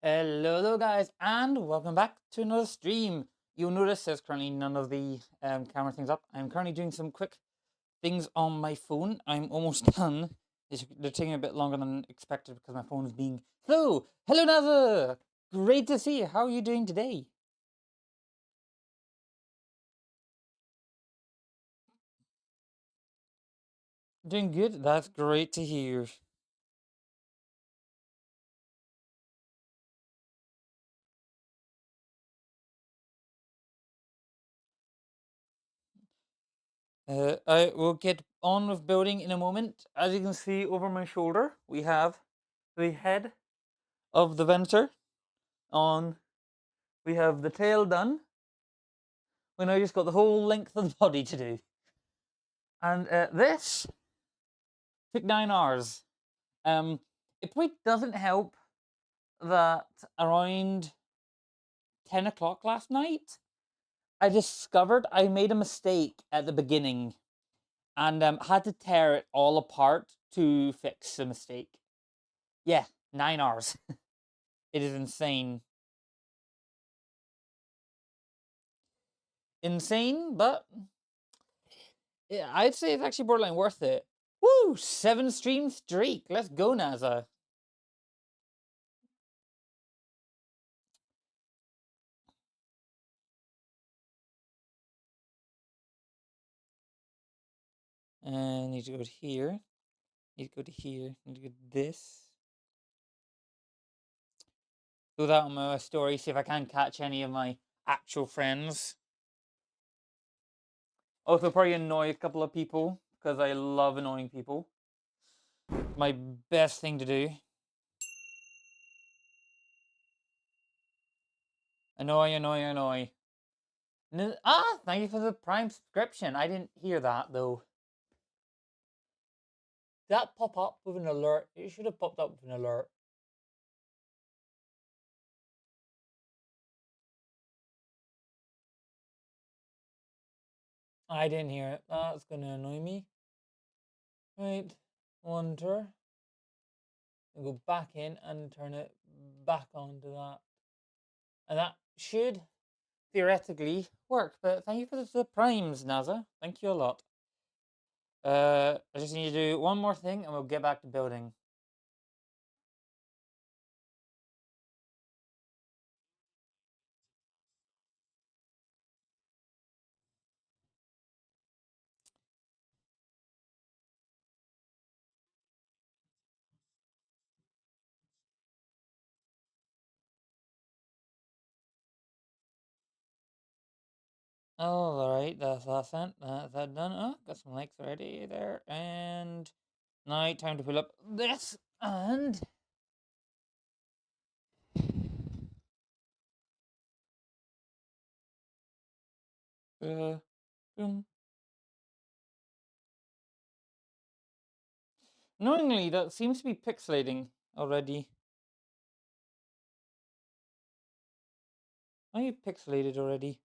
Hello guys, and welcome back to another stream. You'll notice there's currently none of the camera things up. I'm currently doing some quick things on my phone. I'm almost done. They're taking a bit longer than expected because my phone is being slow. Hello Naza! Great to see you. How are you doing today? Doing good? That's great to hear. I will get on with building in a moment. As you can see over my shoulder, we have the head of the Venator on. We have the tail done. We now just got the whole length of the body to do. And this took 9 hours. It probably doesn't help that around 10 o'clock last night, I discovered I made a mistake at the beginning and had to tear it all apart to fix the mistake. Yeah, 9 hours. It is insane. Insane, but yeah, I'd say it's actually borderline worth it. Woo! 7 stream streak. Let's go, NASA. And need to go to here. Need to go to here. Need to go to this. Do that on my story. See if I can catch any of my actual friends. Also, probably annoy a couple of people because I love annoying people. My best thing to do. Annoy, annoy, annoy. Thank you for the Prime subscription. I didn't hear that though. Did that pop up with an alert? It should have popped up with an alert. I didn't hear it. That's gonna annoy me. Right, wonder. And go back in and turn it back onto that. And that should theoretically work. But thank you for the primes, NASA. Thank you a lot. I just need to do one more thing and we'll get back to building. Alright, that's that sent. That's that done. Oh, got some likes already there. And now time to pull up this and boom. Knowingly, that seems to be pixelating already. Are you pixelated already?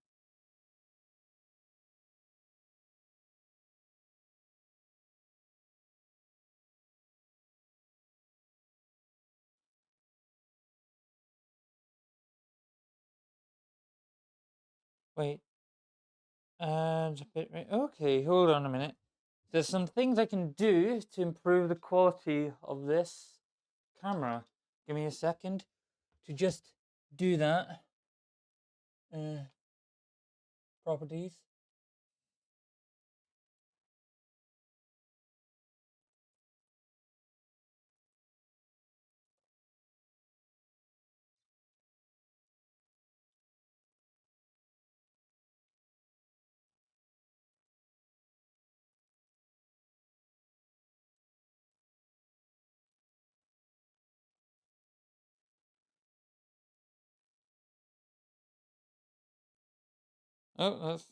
Wait. And okay, hold on a minute. There's some things I can do to improve the quality of this camera. Give me a second to just do that. Properties. Oh, that's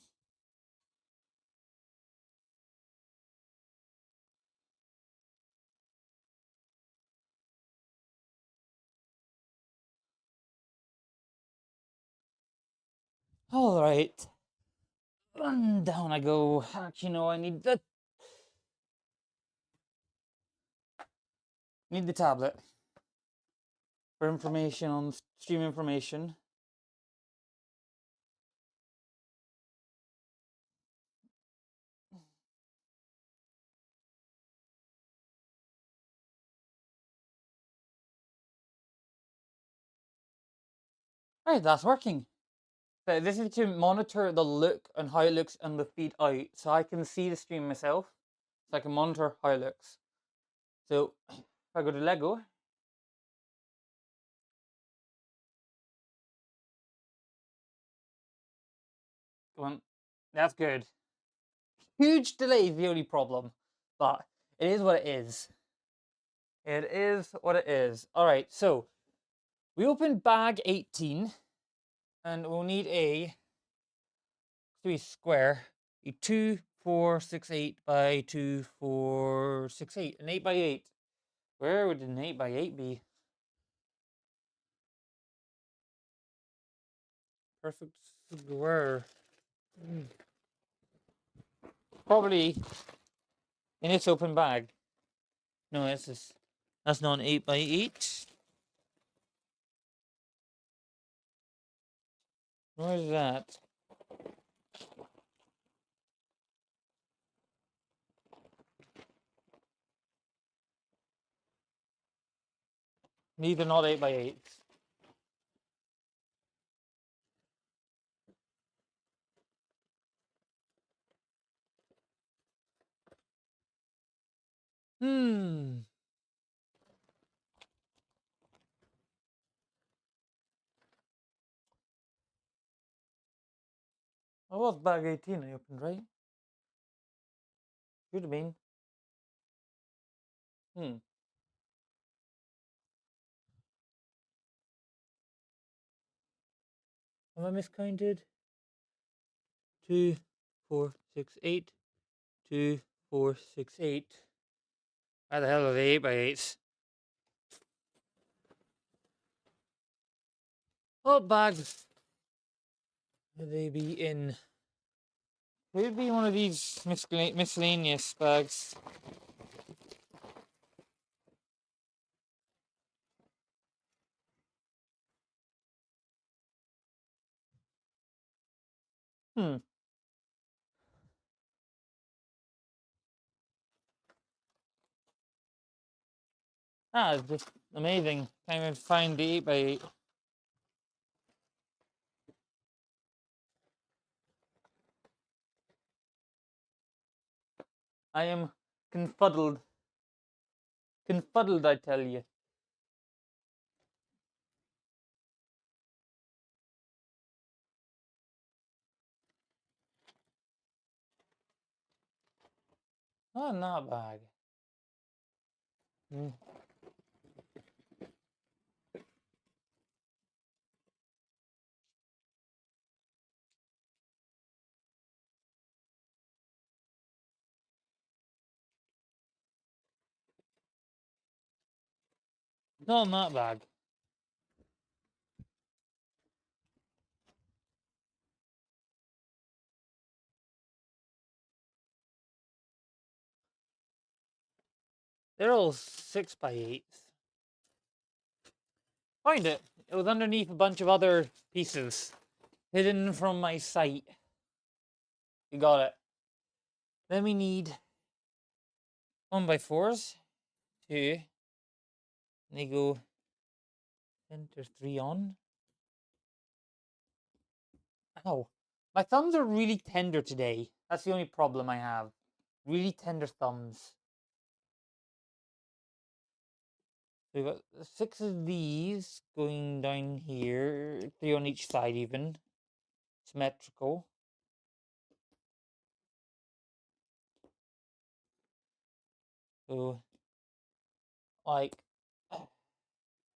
all right. And down I go. Actually, no, I need the tablet. for information on stream information. Alright, that's working. So this is to monitor the look and how it looks on the feed out, so I can see the stream myself, so I can monitor how it looks. So if I go to Lego, come on, that's good. Huge delay is the only problem, but it is what it is. It is what it is. Alright, so we opened bag 18, and we'll need a 3 square, a 2468 by 2468, an 8 by 8. Where would an 8 by 8 be? Perfect square. Probably in its open bag. No, that's not an 8 by 8. Where is that? Neither not 8 by 8. Hmm. That was bag 18 I opened, right? Should have been. Hmm. Have I miscounted? 2, 4, 6, 8. 2, 4, 6, 8. Why the hell are they 8 by 8s? What bags would they be in? Could be one of these miscellaneous bags. Hmm. Ah, it's just amazing. Can't even find the 8 by 8. I am confuddled. Confuddled, I tell you. Oh, not bag. Hmm. No, not bag. They're all 6 by 8s. Find it. It was underneath a bunch of other pieces. Hidden from my sight. You got it. Then we need 1 by 4s. 2. They go center 3 on. Ow. My thumbs are really tender today. That's the only problem I have. Really tender thumbs. We've got 6 of these going down here. 3 on each side even. Symmetrical. So, like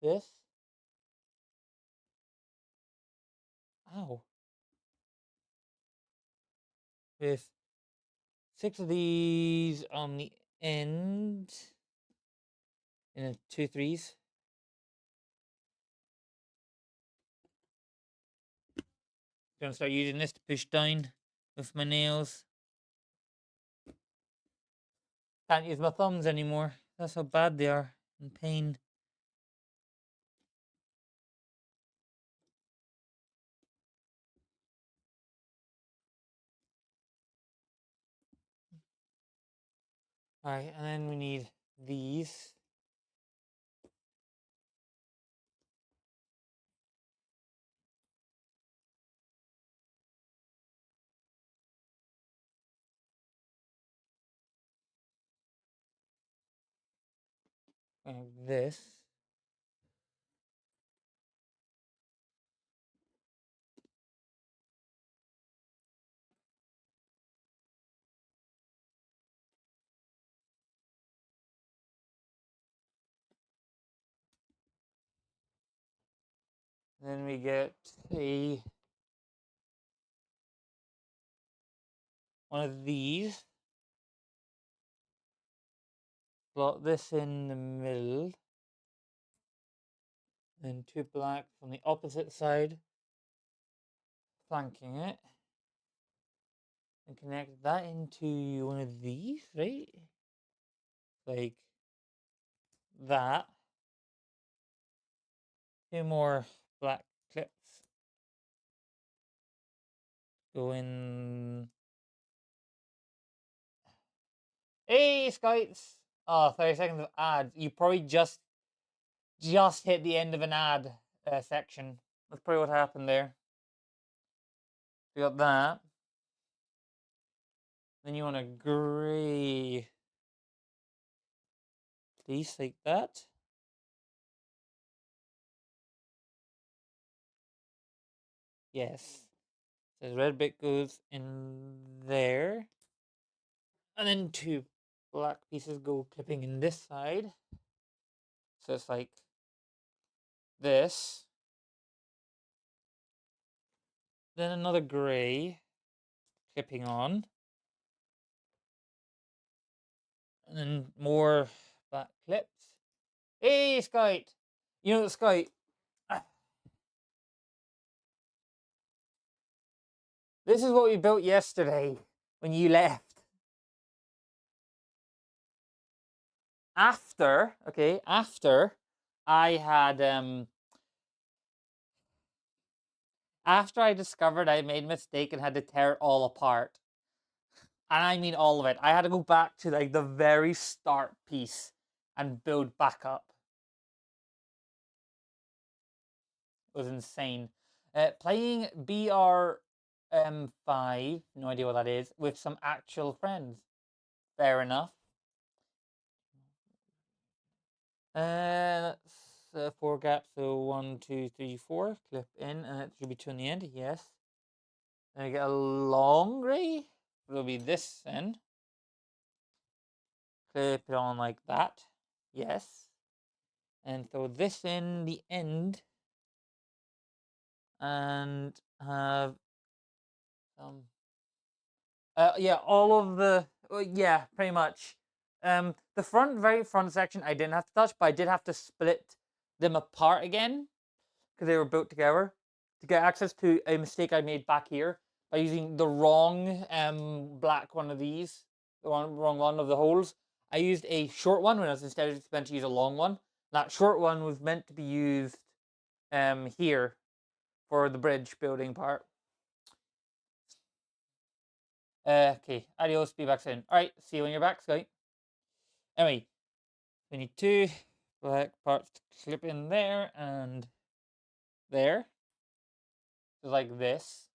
this. Ow. With 6 of these on the end. And 2 3s. Gonna start using this to push down with my nails. Can't use my thumbs anymore. That's how bad they are in pain. Alright, and then we need these. Like this. Then we get one of these. Slot this in the middle. Then two blacks on the opposite side, flanking it. And connect that into one of these, right? Like that. Two more black clips. Go in. Hey, Scouts! Oh, 30 seconds of ads. You probably just hit the end of an ad section. That's probably what happened there. We got that. Then you want to gray these like that. Yes. So the red bit goes in there. And then two black pieces go clipping in this side. So it's like this. Then another gray clipping on. And then more black clips. Hey, Scout! You know, Scout, this is what we built yesterday when you left. After I had after I discovered I made a mistake and had to tear it all apart. And I mean all of it. I had to go back to like the very start piece and build back up. It was insane. Playing BR5, no idea what that is, with some actual friends. Fair enough. That's 4 gaps, so 1, 2, 3, 4. Clip in, and it should be 2 on the end, yes. Then I get a long gray. It'll be this end. Clip it on like that, yes. And throw this in the end. And have yeah, all of the yeah, pretty much. The very front section I didn't have to touch, but I did have to split them apart again because they were built together to get access to a mistake I made back here by using the wrong black one of these, wrong one of the holes. I used a short one when I was instead meant to use a long one. That short one was meant to be used here for the bridge building part. Okay, adios, be back soon. Alright, see you when you're back, Sky. Anyway, we need 2 black parts to clip in there and there. Just like this.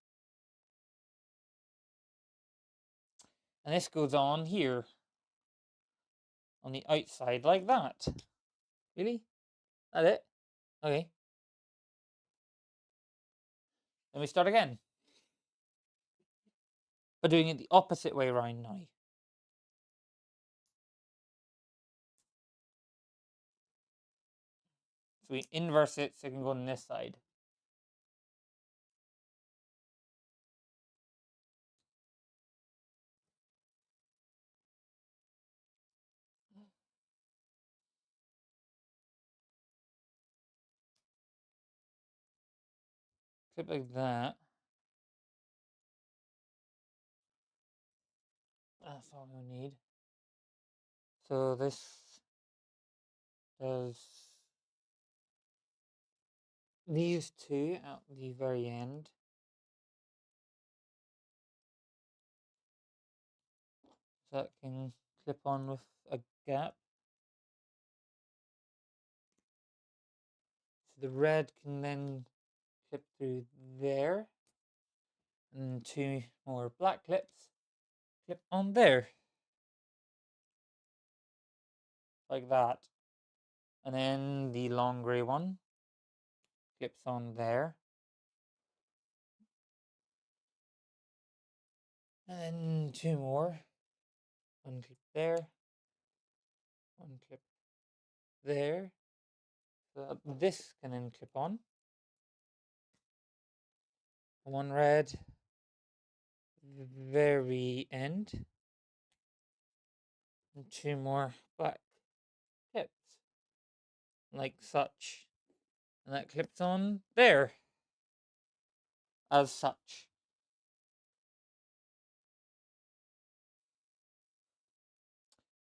And this goes on here. On the outside like that. Really? That it? Okay. Then we start again. But doing it the opposite way around now. So we inverse it so it can go on this side. Clip like that. That's all we need. So this does these 2 at the very end. So that can clip on with gap. So the red can then clip through there. And 2 more black clips clip on there. Like that. And then the long grey one clips on there. And then 2 more. One clip there. One clip there. So this can then clip on. One red, very end. And 2 more black clips. Like such. And that clips on there. As such.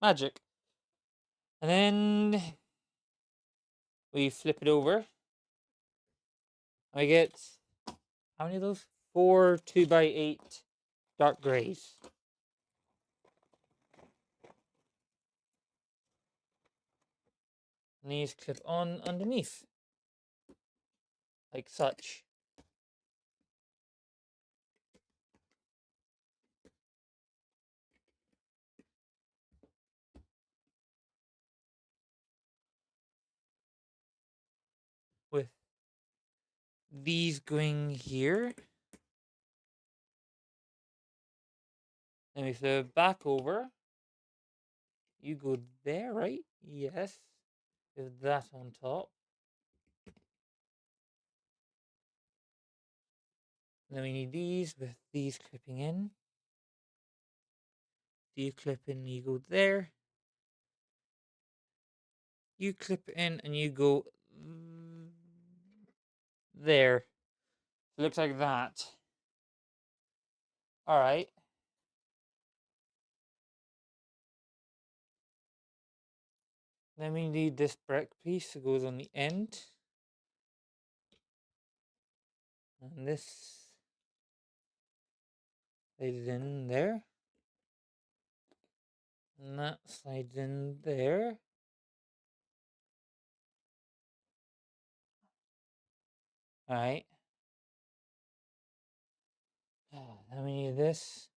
Magic. And then we flip it over. I get, how many of those? 4 2x8 dark grays. And these clip on underneath. Like such. With these going here. And we flip it back over. You go there, right? Yes. With that on top. And then we need these with these clipping in. You clip in, you go there. You clip in and you go there. It looks like that. Alright. Then we need this brick piece that goes on the end. And this slides in there. And that slides in there. Alright. Then we need this.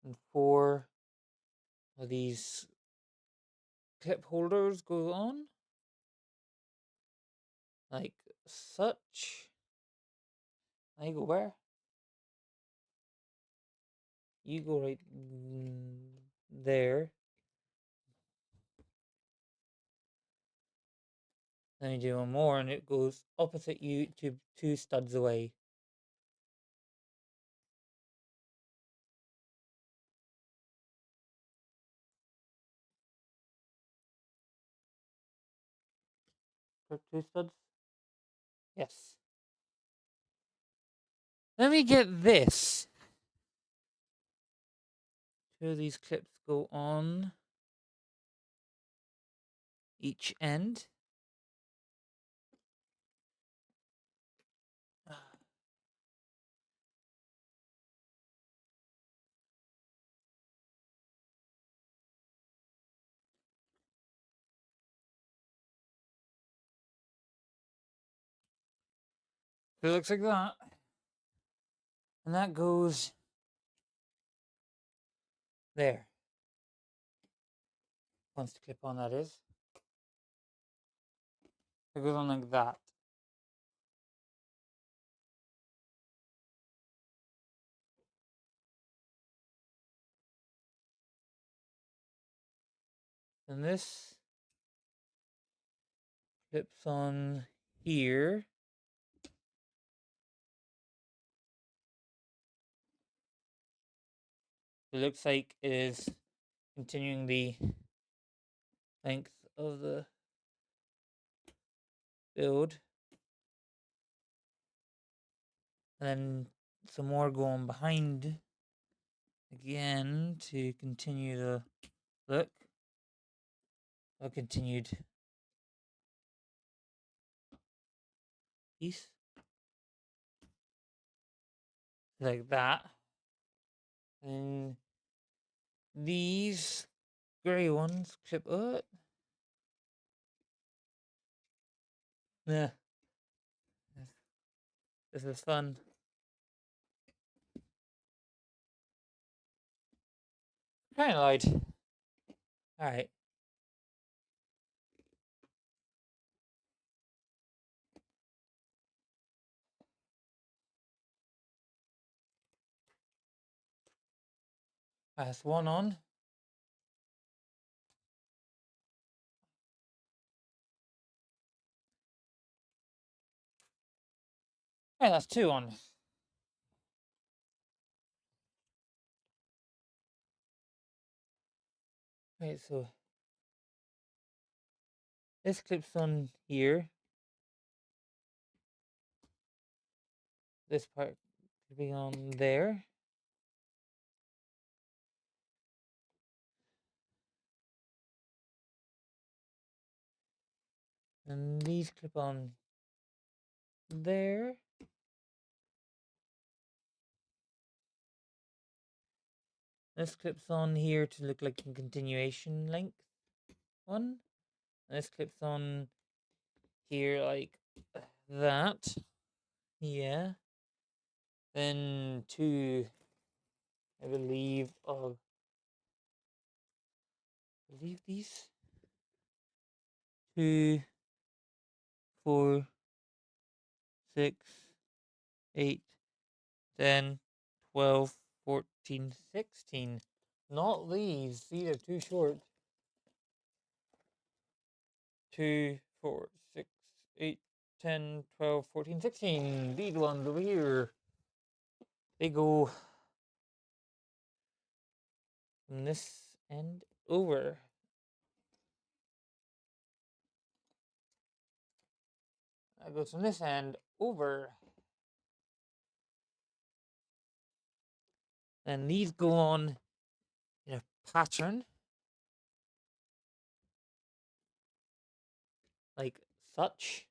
And 4 of these clip holders go on. Like such. I go where? You go right there. Then you do one more and it goes opposite you to 2 studs away. For 2 studs? Yes. Let me get this. 2 of these clips go on each end. It looks like that. And that goes there. Wants to clip on, that is. It goes on like that. And this clips on here. It looks like it is continuing the length of the build. And then some more going behind again to continue the look. A continued piece. Like that. And these grey ones clip up. Yeah. This is fun. Kind of light. Alright. That's one on. Hey, that's two on. Right, so this clips on here. This part clipping on there. And these clip on there. This clips on here to look like a continuation length one. And this clips on here like that. Yeah. Then two, I believe, these 2, 4, 6, 8, 10, 12, 14, 16. Not these. These are too short. 2, 4, 6, 8, 10, 12, 14, 16. These ones over here. They go from this end over. That goes from this end over. And these go on in a pattern like such.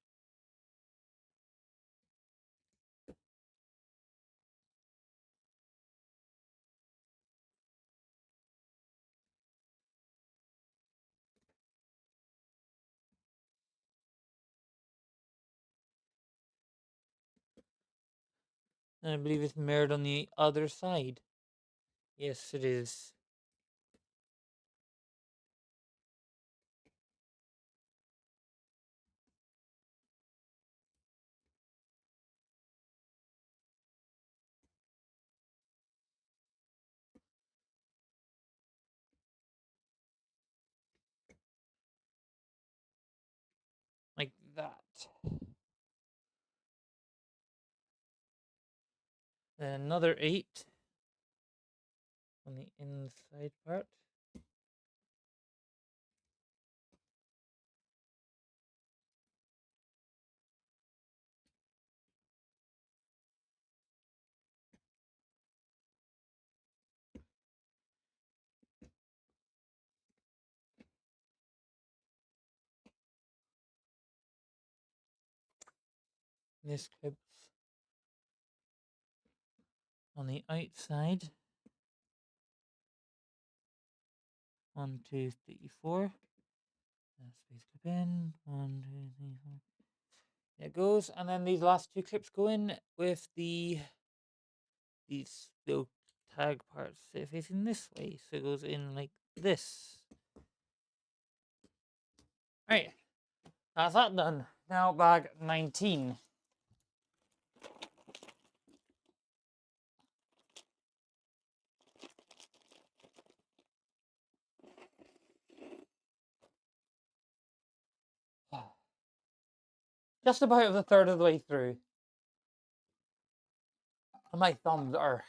And I believe it's mirrored on the other side. Yes, it is. Like that. Then another 8 on the inside part. This clips on the outside. 1, 2, 3, 4. Space clip in. 1, 2, 3, 4. There it goes. And then these last two clips go in with these little tag parts facing this way. So it goes in like this. Right. That's that done. Now bag 19. Just about a third of the way through. And my thumbs are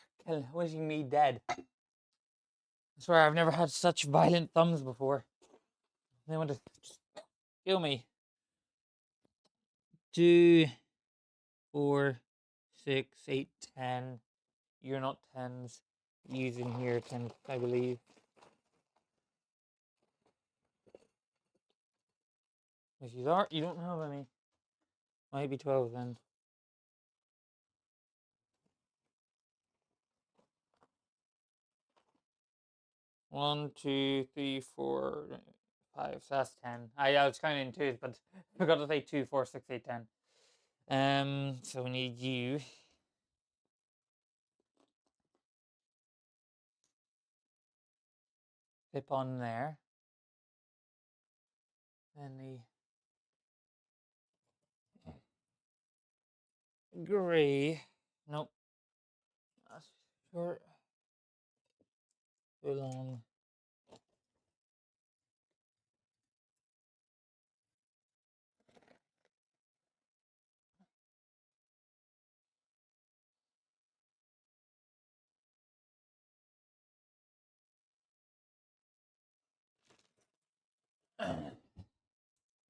wishing me dead. I swear I've never had such violent thumbs before. They want to just kill me. 2, 4, 6, 8, 10. You're not 10s. Using here 10, I believe. If you are, you don't have any. Might be 12 then. 1, 2, 3, 4, 5, so that's 10. I was counting in twos, but I forgot to say 2, 4, 6, 8, 10. So we need you. Clip on there. Then the grey. Nope. That's short. Too long.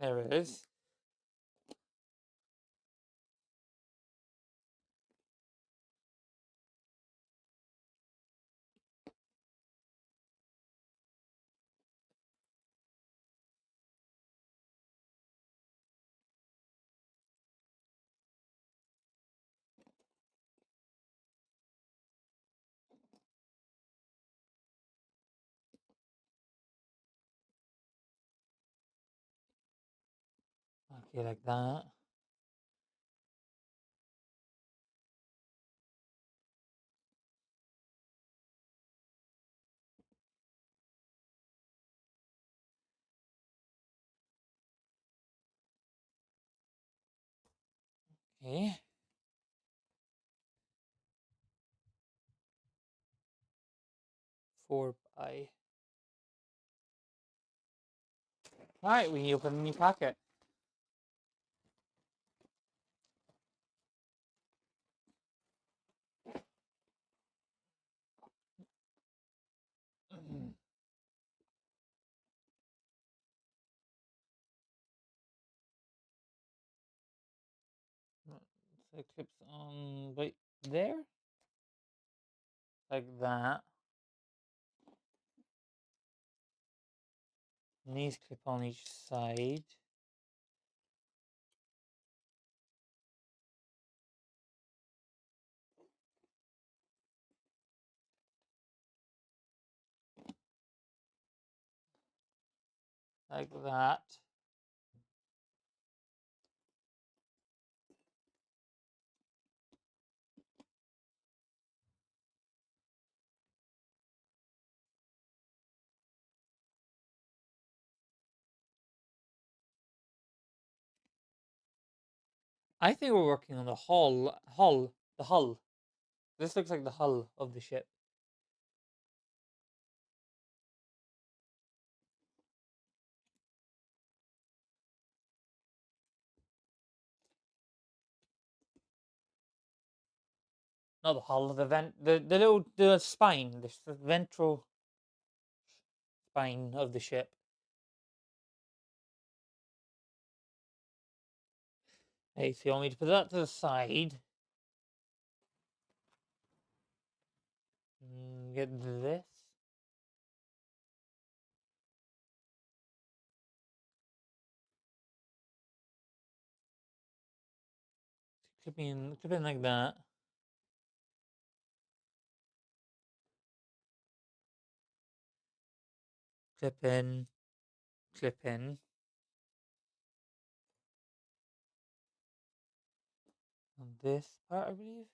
There it is. Okay, like that. Okay. 4 by. Alright, we open a new packet. So it clips on right there. Like that. And these clip on each side. Like that. I think we're working on the hull. This looks like the hull of the ship. Not the hull, the spine, the ventral spine of the ship. Hey, so you want me to put that to the side? Get this. Clip in like that. Clip in, clip in. On this part, I believe.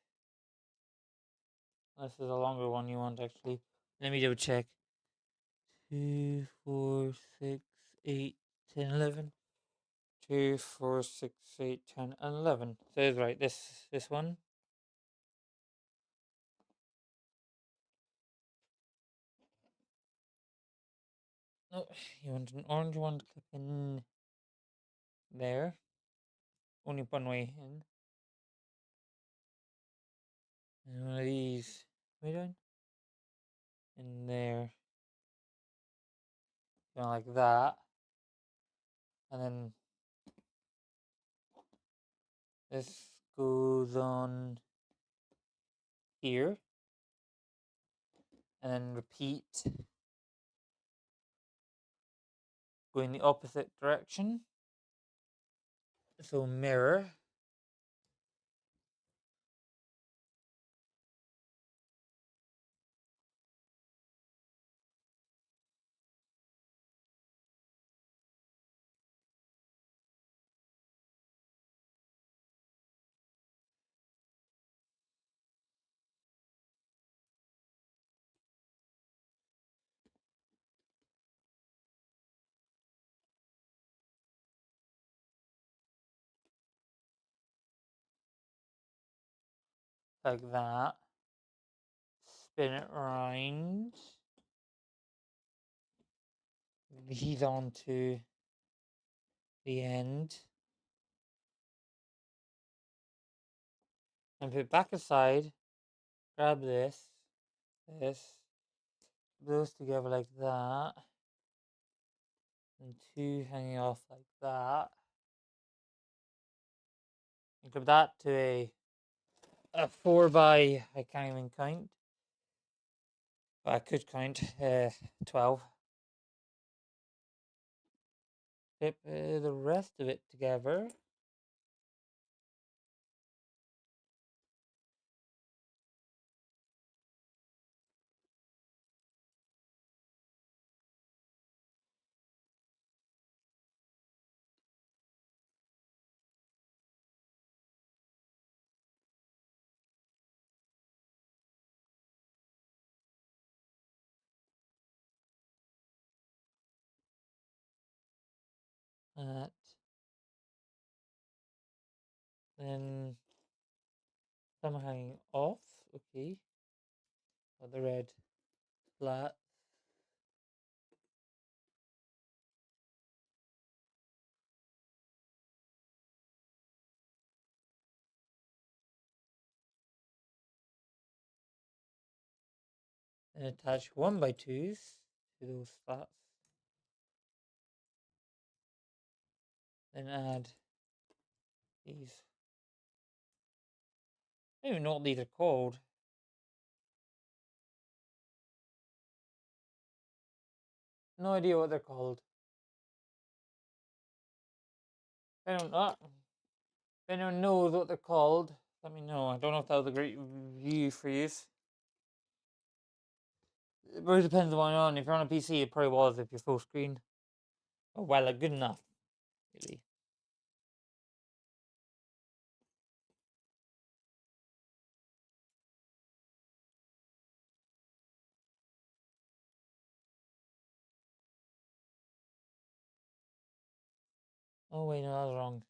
This is a longer one you want, actually. Let me double check. 2, 4, 6, 8, 10, 11. 2, 4, 6, 8, 10, and 11. So it's right. This one. No, you want an orange one to clip in there. Only one way in. And one of these. Way down. In there. Like that. And then this goes on here. And then repeat. Going the opposite direction. So mirror. like that. Spin it around. These onto the end. And put it back aside. Grab this. Those together like that. And two hanging off like that. And grab that to a 4 by, I can't even count. But I could count 12. Clip the rest of it together. That. Then some hanging off. Okay. Got the red flat. And attach 1 by 2s to those slats. Then add these. I don't even know what these are called. No idea what they're called. I don't know. If anyone knows what they're called, let me know. I don't know if that was a great view for you. It really depends on what you're on. If you're on a PC, it probably was if you're full screen. Oh, well, good enough, really. Oh, wait, no, that was wrong.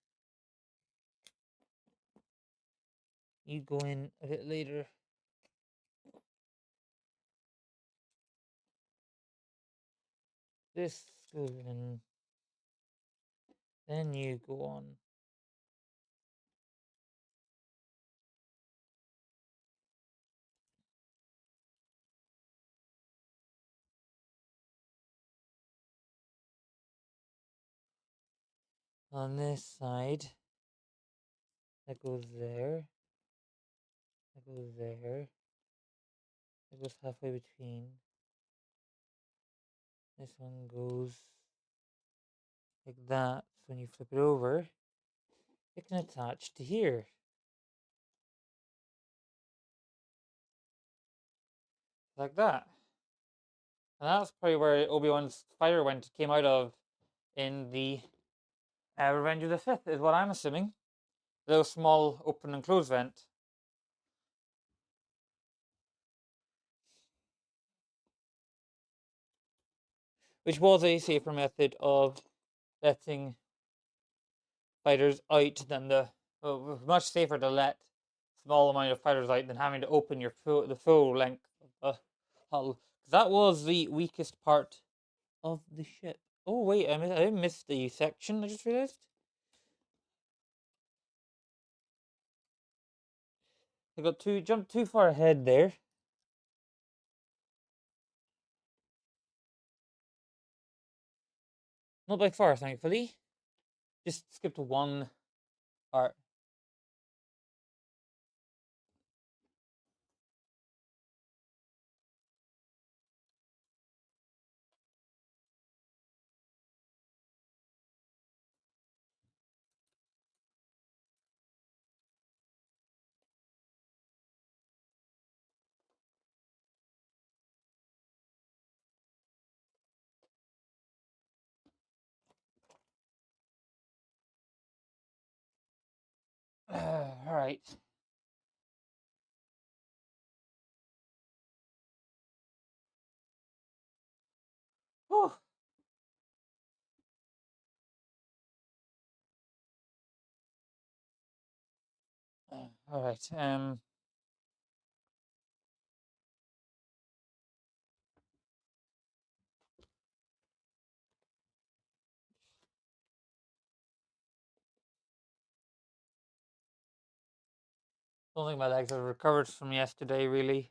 You go in a bit later. This goes in. Then you go on this side. That goes there. That goes there. That goes halfway between. This one goes like that. So when you flip it over, it can attach to here. Like that. And that's probably where Obi-Wan's fire came out of in the Revenge of the Sith, is what I'm assuming. A little small open and close vent. Which was a safer method of letting fighters out than much safer to let small amount of fighters out than having to open the full length of the hull. That was the weakest part of the ship. Oh wait, I missed the section. I just realized. I got jumped too far ahead there. Not by far, thankfully. Just skipped one part. All right. Whew. All right. Don't think my legs have recovered from yesterday, really.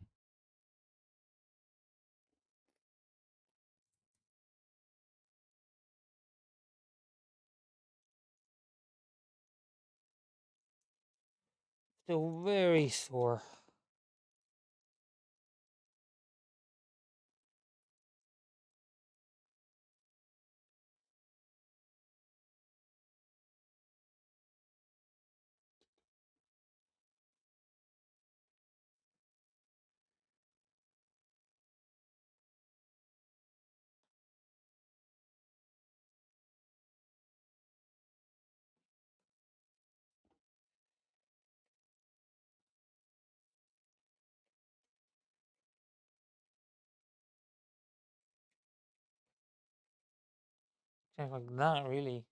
Still very sore. Just like that, really.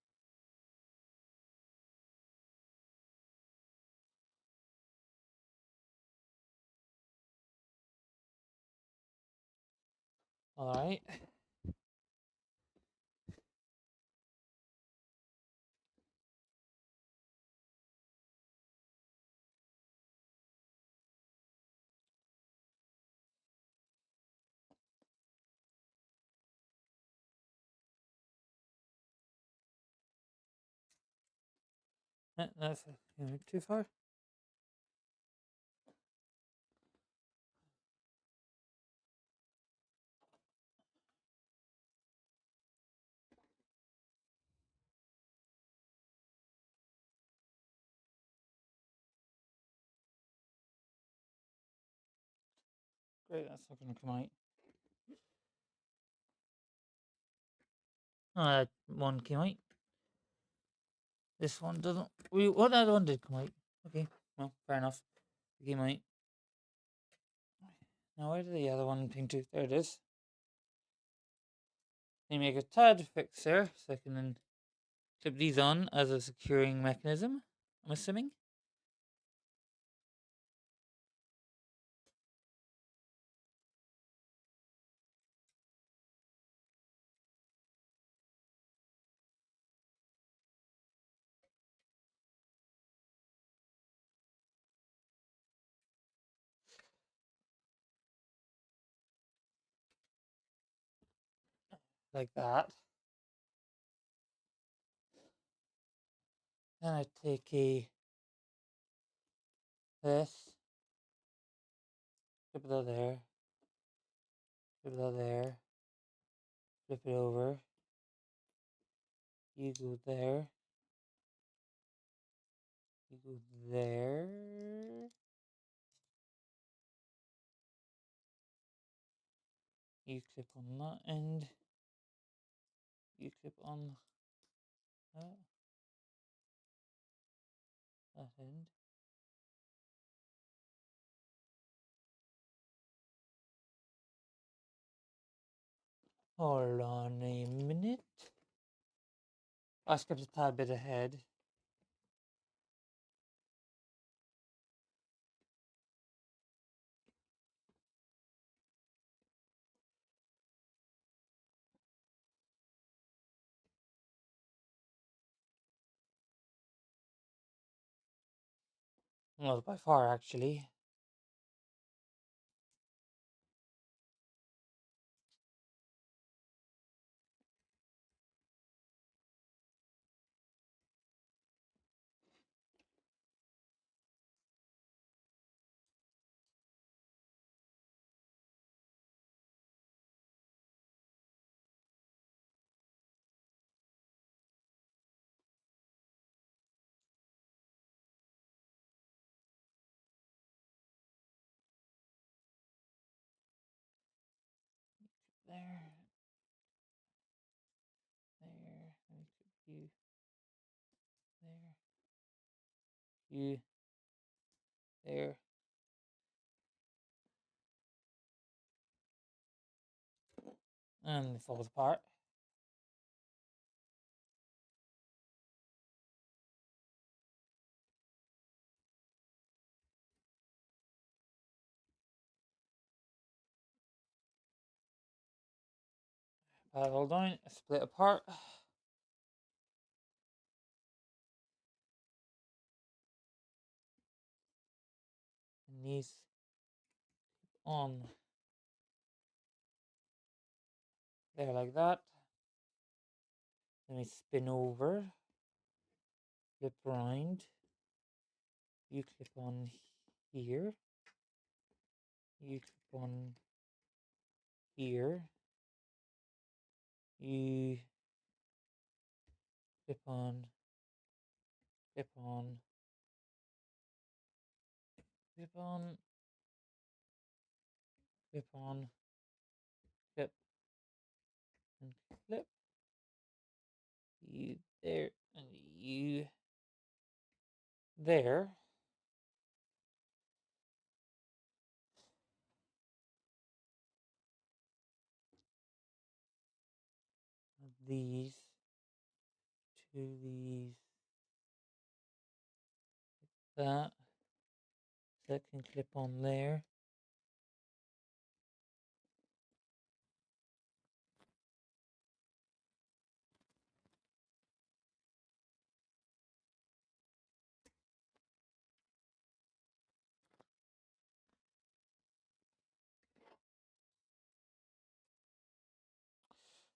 All right. That's too far. Great, that's not going to come out. One came out. This one doesn't. What other one did come out? Okay, well, fair enough. It came out. Now, where did the other one came to? There it is. They make a tad fix there, so I can then clip these on as a securing mechanism, I'm assuming. Like that. Then I take this, flip it out there, flip it out there, flip it over. You go there. You go there. You clip on that end. You clip on that end. Hold on a minute. I skipped a tad bit ahead. Not by far, actually. There. There. Let me clip you. There. You. There. And it falls apart. Hold down. Split apart. these on there like that. Then we spin over, flip around. You clip on here. You clip on here. You clip on, clip on, clip on, clip on, clip, and clip. You there, and you there. These to these, that. That can clip on there.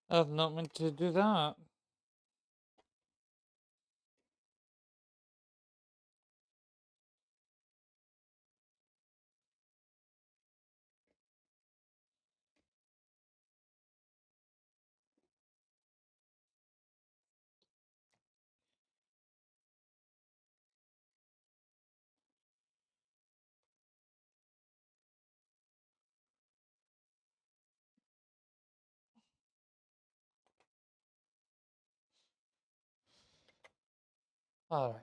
I've not meant to do that. All right.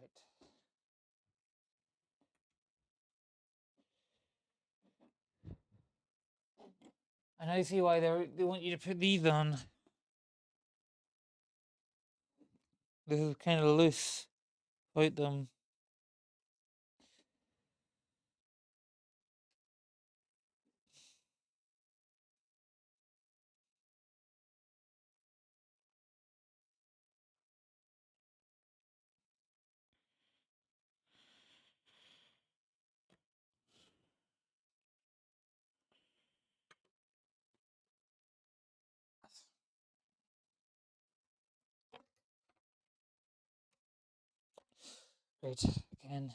And I see why they want you to put these on. This is kind of loose about them. Right, again.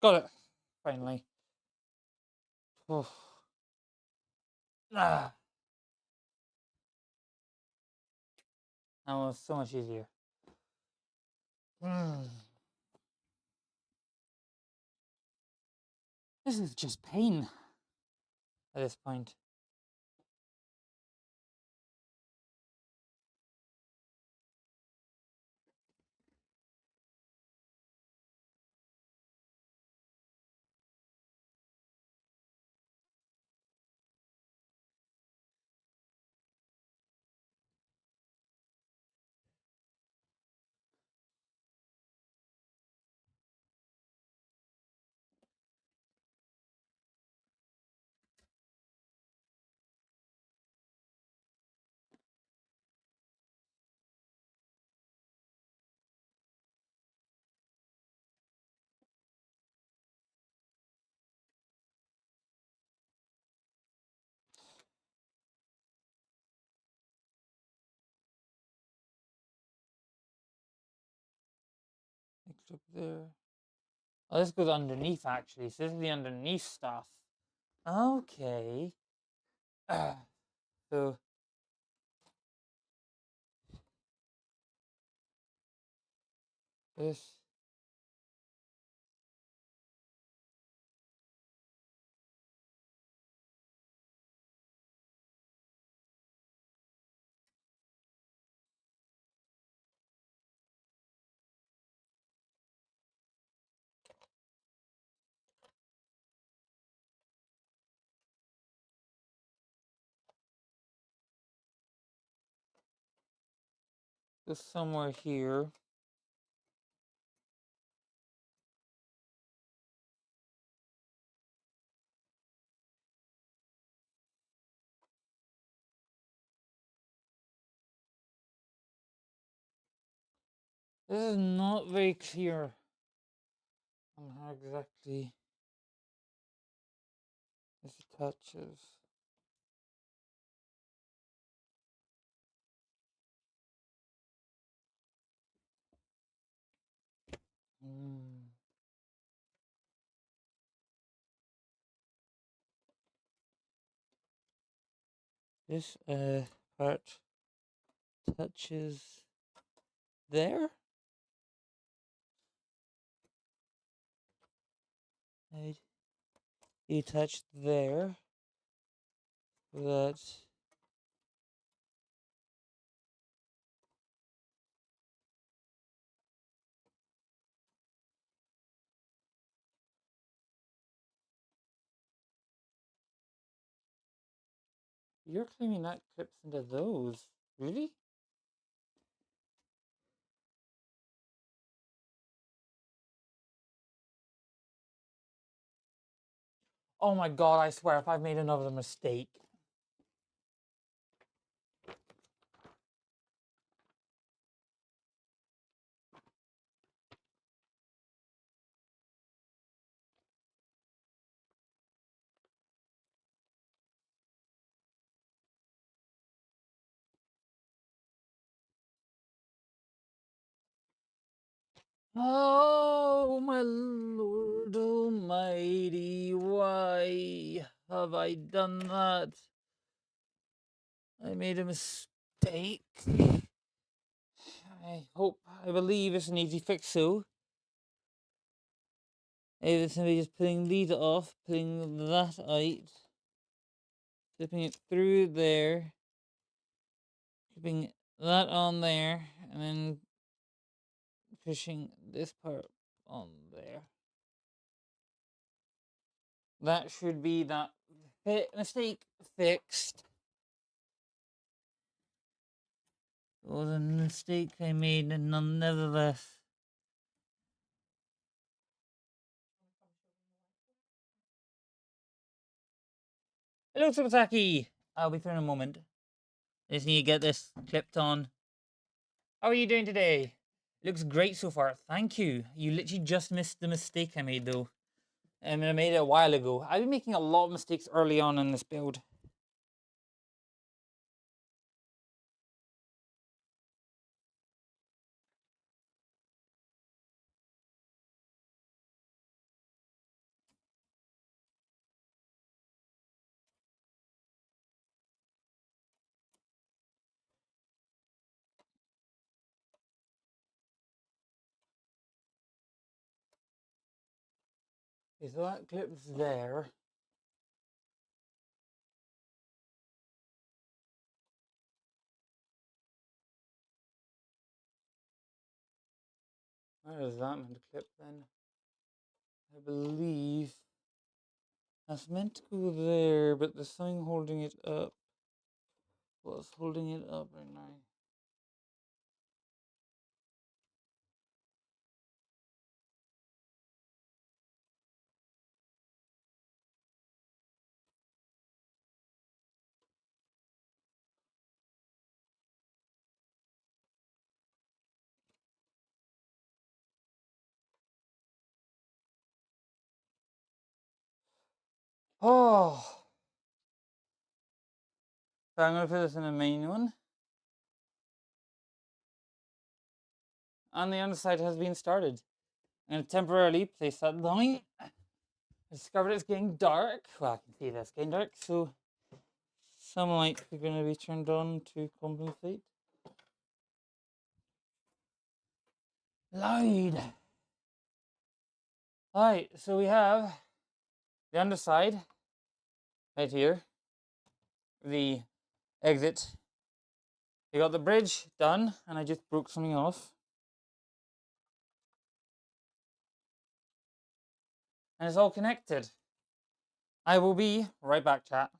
Got it. Finally. Oh. Ah. That was so much easier. This is just pain at this point. Except there. Oh, this goes underneath actually. So this is the underneath stuff. Okay. So This. This somewhere here. This is not very clear on how exactly this attaches. This part touches there. Right. You touch there. That. You're claiming that clips into those. Really? Oh my god, I swear if I've made another mistake. Oh my Lord Almighty, why have I done that? I made a mistake. I believe it's an easy fix, so. It's simply just pulling these off, pulling that out, slipping it through there, keeping that on there, and then pushing this part on there. That should be that mistake fixed. It was a mistake I made, and nevertheless. Hello, Tsubasaki! I'll be through in a moment. I just need to get this clipped on. How are you doing today? It looks great so far. Thank you. You literally just missed the mistake I made, though. I made it a while ago. I've been making a lot of mistakes early on in this build. Okay, so that clip's there. Where is that meant to clip then? I believe that's meant to go there, but there's something holding it up. What's holding it up right now? Oh! So I'm going to put this in the main one. And the underside has been started. I'm going to temporarily place that down. I discovered it's getting dark. Well, I can see that's getting dark, so some lights are going to be turned on to compensate. Loud. Alright, so we have the underside right here, the exit. We got the bridge done, and I just broke something off. And it's all connected. I will be right back, chat.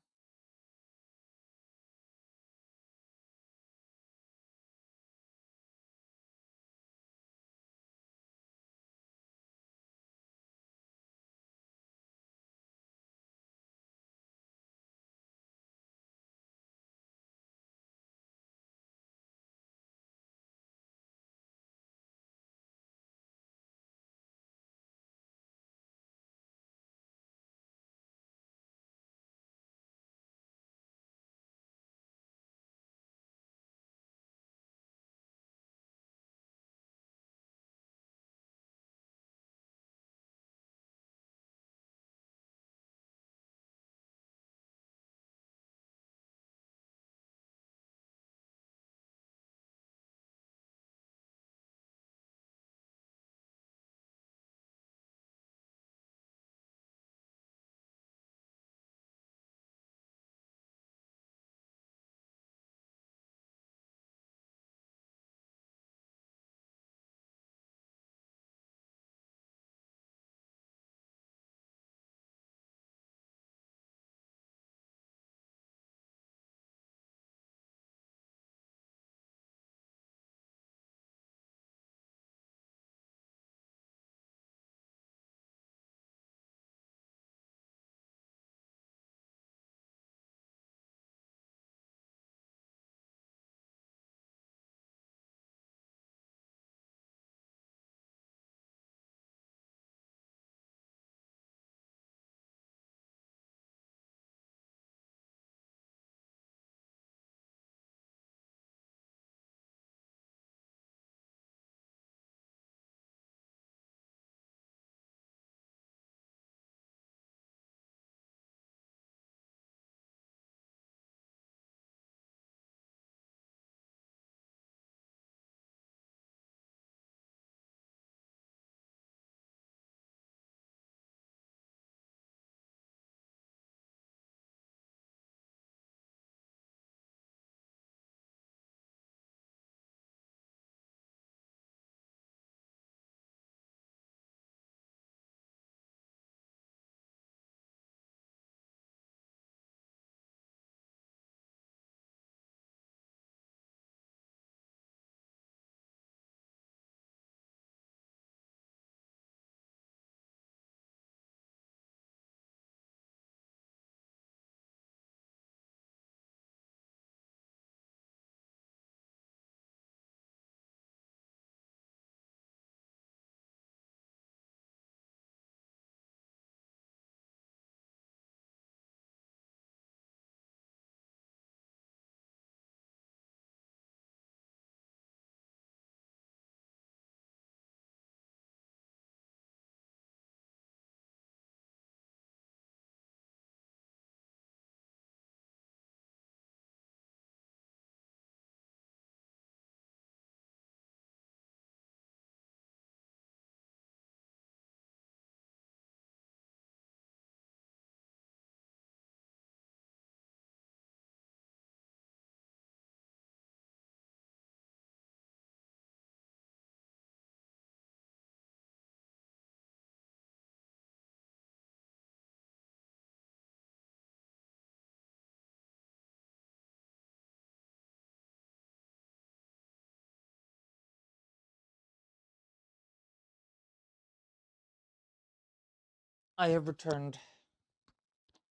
I have returned.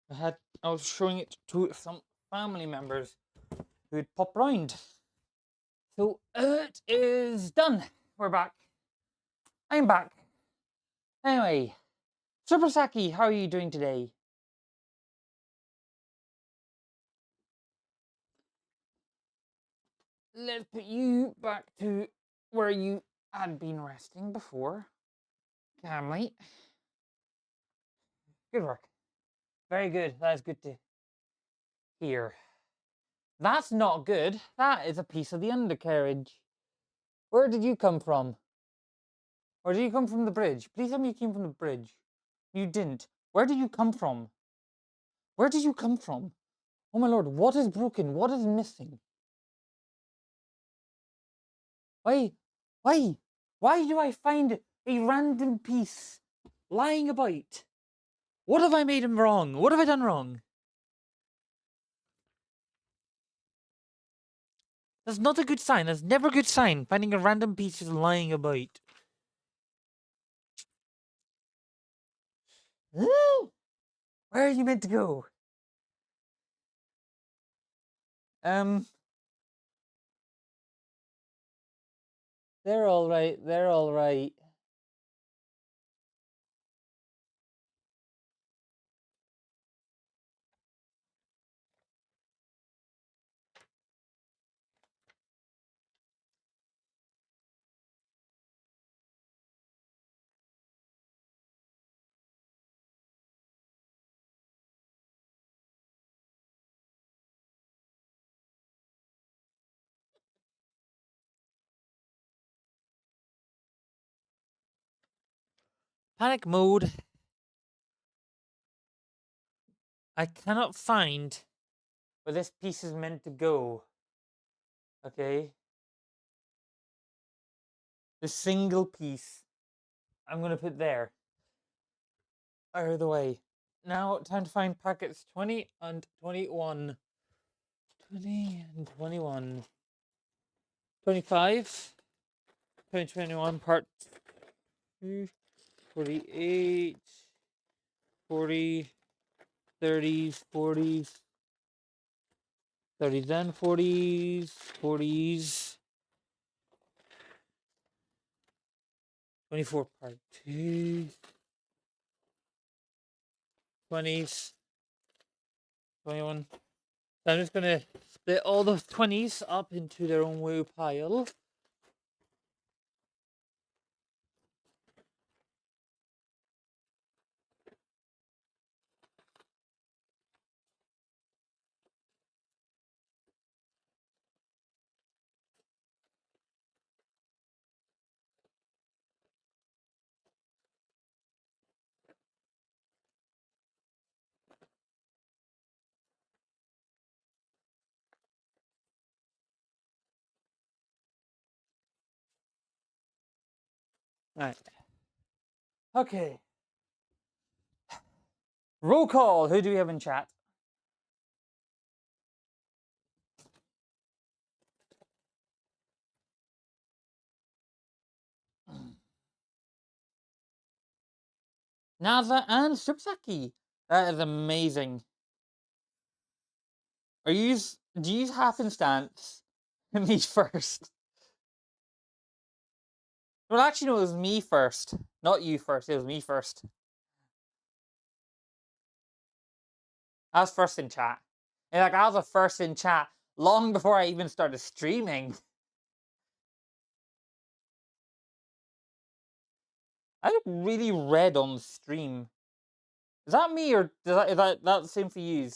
I was showing it to some family members who'd pop round. So it is done. We're back. I'm back. Anyway, Super Saki, how are you doing today? Let's put you back to where you had been resting before. Calmly. Good work. Very good. That is good to hear. That's not good. That is a piece of the undercarriage. Where did you come from? Or did you come from the bridge? Please tell me you came from the bridge. You didn't. Where did you come from? Where did you come from? Oh my lord, what is broken? What is missing? Why? Why? Why do I find a random piece lying about? What have I made him wrong? What have I done wrong? That's not a good sign. That's never a good sign. Finding a random piece just lying about. Where are you meant to go? They're all right. They're all right. Panic mode. I cannot find where this piece is meant to go. Okay. The single piece I'm gonna put there. Out of the way. Now, time to find packets 20 and 21. 20 and 21. 25. 2021 part 2. 48. 40. 30s. 40s. 30s and 40s. 40s. 24 part 2. 20s. 21. So I'm just gonna split all the 20s up into their own woo pile. Right. Okay. Roll call. Who do we have in chat? Naza and Shipsaki. That is amazing. Do you use happenstance? Me first. Well, actually, no, it was me first. Not you first. It was me first. I was first in chat. And like, I was the first in chat long before I even started streaming. I look really red on the stream. Is that me, or is that the same for you?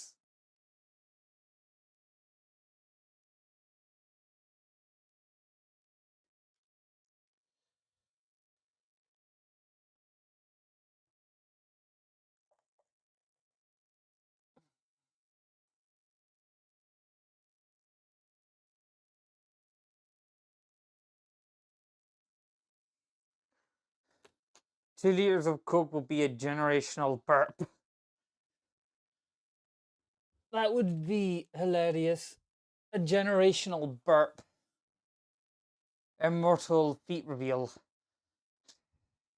$2 liters of Coke will be a generational burp. That would be hilarious. A generational burp. Immortal feet reveal.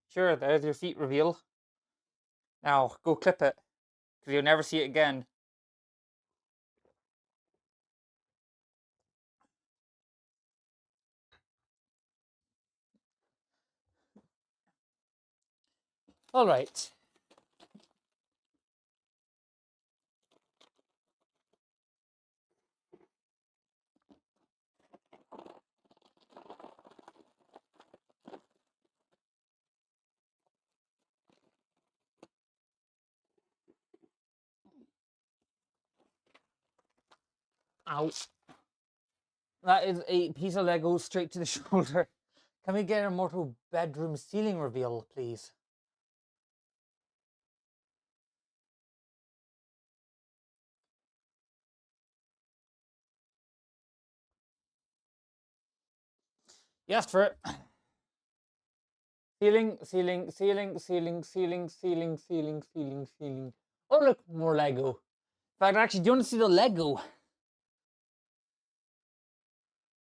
Sure, there's your feet reveal. Now, go clip it, because you'll never see it again. Alright. Ow. That is a piece of Lego straight to the shoulder. Can we get a mortal bedroom ceiling reveal, please? You asked for it. Ceiling, ceiling, ceiling, ceiling, ceiling, ceiling, ceiling, ceiling, ceiling. Oh, look, more Lego. In fact, actually, do you want to see the Lego?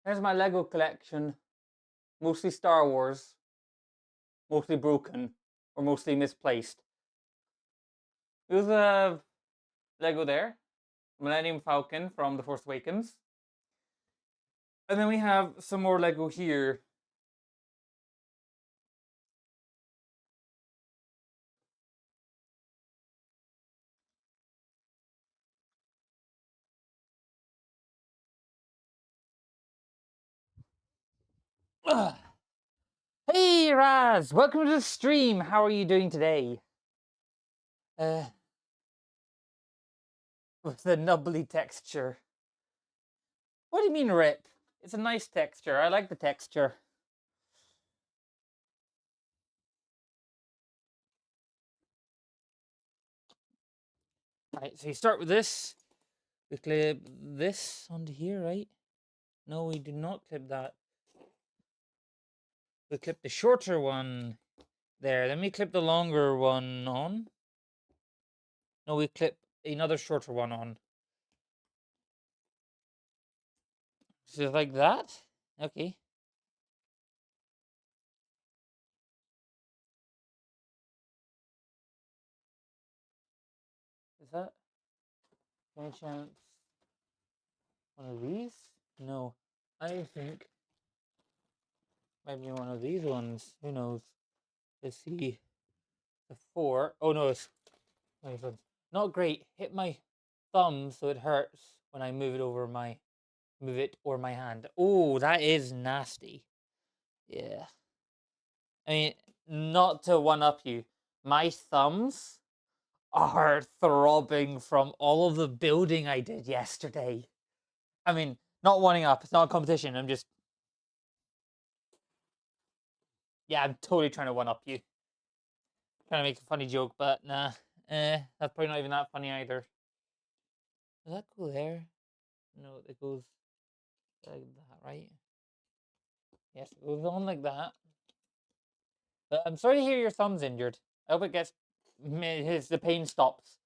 Here's my Lego collection. Mostly Star Wars, mostly broken, or mostly misplaced. There's a Lego there. Millennium Falcon from The Force Awakens. And then we have some more Lego here. Ugh. Hey Raz, welcome to the stream. How are you doing today? With the nubbly texture. What do you mean rip? It's a nice texture. I like the texture. Right, so you start with this. We clip this onto here, right? No, we do not clip that. We clip the shorter one there. Then we clip the longer one on. No, we clip another shorter one on. So like that. Okay. Is that any chance one of these? No. I think maybe one of these ones. Who knows? Let's see. The 4. Oh no, it's not great. Hit my thumb so it hurts when I move it or my hand. Oh, that is nasty. Yeah. I mean, not to one up you. My thumbs are throbbing from all of the building I did yesterday. I mean, not wanting up. It's not a competition. I'm just, yeah, I'm totally trying to one up you. Trying to make a funny joke, but nah. That's probably not even that funny either. Does that go there? No, it goes like that, right? Yes, it goes on like that. But I'm sorry to hear your thumb's injured. I hope it gets, the pain stops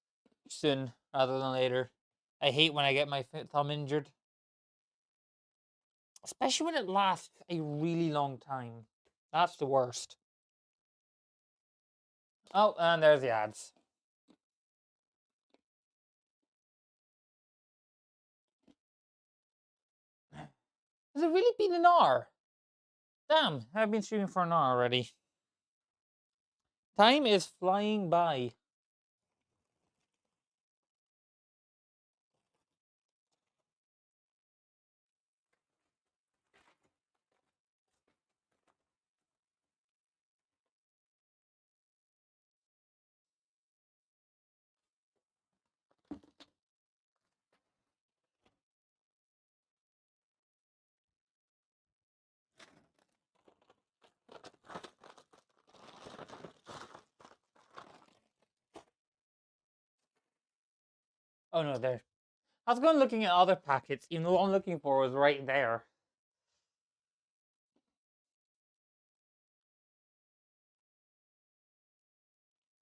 soon rather than later. I hate when I get my thumb injured. Especially when it lasts a really long time. That's the worst. Oh, and there's the ads. Has it really been an hour? Damn, I've been streaming for an hour already. Time is flying by. Oh no, there. I was going looking at other packets, even though what I'm looking for was right there.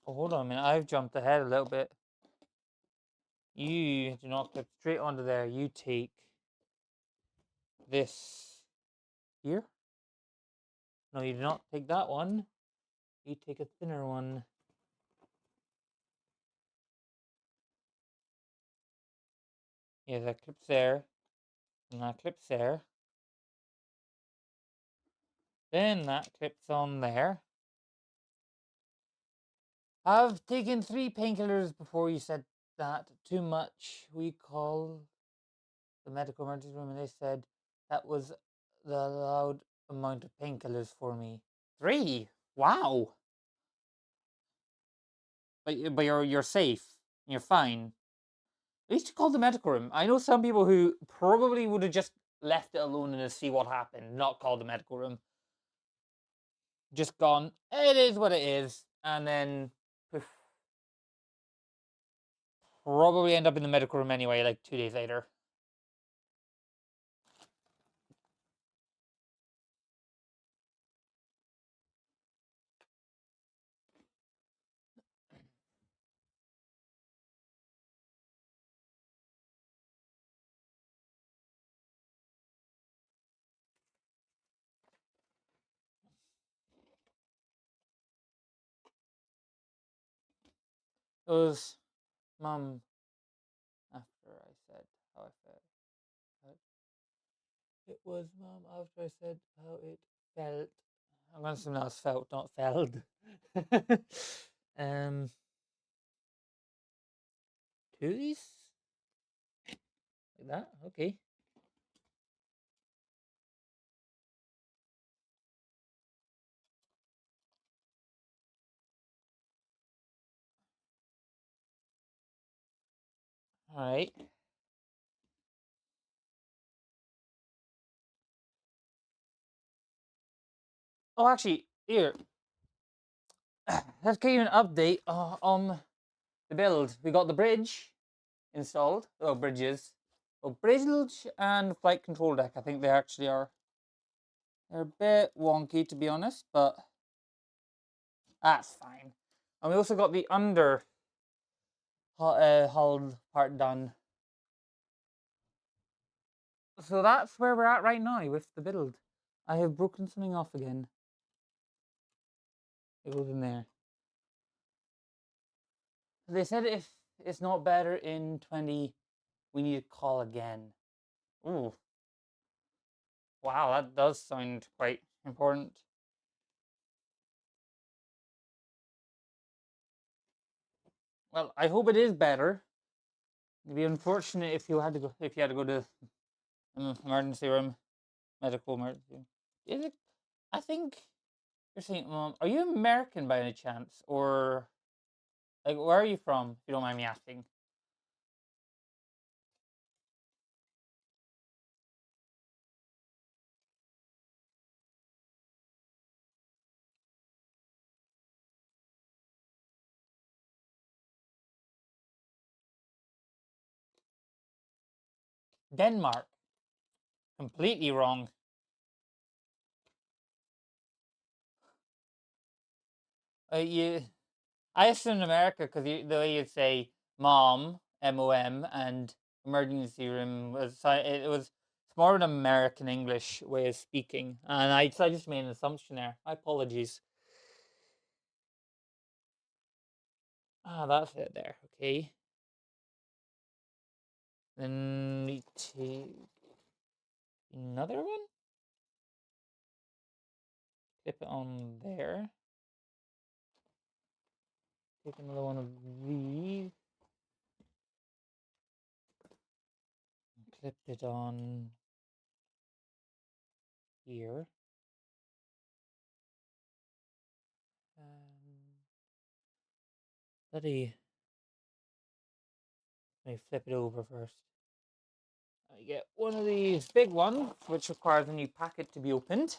Oh, hold on a minute, I've jumped ahead a little bit. You do not clip straight onto there. You take this here. No, you do not take that one. You take a thinner one. Yeah, that clips there. And that clips there. Then that clips on there. I've taken 3 painkillers before you said that. Too much. We call the medical emergency room and they said that was the allowed amount of painkillers for me. 3? Wow. But you're safe. You're fine. At least you called the medical room. I know some people who probably would have just left it alone and see what happened, not called the medical room. just gone, it is what it is, and then probably end up in the medical room anyway, like 2 days later. It was, Mum, after I said how I felt. It was, Mum, after I said how it felt. I'm going to say now it's felt, not felt. um, Tooties? Like that? Okay. Alright. Oh, actually, here. Let's give you an update on the build. We got the bridge installed. Oh, bridges. Oh, bridge and flight control deck. I think they actually are. They're a bit wonky, to be honest, but that's fine. And we also got the under hull part done. So that's where we're at right now with the build. I have broken something off again. It goes in there. They said if it's not better in 20, we need to call again. Ooh. Wow, that does sound quite important. Well, I hope it is better. It'd be unfortunate if you had to go to emergency room, medical emergency. Is it? I think you're saying, are you American by any chance, or like where are you from? If you don't mind me asking. Denmark. Completely wrong. You, I assumed America because the way you'd say mom, MOM, and emergency room was it was it's more an American English way of speaking, and I just made an assumption there. My apologies. Ah, that's it there. Okay. Then need to another one. Clip it on there. Take another one of these. Clip it on here. Let me flip it over first. I get one of these big ones, which requires a new packet to be opened.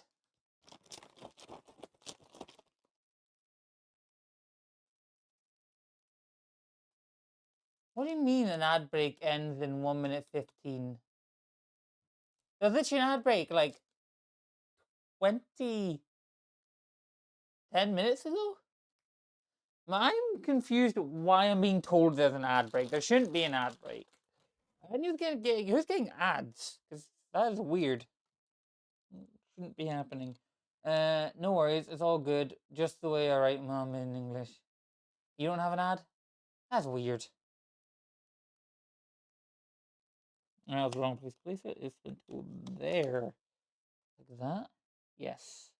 What do you mean an ad break ends in 1 minute 15? There's literally an ad break like 10 minutes ago? I'm confused why I'm being told there's an ad break. There shouldn't be an ad break. Who's getting ads? Because that is weird. Shouldn't be happening. No worries, it's all good. Just the way I write mom in English. You don't have an ad? That's weird. I was wrong. Please place it. It's to there. Like that. Yes.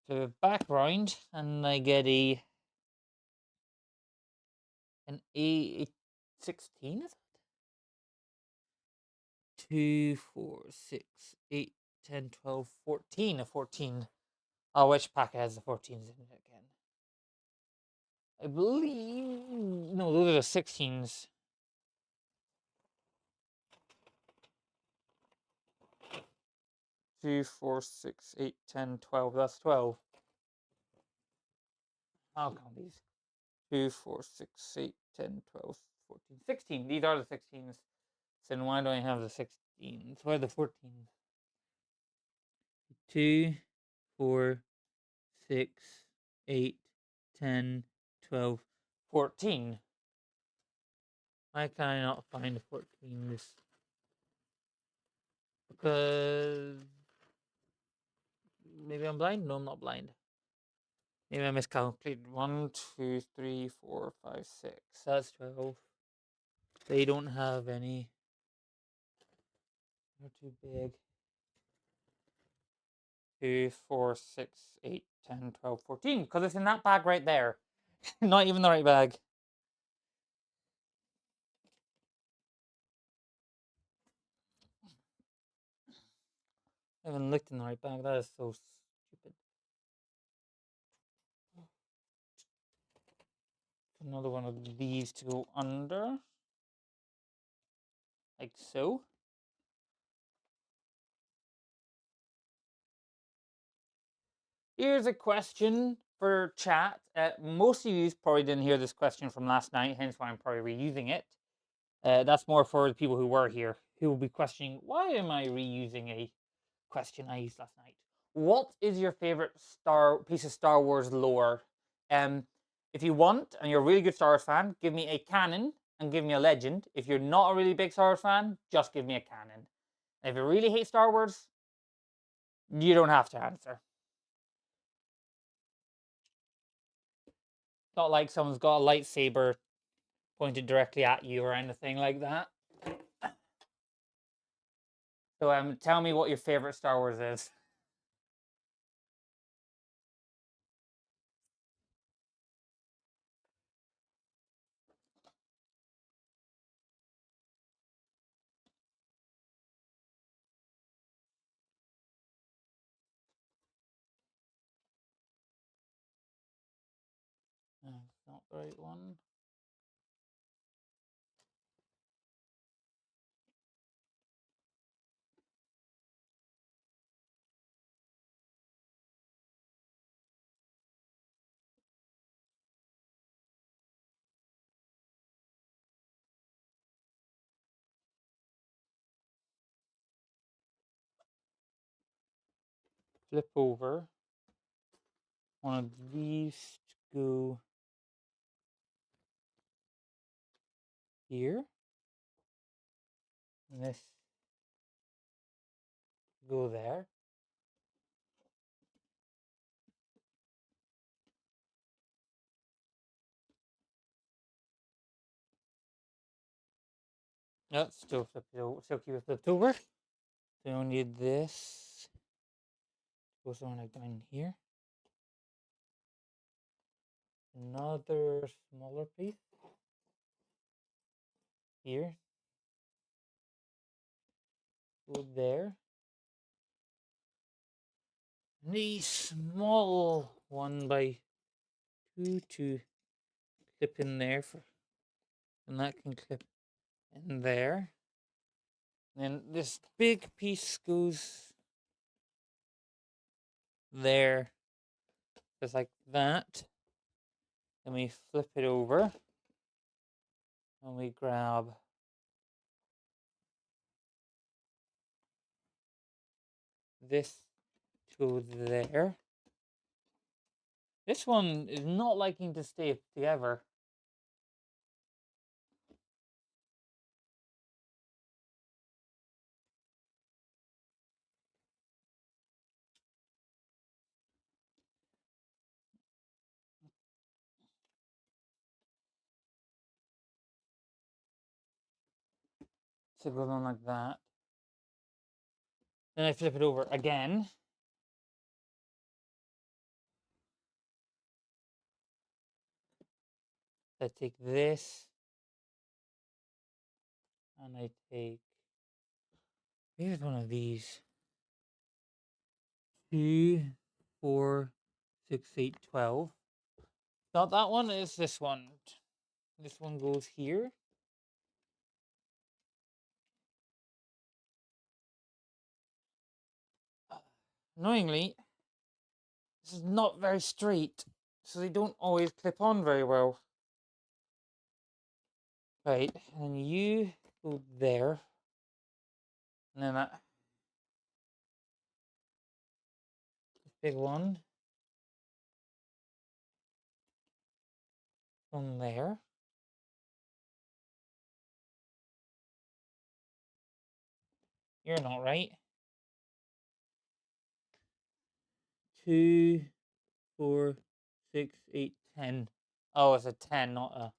To background, and I get an A16, is it? 2, 4, 6, 8, 10, 12, 14. A 14. Oh, which packet has the 14s in it again? I believe. No, those are the 16s. 2, 4, 6, 8, 10, 12. That's 12. I'll count these. 2, 4, 6, 8, 10, 12, 14, 16. These are the 16s. Then why do I have the 16s? Where are the 14s? 2, 4, 6, 8, 10, 12, 14. Why can I not find 14? Because maybe I'm blind? No, I'm not blind. Maybe I miscalculated. 1, 2, 3, 4, 5, 6. That's 12. They don't have any. They're too big. 2, 4, 6, 8, 10, 12, 14. Because it's in that bag right there. Not even the right bag. I haven't looked in the right bag. That is so stupid. Another one of these to go under. Like so. Here's a question for chat. Most of you probably didn't hear this question from last night, hence why I'm probably reusing it. That's more for the people who were here, who will be questioning, why am I reusing a question I used last night? What is your favorite piece of Star Wars lore? If you want, and you're a really good Star Wars fan, give me a canon and give me a legend. If you're not a really big Star Wars fan, just give me a canon. And if you really hate Star Wars, you don't have to answer. Not like someone's got a lightsaber pointed directly at you or anything like that. So tell me what your favorite Star Wars is. That's not the right one. Flip over. One of these to go here. And this go there. No, still keep it flipped over. So you'll need this. Go somewhere like down here. Another smaller piece here. Go there. And a small 1x2 to clip in there and that can clip in there. And then this big piece goes there, just like that. Then we flip it over and we grab this to go there. This one is not liking to stay together. So it goes on like that. Then I flip it over again. I take this and I take, here's one of these. 2, 4, 6, 8, 12. Not that one, it's this one. This one goes here. Annoyingly, this is not very straight, so they don't always clip on very well. Right, and you go there, and then that big one from there. You're not right. 2, 4, 6, 8, 10. Oh, it's a 10, not a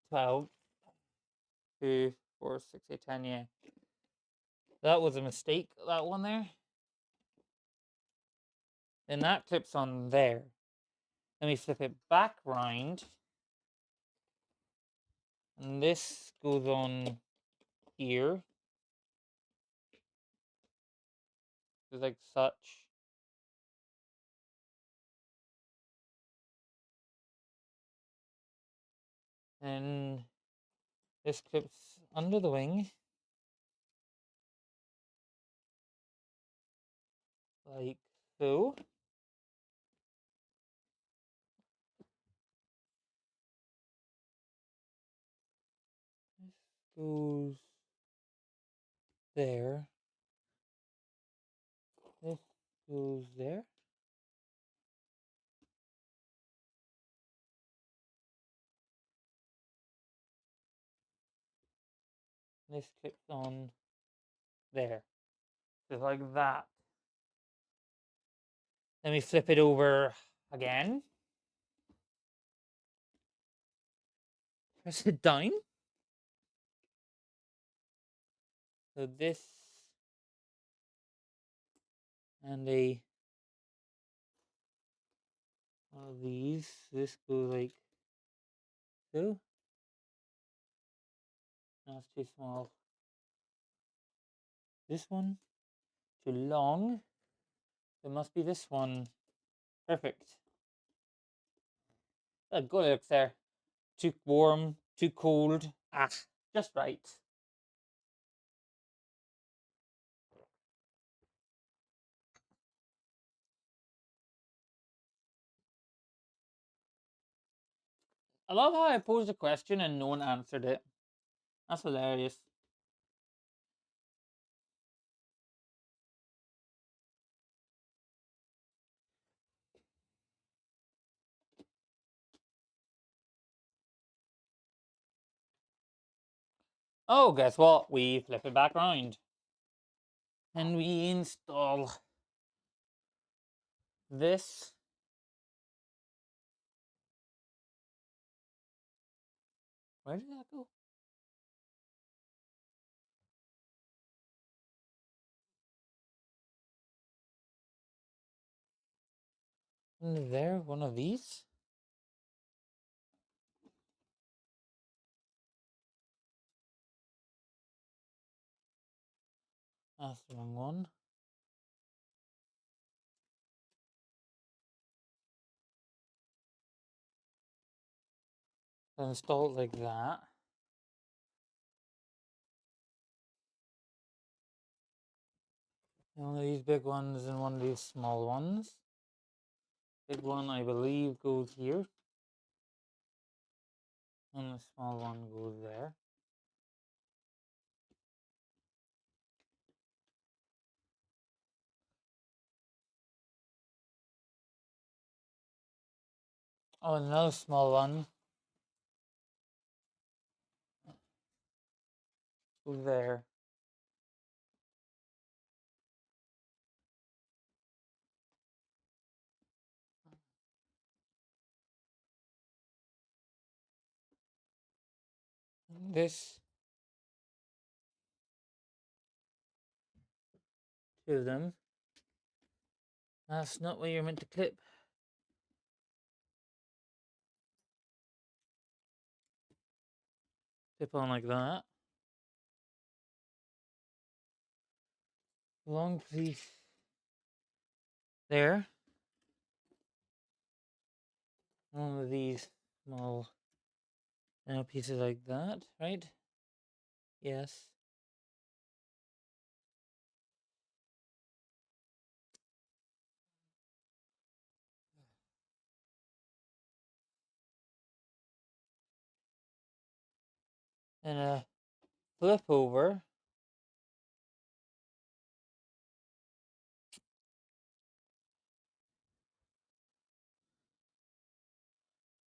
12. 2, 4, 6, 8, 10, yeah. That was a mistake, that one there. Then that clips on there. Let me flip it back round. And this goes on here. Just like such. And this clips under the wing. Like so. This goes there. This goes there. This clips on there. Just like that. Let me flip it over again. Press it down. So this and a one of these. This goes like so. That's too small. This one too long. It must be this one. Perfect. Good looks there. Too warm, too cold. Ah, just right. I love how I posed a question and no one answered it. That's hilarious. Oh, guess what? We flip it back around. And we install this. Where did that go? Under there, one of these. That's the wrong one. So install it like that. One of these big ones and one of these small ones. Big one, I believe, goes here. And the small one goes there. Oh, another small one goes there. This, two of them. That's not where you're meant to clip. Clip on like that. Long piece there. One of these small pieces like that, right? Yes. and flip over.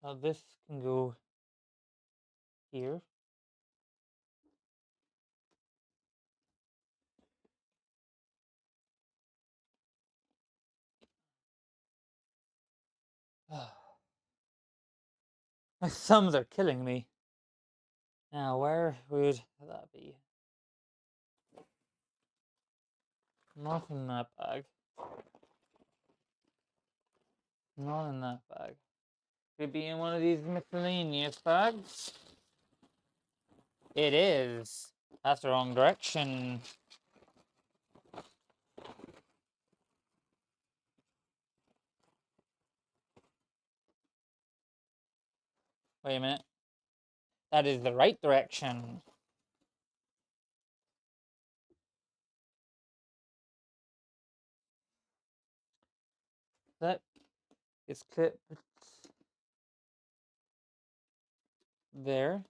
Now this can go here. My thumbs are killing me. Now, where would that be? Not in that bag. Not in that bag. Could be in one of these miscellaneous bags. It is. That's the wrong direction. Wait a minute. That is the right direction. That is clipped there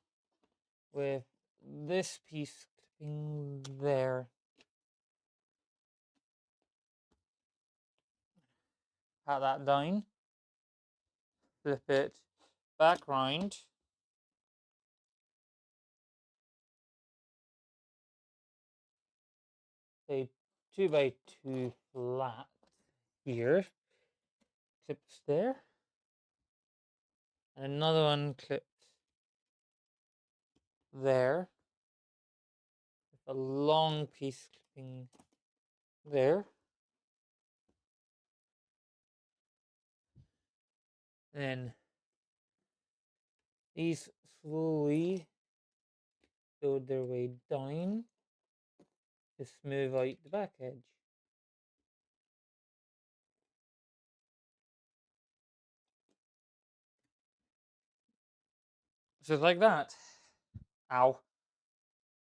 with this piece clipping there. Pat that down. Flip it back round. A 2x2 flat here. Clips there. And another one clips there. With a long piece clipping there. Then these slowly build their way down to smooth out the back edge. Just like that. Ow.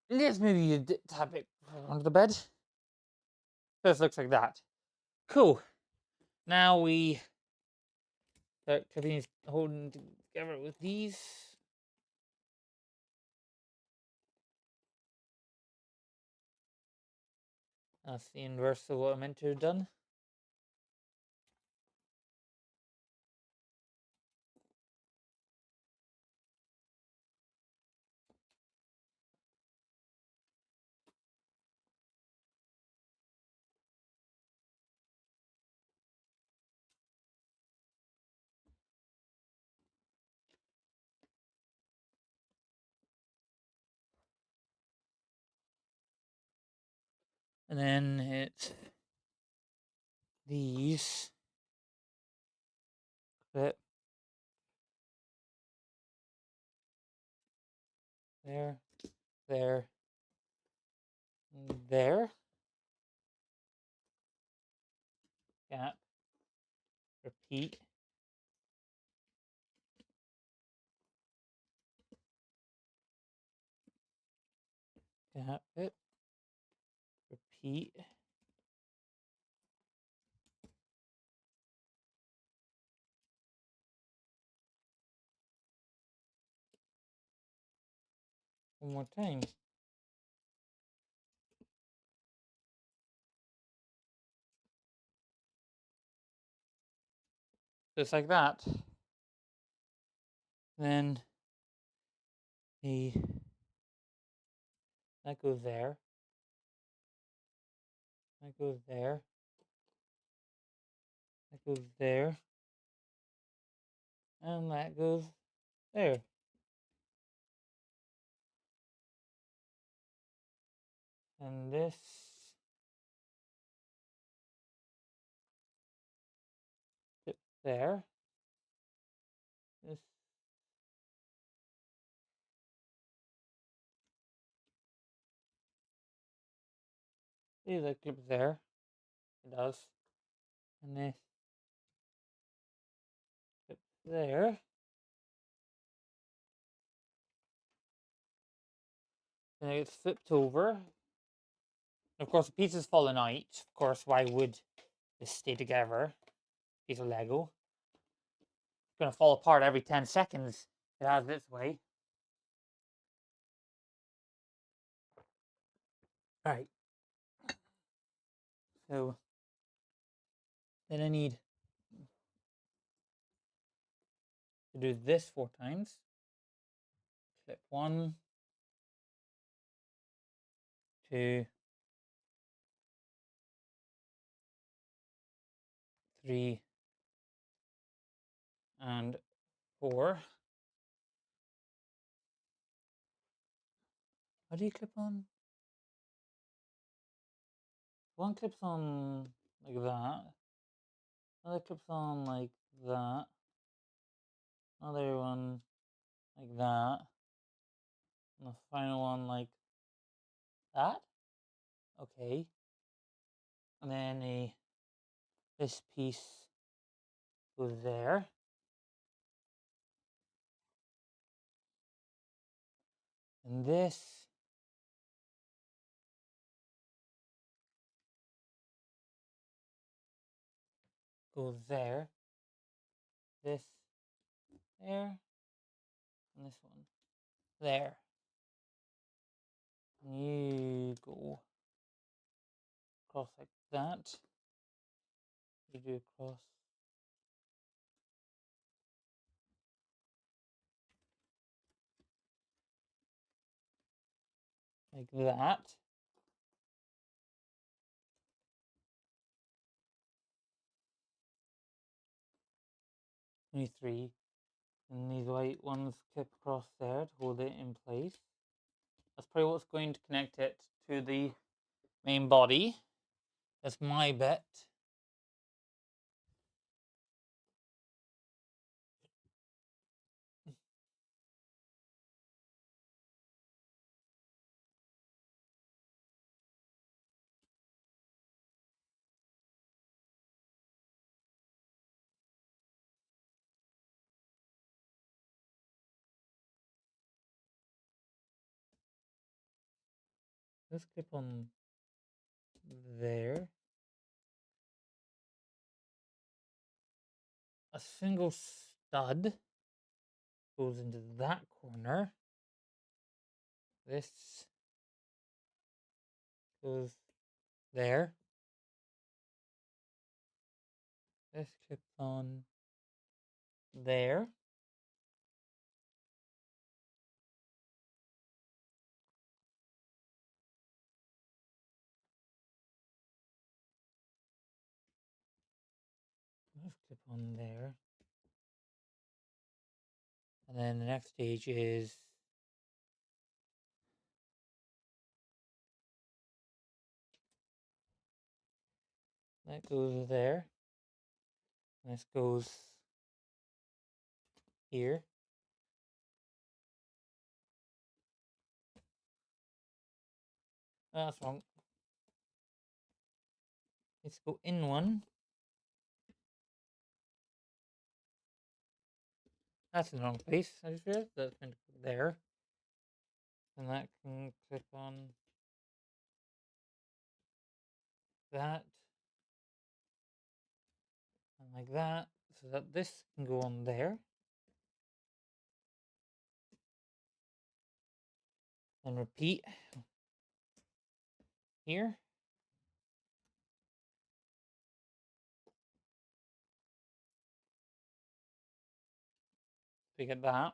Let's maybe tap it under the bed. This looks like that. Cool. Now we start clipping these, holding together with these. That's the inverse of what I meant to have done. And then it's these clip there, there, there. Gap. Repeat. Gap it. Repeat. One more time. Just like that. Then the that goes there. That goes there. That goes there. And that goes there. And this clip there. This see that clip there. It does. And this clip there. Then it gets flipped over. Of course, the piece is falling out. Of course, why would this stay together? Piece of Lego. It's gonna fall apart every 10 seconds. It has this way. Right. So then I need to do this 4 times. Clip 1, 2, 3, and 4. How do you clip on? One clips on like that. Another clips on like that. Another one like that. And the final one like that. Okay. And then this piece goes there. And this goes there. This there. And this one there. And you go across like that. You do across like that. 23. And these white ones clip across there to hold it in place. That's probably what's going to connect it to the main body. That's my bet. Let's clip on there. A single stud goes into that corner. This goes there. This clips on there. This clip on there. And then the next stage is that goes there. This goes here. Oh, that's wrong. Let's go in one. That's in the wrong place. I just realized that's meant to go there. And that can clip on that. And like that. So that this can go on there. And repeat here. So you get that.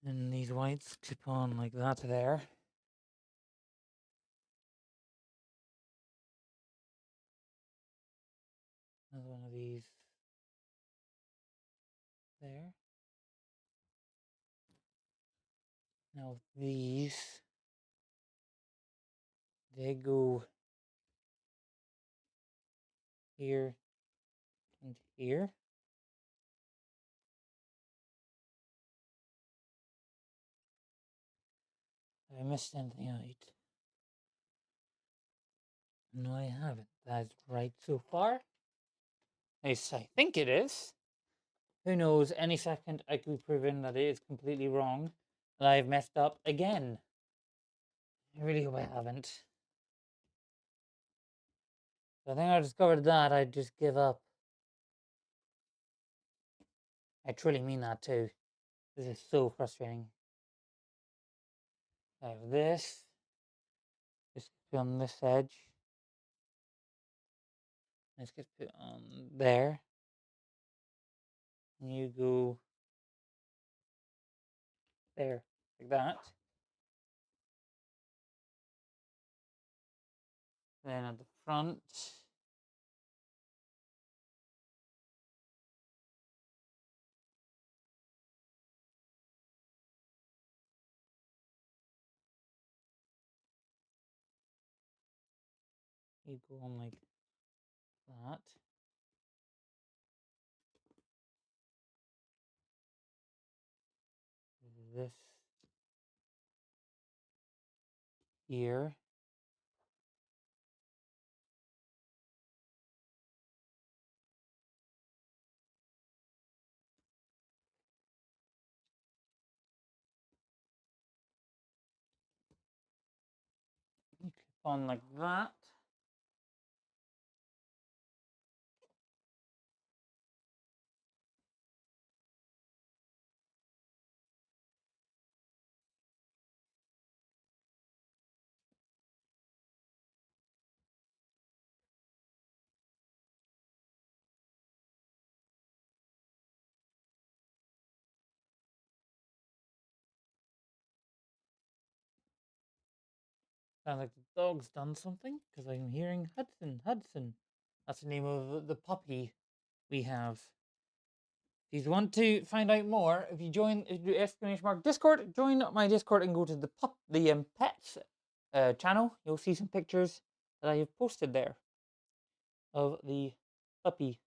And these whites clip on like that there. Another one of these there. Now these, they go here and here. Have I missed anything out? No, I haven't. That's right so far. At least I think it is. Who knows? Any second I could be proven that it is completely wrong. That I've messed up again. I really hope I haven't. I think I discovered that I'd just give up. I truly mean that too. This is so frustrating. I have this. This gets put on this edge. This gets put on there. And you go there, like that. Then at the front, you go on like that. This here. You clip on like that. Sounds like the dog's done something because I'm hearing Hudson. Hudson. That's the name of the puppy we have. If you want to find out more, if you join Discord, join my Discord and go to the pets channel. You'll see some pictures that I have posted there of the puppy.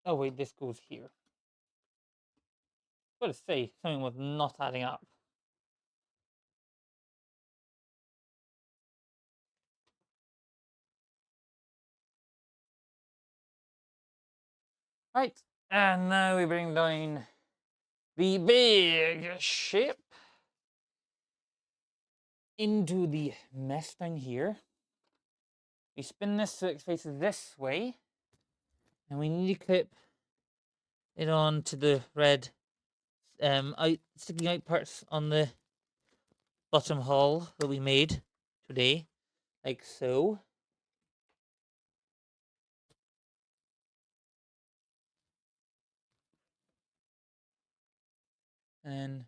Oh wait, this goes here. Gotta say, something was not adding up. Right, and now we bring down the big ship into the mess down here. We spin this so it faces this way, and we need to clip it on to the red sticking out parts on the bottom hull that we made today, like so. And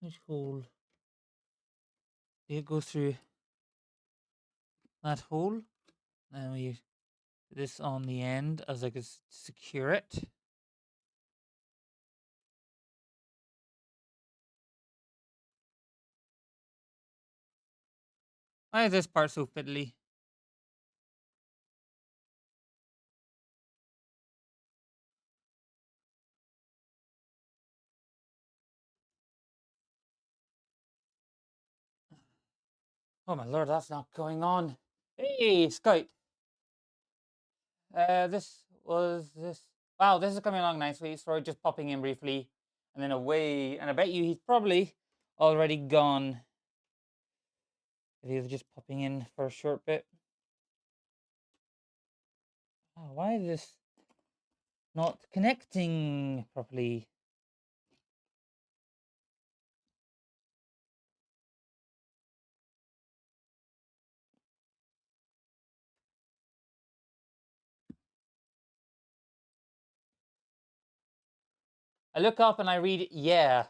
which hole? Did it go through that hole? And we put this on the end as like a secure it. Why is this part so fiddly? Oh my lord, that's not going on. Hey, Scout. This was this. Wow, this is coming along nicely. Sorry, just popping in briefly and then away. And I bet you he's probably already gone. If he was just popping in for a short bit. Oh, why is this not connecting properly? I look up and I read, yeah.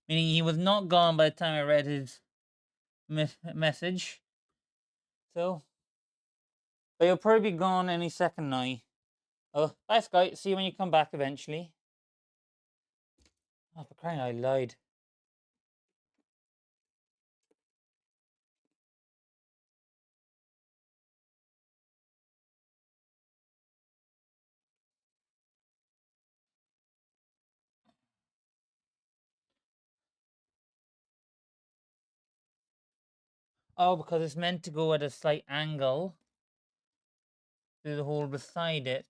Meaning he was not gone by the time I read his message. So, but he'll probably be gone any second now. Oh, bye, Scout. See you when you come back eventually. Oh, for crying out loud. Oh, because it's meant to go at a slight angle through the hole beside it.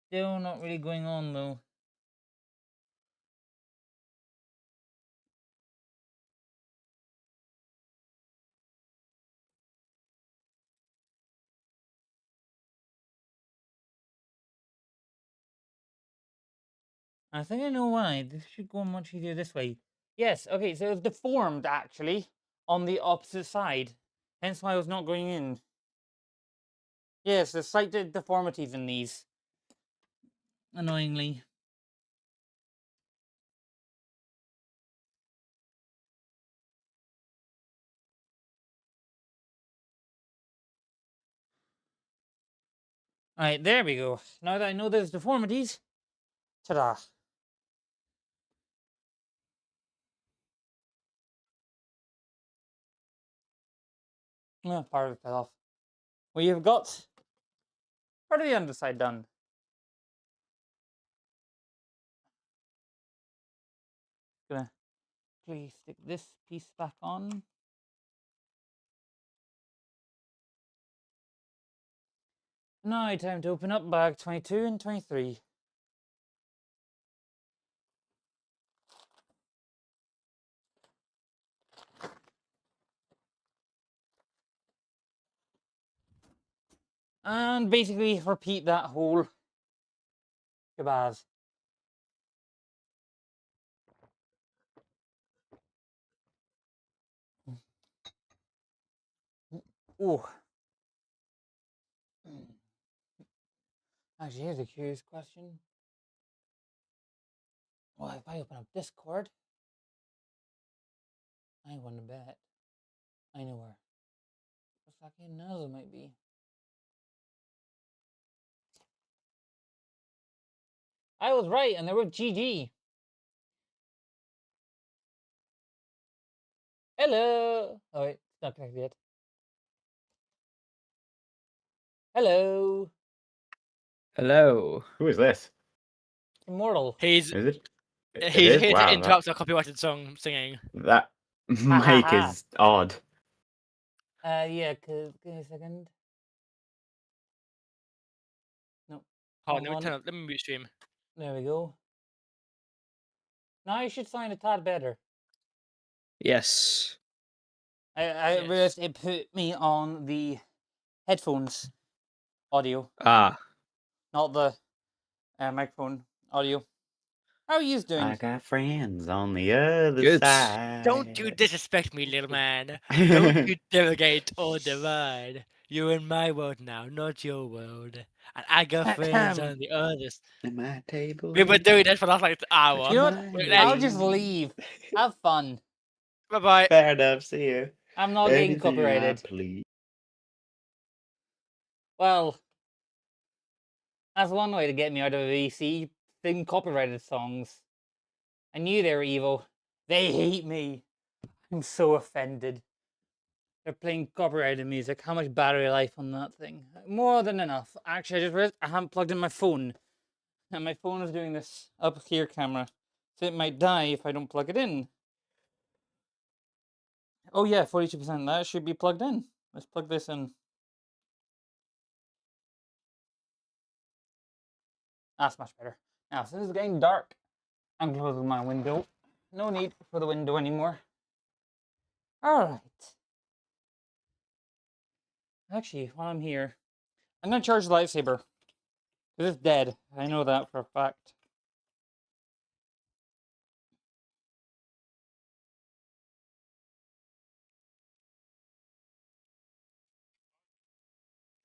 still not really going on though. I think I know why. This should go much easier this way. Yes, okay, so it's deformed actually on the opposite side. Hence why I was not going in. Yes, there's slight deformities in these. Annoyingly. Alright, there we go. Now that I know there's deformities, ta-da. Oh, part of it fell off. We have got part of the underside done. Gonna quickly stick this piece back on. Now time to open up bag 22 and 23. And basically repeat that whole shabazz. Oh. Actually, here's a curious question. Well, if I open up Discord, I want to bet. I know where. The fucking nozzle might be. I was right, and they were GG. Hello. Oh wait, it's not connected yet. Hello. Hello. Who is this? Immortal. He's Is it? It he's is? here to Wow, interrupt our copyrighted song singing. that Ha ha mic ha. is odd. Yeah, give me a second. No. Hold Wrong on, one. let me mute stream. There we go. Now you should sound a tad better. Yes. I Yes. realized it put me on the headphones audio, not the microphone audio. How are you doing? I got friends on the other Good. side. Don't you disrespect me, little man. Don't you derogate or divide. You're in my world now, not your world. And I got friends on the others. At my table. We've been doing this for the last like hour. You know what? Let's- I'll just leave. Have fun. Bye-bye. Fair enough, see you. I'm not getting Anything I copyrighted. please. Well, that's one way to get me out of a VC. Sing copyrighted songs. I knew they were evil. They hate me. I'm so offended. They're playing copyrighted music. How much battery life on that thing? More than enough. Actually, I just realized I haven't plugged in my phone. And my phone is doing this up here camera. So it might die if I don't plug it in. Oh yeah, 42%. That should be plugged in. Let's plug this in. That's much better. Now, since it's getting dark, I'm closing my window. No need for the window anymore. Alright. Actually, while I'm here, I'm going to charge the lightsaber. Because it's dead. I know that for a fact.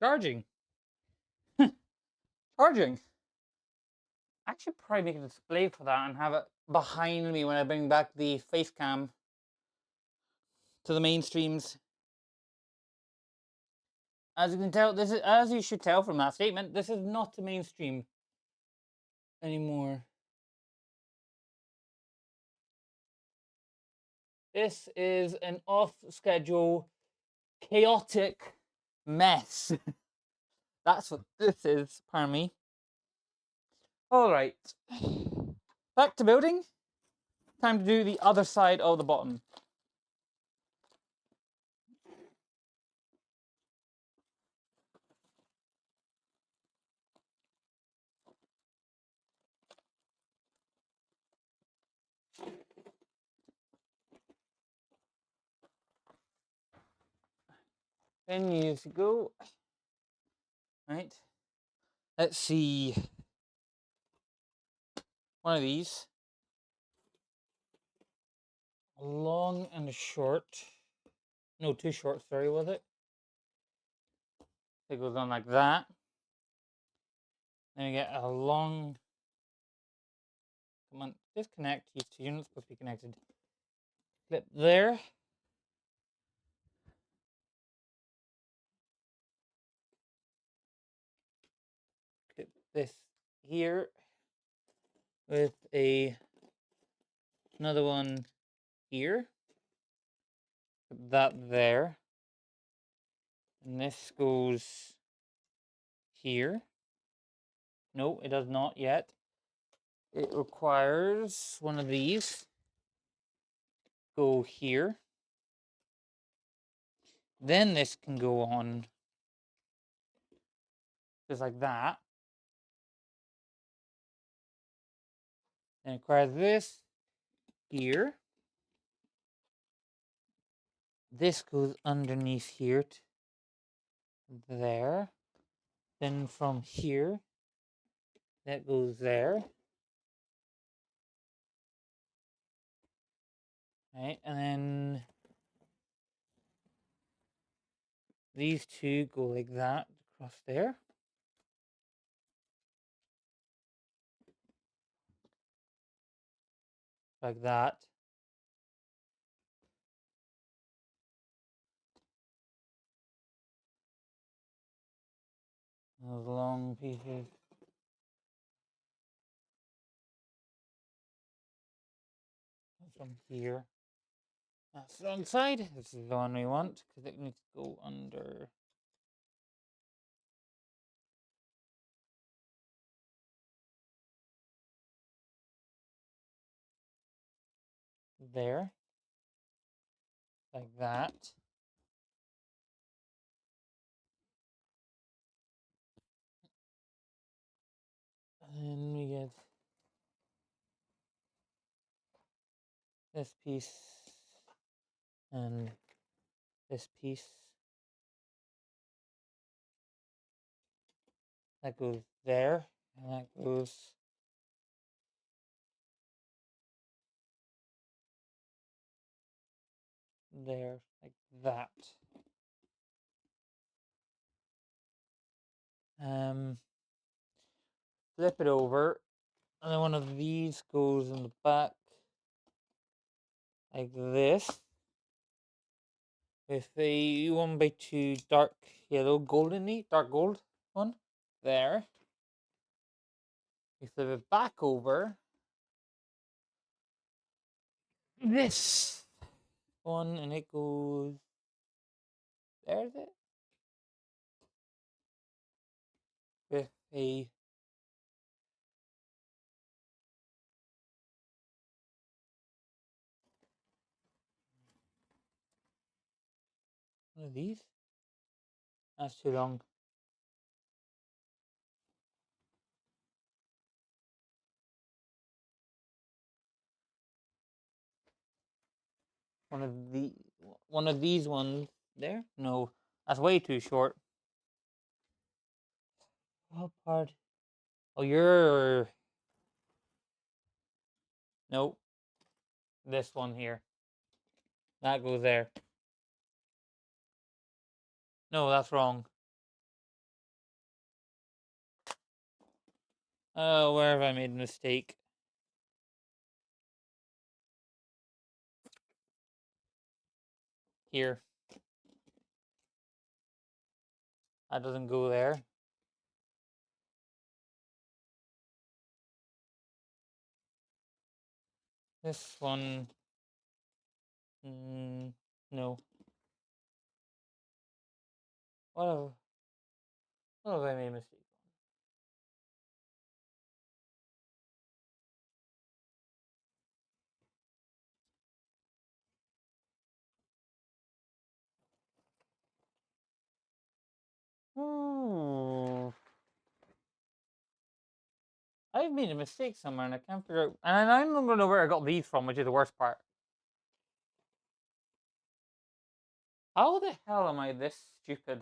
Charging. Charging. I should probably make a display for that and have it behind me when I bring back the face cam to the mainstreams. As you can tell, this is, as you should tell from that statement, this is not the mainstream anymore. This is an off-schedule, chaotic mess. That's what this is, pardon me. Alright. Back to building. Time to do the other side of the bottom. 10 years ago. Right. Let's see. One of these. A long and a short. No, too short, sorry, was it? It goes on like that. Then you get a long. Come on, disconnect these two. You're not supposed to be connected. Clip there. Clip this here with another one here. Put that there. And this goes here. No, it does not yet. It requires one of these. Go here. Then this can go on just like that. And it requires this here. This goes underneath here to there. Then from here, that goes there. Right, and then these two go like that across there. Like that. Those long pieces. From here. That's the wrong side. This is the one we want because it needs to go under. There. Like that. And then we get this piece and this piece. That goes there. And that goes there. Like that. Flip it over. And then one of these goes in the back. Like this. With a 1x2 dark yellow goldeny, dark gold one. There. We flip it back over. This one and it goes. There's it. With a one of these. That's too long. One of these ones there? No, that's way too short. What part? Oh, you're nope. This one here. That goes there. No, that's wrong. Oh, where have I made a mistake? Here. That doesn't go there. This one. No. What have, what have I made a mistake on? Ooh. I've made a mistake somewhere and I can't figure out. And I don't know where I got these from, which is the worst part. How the hell am I this stupid?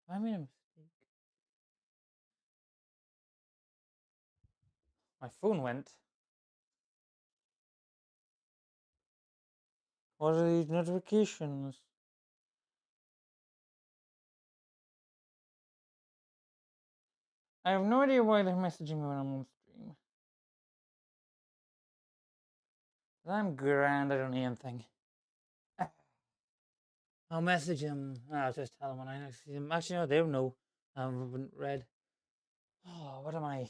I made a mistake. My phone went. What are these notifications? I have no idea why they're messaging me when I'm on stream. I'm grand, I don't need anything. I'll message him. I'll just tell him when I next see him. Actually, no, they don't know. I haven't read. Oh, what am I?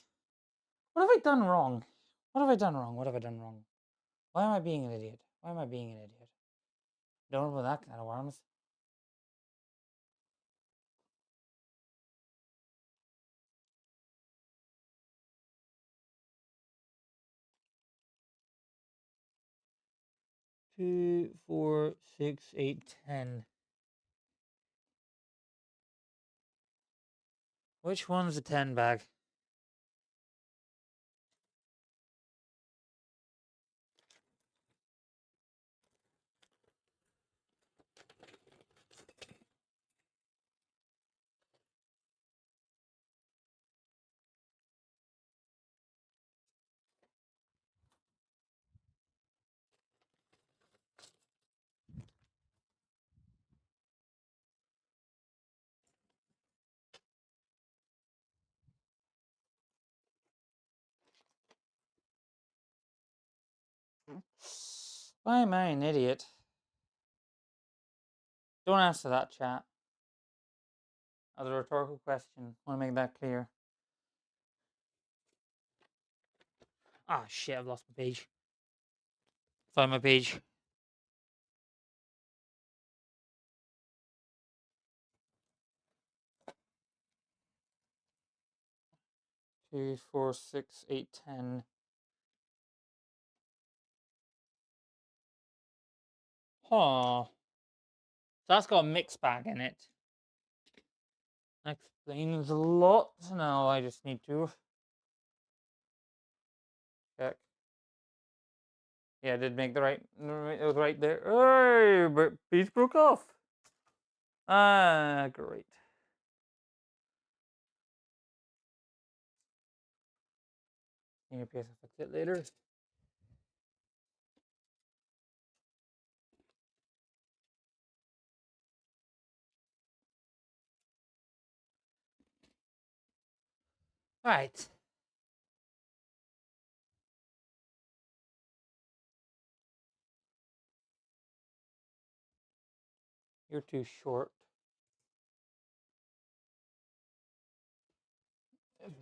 What have I done wrong? What have I done wrong? What have I done wrong? Why am I being an idiot? Why am I being an idiot? Don't open that kind of worms. Two, 4, 6, 8, 10. Which one's the 10 bag? Why am I an idiot? Don't answer that, chat. As a rhetorical question. Want to make that clear. Ah, shit, I've lost my page. Find my page. 2, 4, 6, 8, 10. Huh. So that's got a mixed bag in it. That explains a lot. Now I just need to check. Yeah, I did make the right. It was right there. Hey, but piece broke off. Ah, great. Maybe I'll fix it later. All right. You're too short.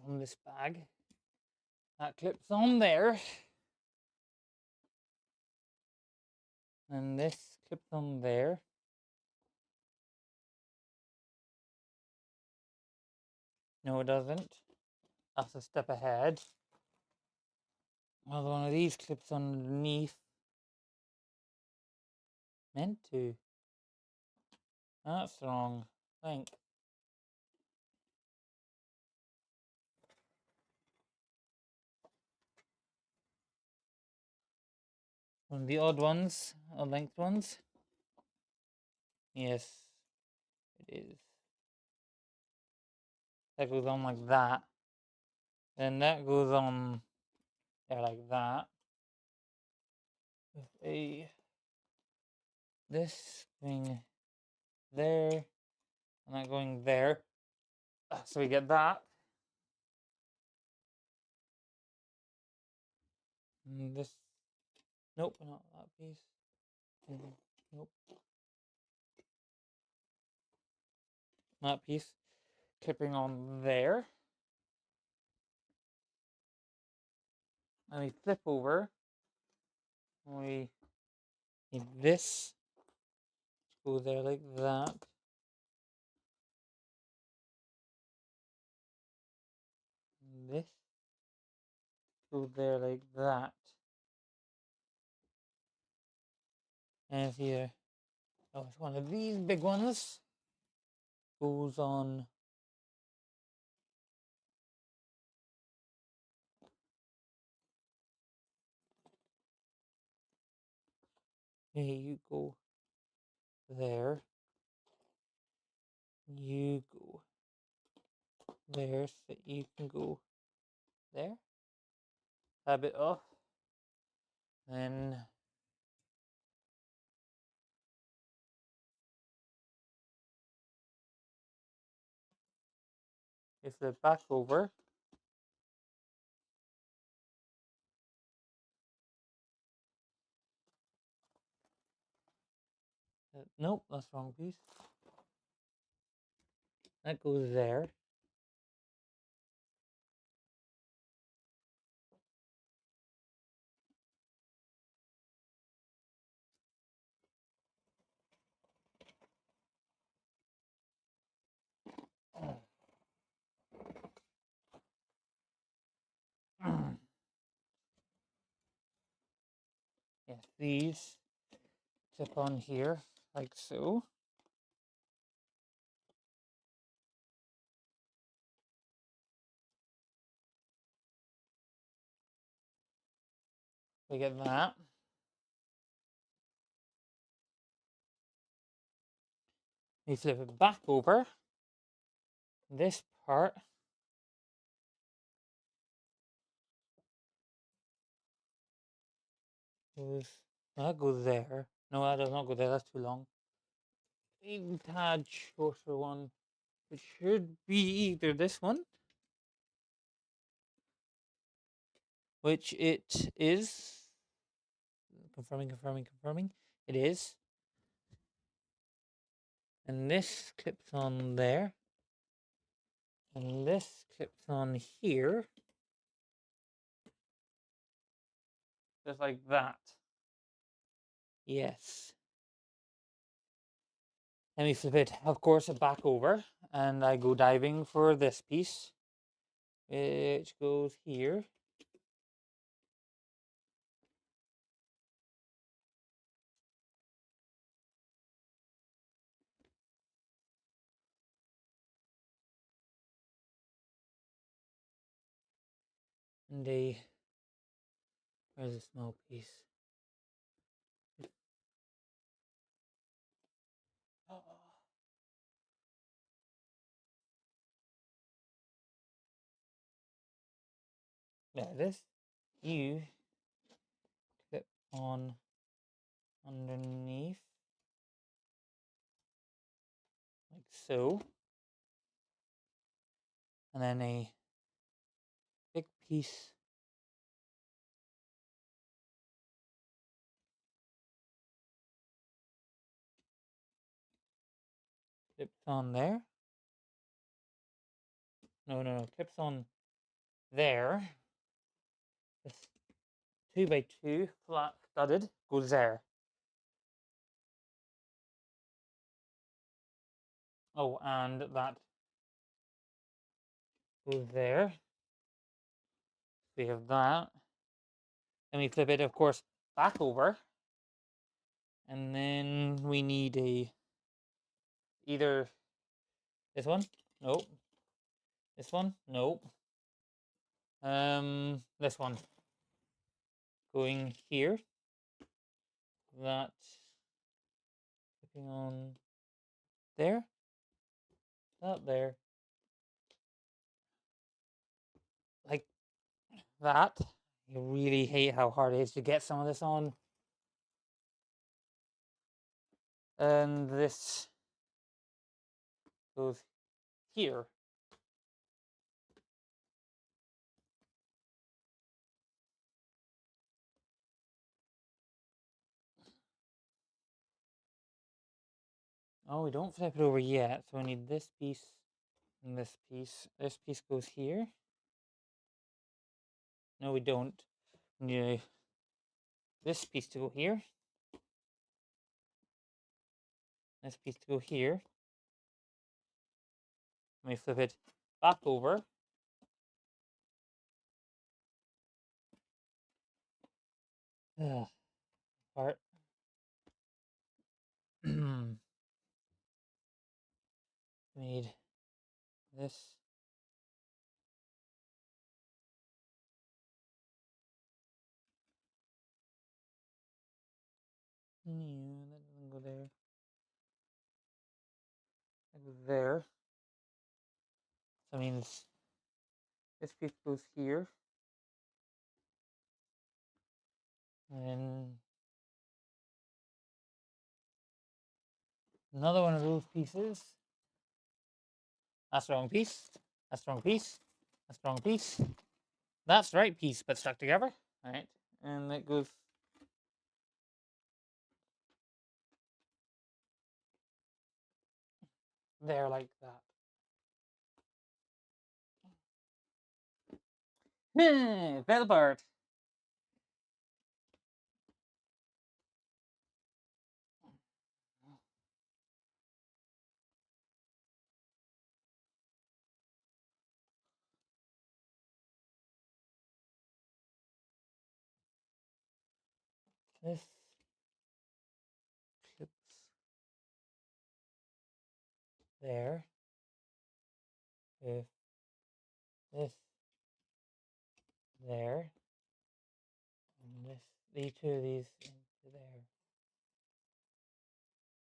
On this bag. That clips on there. And this clips on there. No, it doesn't. That's a step ahead. Another one of these clips underneath. Meant to. That's wrong. I think. One of the odd ones, odd length ones. Yes, it is. That goes on like that. Then that goes on there like that. With a this thing there and that going there. So we get that. And this. Nope, not that piece. Nope. That piece. Clipping on there. And we flip over. We need this. Go there like that. And this. Go there like that. And here. Oh, it's one of these big ones. Goes on Okay, you go there. You go there so you can go there. A bit off. Then you flip back over. Nope, that's the wrong piece. That goes there. Yes, these tip on here like so. We get that. We flip it back over. This part goes, that goes there. No, that does not go there. That's too long. Even tad shorter one. It should be either this one, which it is. Confirming, confirming, confirming. It is. And this clips on there. And this clips on here. Just like that. Yes. Then we flip it, of course, back over. And I go diving for this piece, which goes here. And where's the small piece? Oh. There it is. You clip on underneath, like so. And then a big piece clips on there. No, clips on there. This 2x2 flat studded goes there. Oh, and that goes there. We have that. Then we flip it, of course, back over. And then we need either this one. Nope. This one. Nope. This one going here. That clipping on there. That there. Like that. I really hate how hard it is to get some of this on. And this goes here. Oh, we don't flip it over yet, so we need this piece and this piece. This piece goes here. No, we don't. We need this piece to go here. This piece to go here. Let me flip it back over. Part. Need this. Yeah, that doesn't go there. That goes there. So that means this piece goes here. And then another one of those pieces. That's the wrong piece. That's the wrong piece. That's the wrong piece. That's the right piece, but stuck together. Alright. And that goes there like that. Fell apart. This clips there. With this there. And this, the two of these into there.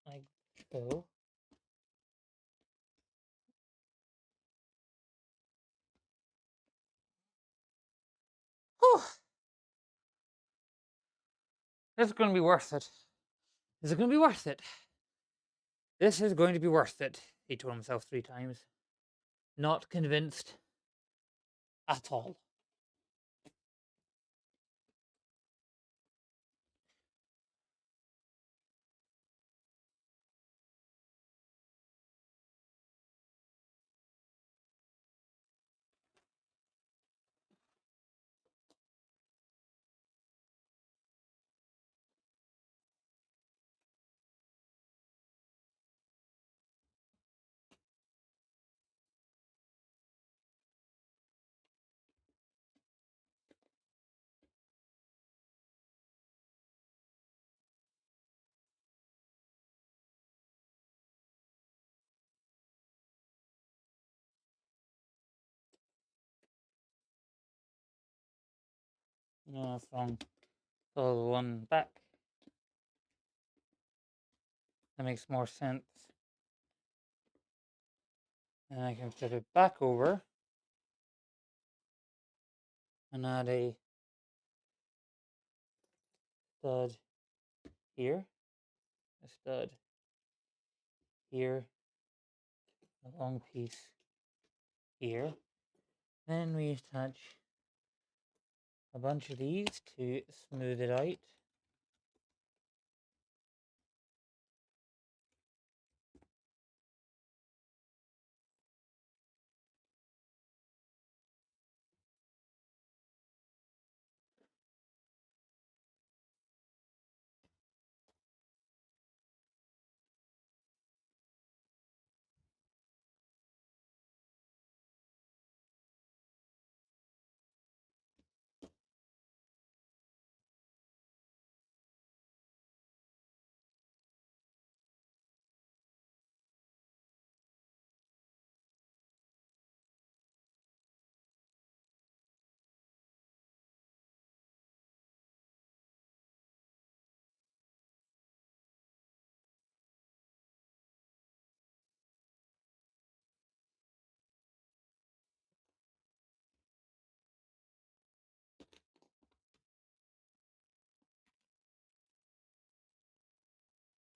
Like so. Whew. This is going to be worth it. This is going to be worth it. This is going to be worth it, he told himself 3 times. Not convinced at all. No, that's wrong. So the one back. That makes more sense. And I can put it back over and add a stud here, a stud here, a long piece here. Then we attach a bunch of these to smooth it out.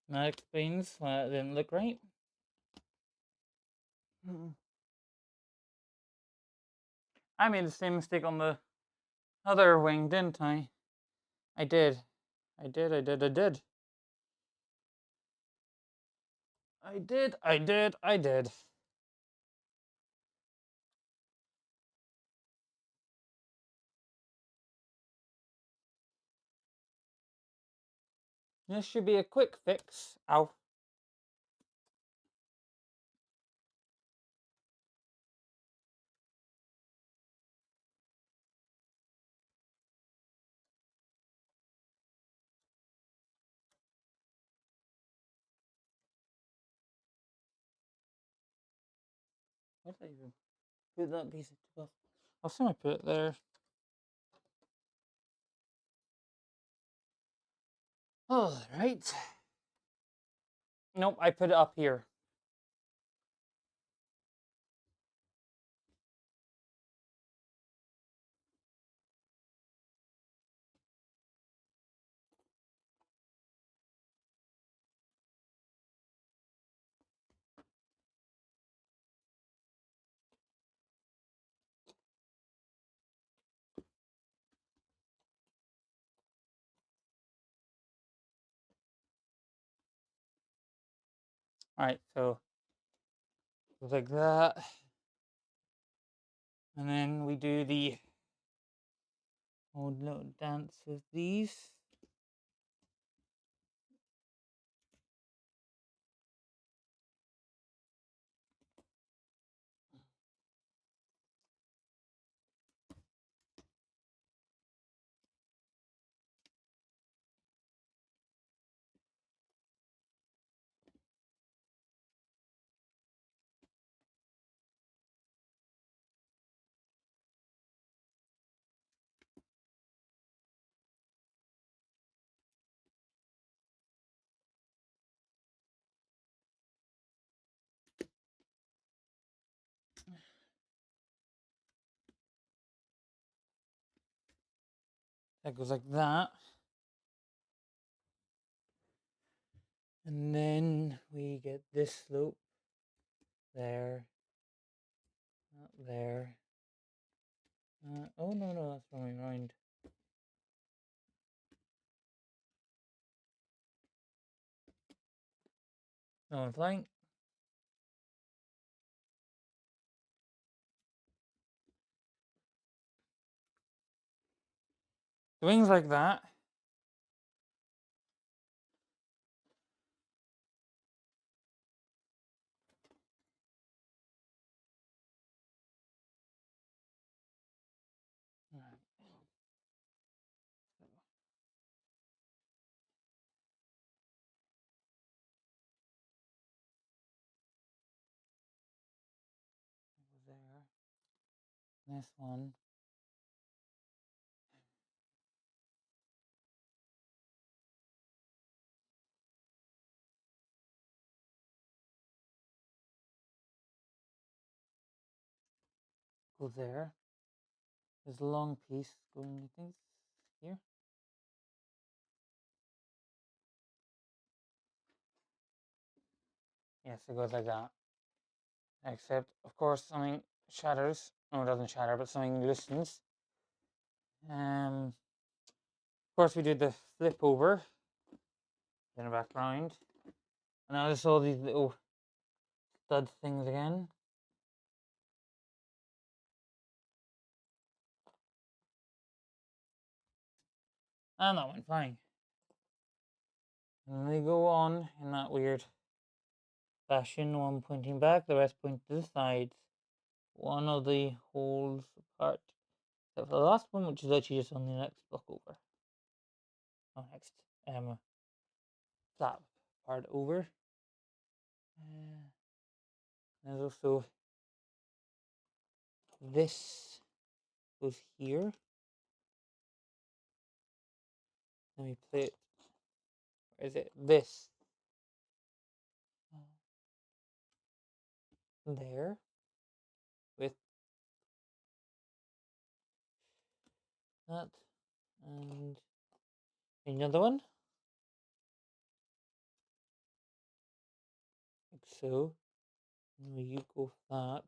And that explains why it didn't look right. I made the same mistake on the other wing, didn't I? I did. I did. I did. I did. I did. I did. I did. This should be a quick fix. Ow. What did I even put that piece of? I'll see I put it there. All right. Nope, I put it up here. All right, so goes like that, and then we do the old little dance with these. That goes like that. And then we get this slope there, not there. Oh no, no, that's wrong way around. No, I'm flying. The wings like that. Alright. There. This one. Go there. There's a long piece going, I think, here. Yes, it goes like that. Except, of course, something shatters. No, it doesn't shatter, but something loosens. Of course, we did the flip over, then back round. And now there's all these little stud things again. And that went fine. And they go on in that weird fashion, one pointing back, the rest point to the sides. One of the holes apart. Except for the last one, which is actually just on the next block over. Oh, next flap part over. There's also this goes here. Let me play it. Where is it? This. There. With that. And another one. Like so. And you go that.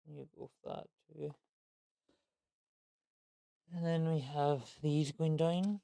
And you go that too. And then we have these going down.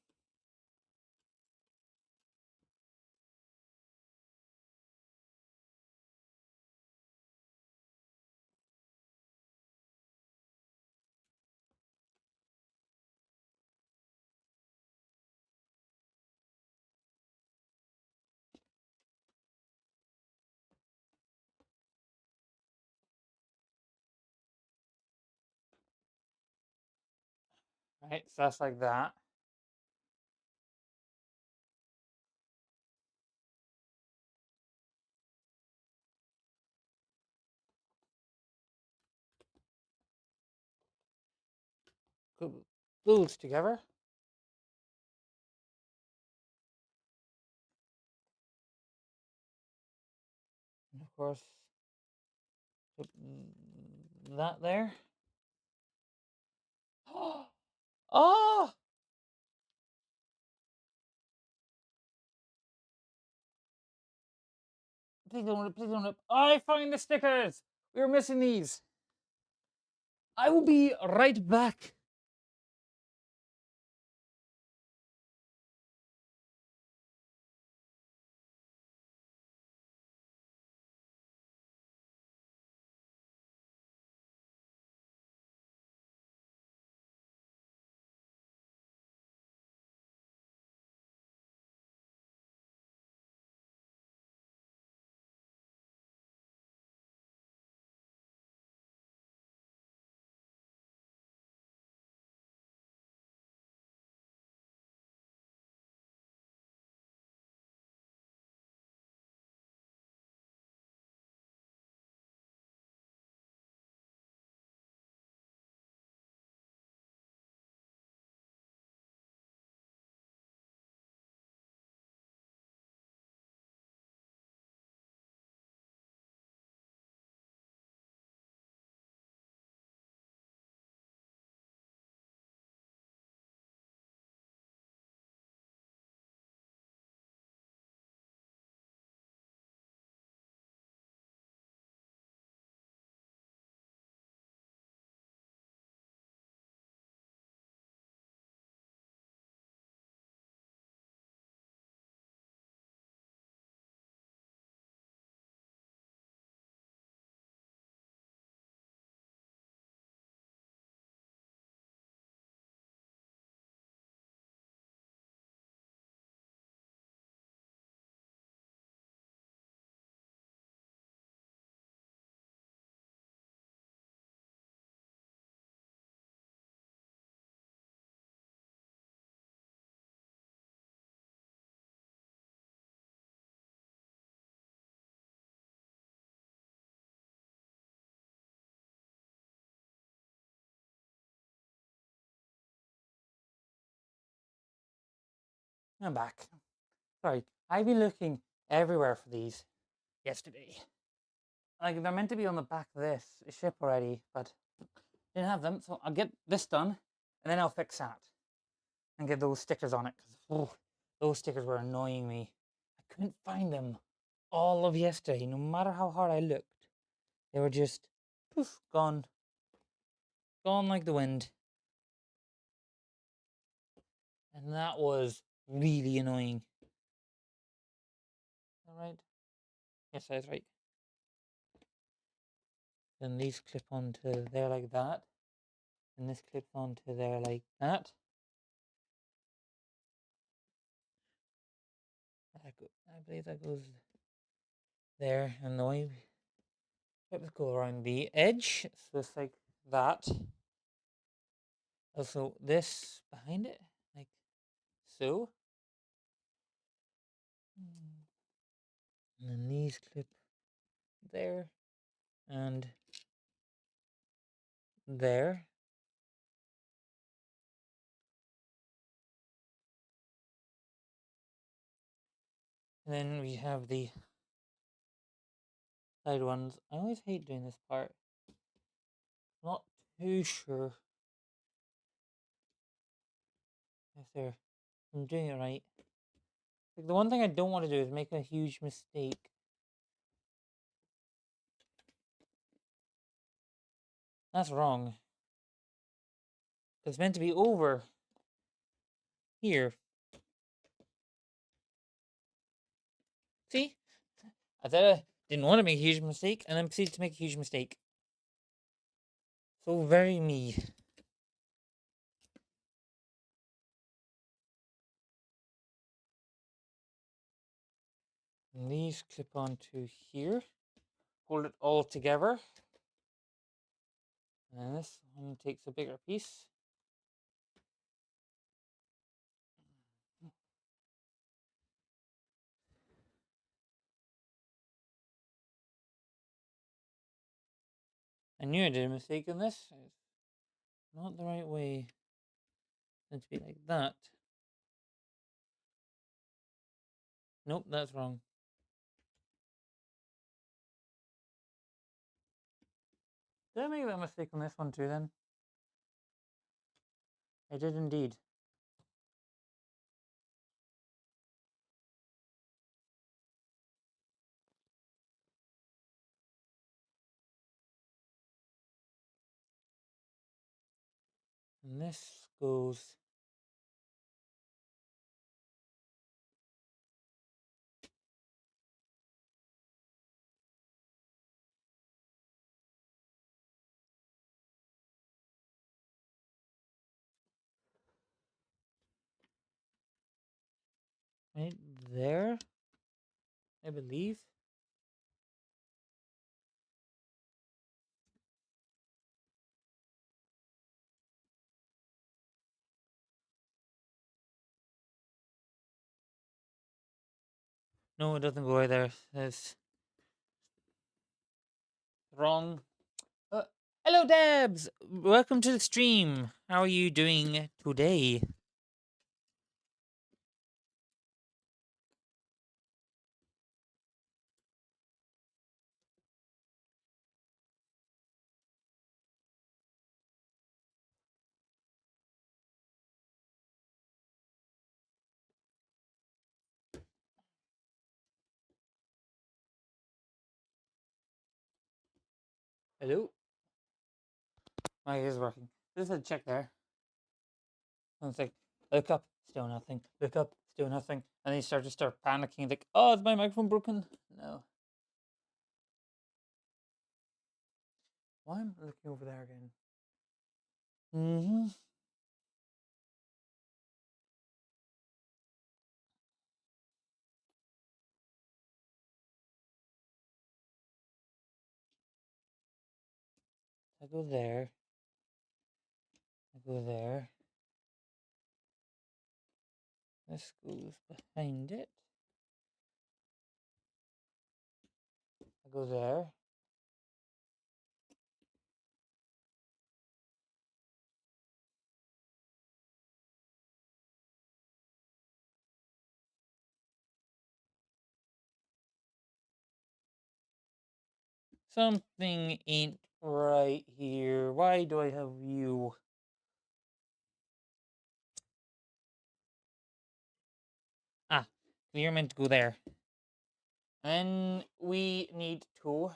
Right, so that's like that. Put those together. course, put that there. Oh! Please don't rip, please don't rip. I find the stickers! We were missing these. I will be right back. I'm back. Sorry, I've been looking everywhere for these yesterday. Like, they're meant to be on the back of this ship already, but didn't have them, so I'll get this done, and then I'll fix that. And get those stickers on it, because those stickers were annoying me. I couldn't find them all of yesterday, no matter how hard I looked. They were just, poof, gone. Gone like the wind. And that was really annoying. Alright? Yes, that's right. Then these clip onto there like that. And this clips onto there like that. I believe that goes there. And the way clips go around the edge, so it's like that. Also, this behind it, like so. And then these clip there and there. And then we have the side ones. I always hate doing this part. Not too sure if I'm doing it right. Like, the one thing I don't want to do is make a huge mistake. That's wrong. It's meant to be over here. See? I thought I didn't want to make a huge mistake, and then proceeded to make a huge mistake. So very me. And these clip onto here. Hold it all together. And this one takes a bigger piece. I knew I did a mistake in this. It's not the right way. It's meant to be like that. Nope, that's wrong. Did I make that mistake on this one too then? I did indeed. And this goes. Right there, I believe. No, it doesn't go right there. That's wrong. Uh, Hello, Debs! Welcome to the stream. How are you doing today? Hello? My ear is working. Just had to check there. And it's like, look up, still nothing. Look up, still nothing. And then you start panicking, like, oh, is my microphone broken? No. Why am I looking over there again? Mm-hmm. I go there. I go there. This goes behind it. I go there. Something ain't right here. Why do I have you? Ah, you're meant to go there. And we need to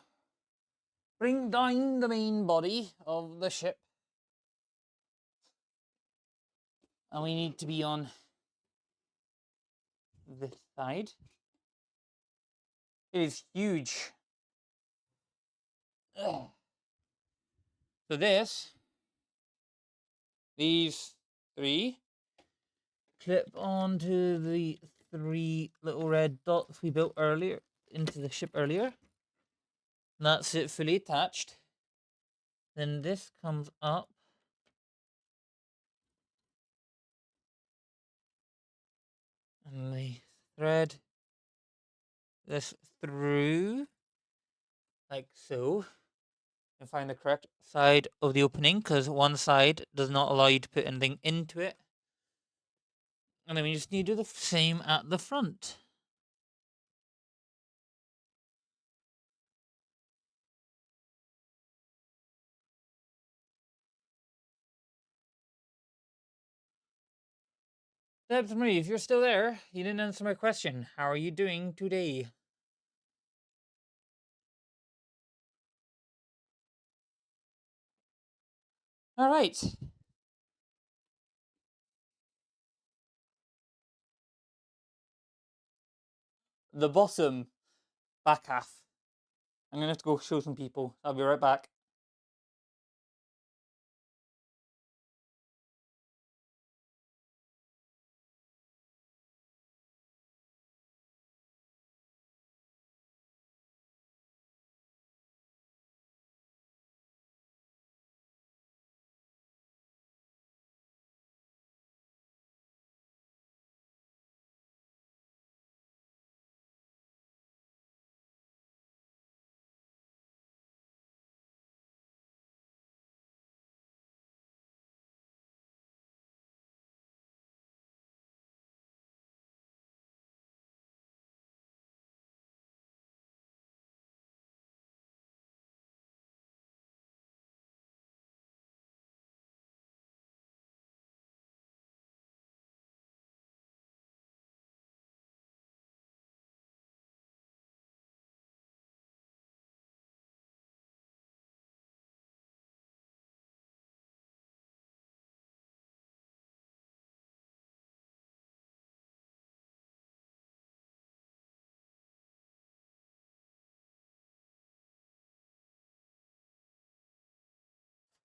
bring down the main body of the ship. And we need to be on this side. It is huge. Ugh. So these three, clip onto the three little red dots we built earlier into the ship earlier. And that's it fully attached. Then this comes up. And we thread this through like so. And find the correct side of the opening, because one side does not allow you to put anything into it. And then we just need to do the same at the front. Debs Marie, if you're still there, you didn't answer my question. How are you doing today? All right. The bottom back half. I'm gonna have to go show some people. I'll be right back.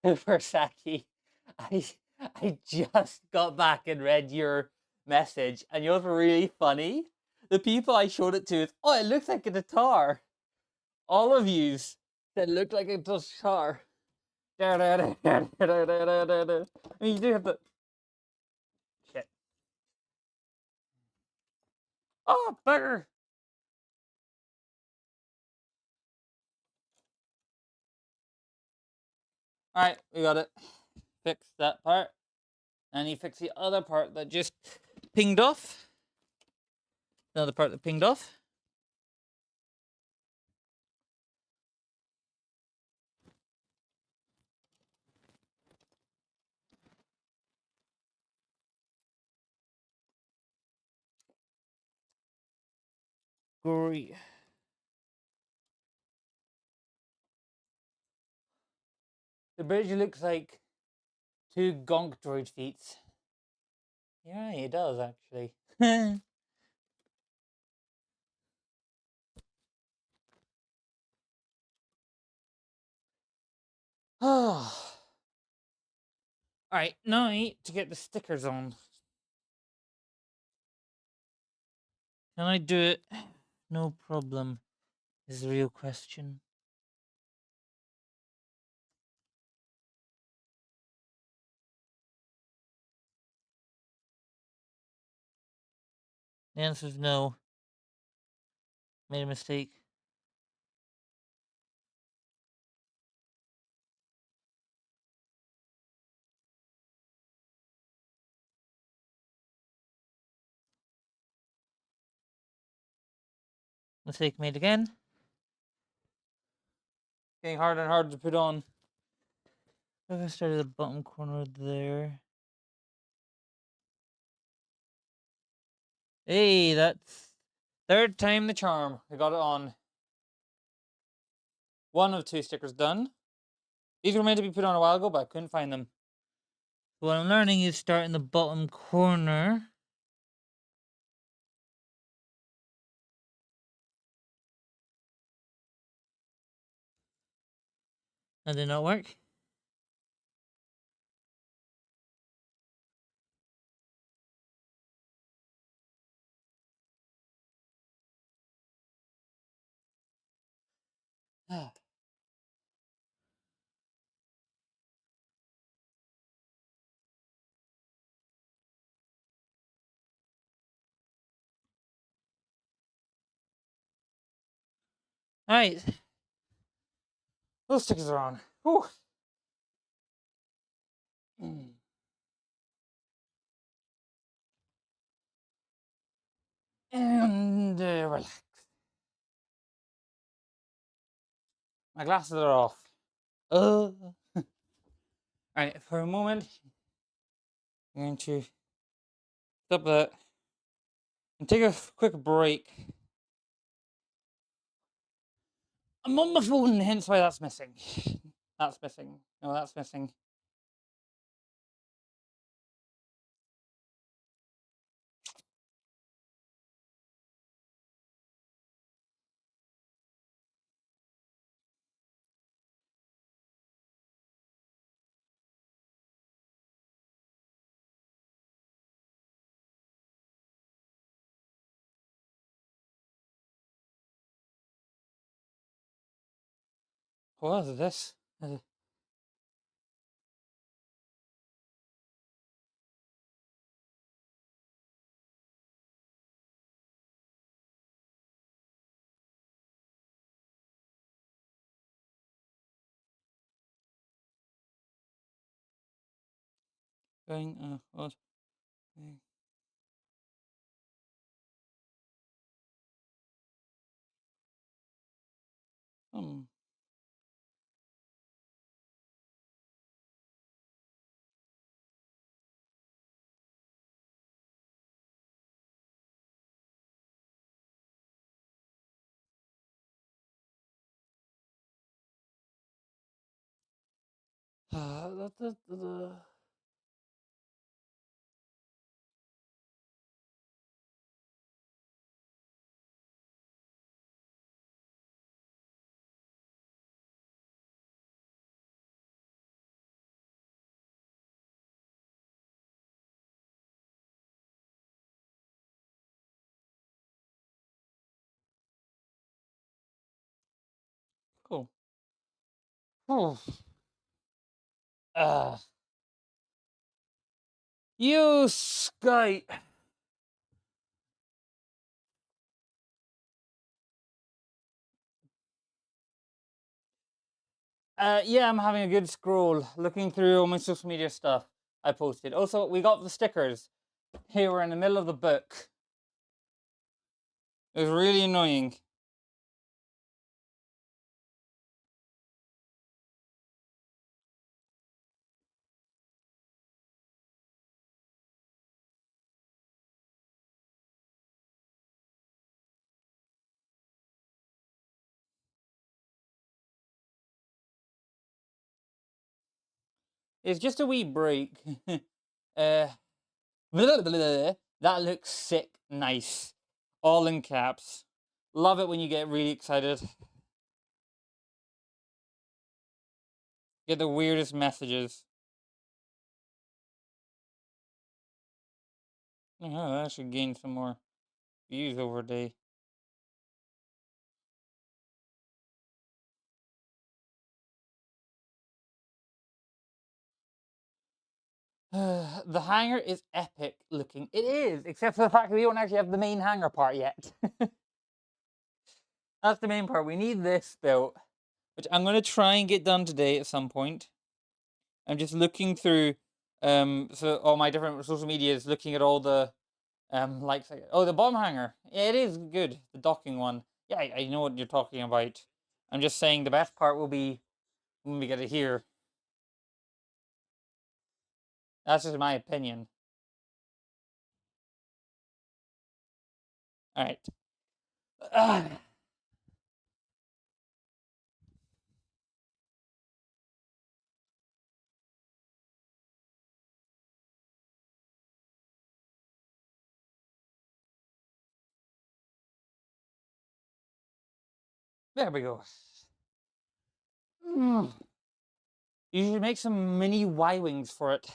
For Saki, I I just got back and read your message, and you know what's really funny? The people I showed it to is, oh, it looks like a guitar. All of yous that look like a guitar. I mean, you do have the shit. Oh, bugger! All right, we got it. Fix that part, and you fix the other part that just pinged off. Another part that pinged off. Great. The bridge looks like two gonk droid feet. Yeah, it does actually. Oh. Alright, now I need to get the stickers on. Can I do it? No problem, is the real question. The answer is no. Made a mistake. Mistake made again. Getting harder and harder to put on. If I start at the bottom corner there. Hey, that's third time the charm. I got it on. One of two stickers done. These were meant to be put on a while ago, but I couldn't find them. So what I'm learning is start in the bottom corner. That did not work. Alright. Those stickers are on. Whew. And relax. My glasses are off. Alright, for a moment, I'm going to stop that and take a quick break. I'm on my phone, hence why that's missing. That's missing. No, that's missing. What is this? Going, what? Hmm. Oh. You Sky. Yeah, I'm having a good scroll, looking through all my social media stuff I posted. Also, we got the stickers. Here we're in the middle of the book. It was really annoying. It's just a wee break. uh, blah, blah, blah. That looks sick, nice. All in caps. Love it when you get really excited. Get the weirdest messages. Oh, I should gain some more views over a day. The hangar is epic looking. It is, except for the fact that we don't actually have the main hangar part yet. That's the main part. We need this built, which I'm going to try and get done today at some point. I'm just looking through so all my different social medias, looking at all the likes. Oh, the bomb hanger. Yeah, it is good. The docking one. Yeah, I know what you're talking about. I'm just saying the best part will be when we get it here. That's just my opinion. All right. There we go. Mm. You should make some mini Y-wings for it.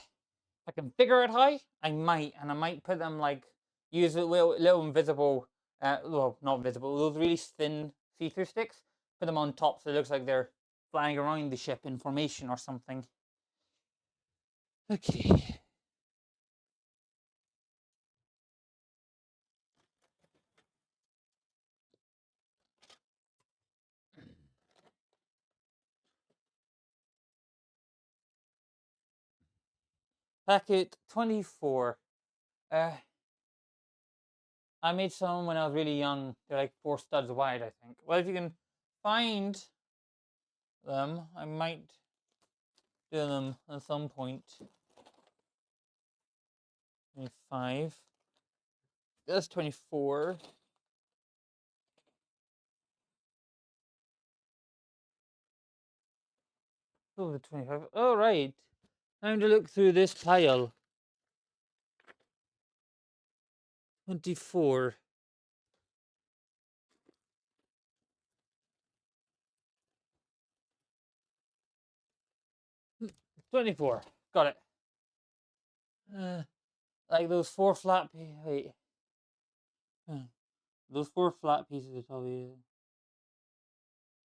If I can figure out how, I might, and I might put them like, use little invisible, well, not visible, those really thin see-through sticks, put them on top so it looks like they're flying around the ship in formation or something. Okay. Packet 24. Uh, I made some when I was really young. They're like 4 studs wide, I think. Well, if you can find them, I might do them at some point. 25. That's 24. Oh, the 25. Oh, right. Time to look through this pile. 24. 24. Got it. Like those 4 flat wait. Those 4 flat pieces are probably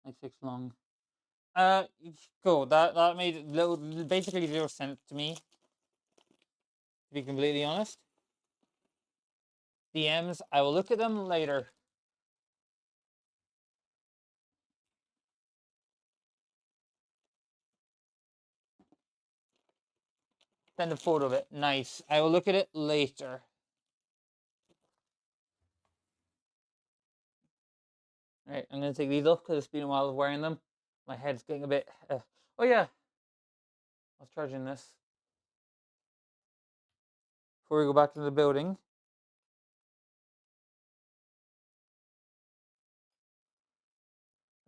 like 6 long. Uh, cool. That made little, basically 0 sense to me, to be completely honest. DMs, I will look at them later. Send a photo of it. Nice. I will look at it later. Right, I'm gonna take these off because it's been a while wearing them. My head's getting a bit. Oh yeah, I was charging this before we go back into the building.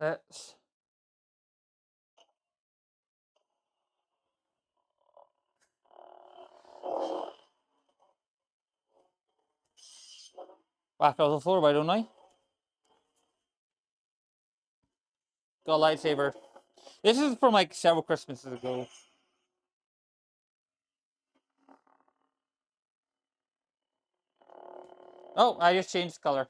Let's back off the floor, why don't I? Got a lightsaber. This is from like several Christmases ago. Oh, I just changed color.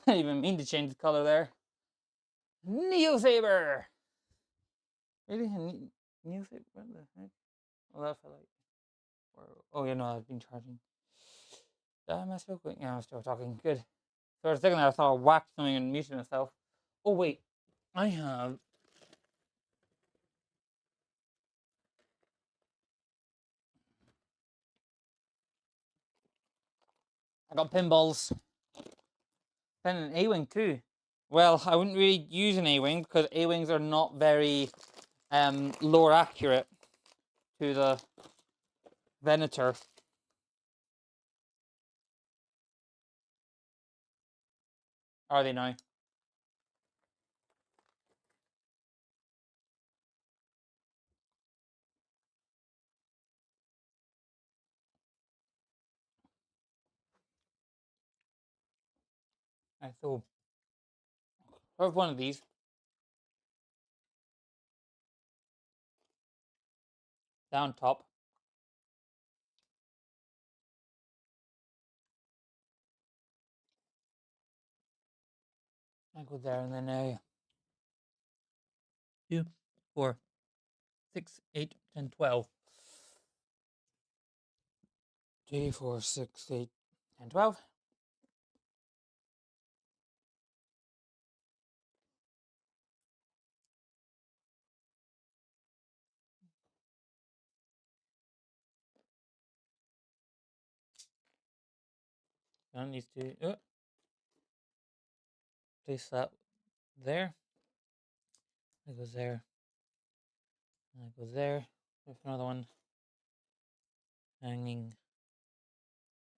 I didn't even mean to change the color there. Neo Saber. Really? Neo Saber? What the heck? Well, that felt like. Oh, yeah, no, I've been charging. Am I still going? Yeah, I'm still talking. Good. So for a second there, I thought I whacked something and muted myself. Oh, wait. I have. I got pinballs. Then an A-Wing too. Well, I wouldn't really use an A-Wing because A-Wings are not very lore accurate to the Venator. Are they now? I so I have one of these. Down top. I go there and then 2, 4, 6, 8, 10, 12. 3, 4, 6, 8, 10, 12. Down these two. Place that there. It goes there. And it goes there. There's another one hanging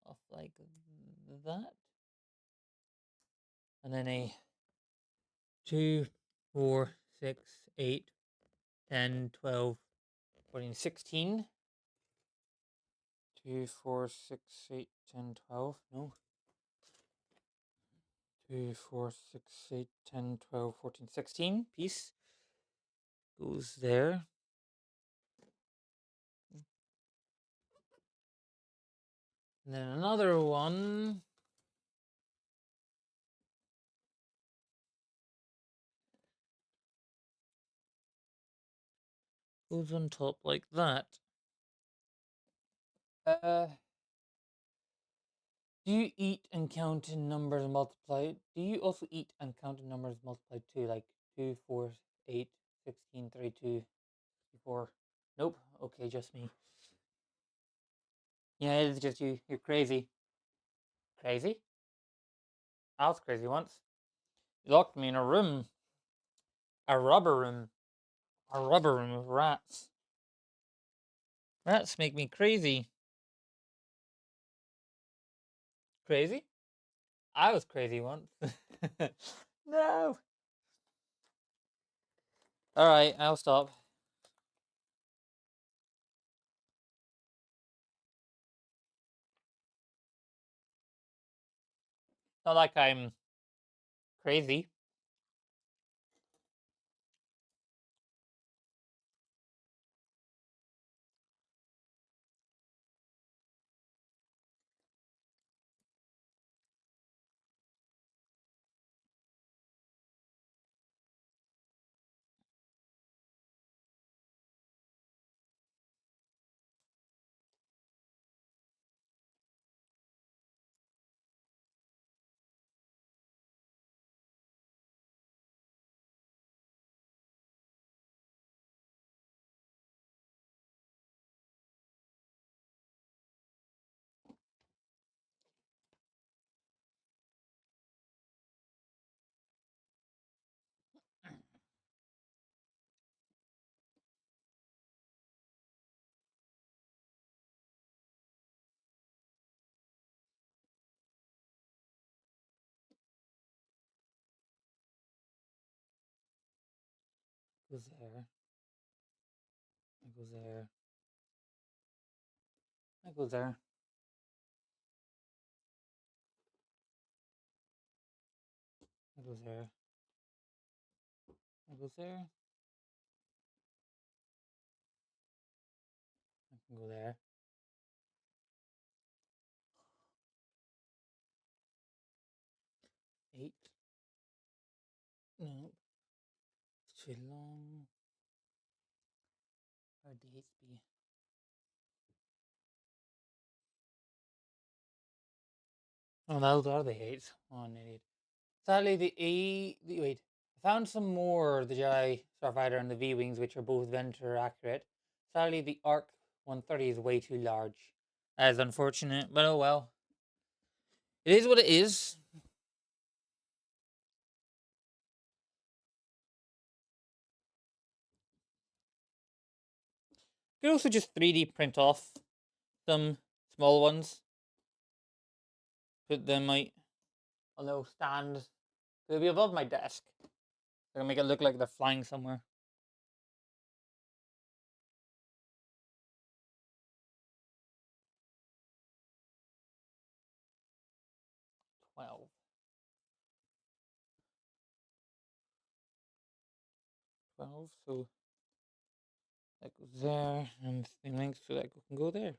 off like that. And then a 2, 4, 6, 8, 10, 12, 14, 16. 2, 4, 6, 8, 10, 12. No. 2, 4, 6, 8, 10, 12, 14, 16 piece goes there. And then another one goes on top like that. Do you eat and count in numbers multiplied? Do you also eat and count in numbers multiplied too? Like 2, 4, 8, 16, 32, 64? Nope. Okay, just me. Yeah, it's just you. You're crazy. Crazy? I was crazy once. You locked me in a room. A rubber room. A rubber room with rats. Rats make me crazy. Crazy? I was crazy once. No. Alright, I'll stop. Not like I'm crazy. Goes there. It goes there. It goes there. It goes there. It goes there. I can go there. 8. No, it's too long. Where'd the 8s be? Oh, those are the 8s. Oh, an idiot. Sadly, wait. I found some more of the Jedi Starfighter and the V-Wings, which are both Venator accurate. Sadly, the Arc 130 is way too large. That is unfortunate, but oh well. It is what it is. You could also just 3D print off some small ones. Put them on little stands. They'll be above my desk. They're gonna make it look like they're flying somewhere. 12. 12, so that goes there, and the link so that can go there.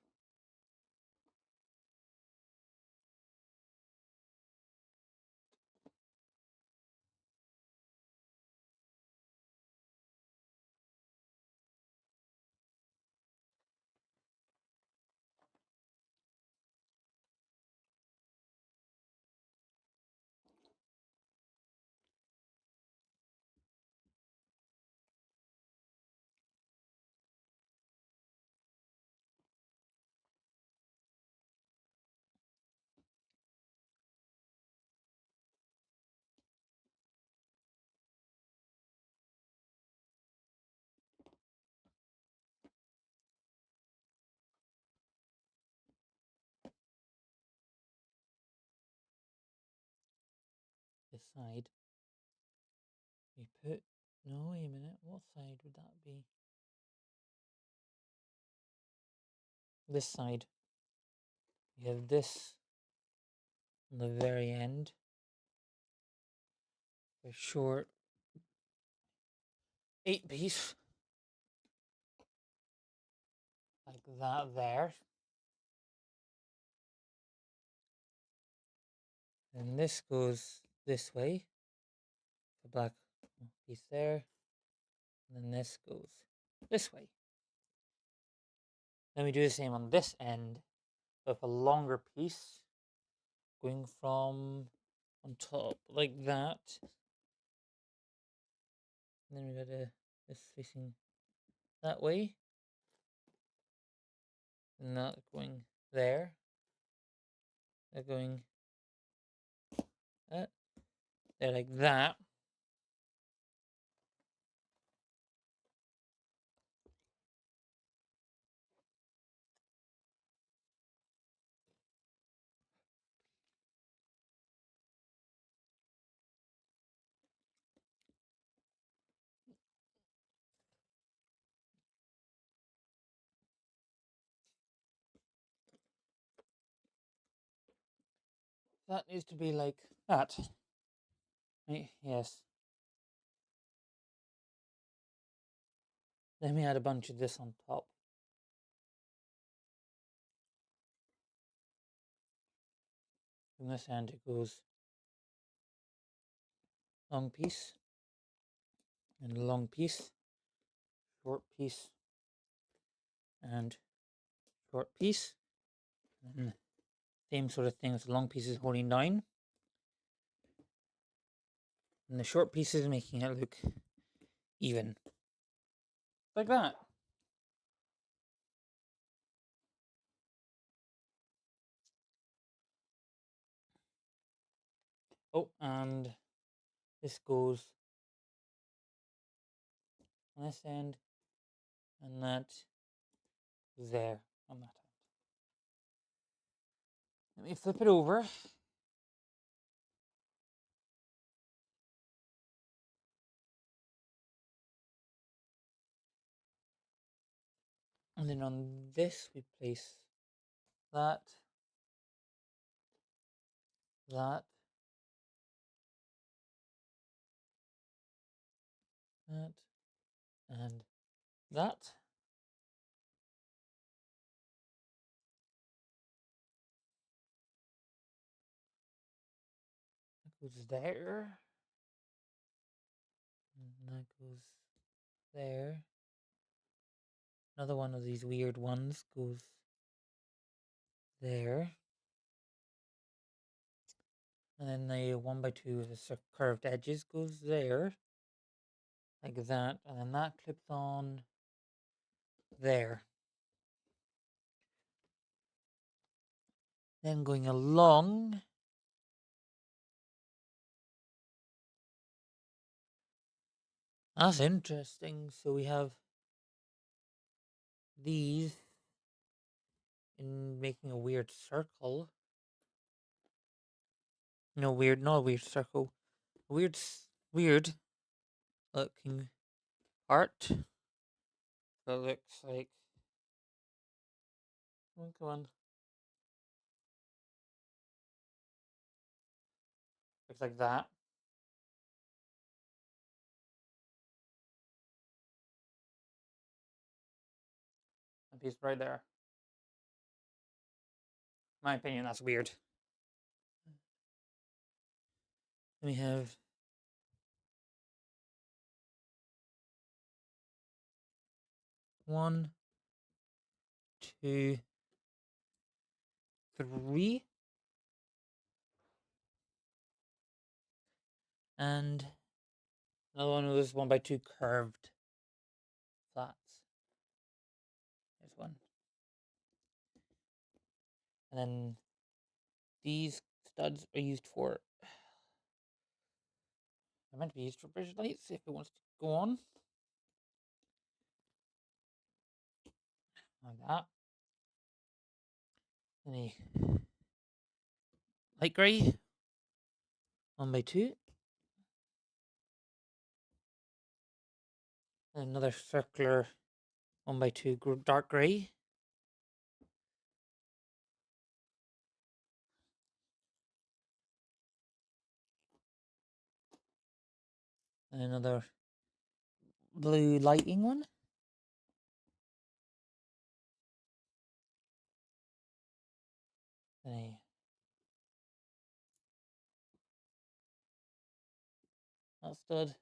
This side. We put. No, wait a minute. What side would that be? This side. We have this on the very end. A short 8-piece. Like that there. And this goes this way. The black piece there. And then this goes this way. Then we do the same on this end with a longer piece going from on top like that. And then we got this facing that way. And that going there. That going there like that. That needs to be like that. Right? Yes. Let me add a bunch of this on top. From this end it goes long piece and long piece, short piece and short piece. And same sort of thing with the long pieces holding down. And the short pieces making it look even. Like that. Oh, and this goes on this end, and that there on that end. Let me flip it over. And then on this we place that, that, that, and that. goes there. And that goes there. Another one of these weird ones goes there. And then the 1x2 with the curved edges goes there. Like that. And then that clips on there. Then going along. That's interesting. So we have these in making a weird circle. No, weird, not a weird circle. A weird looking part. That looks like. Oh, come on. Looks like that. A piece right there. My opinion, that's weird. We have one, two, three, and another one of those 1x2 curved flats. There's one. And then these studs are used for. They're meant to be used for bridge lights if it wants to go on. Like that. And a light grey 1x2. And another circular 1x2 dark grey. And another blue lighting one. And a that stud.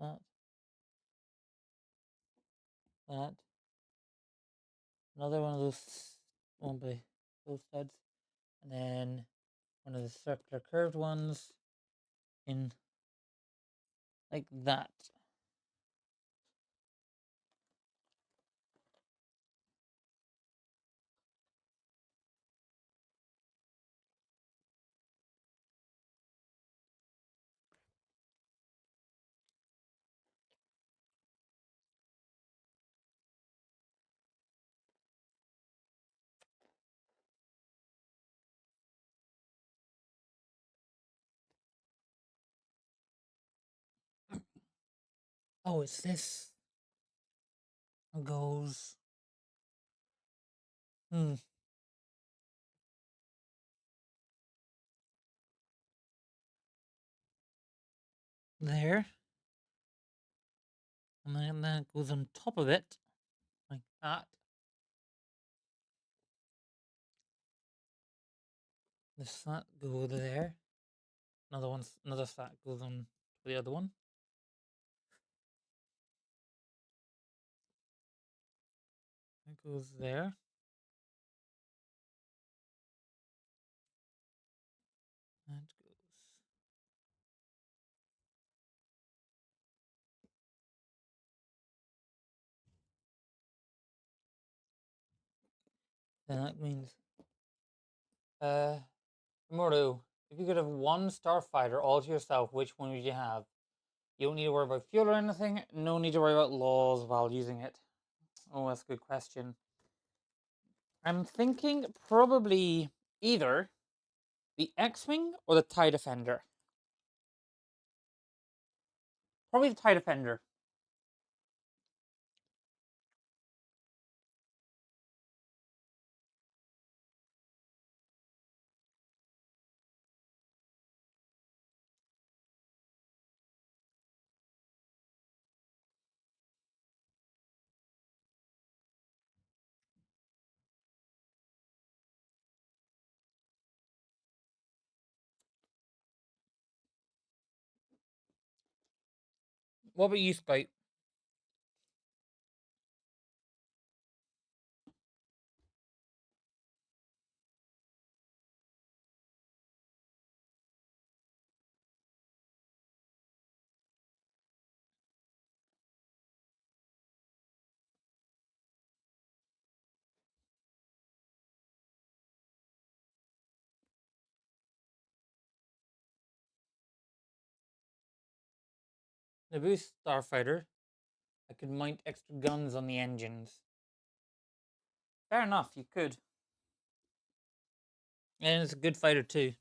That. That. Another one of those 1x those studs. And then one of the circular curved ones in like that. Oh, it's this. Goes. There. And then that goes on top of it. Like that. The slat goes there. Another slat goes on the other one. It goes there. That goes. Then that means Murdo, if you could have one starfighter all to yourself, which one would you have? You don't need to worry about fuel or anything. No need to worry about laws while using it. Oh, that's a good question. I'm thinking probably either the X-Wing or the TIE Defender. Probably the TIE Defender. What about you, Spite? The boost starfighter. I could mount extra guns on the engines. Fair enough, you could. And it's a good fighter too.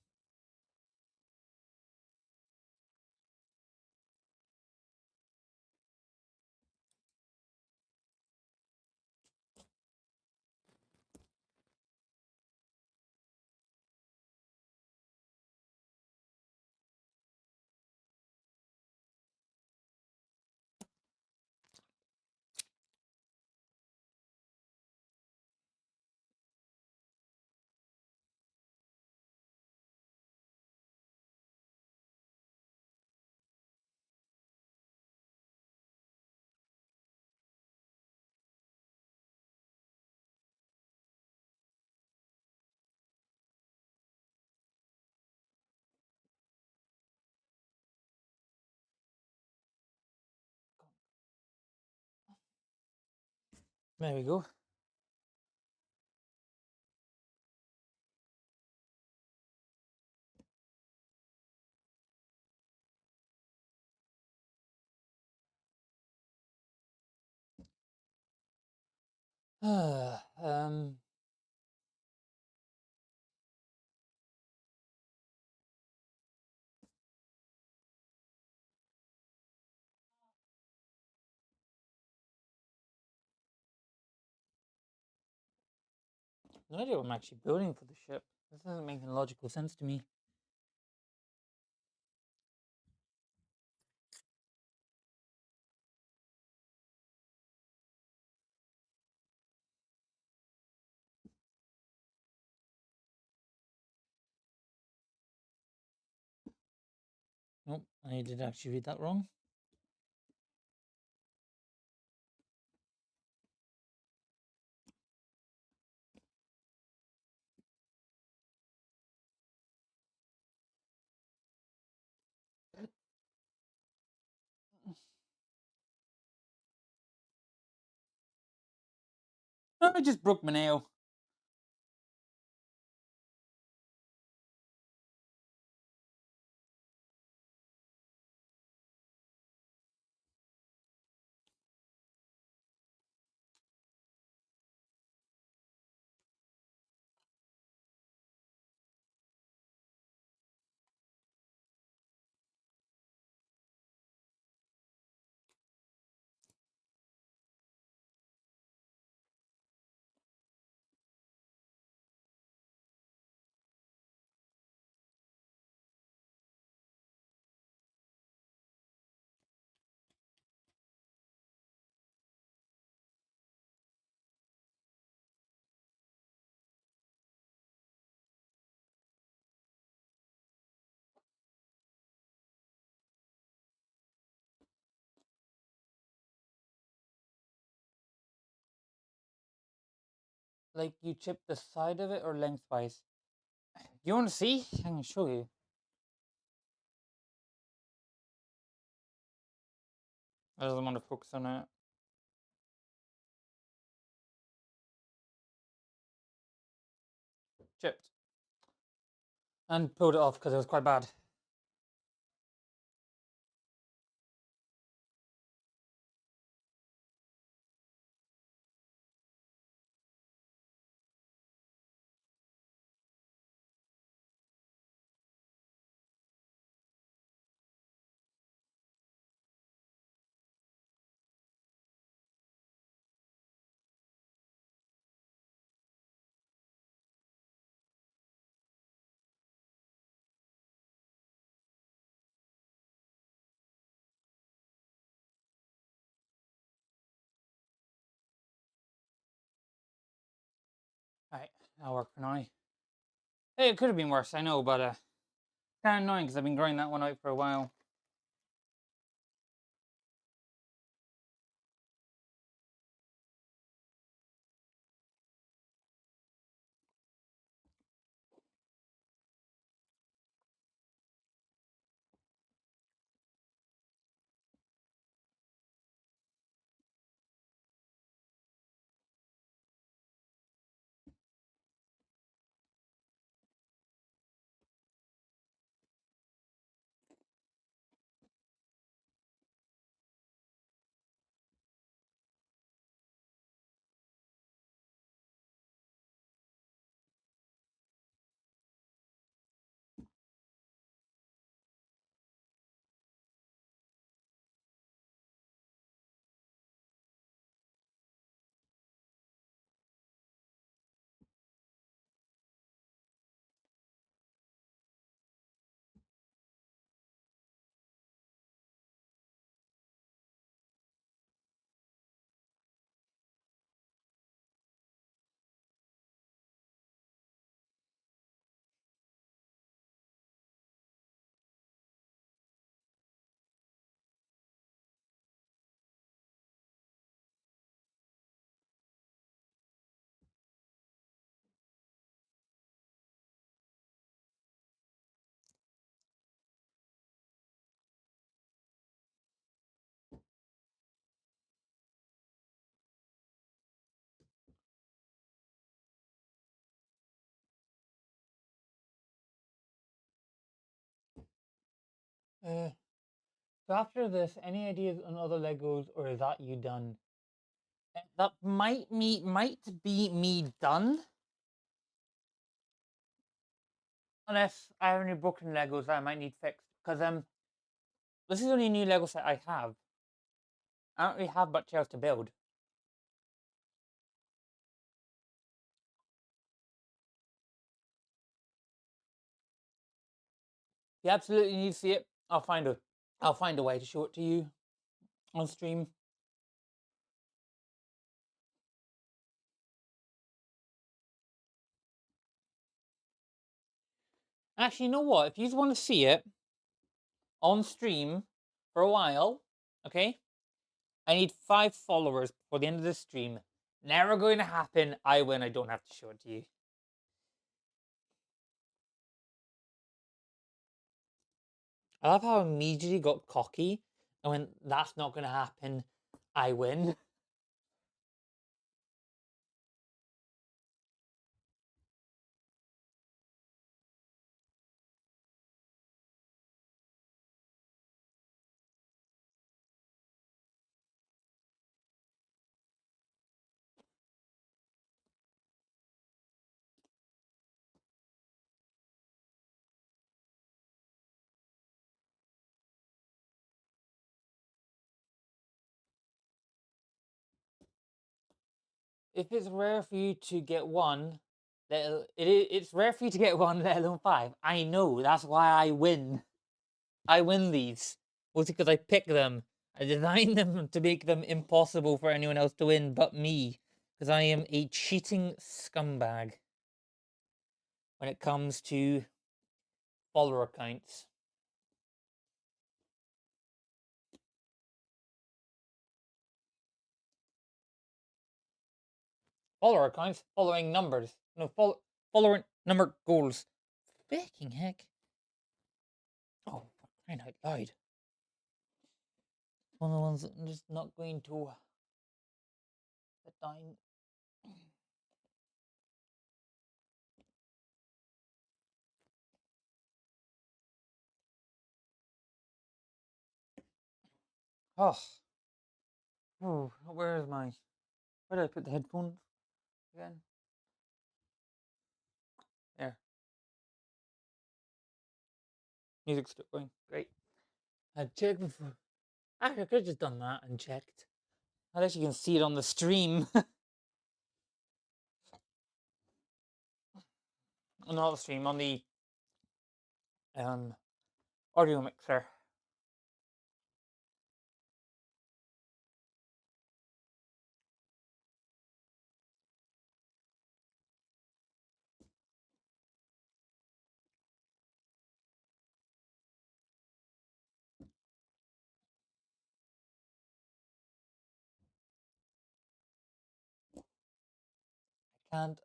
There we go. um, no idea what I'm actually building for the ship. This doesn't make any logical sense to me. Nope, I did actually read that wrong. I just broke my nail. Like you chip the side of it or lengthwise? You want to see? I can show you. I doesn't want to focus on it. Chipped. And pulled it off because it was quite bad. Alright, that'll work for now. Hey, it could have been worse, I know, but kind of annoying because I've been growing that one out for a while. So after this, any ideas on other Legos, or is that you done? That might be me done, unless I have any broken Legos that I might need fixed. Because this is the only new Lego set I have. I don't really have much else to build. If you absolutely need to see it, I'll find a way to show it to you on stream. Actually, you know what? If you want to see it on stream for a while, okay? I need 5 followers before the end of the stream. Never going to happen. I win. I don't have to show it to you. I love how I immediately got cocky and when that's not going to happen. I win. If it's rare for you to get one, it's rare for you to get one, let alone 5. I know. That's why I win. I win these. Mostly because I pick them. I design them to make them impossible for anyone else to win but me. Because I am a cheating scumbag when it comes to follower counts. Follower counts, following numbers. No, follower number goals. Fucking heck. Oh, for crying out loud. One of the ones that I'm just not going to put down. Oh. Oh, where is my... Where did I put the headphones again? There. Music's still going. Great. I checked before. Actually, I could have just done that and checked. At least you can see it on the stream. Not the stream, on the um audio mixer.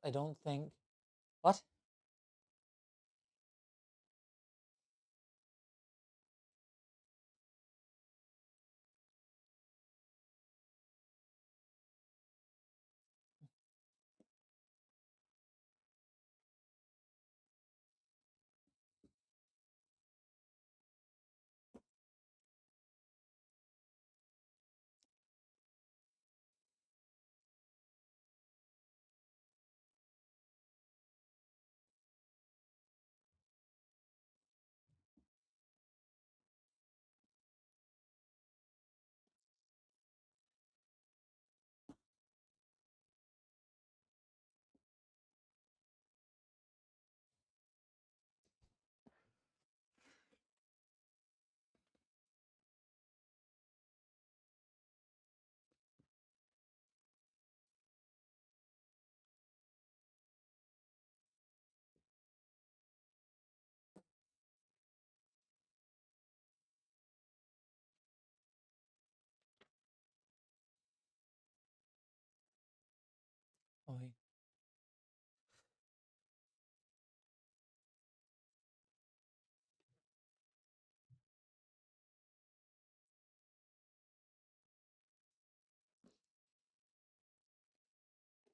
I don't think. What? Oh, wait.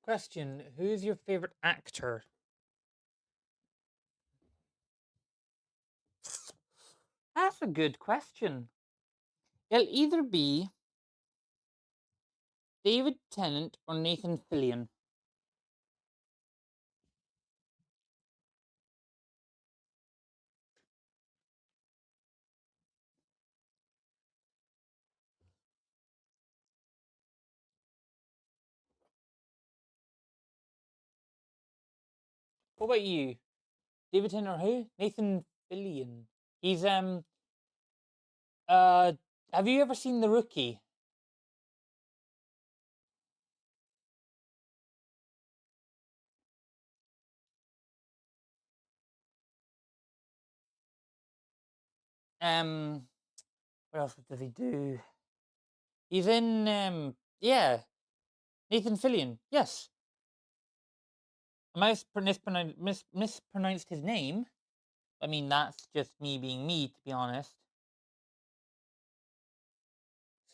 Question: who's your favorite actor? That's a good question. It'll either be David Tennant or Nathan Fillion. What about you? David Tennant or who? Nathan Fillion. He's uh have you ever seen The Rookie? What else does he do? He's in yeah, Nathan Fillion. Yes. I might have mispronounced his name. I mean, that's just me being me, to be honest.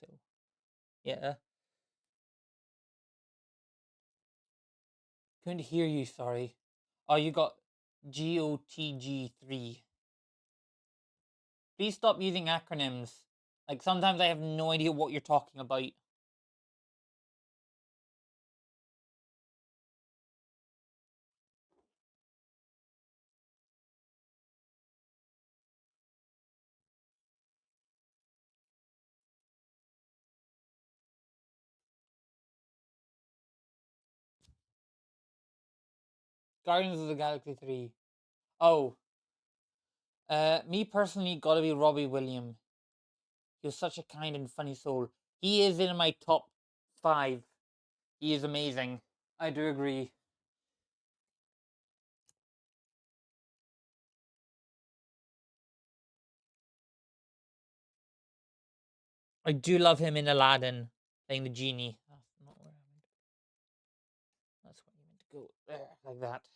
So, yeah. Couldn't hear you, sorry. Oh, you got GOTG3. Please stop using acronyms. Like, sometimes I have no idea what you're talking about. Guardians of the Galaxy 3. Oh, me personally, gotta be Robbie Williams. He was such a kind and funny soul. He is in my top 5. He is amazing. I do agree. I do love him in Aladdin, playing the genie. That's not where I meant. That's where you meant to go. There, like that.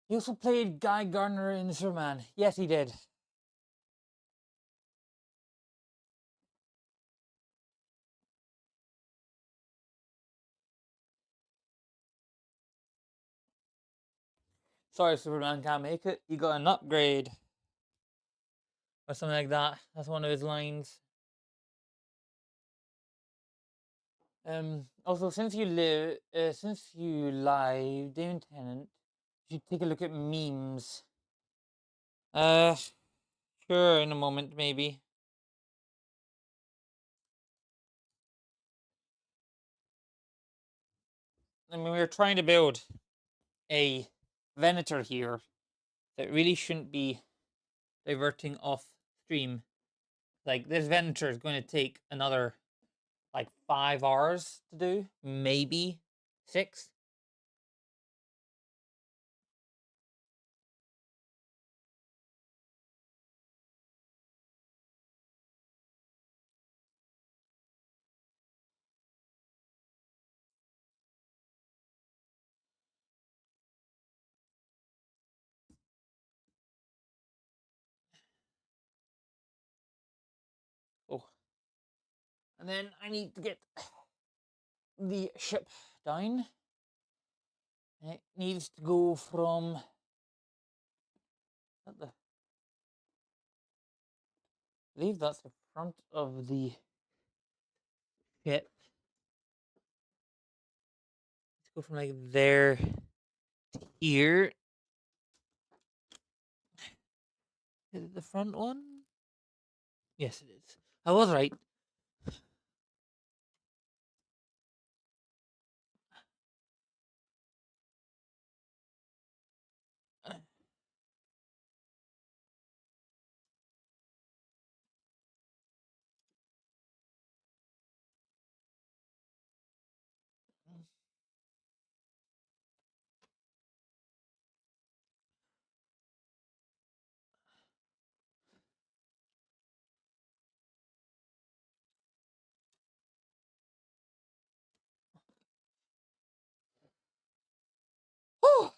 He also played Guy Gardner in Superman. Yes, he did. Sorry, Superman can't make it. You got an upgrade. Or something like that. That's one of his lines. Also, since you live, Damon Tennant, you should take a look at memes. Uh, sure, in a moment, maybe. I mean, we're trying to build a Venator here that really shouldn't be diverting off stream. Like, this Venator is going to take another, like, 5 hours to do, maybe 6. And then I need to get the ship down. And it needs to go from I believe that's the front of the ship. Let's go from like there to here. Is it the front one? Yes, it is. I was right. Oh.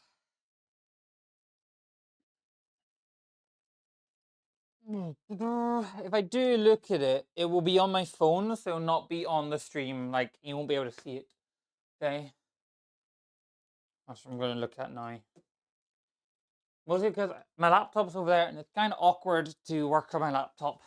If I do look at it, it will be on my phone, so it will not be on the stream. Like, you won't be able to see it. Okay? That's what I'm going to look at now. Mostly because my laptop's over there, and it's kind of awkward to work on my laptop.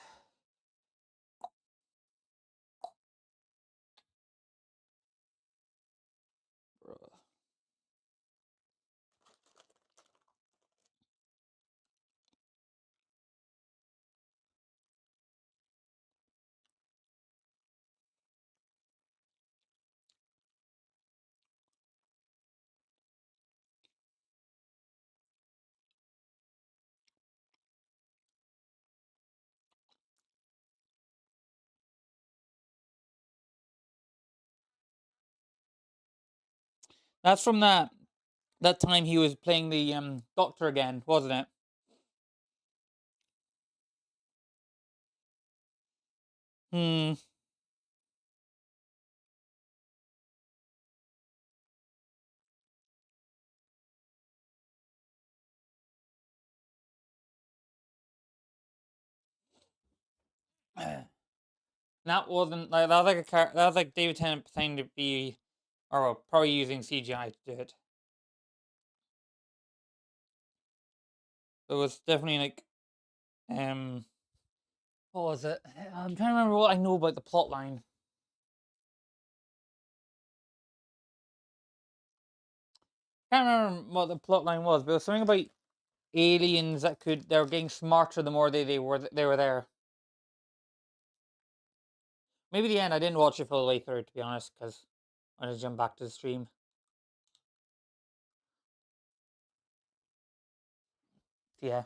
That's from that time he was playing the doctor again, wasn't it? Hmm. That wasn't like that was like that was like David Tennant pretending to be, or well, probably using CGI to do it. It was definitely like, what was it? I'm trying to remember what I know about the plot line. Can't remember what the plot line was, but it was something about aliens that they were getting smarter the more they were there. Maybe the end. I didn't watch it full the way through, to be honest, because I just jumped back to the stream. Yeah.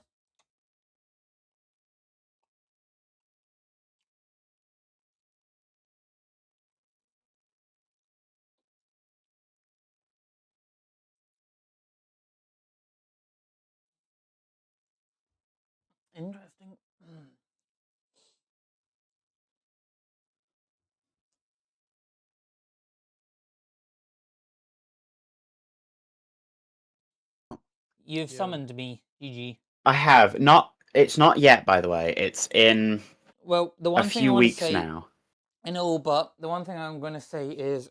Interesting. You've Yeah. summoned me, GG. I have not. It's not yet, by the way. It's in Well, the a one thing I few want to weeks say, now. I know, but the one thing I'm going to say is,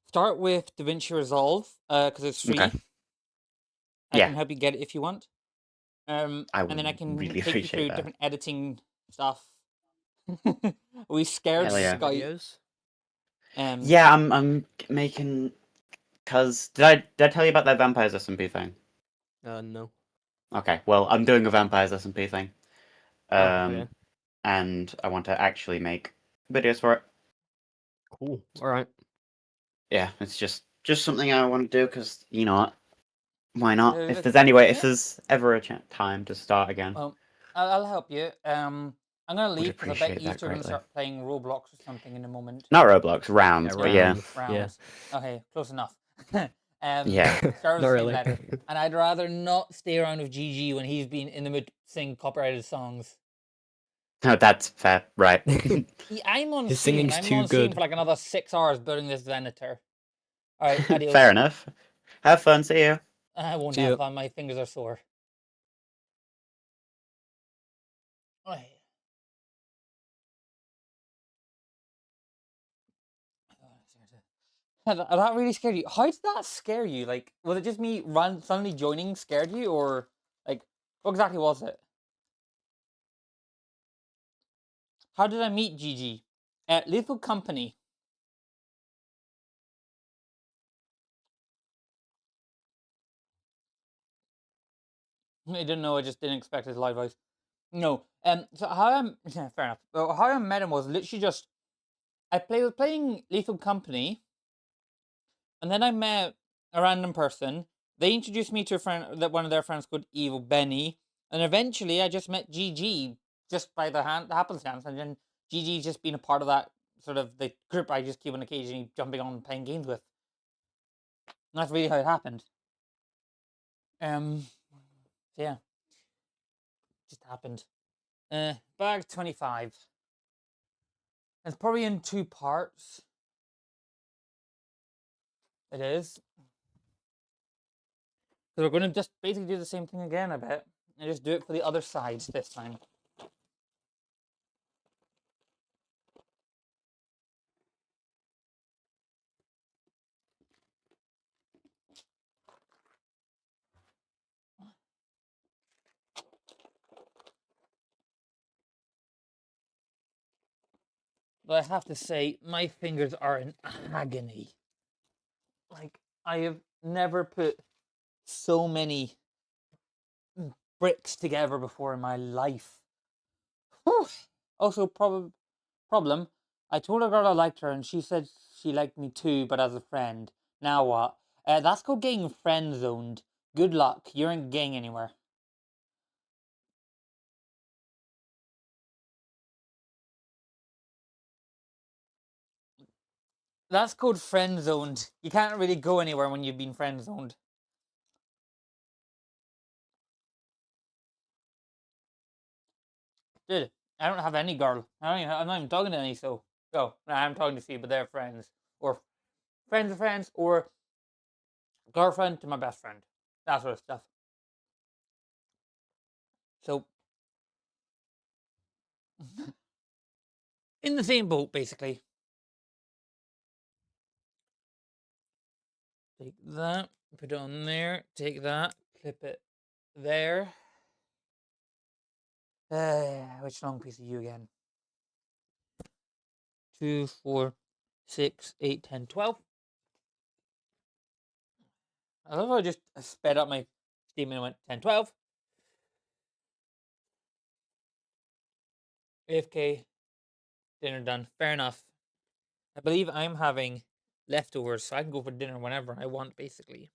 start with DaVinci Resolve, because it's free. Okay. I Yeah. can help you get it if you want. I And then I would can really take you appreciate through that. different editing stuff. We scared Hell yeah. Scout. Videos? Yeah, I'm making. Cause did I tell you about that Vampires SMP thing? No. Okay, well I'm doing a Vampires SMP thing. Okay. And I want to actually make videos for it. Cool. All right. Yeah, it's just something I want to do because you know what? Why not? So, If look, there's anyway, if yeah. there's ever a time to start again, Well, I'll help you. I'm gonna would leave because I bet appreciate you that two are gonna greatly. start playing Roblox or something in a moment. Not Roblox, rounds, but yeah, Rounds. Yeah. Rounds. Okay, close enough. yeah. Start with Not the same really. letter. And I'd rather not stay around with GG when he's been in the mood to sing copyrighted songs. No, that's fair, right? I'm on His stream. singing's I'm too on stream good. for like another 6 hours building this Venator. All right, adios. Fair enough. Have fun. See you. I won't See have ya. fun. My fingers are sore. Right. That really scared you. How did that scare you? Like, was it just me suddenly joining scared you, or like, what exactly was it? How did I meet Gigi? At Lethal Company. I didn't know. I just didn't expect his live voice. No. So how I'm yeah, fair enough. How I met him was literally just was playing Lethal Company, and then I met a random person. They introduced me to a friend that one of their friends called Evil Benny, and eventually I just met GG just by the happenstance, and then GG's just been a part of that sort of the group I just keep on occasionally jumping on and playing games with. And that's really how it happened. So yeah, just happened. Bag 25. It's probably in two parts. It is. So we're going to just basically do the same thing again, I bet. And just do it for the other sides this time. But I have to say, my fingers are in agony. Like, I have never put so many bricks together before in my life. Whew. Also, problem, I told a girl I liked her and she said she liked me too, but as a friend. Now what? That's called getting friend zoned. Good luck. You ain't getting anywhere. That's called friend zoned. You can't really go anywhere when you've been friend zoned. Dude, I don't have any girl. I'm not even talking to any, so. Oh, no, I'm talking to few, but they're friends. Or friends of friends, or girlfriend to my best friend. That sort of stuff. So, in the same boat, basically. Take that, put it on there, take that, clip it there. Which long piece are you again? 2, 4, 6, 8, 10, 12. I love how I just sped up my statement and went 10, 12. AFK, dinner done. Fair enough. I believe I'm having leftovers, so I can go for dinner whenever I want, basically.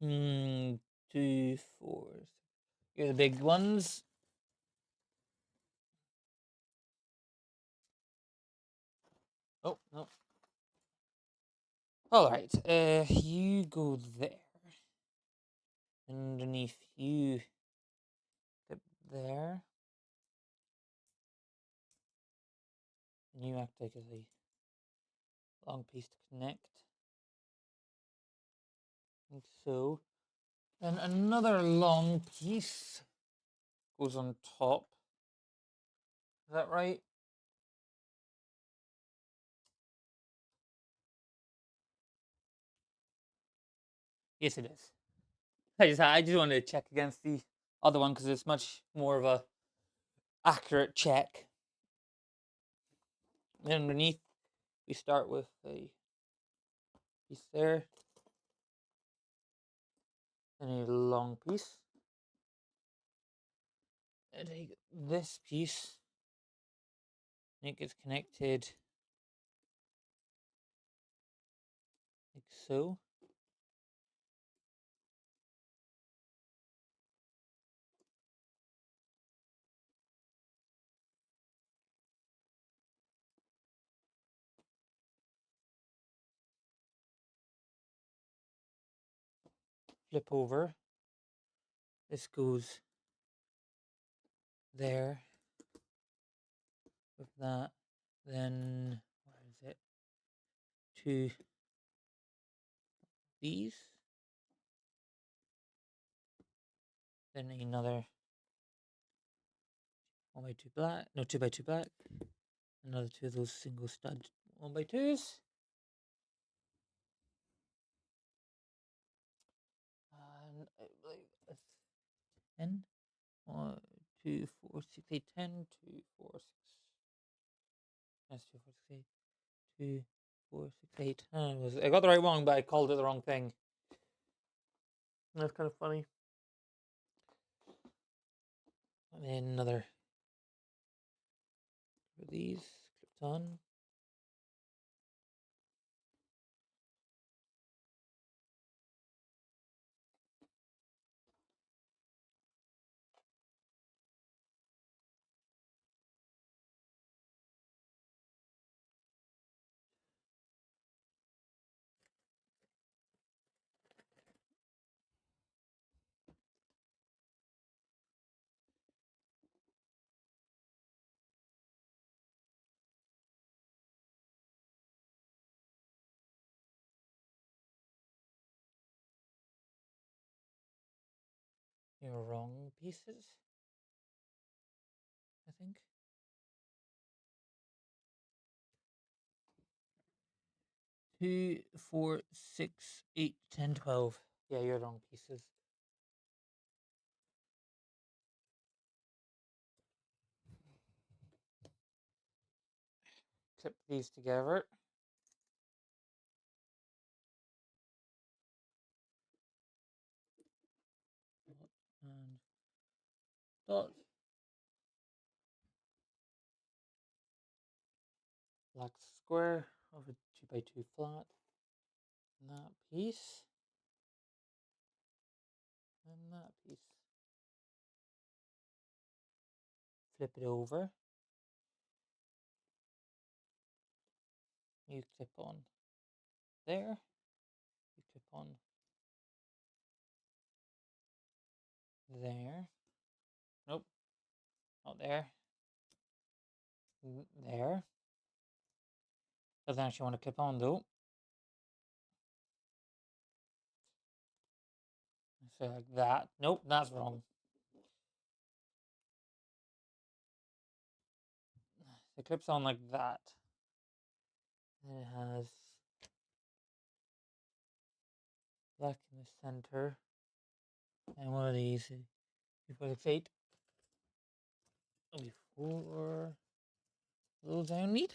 Hmm, 2, 4. You're the big ones. Oh, no. Alright, you go there. Underneath you, there. And you act like a long piece to connect. Like so. And another long piece goes on top. Is that right? Yes, it is. I just wanted to check against the other one because it's much more of a accurate check. And underneath, we start with a piece there, and a long piece. And take this piece, and it gets connected like so. Flip over. This goes there with that. Then where is it? two these, then another 1x2 black, no 2x2 black, another two of those single stud 1x2s. And I believe that's 10. 1, 2, 4, 6, 8, 10, 2, 4, 6. That's 2, 4, 6, 8. 2, 4, 6, 8. I got the right one, but I called it the wrong thing. That's kind of funny. And then another of these clipped on. You're wrong pieces, I think. 2, 4, 6, 8, 10, 12. Yeah, you're wrong pieces. Clip these together. And dot. Black square of a 2x2 flat. And that piece. And that piece. Flip it over. You clip on there. You clip on there. Nope, not there. There. Doesn't actually want to clip on though. So like that. Nope, that's wrong. It clips on like that. And it has black in the center. And one of these before the fate. Before those down need.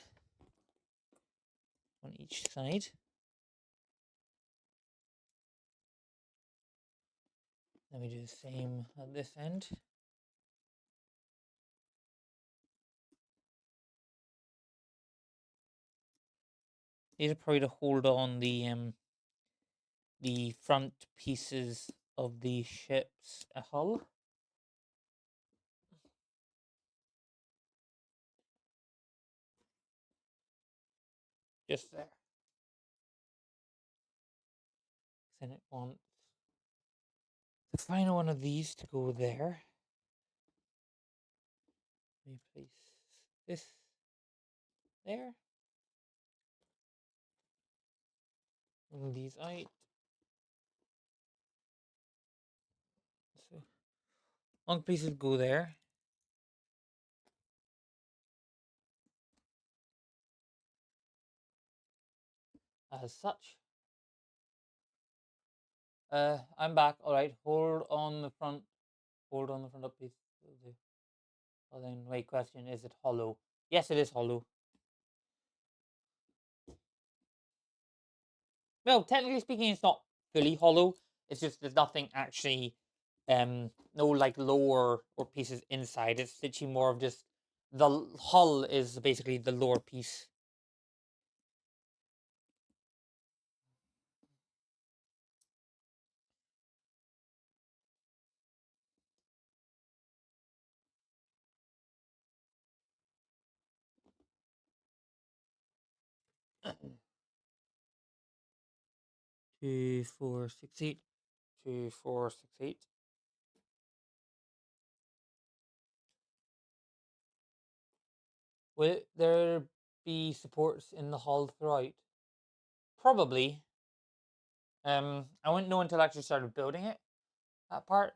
On each side. Then we do the same at this end. These are probably to hold on the front pieces of the ship's hull. Just there. Then it wants the final one of these to go there. We place this there. And these out. So long pieces go there. As such. I'm back. Alright, hold on the front. Hold on the front up piece. Oh, then wait, question, is it hollow? Yes, it is hollow. Well, technically speaking, it's not fully hollow. It's just there's nothing actually, no like lower or pieces inside. It's literally more of just the hull is basically the lower piece. Two, four, 6, 8. 2, 4, 6, 8. Will there be supports in the hull throughout? probably. I wouldn't know until I actually started building it. That part.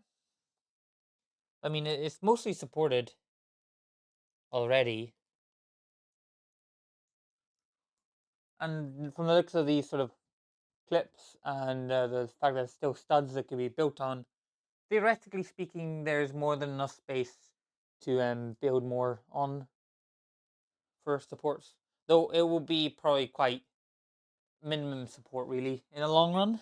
I mean, it's mostly supported already, and from the looks of these sort of clips and the fact that it's still studs that can be built on, theoretically speaking, there's more than enough space to build more on for supports. Though it will be probably quite minimum support really in the long run.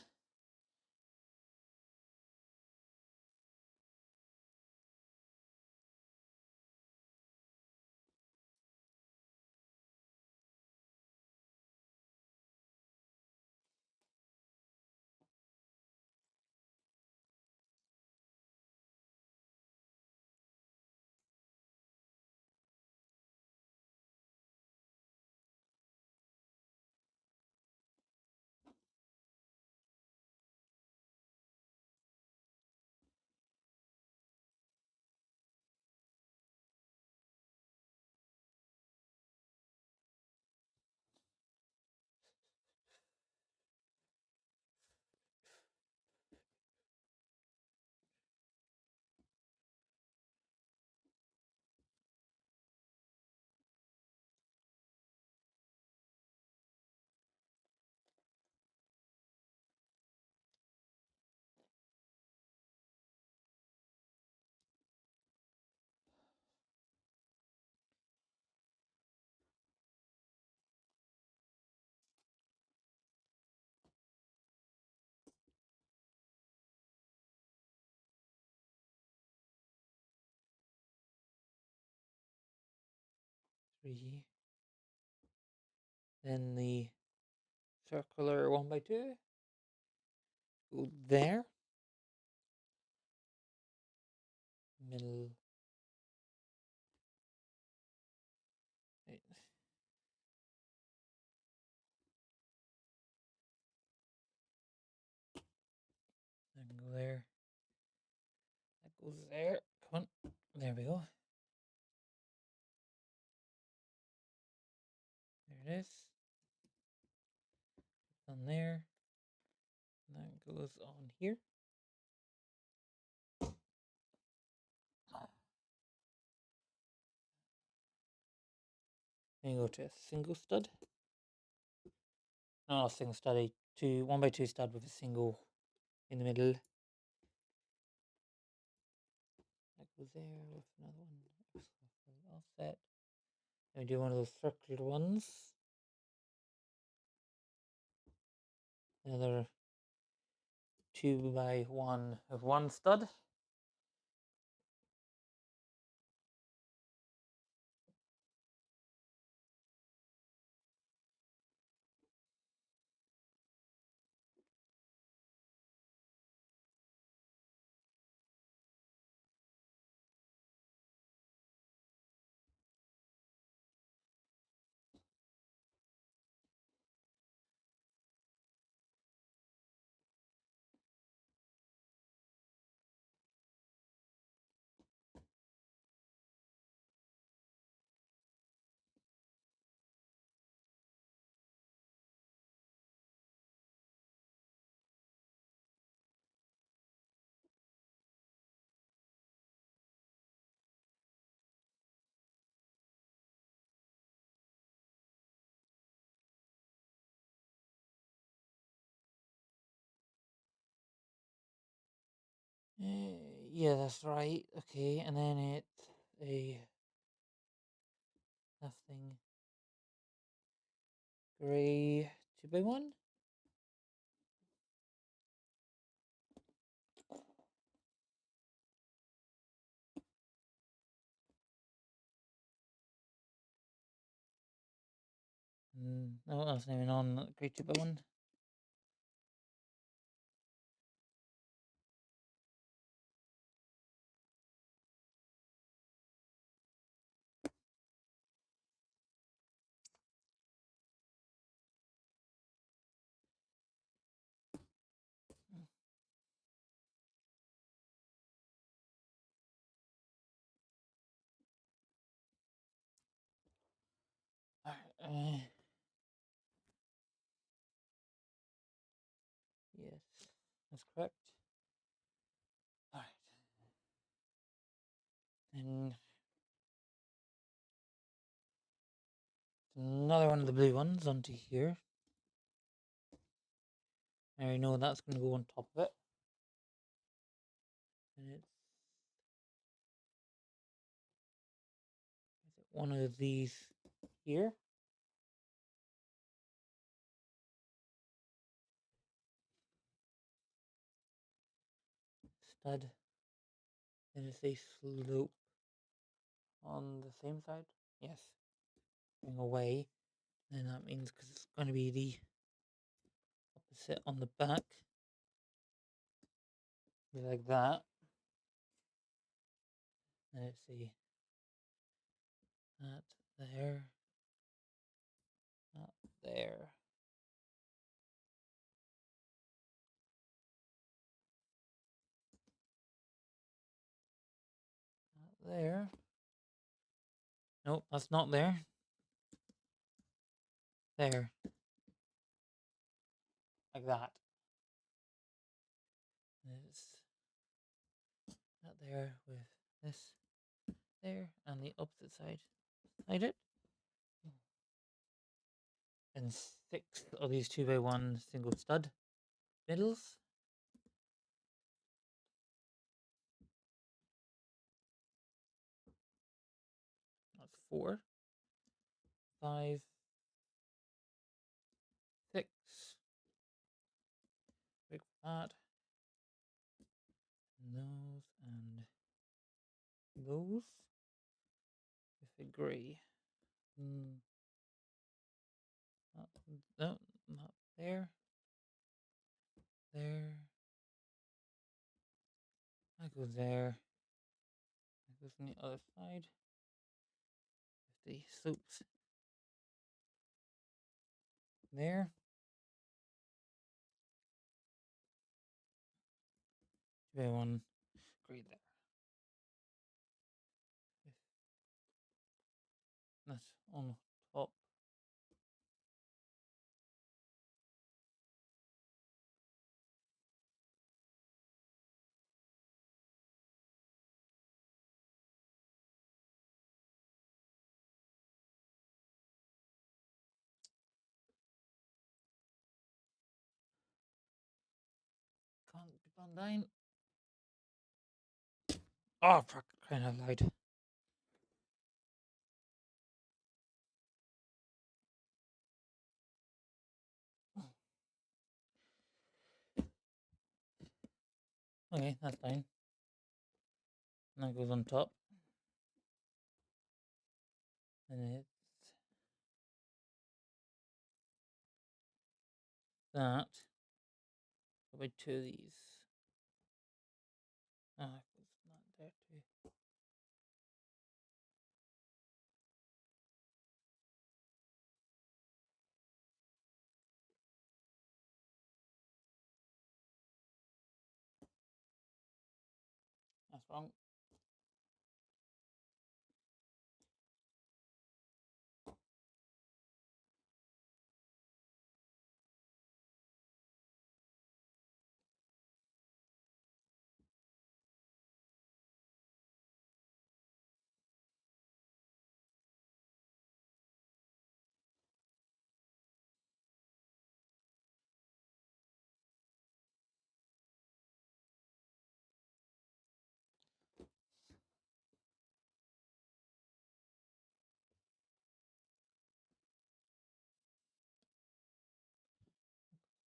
Three. Then the circular 1x2 go there. Middle. Right. Then go there. That goes there. Come on. There we go. There it is. On there. And that goes on here. Then you go to a single stud. No, not a single stud, a 1x2 stud with a single in the middle. That goes there with another one. Offset. Then we do one of those circular ones. Another 2x1 of one stud. Yeah, that's right. Okay, and then it's a nothing gray 2x1. No, that's not even on gray 2x1. Alright, That's correct. All right. And another one of the blue ones onto here. I already know that's going to go on top of it. And it's one of these here. Stud. And it's a slope on the same side. Yes. Going away. And that means because it's going to be the opposite on the back. Be like that. And let's see. That there. That there. That there. Nope, that's not there. There. Like that. And it's that there with this there and the opposite side. Slide it. And 6 of these 2x1 single stud middles. That's 4, 5, 6. Big that. And those with a grey. No, not there. There. That goes there. That goes on the other side. With the slopes there. One grey there. That's on top. Can't be bandine. Oh, fuck, crying out loud. Okay, that's fine. And that goes on top. And it's that. Probably 2 of these. Ah, it's not there too. That's wrong.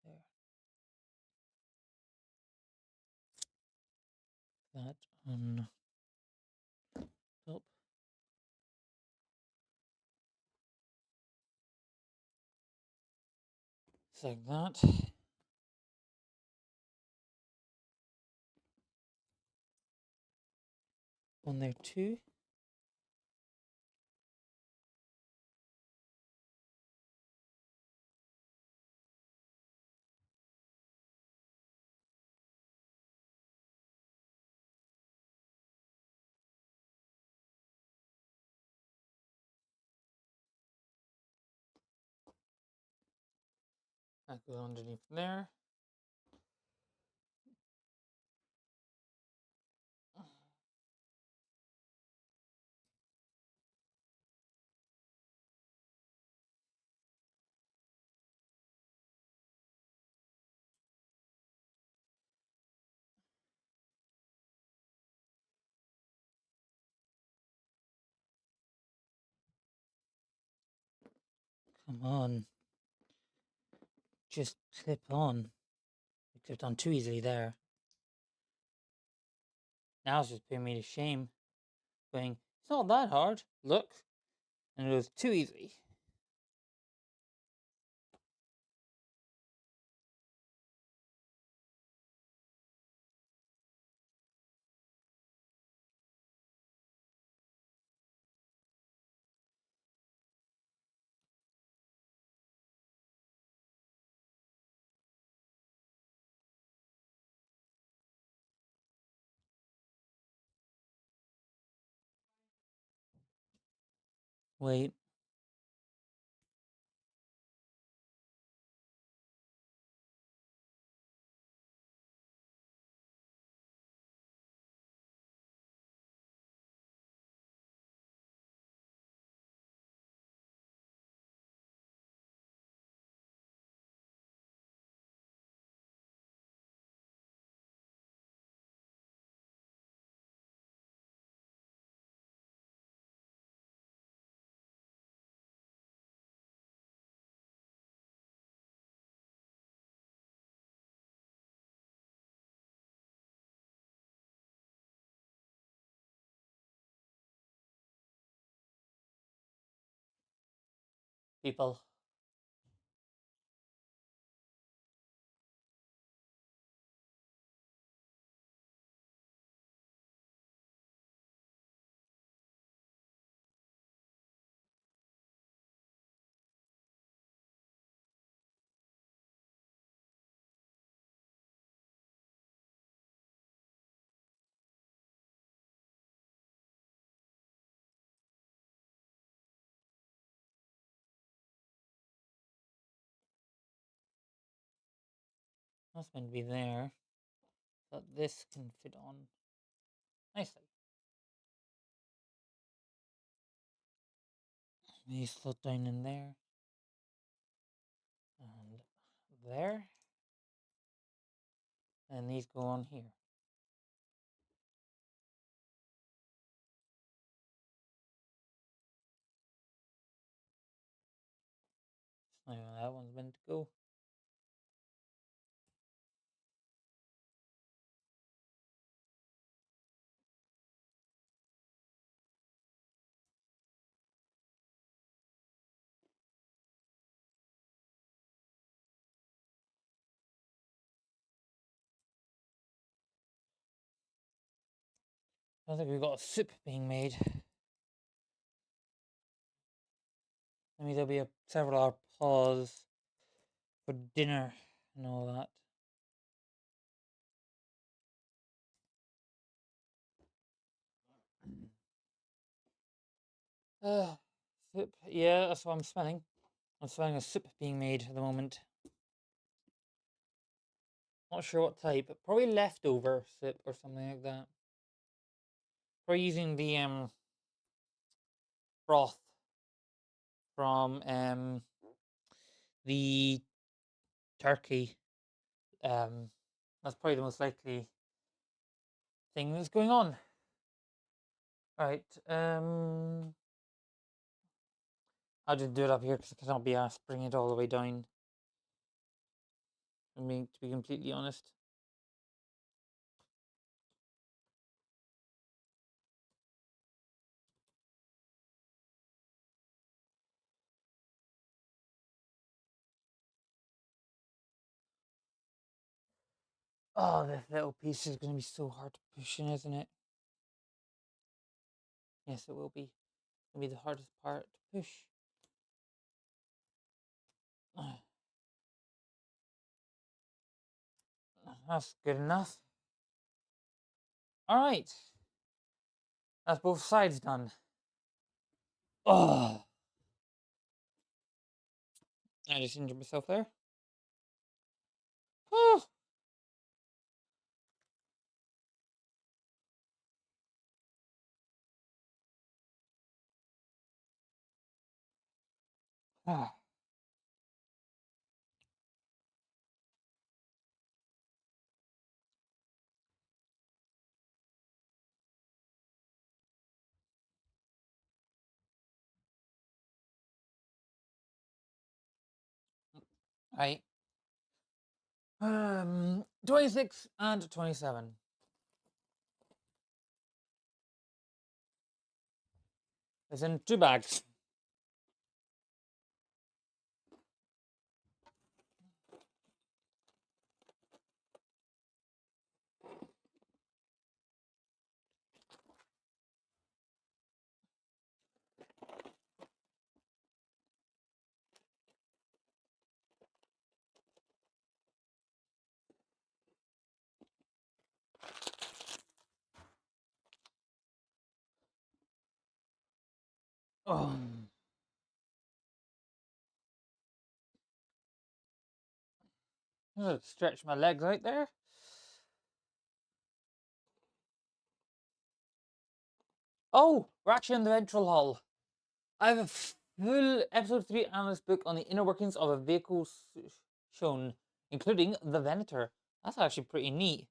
There. That on top. It's like that. On there too. That goes underneath there. Come on. Just clip on. You clipped on too easily there. Now it's just putting me to shame. Going, it's not that hard. Look. And it was too easy. Wait. People. That's meant to be there. But this can fit on nicely. These slot down in there. And there. And these go on here. So that one's meant to go. I think we've got a soup being made. Maybe there'll be a several hour pause for dinner and all that. Soup. Yeah, that's what I'm smelling. I'm smelling a soup being made at the moment. Not sure what type, but probably leftover soup or something like that. Probably using the broth from the turkey. That's probably the most likely thing that's going on. Right. I'll just do it up here because I cannot be asked bring it all the way down. I mean, to be completely honest. Oh, this little piece is going to be so hard to push in, isn't it? Yes, it will be. It'll be the hardest part to push. That's good enough. All right. That's both sides done. Oh, I just injured myself there. Oh. Ah. Right. 26 and 27. It's in 2 bags. Oh. I'm gonna stretch my legs out there. Oh, we're actually in the ventral hull. I have a full episode 3 analyst book on the inner workings of a vehicle shown, including the Venator. That's actually pretty neat.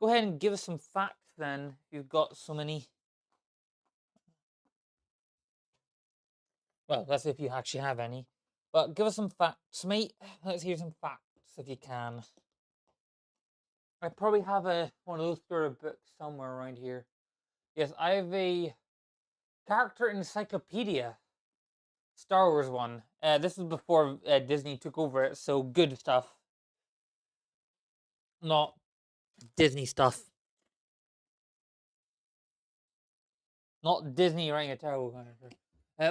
Go ahead and give us some facts then, if you've got so many. Well, that's if you actually have any. But give us some facts, mate. Let's hear some facts if you can. I probably have one of those sort of books somewhere around here. Yes, I have a character encyclopedia. Star Wars one. This is before Disney took over it, so good stuff. Not Disney stuff. Not Disney writing a terrible character.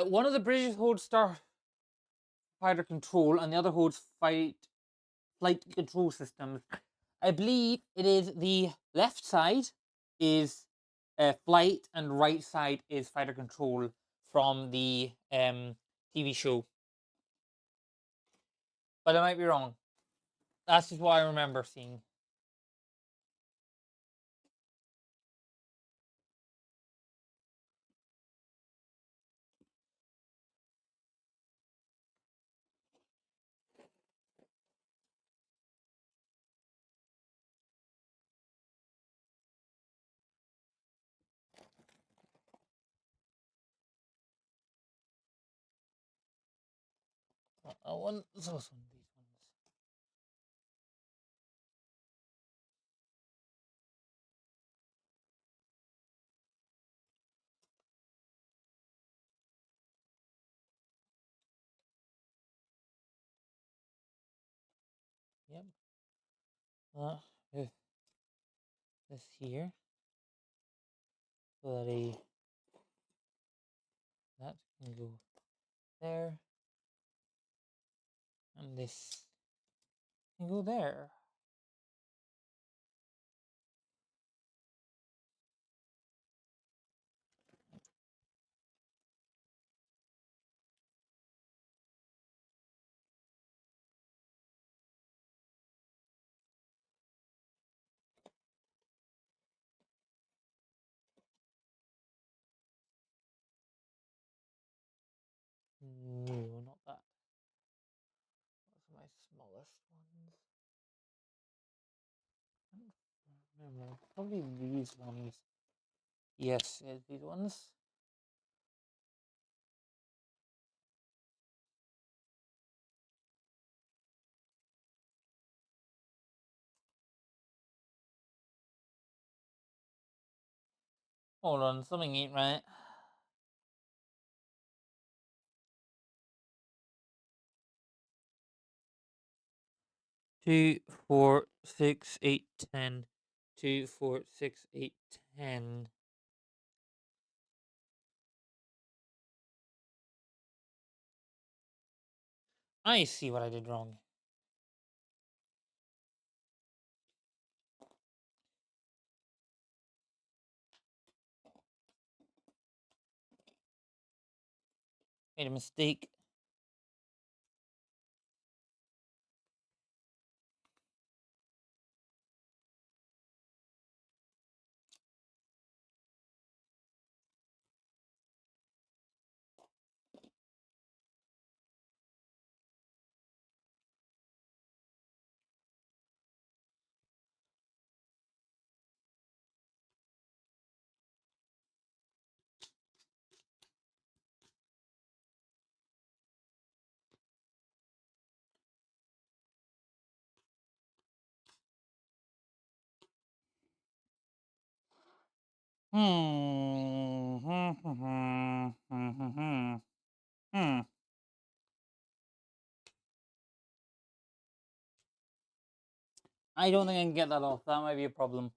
One of the bridges holds starfighter control, and the other holds flight control systems. I believe it is the left side is flight, and right side is fighter control from the TV show. But I might be wrong. That's just what I remember seeing. I want those one of these ones. Yep. With this here. So that can go there. And this can go there. No, not that. Those are my smallest ones. I don't remember. Probably these ones. Yes, these ones. Hold on, something ain't right. 2, 4, 6, 8, 10. 2, 4, 6, 8, 10. I see what I did wrong. Made a mistake. Hmm. Hmm. Hmm. Hmm. Hmm. Hmm. I don't think I can get that off. That might be a problem.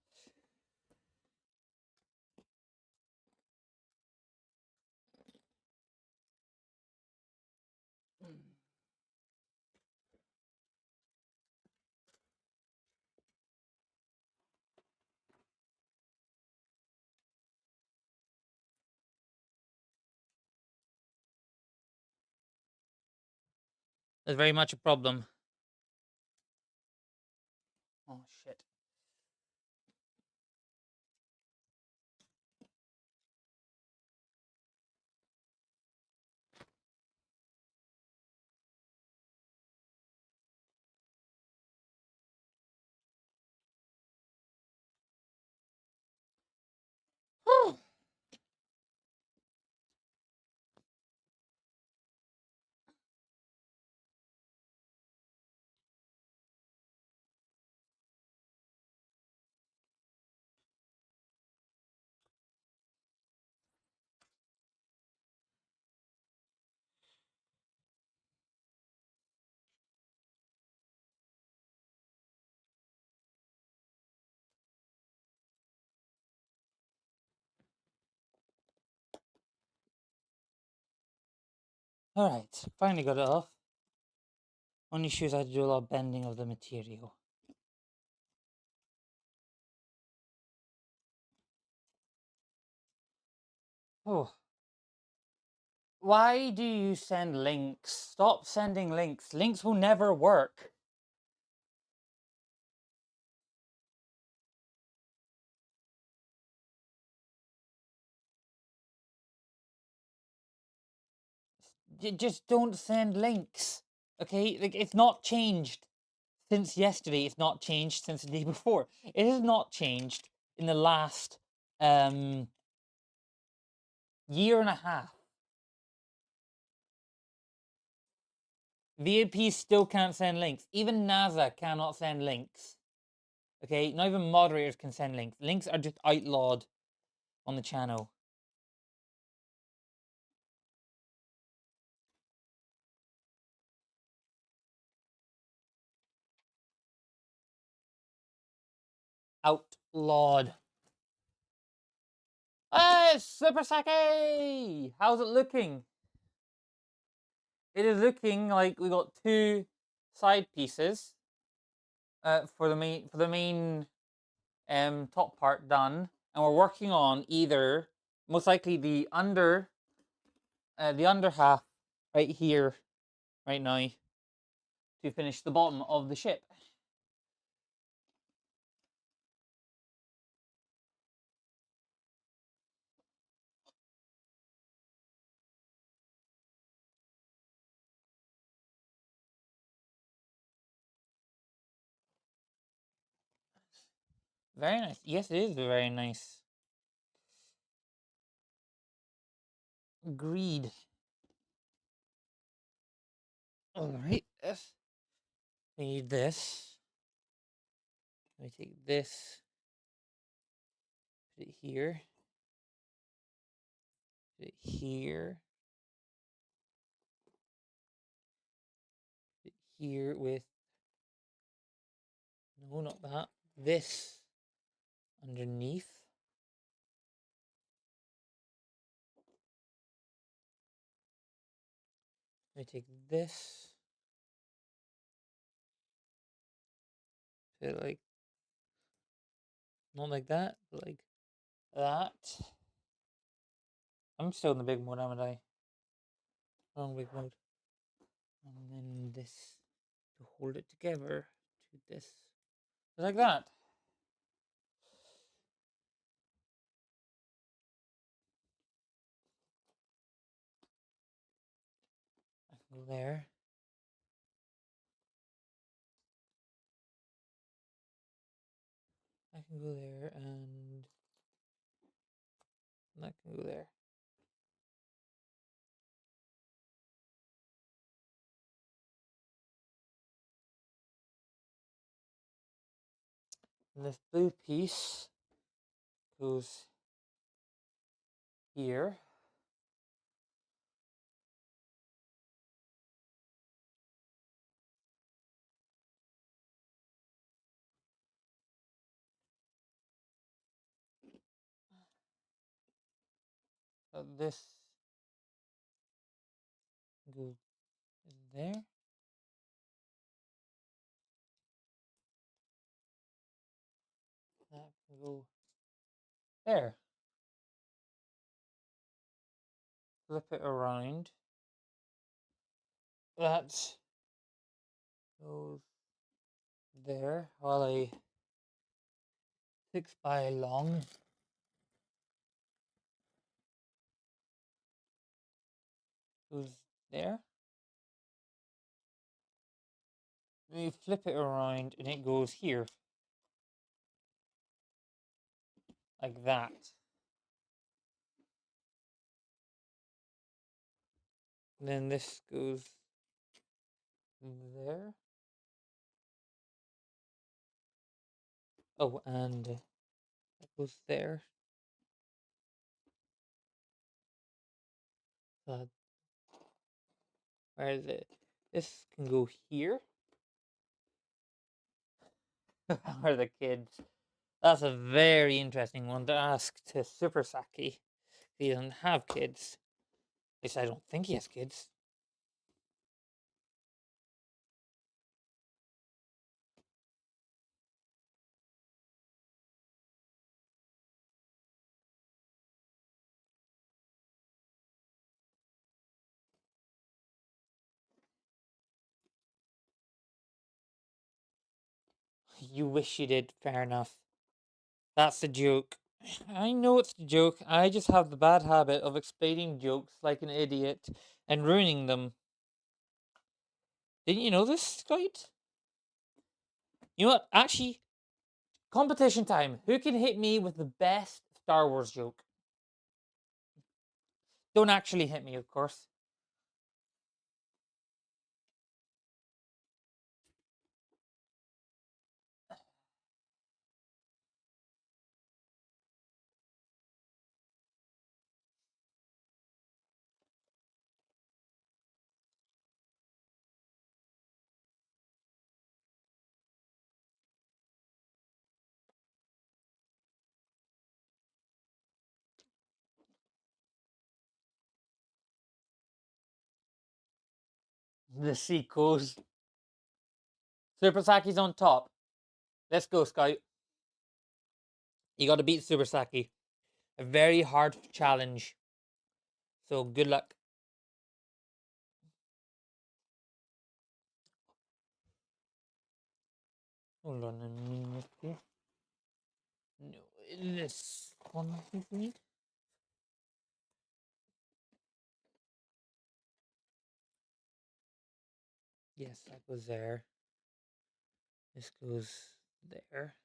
It's very much a problem. Oh shit. All right, finally got it off. Only issues I had to do a lot of bending of the material. Oh. Why do you send links? Stop sending links. Links will never work. Just don't send links. Okay? Like, it's not changed since yesterday. It's not changed since the day before. It has not changed in the last year and a half. VAPs still can't send links. Even NASA cannot send links. Okay? Not even moderators can send links. Links are just outlawed on the channel. Outlawed. Hey, Super Sake! How's it looking? It is looking like we got two side pieces for the main top part done, and we're working on either most likely the under half right here right now to finish the bottom of the ship. Very nice. Yes, it is very nice. Agreed. All right. Need this. Let me take this. Put it here. Put it here. Put it here with. No, not that. This underneath. Let me take this. Put it like. Not like that, but like that. I'm still in the big mode, haven't I? Wrong big mode. And then this to hold it together to this. Like that. I can go there. I can go there and I can go there. And this blue piece goes here. So this goes there. That can go there. Flip it around. That goes there while I 6 by long goes there. Then you flip it around and it goes here. Like that. And then this goes there. Oh, and that goes there. Uh, where is it? This can go here. Where the kids? That's a very interesting one to ask to Super Saki. He doesn't have kids. At least I don't think he has kids. You wish you did. Fair enough. That's the joke. I know it's the joke. I just have the bad habit of explaining jokes like an idiot and ruining them. Didn't you know this, Scott? You know what? Actually, competition time. Who can hit me with the best Star Wars joke? Don't actually hit me, of course. The sequels. Super Saki's on top. Let's go, Scout. You got to beat Super Saki. A very hard challenge. So good luck. Hold on a minute here. No, this one I think we need. Yes, that goes there. This goes there.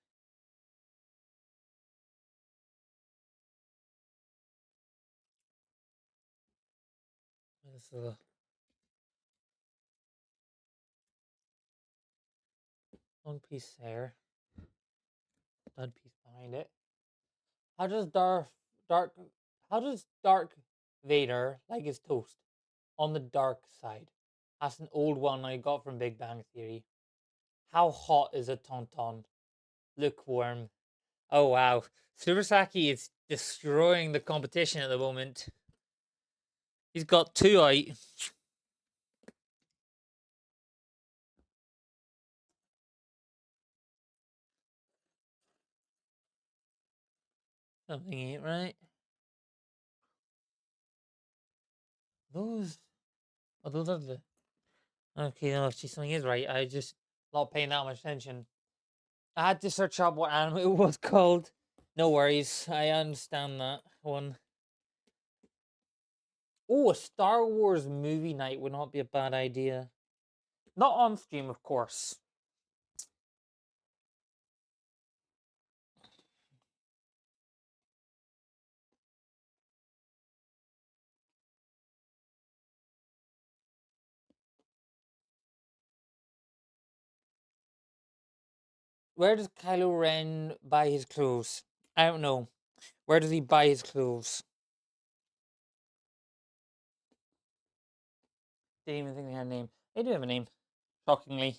There's a one piece there. Another piece behind it. How does Dark how does Dark Vader like his toast? On the dark side. That's an old one I got from Big Bang Theory. How hot is a tauntaun? Lukewarm. Oh wow. Super Saki is destroying the competition at the moment. He's got 2 out. Something ain't right. Those those are the okay, no, if something is right. I just not paying that much attention. I had to search up what anime it was called. No worries, I understand that one. Oh, a Star Wars movie night would not be a bad idea. Not on stream, of course. Where does Kylo Ren buy his clothes? I don't know. Where does he buy his clothes? didn't even think they had a name. They do have a name, shockingly.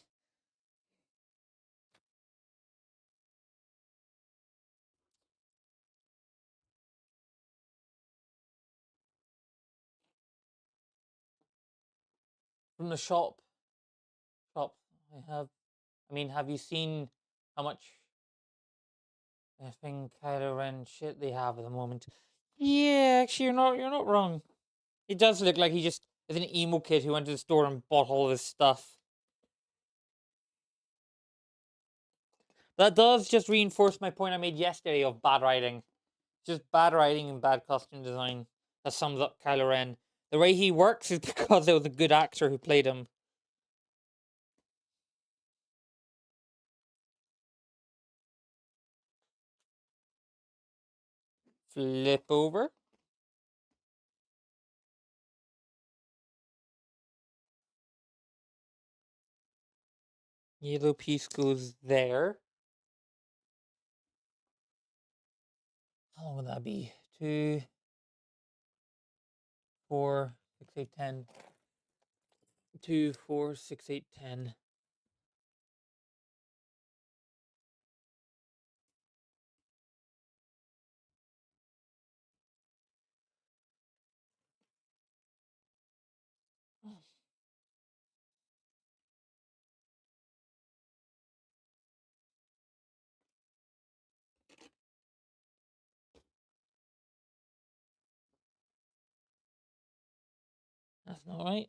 From the shop. I mean, have you seen how much effing Kylo Ren shit they have at the moment? Yeah, actually, you're not wrong. It does look like he just is an emo kid who went to the store and bought all this stuff. That does just reinforce my point I made yesterday of bad writing. Just bad writing and bad costume design. That sums up Kylo Ren. The way he works is because it was a good actor who played him. Flip over. Yellow piece goes there. How long would that be? 2, 4, 6, 8, 10. 2, 4, 6, 8, 10. That's not right.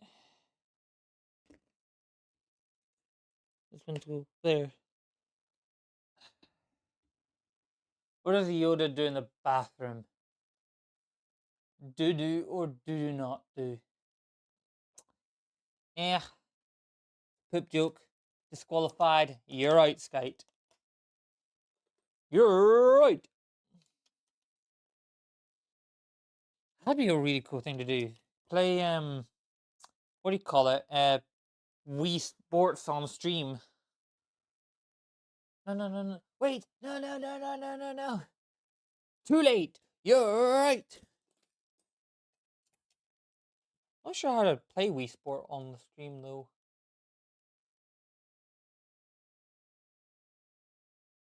This one to go there. What does Yoda do in the bathroom? Do or do not do? Eh. Poop joke. Disqualified. You're out, Skate. You're right. That'd be a really cool thing to do. Play what do you call it? Wii Sports on stream. No. Wait, no. Too late. You're right. Not sure how to play Wii Sport on the stream though.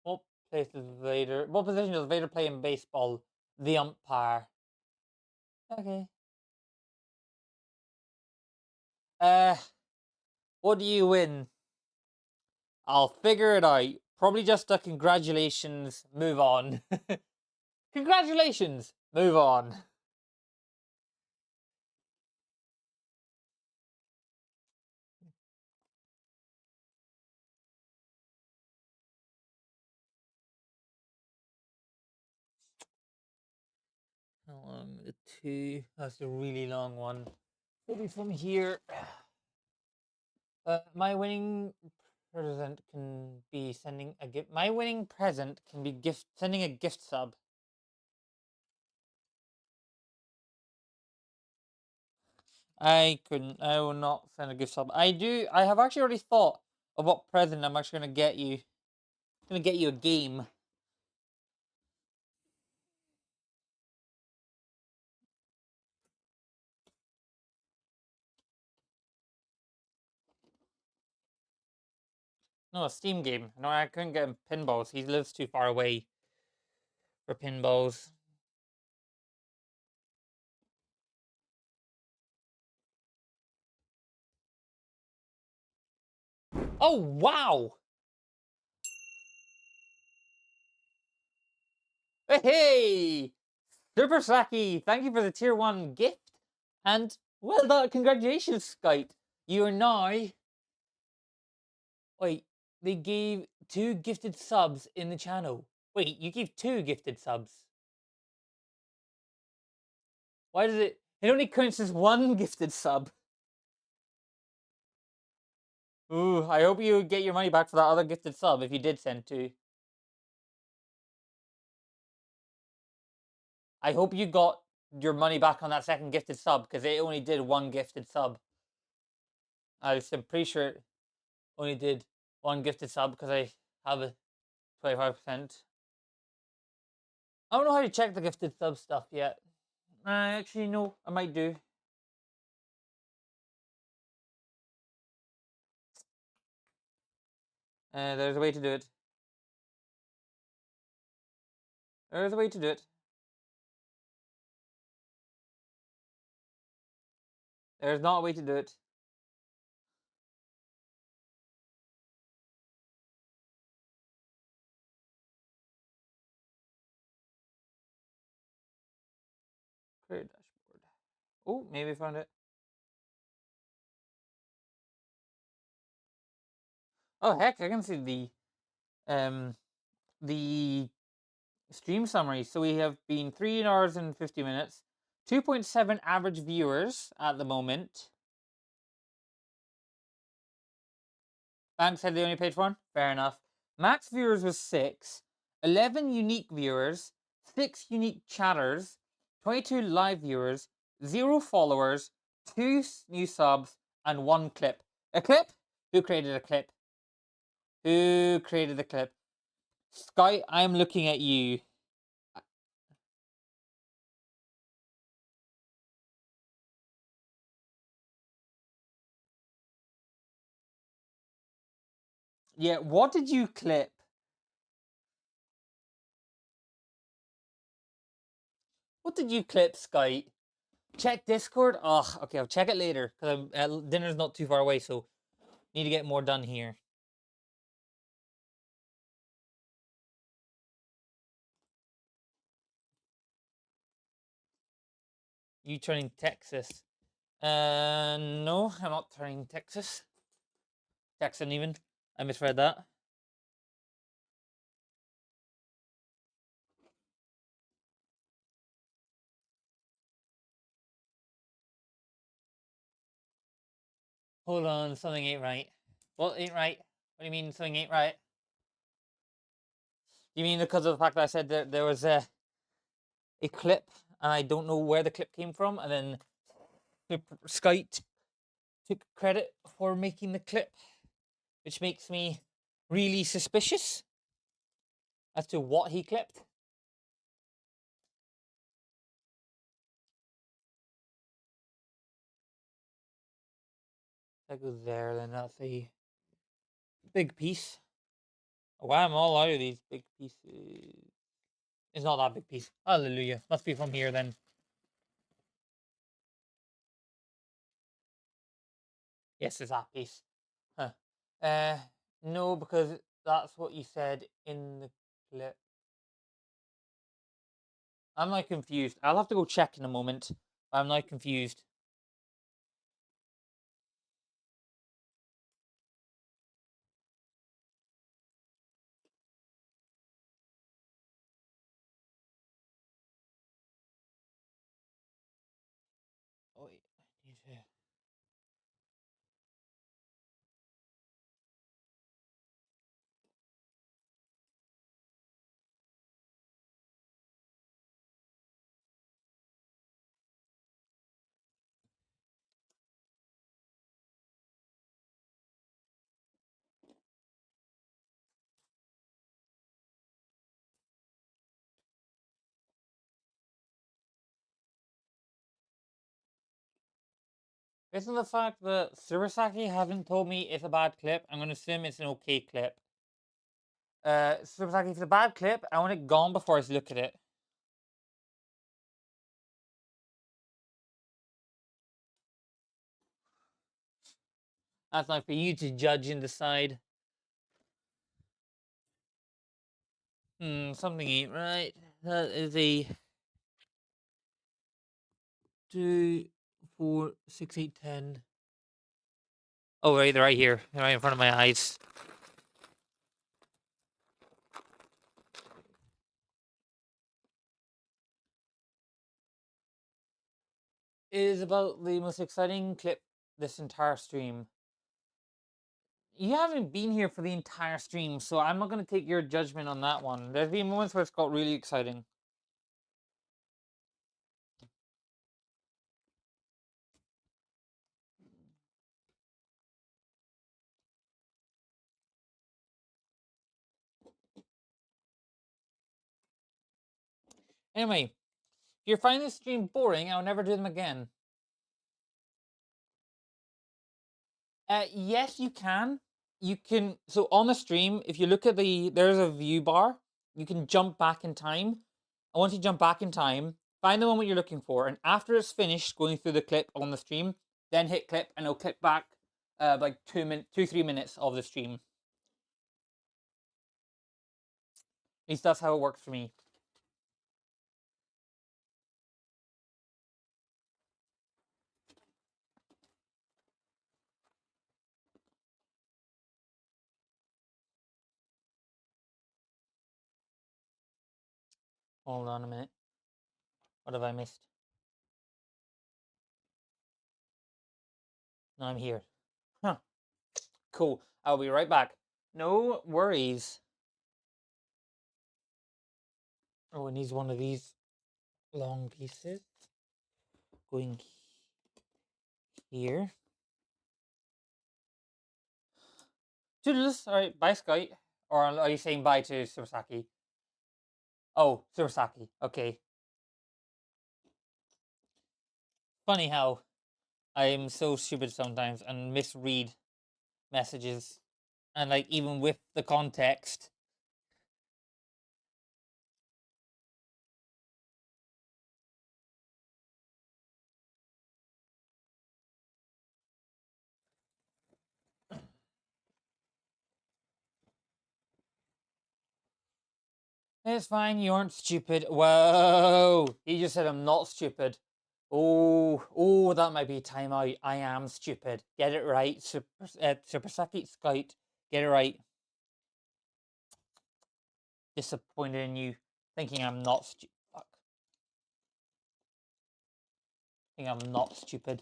What place is Vader? What position does Vader play in baseball? The umpire. Okay. Uh, what do you win? I'll figure it out. Probably just a congratulations. Move on. Congratulations. Move on. How long? The 2. That's a really long one. Maybe from here. My winning present can be sending a gift. My winning present can be sending a gift sub. I couldn't. I will not send a gift sub. I do. I have actually already thought of what present I'm actually gonna get you. I'm gonna get you a game. No, a Steam game. No, I couldn't get him pinballs. He lives too far away for pinballs. Oh wow! Hey! Super Saki, thank you for the tier 1 gift. And well done, congratulations, Skype. You are now. Wait, they gave 2 gifted subs in the channel. Wait, you gave 2 gifted subs. Why does it only counts as 1 gifted sub? Ooh, I hope you get your money back for that other gifted sub if you did send 2. I hope you got your money back on that second gifted sub because it only did 1 gifted sub. I'm pretty sure it only did 1 gifted sub because I have a 25%. I don't know how to check the gifted sub stuff yet. Actually, no, I might do. There's a way to do it. There's a way to do it. There's not a way to do it. Create dashboard. Oh, maybe I found it. Oh heck, I can see the stream summary. So we have been 3 hours and 50 minutes, 2.7 average viewers at the moment. Bank said they only paid for one. Fair enough. Max viewers was 6, 11 unique viewers, 6 unique chatters, 22 live viewers, 0 followers, 2 new subs, and 1 clip. A clip? Who created a clip? Who created the clip? Sky, I'm looking at you. Yeah, what did you clip? What did you clip, Sky? Check Discord? Oh, okay, I'll check it later, because dinner's not too far away, so need to get more done here. You turning Texas? No, I'm not turning Texas. Texan even. I misread that. Hold on, something ain't right. What ain't right? What do you mean something ain't right? You mean because of the fact that I said that there was a clip and I don't know where the clip came from, and then Skype took credit for making the clip, which makes me really suspicious as to what he clipped. That goes there, then that's a big piece. Oh, wow, I'm all out of these big pieces. It's not that big piece. Hallelujah. Must be from here then. Yes, it's that piece. Huh. No, because that's what you said in the clip. I'm not confused. I'll have to go check in a moment. I'm not confused. Oh, wait. I need to... Based on the fact that Surasaki haven't told me it's a bad clip, I'm going to assume it's an okay clip. Surasaki, if it's a bad clip, I want it gone before I look at it. That's not for you to judge and decide. Something ain't right. That is a 2, 4, 6, 8, 10. Oh, right, they're right here. They're right in front of my eyes. It is about the most exciting clip this entire stream. You haven't been here for the entire stream, so I'm not going to take your judgment on that one. There's been moments where it's got really exciting. Anyway, if you're finding this stream boring, I'll never do them again. Yes, you can. you can, so on the stream, if you look at there's a view bar, you can jump back in time. And once you jump back in time, find the moment you're looking for, and after it's finished going through the clip on the stream, then hit clip, and it'll clip back like 3 minutes of the stream. At least that's how it works for me. Hold on a minute. What have I missed? No, I'm here. Huh. Cool. I'll be right back. No worries. Oh, it needs one of these long pieces. Going here. Toodles. All right. Bye, Skype. Or are you saying bye to Surasaki? Oh, Surasaki. Okay. Funny how I am so stupid sometimes and misread messages. And like even with the context. It's fine, you aren't stupid. Whoa! He just said I'm not stupid. Oh, that might be timeout. I am stupid. Get it right, Super Saki Scout. Get it right. Disappointed in you, thinking I'm not stupid. Fuck. Think I'm not stupid.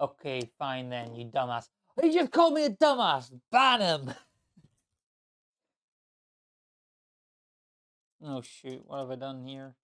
Okay, fine then, you dumbass. He just called me a dumbass. Ban him. Oh shoot! What have I done here?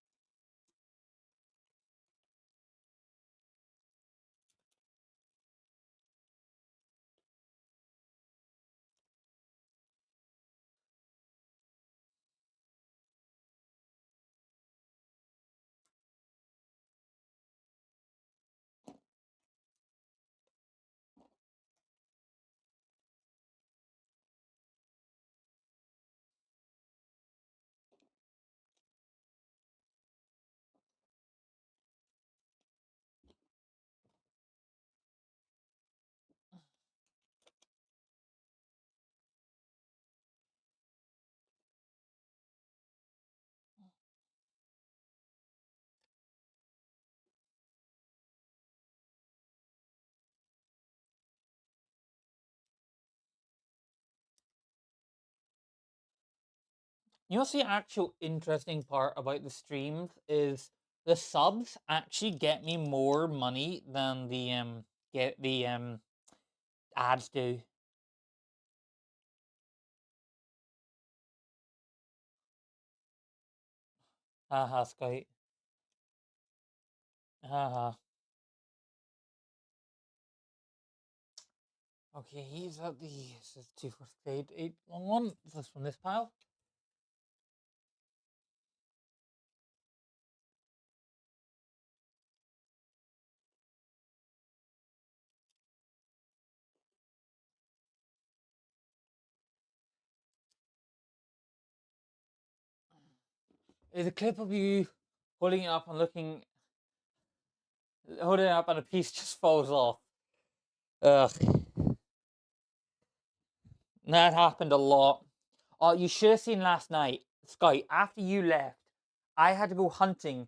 You know, the actual interesting part about the streams is the subs actually get me more money than the ads do. Haha, Scout. Haha. Okay, he's at the. This is 248 This is from this pile. Is a clip of you holding it up and holding it up, and a piece just falls off. Ugh. That happened a lot. Oh, you should have seen last night, Sky. After you left, I had to go hunting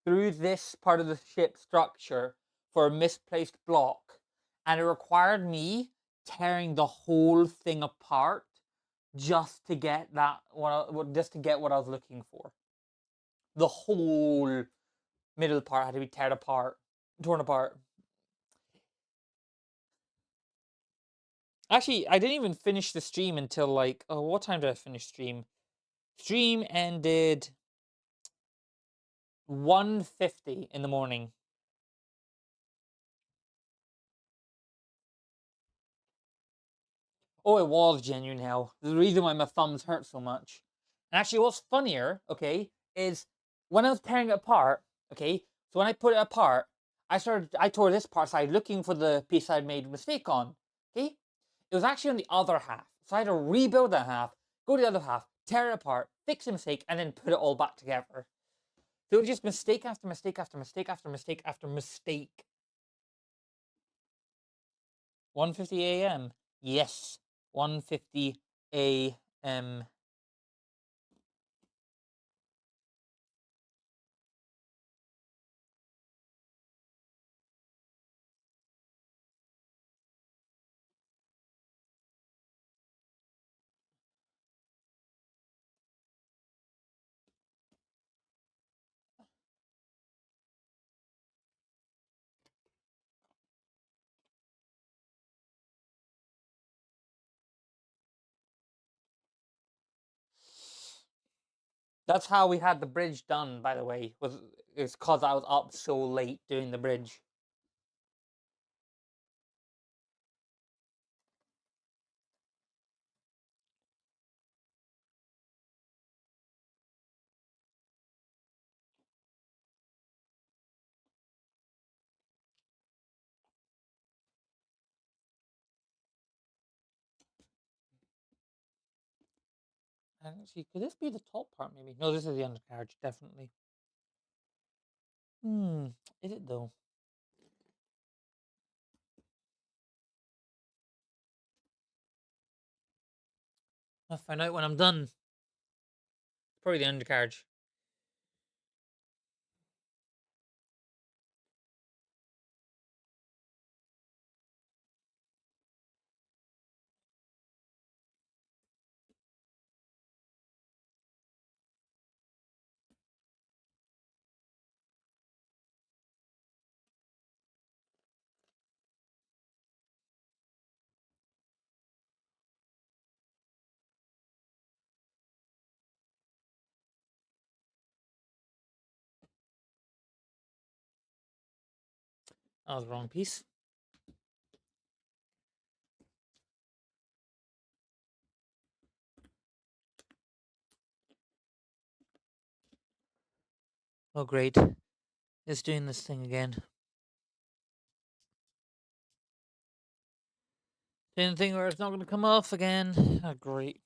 through this part of the ship structure for a misplaced block, and it required me tearing the whole thing apart just to get just to get what I was looking for. The whole middle part had to be torn apart. Actually, I didn't even finish the stream until like, oh, what time did I finish stream? Stream ended 1:50 in the morning. Oh, it was genuine hell. The reason why my thumbs hurt so much. And actually, what's funnier, okay, is when I was tearing it apart, okay, so when I put it apart, I tore this part aside looking for the piece I'd made a mistake on, okay? It was actually on the other half. So I had to rebuild that half, go to the other half, tear it apart, fix a mistake, and then put it all back together. So it was just mistake after mistake after mistake after mistake after mistake. 1:50 a.m. Yes, 1:50 a.m. That's how we had the bridge done, by the way. It's because I was up so late doing the bridge. Actually, could this be the top part? Maybe. No, this is the undercarriage, definitely. Is it though? I'll find out when I'm done. Probably the undercarriage. That was the wrong piece. Oh, great. It's doing this thing again. Doing the thing where it's not going to come off again. Oh, great.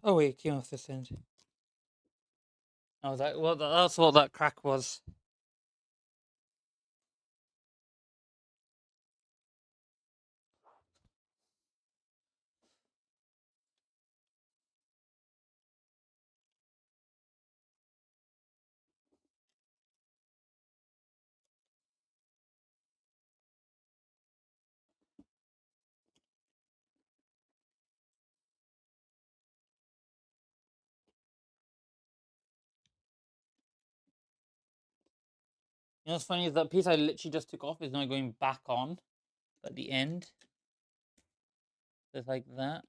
Oh wait, it came off this end. Oh, that's what that crack was. You know what's funny is that piece I literally just took off is now going back on at the end. Just like that.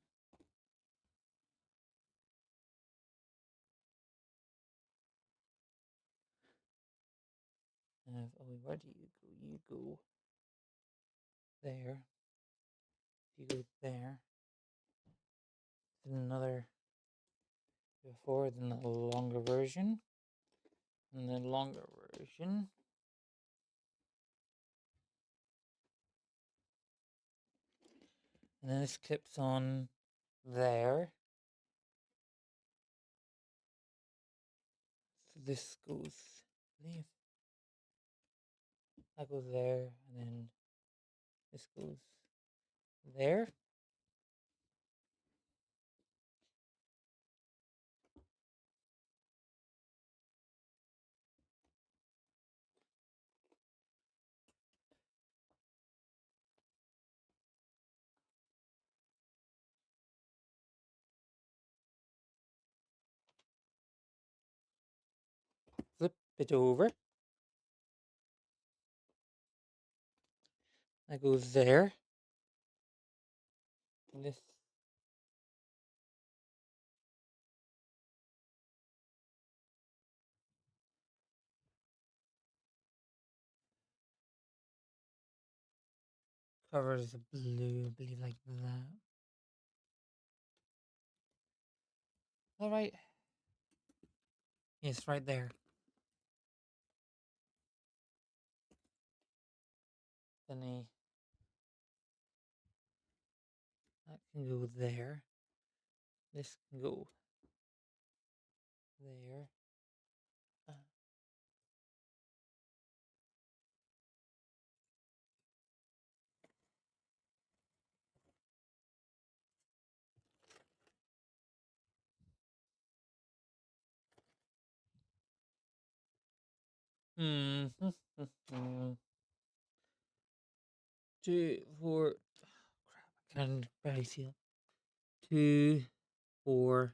Oh, where do you go? You go there. You go there. Then another before, then the longer version. And the longer version. And then this clips on there. So this goes, I believe, that goes there, and then this goes there. Flip it over. That goes there. And this cover is blue, I believe, like that. All right. Yes, right there. Then that can go there. This can go there. Uh, Hmm. 2, 4. Crap, I can barely see it. 2, 4,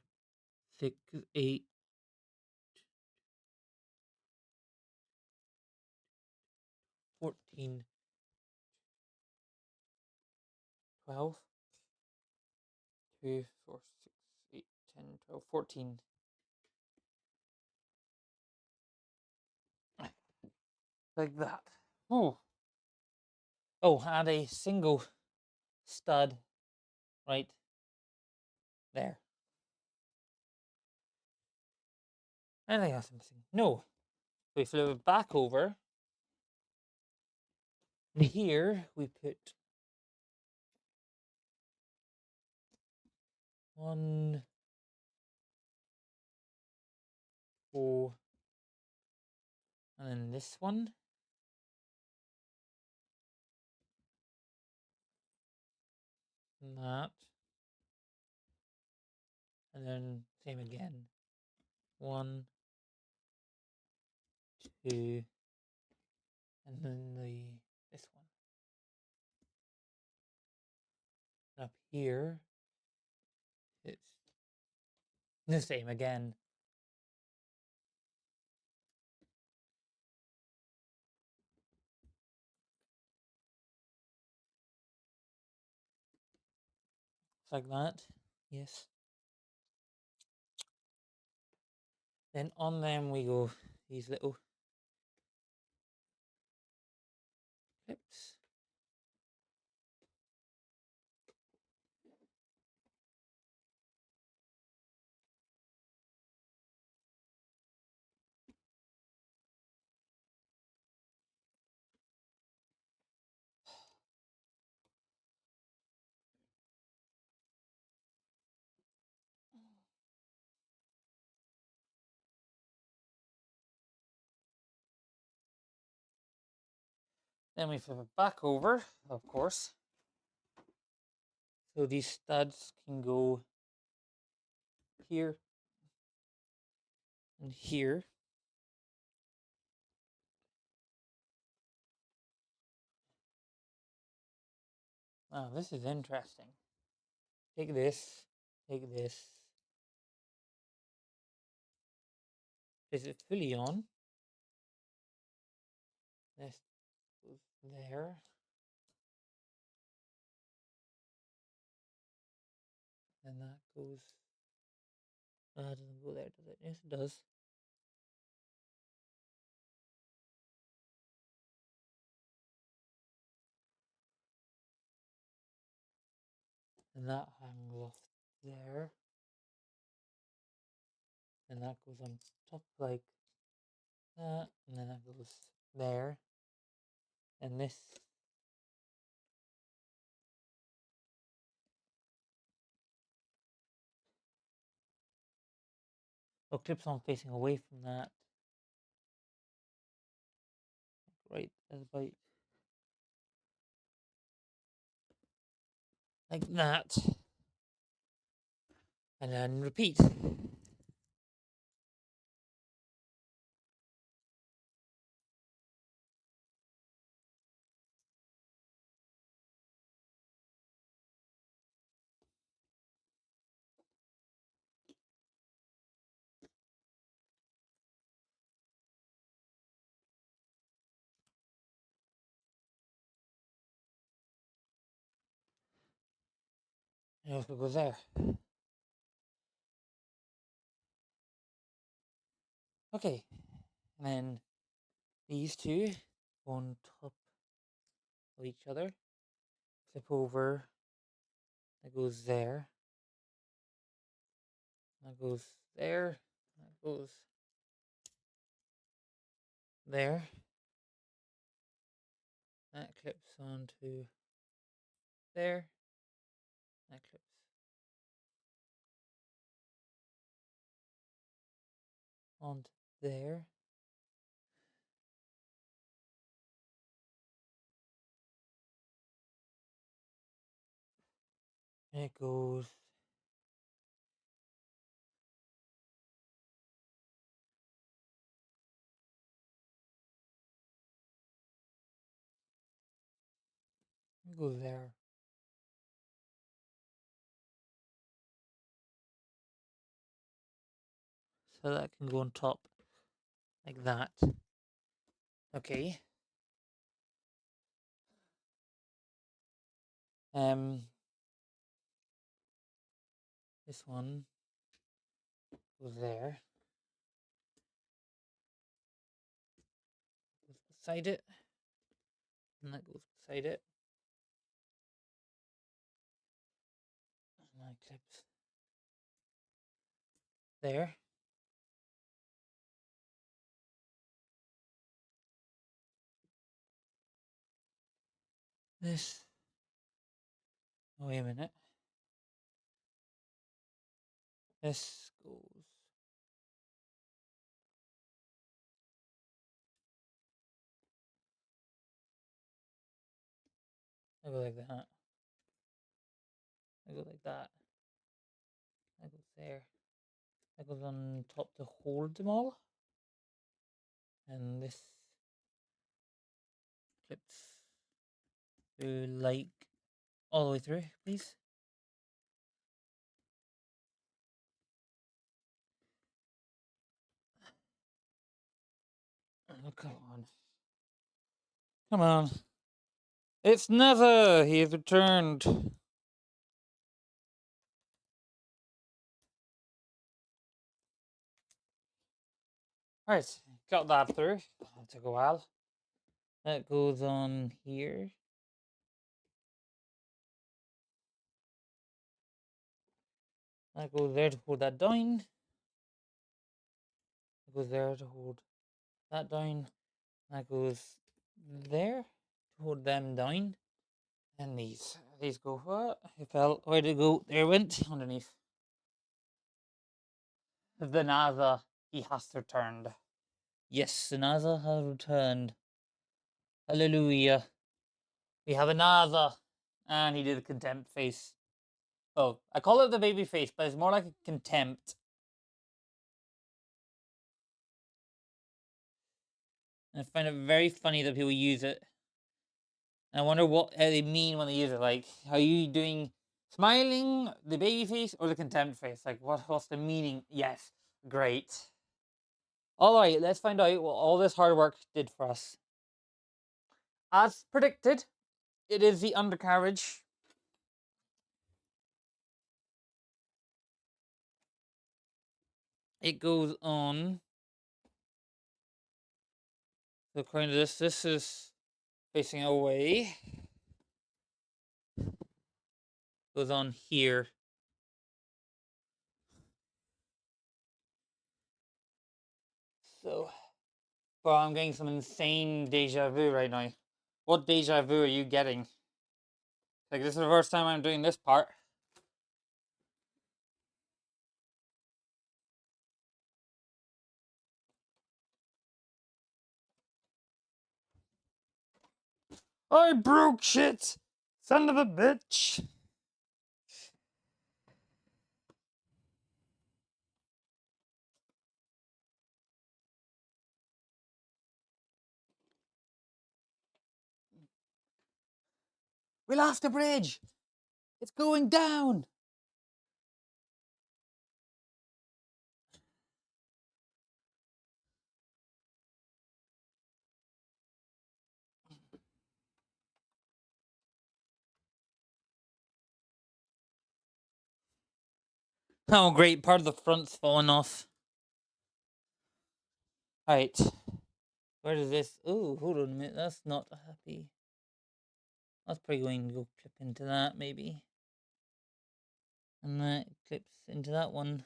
6, 8, 14, 12. 2, 4, 6, 8, 10, 12, 14. Like that. Oh. Oh, and a single stud right there. Anything else I'm missing? No. We flip it back over. And here we put 1, 4, and then this one. And that. And then same again. 1, 2, and then this one. Up here, it's the same again. It's like that. Yes. Then on them we go these little clips. Then we flip it back over, of course. So these studs can go here and here. Oh, this is interesting. Take this, take this. Is it fully on? This goes there. And that goes. It doesn't go there, does it? Yes, it does. And that hangs off there. And that goes on top like that. And then that goes there. And this. Oh, clips on facing away from that. Right, as about like that. And then repeat. And also goes there. Okay. And then these two go on top of each other. clip over. That goes there. That goes there. That goes there. That clips onto there. That clips onto there. It goes there. So that can go on top like that. Okay. This one goes there. Goes beside it. And that goes beside it. And that clips there. This. Oh, wait a minute. This goes. I go like that. I go like that. That goes there. That goes on top to hold them all. And this clips through like all the way through, please. Oh, come on. Come on. It's Nether! He has returned. Right, got that through. That took a while. That goes on here. That goes there to hold that down. That goes there to hold that down. That goes there to hold them down. And these go what? It fell. Where'd it go? There it went underneath. The NASA, he has returned. Yes, the NASA has returned. Hallelujah. We have a NASA. And he did a contempt face. Oh, I call it the baby face, but it's more like a contempt. And I find it very funny that people use it. And I wonder what how they mean when they use it. Like, are you doing smiling, the baby face, or the contempt face? Like, what's the meaning? Yes, great. All right, let's find out what all this hard work did for us. As predicted, it is the undercarriage. It goes on. So according to this is facing away. Goes on here. So, well, I'm getting some insane deja vu right now. What deja vu are you getting? Like, this is the first time I'm doing this part. I broke shit! Son of a bitch! We lost the bridge! It's going down! Oh, great, part of the front's falling off. Alright. Where does this... Ooh, hold on a minute, that's not happy. That's probably going to go clip into that, maybe. And that clips into that one.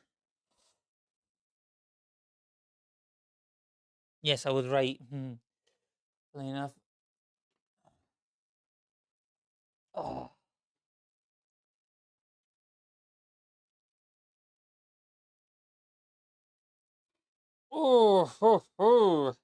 Yes, I was right. Funny enough. Oh. Oh.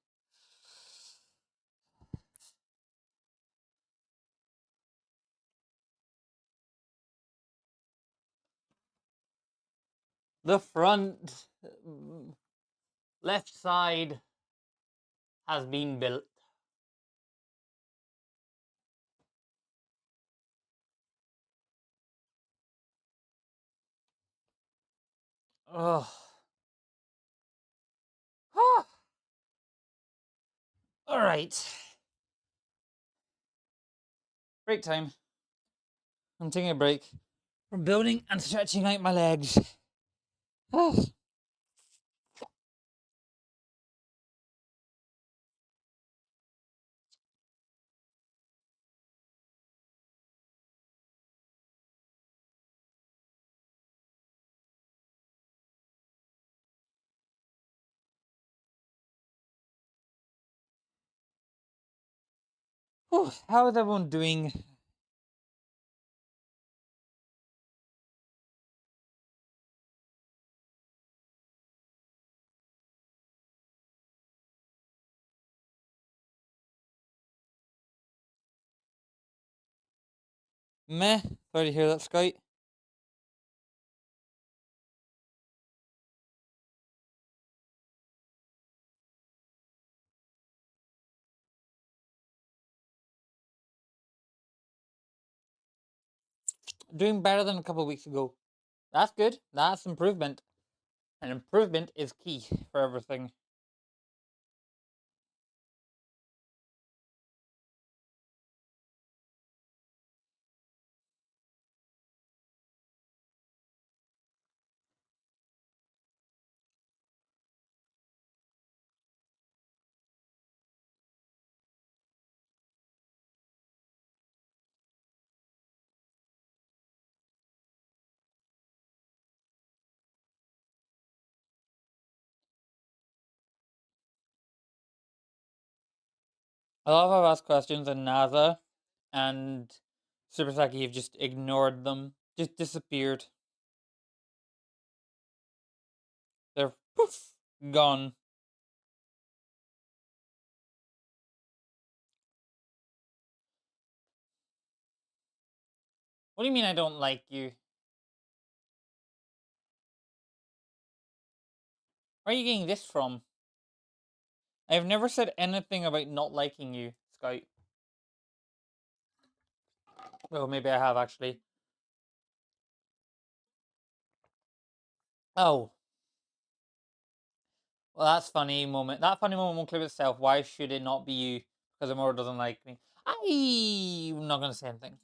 The front left side has been built. Oh. All right. Break time. I'm taking a break from building and stretching out my legs. How is everyone doing? Meh. Sorry to hear that, Scout. Doing better than a couple of weeks ago. That's good. That's improvement. And improvement is key for everything. I love how I've asked questions and NASA and Super Saki have just ignored them. Just disappeared. They're poof gone. What do you mean I don't like you? Where are you getting this from? I've never said anything about not liking you, Scout. Well, maybe I have actually. Oh. Well, that's funny moment. That funny moment won't clip itself. Why should it not be you? Because Amora doesn't like me. I'm not gonna say anything.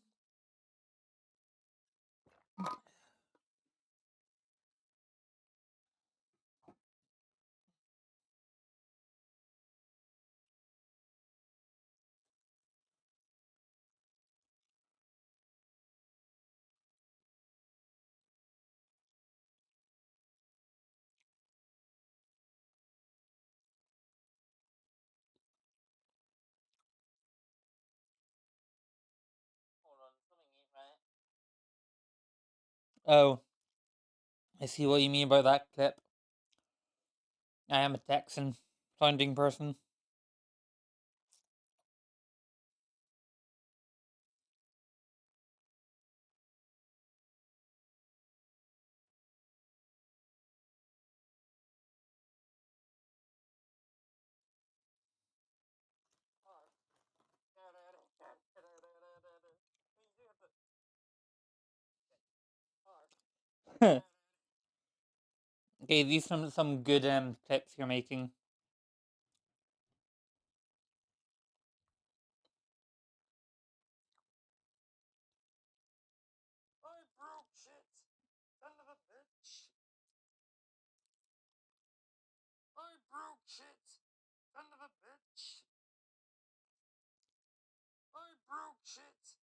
Oh, I see what you mean by that clip. I am a Texan sounding person. Okay, these are some good clips you're making. I broke shit. Son of a bitch. I broke shit. Son of a bitch. I broke shit.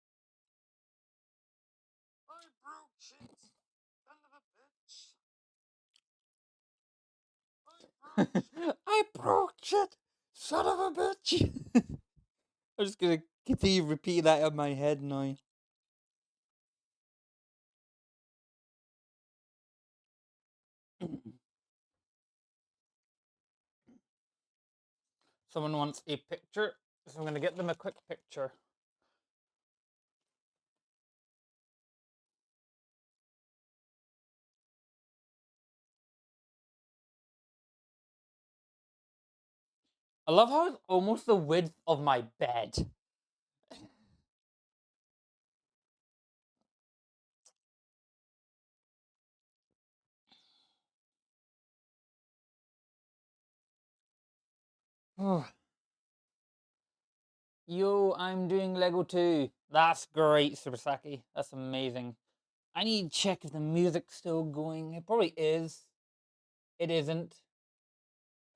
I broke shit, son of a bitch. I'm just gonna continue repeating that in my head now. Someone wants a picture, so I'm gonna get them a quick picture. I love how it's almost the width of my bed. Yo, I'm doing Lego too. That's great, Supersaki. That's amazing. I need to check if the music's still going. It probably is. It isn't.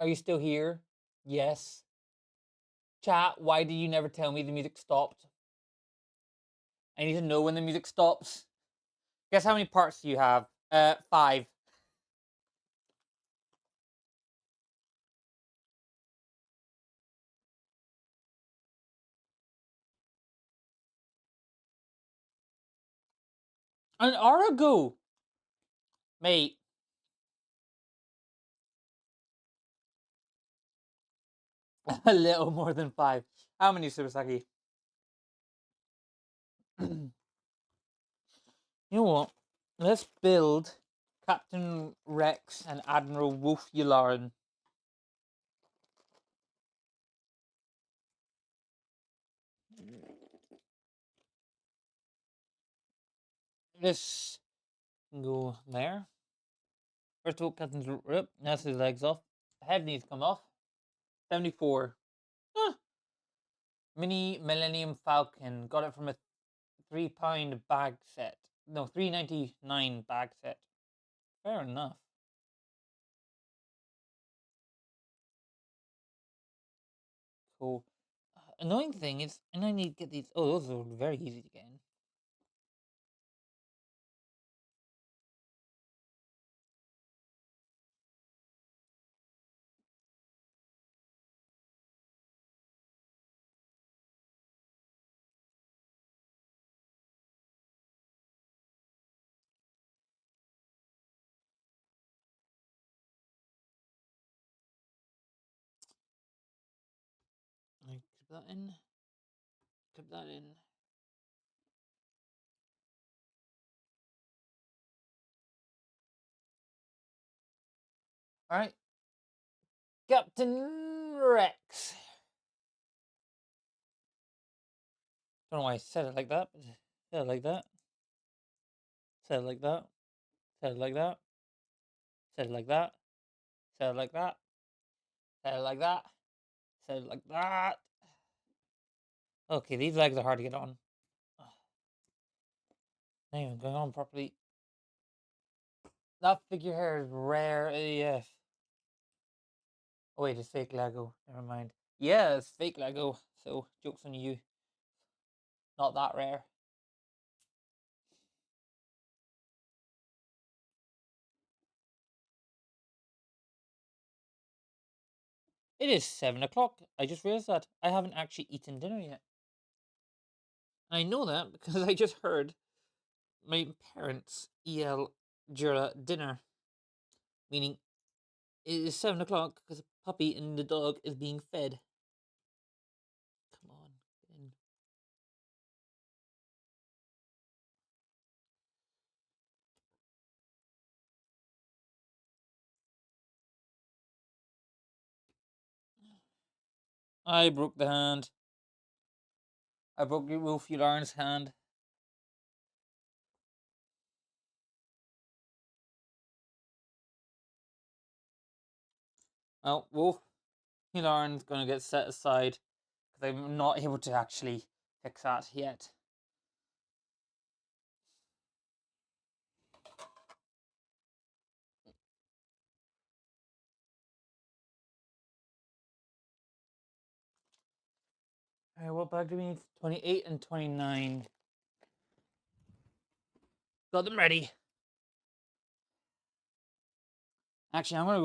Are you still here? Yes. Chat, why did you never tell me the music stopped? I need to know when the music stops. Guess how many parts do you have? 5. An hour ago! Mate. A little more than 5. How many, Supersaki? You know what? Let's build Captain Rex and Admiral Wolf Yularen. This go there. First of all, Captain's rip. That's his legs off. Head needs to come off. 74. Huh. Mini Millennium Falcon. Got it from a £3 bag set. No, $3.99 bag set. Fair enough. Cool. Annoying thing is, and I need to get these. Oh, those are very easy to get in. I clip that in. Clip that in. All right. Captain Rex. Don't know why I said it like that, but said it like that. Said it like that. Said it like that. Said it like that. Said it like that. Said it like that. Said it like that. Okay, these legs are hard to get on. Not even going on properly. That figure hair is rare AF. Oh wait, it's fake Lego. Never mind. Yeah, it's fake Lego. So joke's on you. Not that rare. It is 7 o'clock. I just realized that. I haven't actually eaten dinner yet. I know that because I just heard my parents yell Jura dinner. Meaning it is 7 o'clock because a puppy and the dog is being fed. Come on, get in. I broke the hand. I broke Wolf Yularn's hand. Well, Wolf Yularn's gonna get set aside because I'm not able to actually fix that yet. Alright, what bag do we need? 28 and 29. Got them ready. Actually, I'm gonna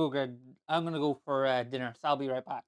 go for dinner, so I'll be right back.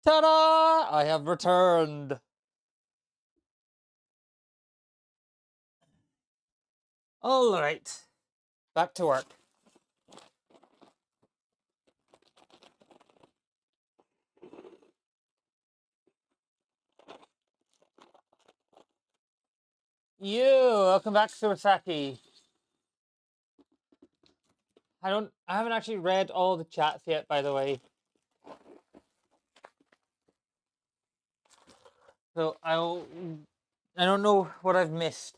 Ta-da! I have returned. All right, back to work. Welcome back, Surasaki. I haven't actually read all the chats yet, by the way. So I don't know what I've missed.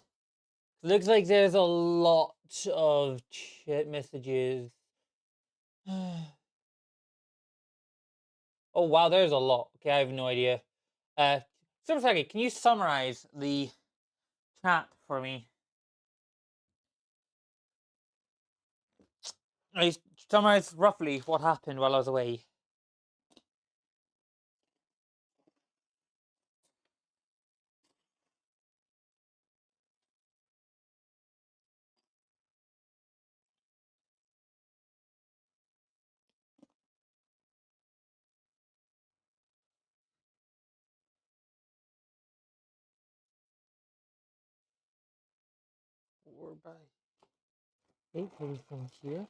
Looks like there's a lot of chat messages. Oh wow, there's a lot. Okay, I have no idea. Surasaki, can you summarize the chat for me? I summarize roughly what happened while I was away. Or by everything here.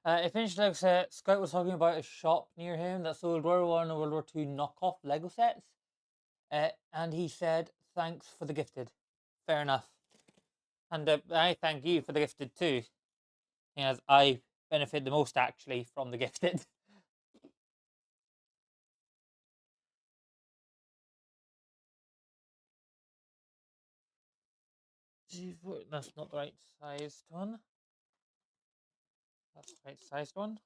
It finished like Scout was talking about a shop near him that sold World War One and World War Two knockoff Lego sets. And he said, "Thanks for the gifted." Fair enough. And I thank you for the gifted too, as I benefit the most actually from the gifted. That's not the right sized one. That's the right sized one.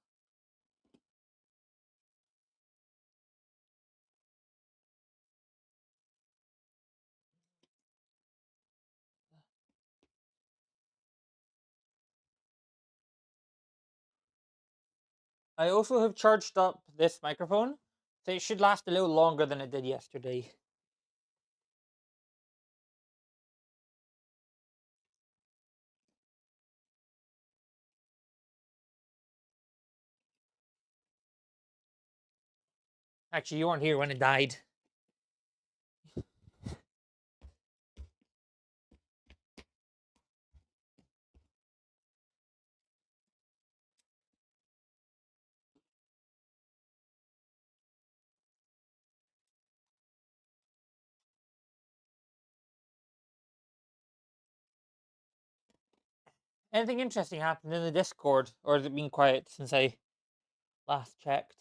I also have charged up this microphone, so it should last a little longer than it did yesterday. Actually, you weren't here when it died. Anything interesting happened in the Discord, or has it been quiet since I last checked?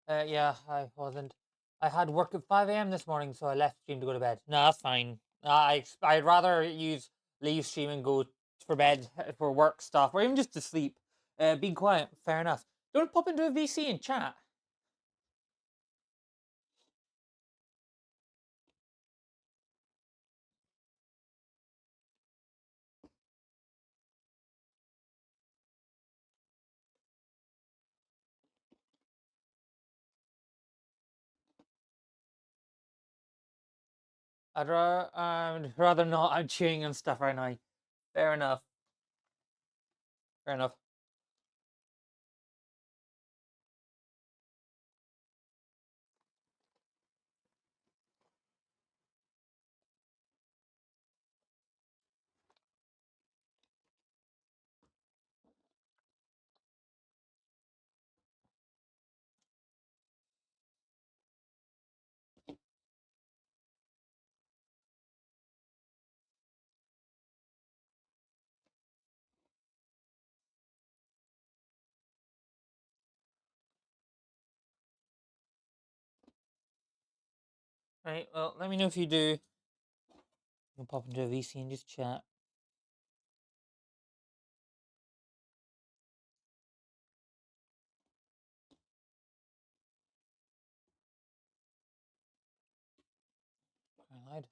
Yeah, I wasn't. I had work at 5 a.m. this morning, so I left stream to go to bed. No, that's fine. I'd rather leave stream and go for bed for work stuff, or even just to sleep. Being quiet, fair enough. Don't pop into a VC and chat. I'd rather not. I'm chewing and stuff right now. Fair enough. Fair enough. Right. Well, let me know if you do. I'll pop into a VC and just chat. I lied.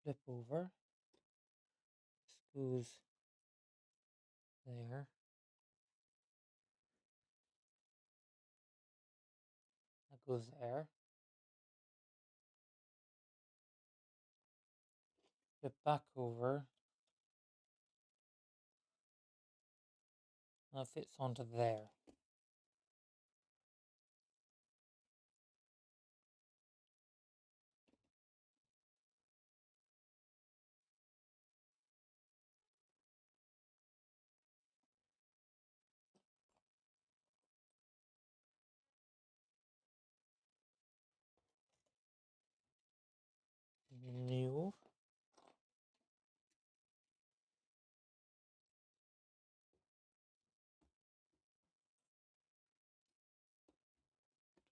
flip over. This goes there. That goes there. Flip back over. That fits onto there. New.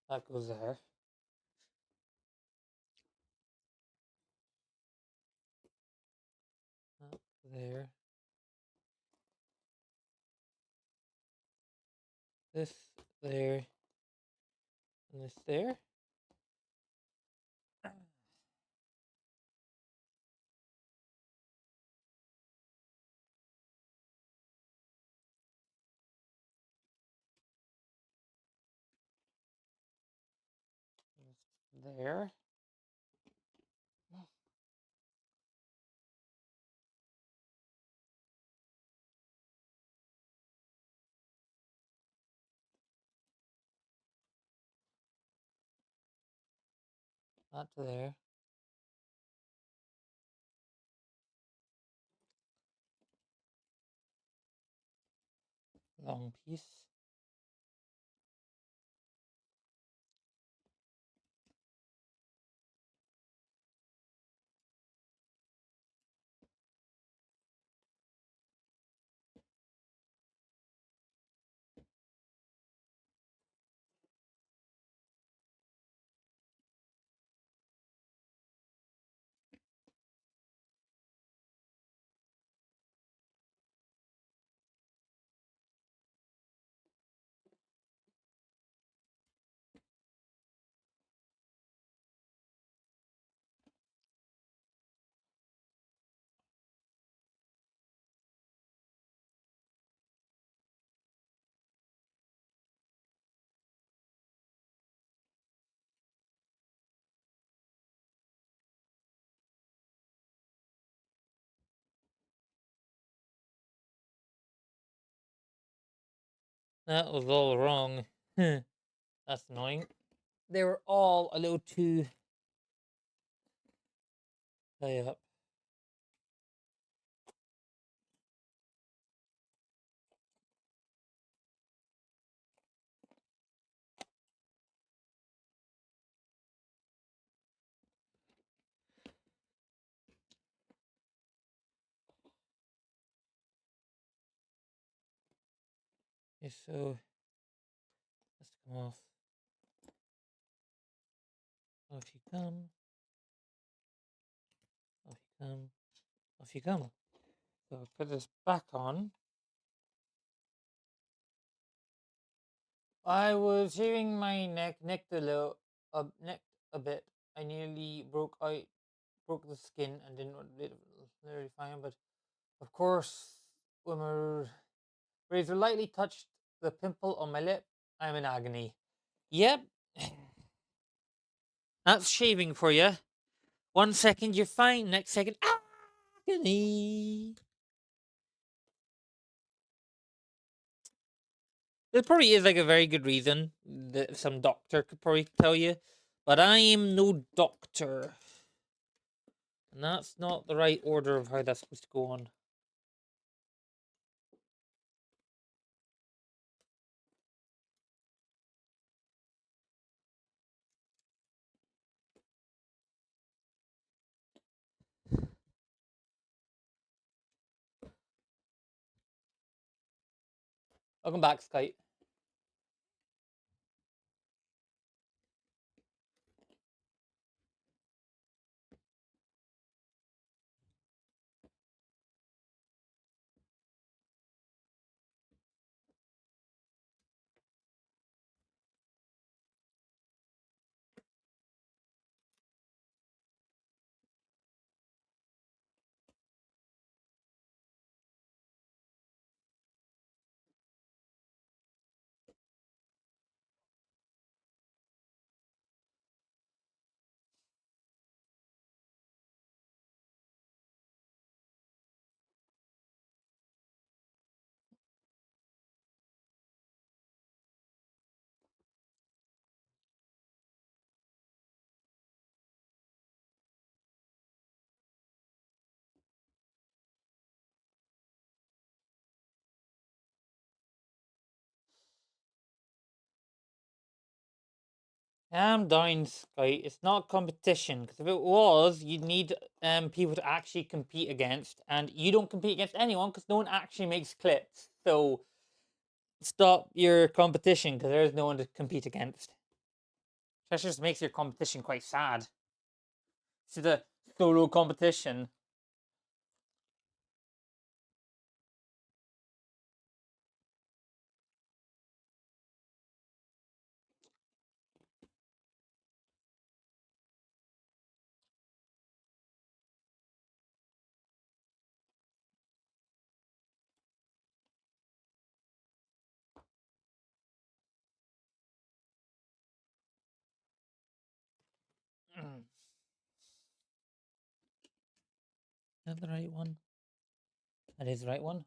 That goes there. That there. This there. And this there. There. That there. Long piece. That was all wrong. That's annoying. They were all a little too high up. Okay, so let's come off. Off you come. Off you come. Off you come. So put this back on. I was shaving my necked necked a bit. I nearly broke the skin and didn't want it literally fine. But of course, when my razor lightly touched the pimple on my lip, I'm in agony. Yep, that's shaving for you. 1 second you're fine, next second agony. There probably is like a very good reason that some doctor could probably tell you, but I am no doctor. And that's not the right order of how that's supposed to go on. Welcome back, Skype. I'm down, Scout. It's not competition, because if it was, you'd need people to actually compete against, and you don't compete against anyone because no one actually makes clips. So stop your competition because there's no one to compete against. That just makes your competition quite sad. It's the solo competition. Mm. Is that the right one? That is the right one.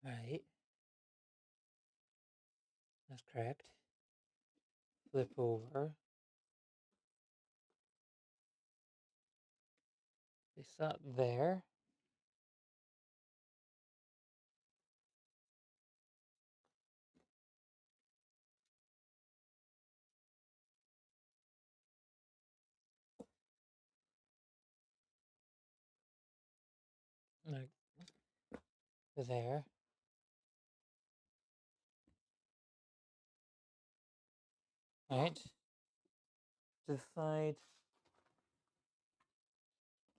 Right. That's correct. Flip over. Place that there. Like there. Right. To the side.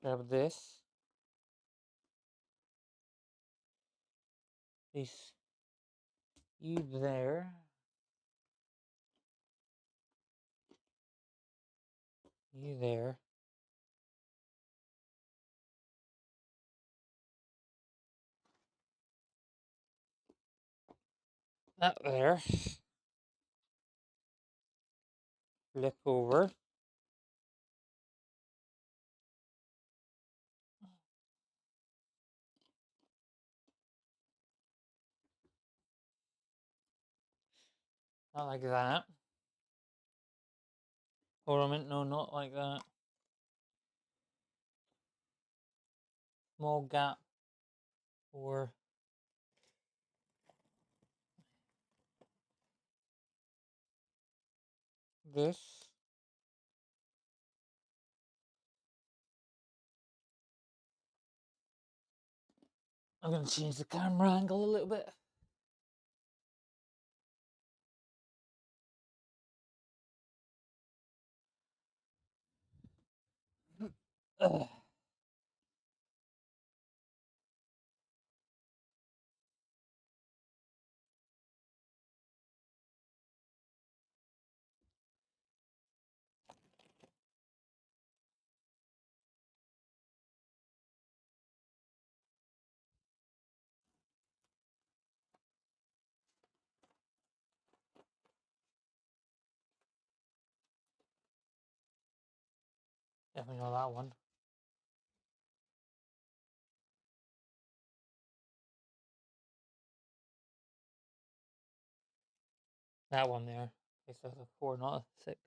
Grab this. Place you there. You there. That there. Flip over. Not like that. Or a minute, no, not like that. Small gap for this. I'm gonna change the camera angle a little bit. Ugh. Definitely know that one. That one there. Okay, so that's a 4, not a 6.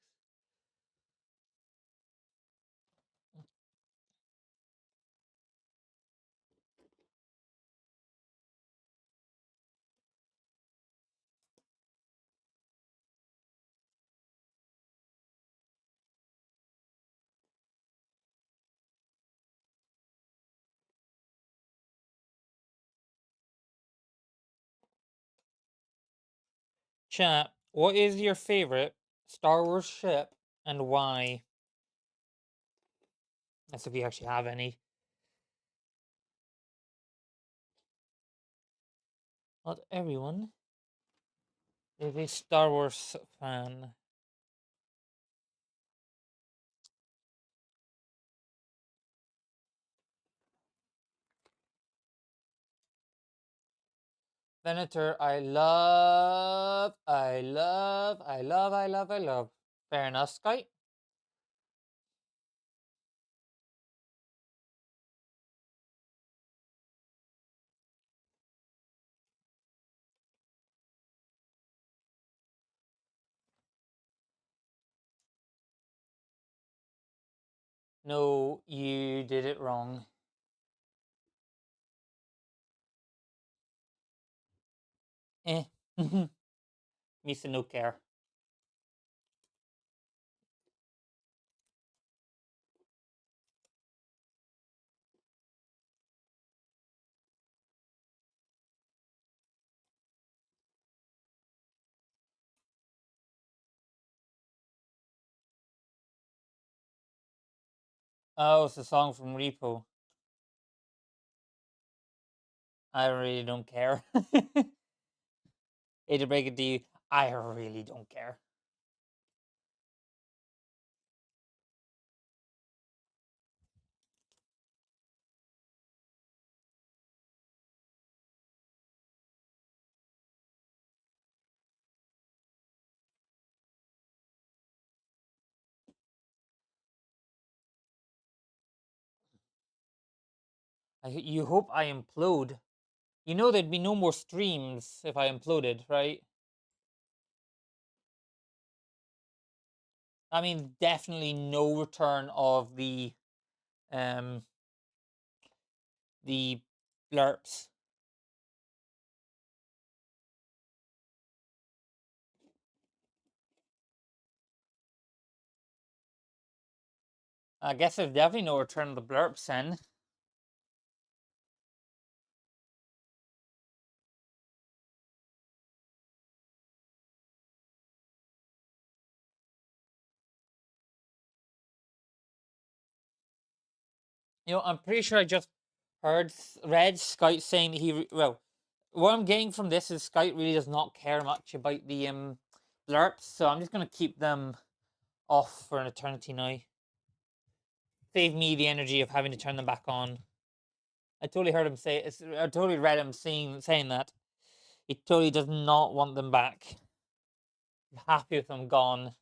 Chat, what is your favorite Star Wars ship and why? That's if you actually have any. Not everyone is a Star Wars fan. Venator, I love, I love, I love, I love, I love. Fair enough, Sky. No, you did it wrong. Eh. Misa no care. Oh, it's a song from Repo. I really don't care. Hate to break it to you, I really don't care. You hope I implode. You know there'd be no more streams if I imploded, right? I mean, definitely no return of um the blurps. I guess there's definitely no return of the blurps then. You know, I'm pretty sure I just read Skype saying that well, what I'm getting from this is Skype really does not care much about the blurps, so I'm just gonna keep them off for an eternity now. Save me the energy of having to turn them back on. I totally heard him say it. I totally read him saying that. He totally does not want them back. I'm happy with them gone.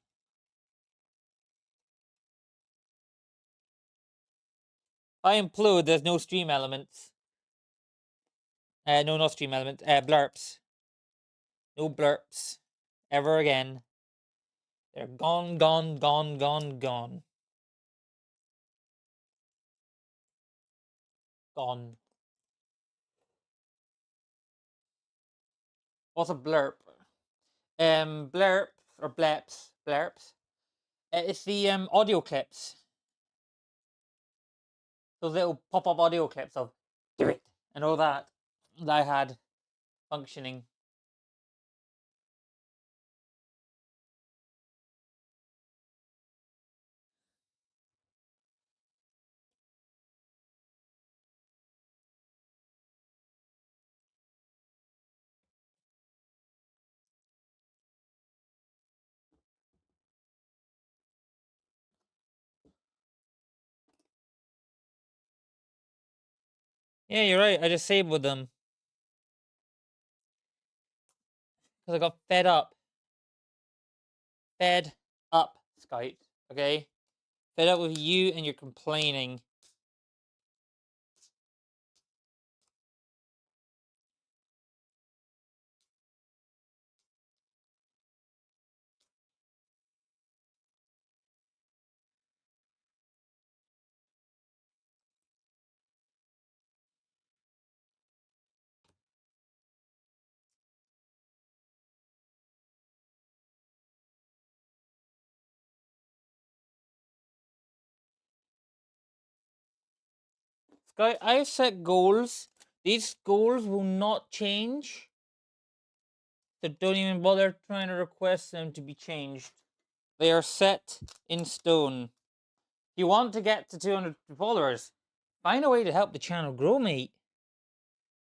I implode, there's no stream elements. No, not stream element. Blurps. No blurps. Ever again. They're gone, gone, gone, gone, gone. Gone. What's a blurp? Blurp or bleps. Blurps. It's the audio clips. Those little pop-up audio clips of do it and all that I had functioning. Yeah, you're right. I disabled them because I got fed up. Fed up, Skype. Okay, fed up with you and your complaining. Sky, I set goals. These goals will not change. So don't even bother trying to request them to be changed. They are set in stone. If you want to get to 200 followers, find a way to help the channel grow, mate.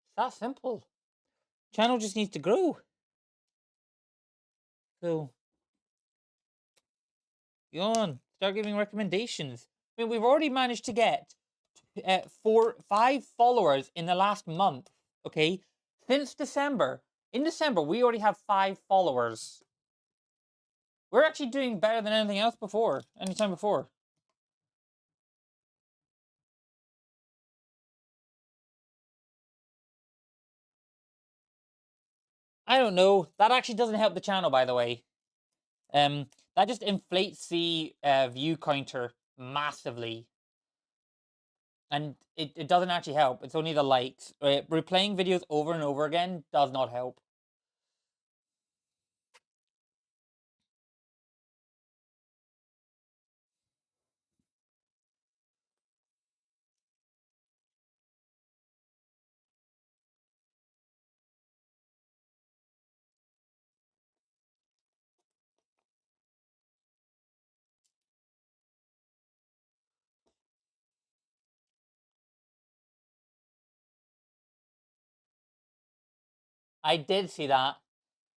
It's that simple. Channel just needs to grow. So, go on, start giving recommendations. I mean, we've already managed to get 5 followers in the last month. Okay, since December. In December, we already have 5 followers. We're actually doing better than anything else before, anytime before. I don't know. That actually doesn't help the channel, by the way. That just inflates the view counter massively. And it doesn't actually help. It's only the likes. Replaying videos over and over again does not help. I did see that.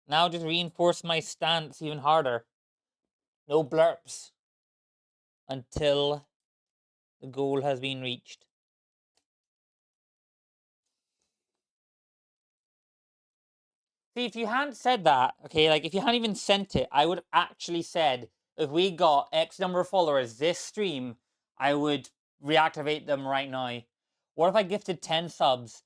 Now just reinforce my stance even harder. No blurps until the goal has been reached. See, if you hadn't said that, okay, like if you hadn't even sent it, I would have actually said, if we got X number of followers this stream, I would reactivate them right now. What if I gifted 10 subs?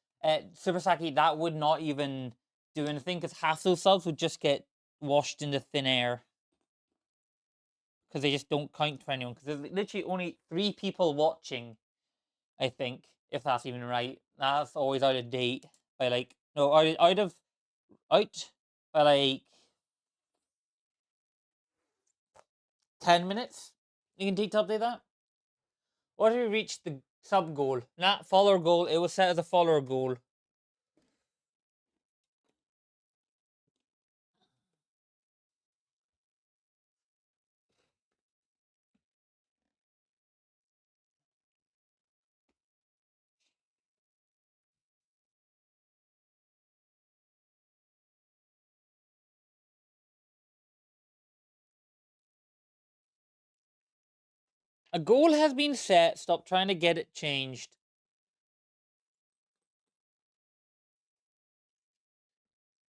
Super Saki, that would not even do anything, because half those subs would just get washed into thin air. Because they just don't count for anyone. Because there's literally only 3 people watching, I think, if that's even right. That's always out of date by like, no, out by like 10 minutes. You can take to update that. What if we reached the sub goal? Not follower goal, it was set as a follower goal. A goal has been set, stop trying to get it changed.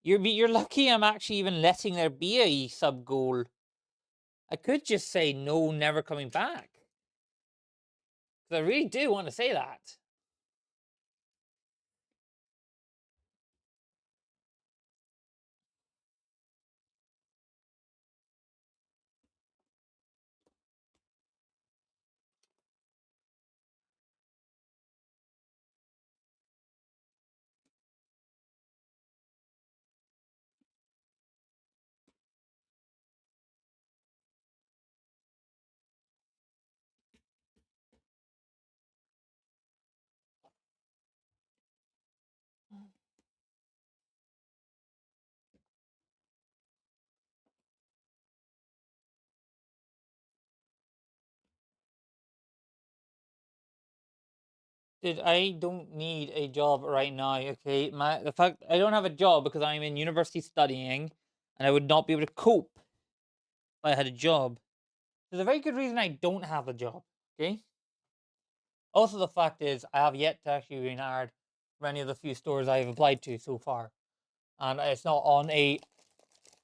You're lucky I'm actually even letting there be a sub goal. I could just say no, never coming back. Because I really do want to say that. Dude, I don't need a job right now, okay? The fact I don't have a job because I'm in university studying and I would not be able to cope if I had a job. There's a very good reason I don't have a job, okay? Also, the fact is, I have yet to actually be hired for any of the few stores I've applied to so far. And it's not on a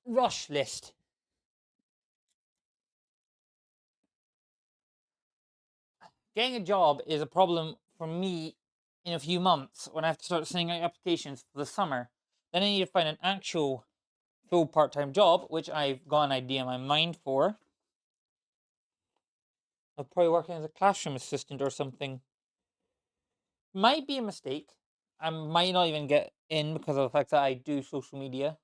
rush list. Getting a job is a problem for me in a few months when I have to start sending out applications for the summer. Then I need to find an actual full part-time job, which I've got an idea in my mind for. I'll probably working as a classroom assistant or something. Might be a mistake. I might not even get in because of the fact that I do social media.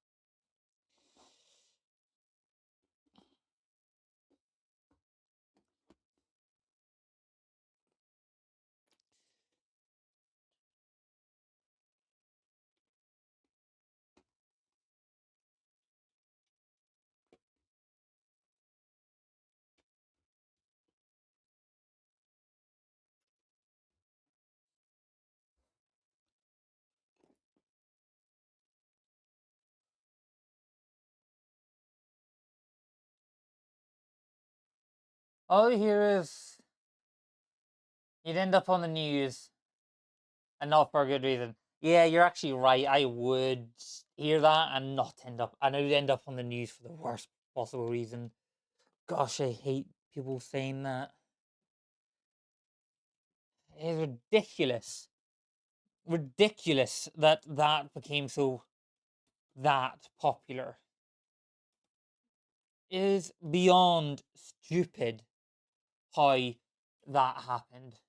All you hear is you'd end up on the news, and not for a good reason. Yeah, you're actually right. I would hear that and not end up, and I would end up on the news for the worst possible reason. Gosh, I hate people saying that. It's ridiculous. Ridiculous that that became so that popular. It is beyond stupid how that happened.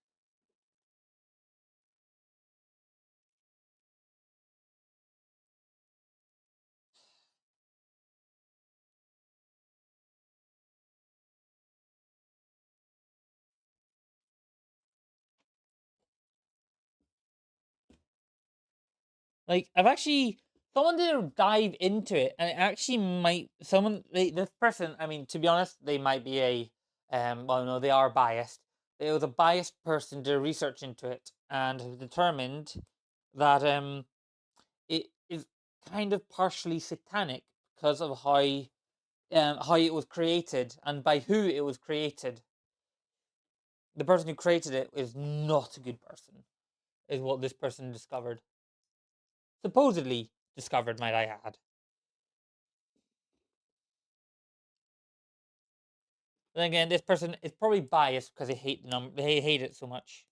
Like, I've actually someone did a dive into it, and it actually might someone this person. I mean, to be honest, they might be a well, no, they are biased. It was a biased person did research into it and have determined that it is kind of partially satanic because of how it was created and by who it was created. The person who created it is not a good person, is what this person discovered. Supposedly discovered, might I add. Then again, this person is probably biased because they hate the number. They hate it so much.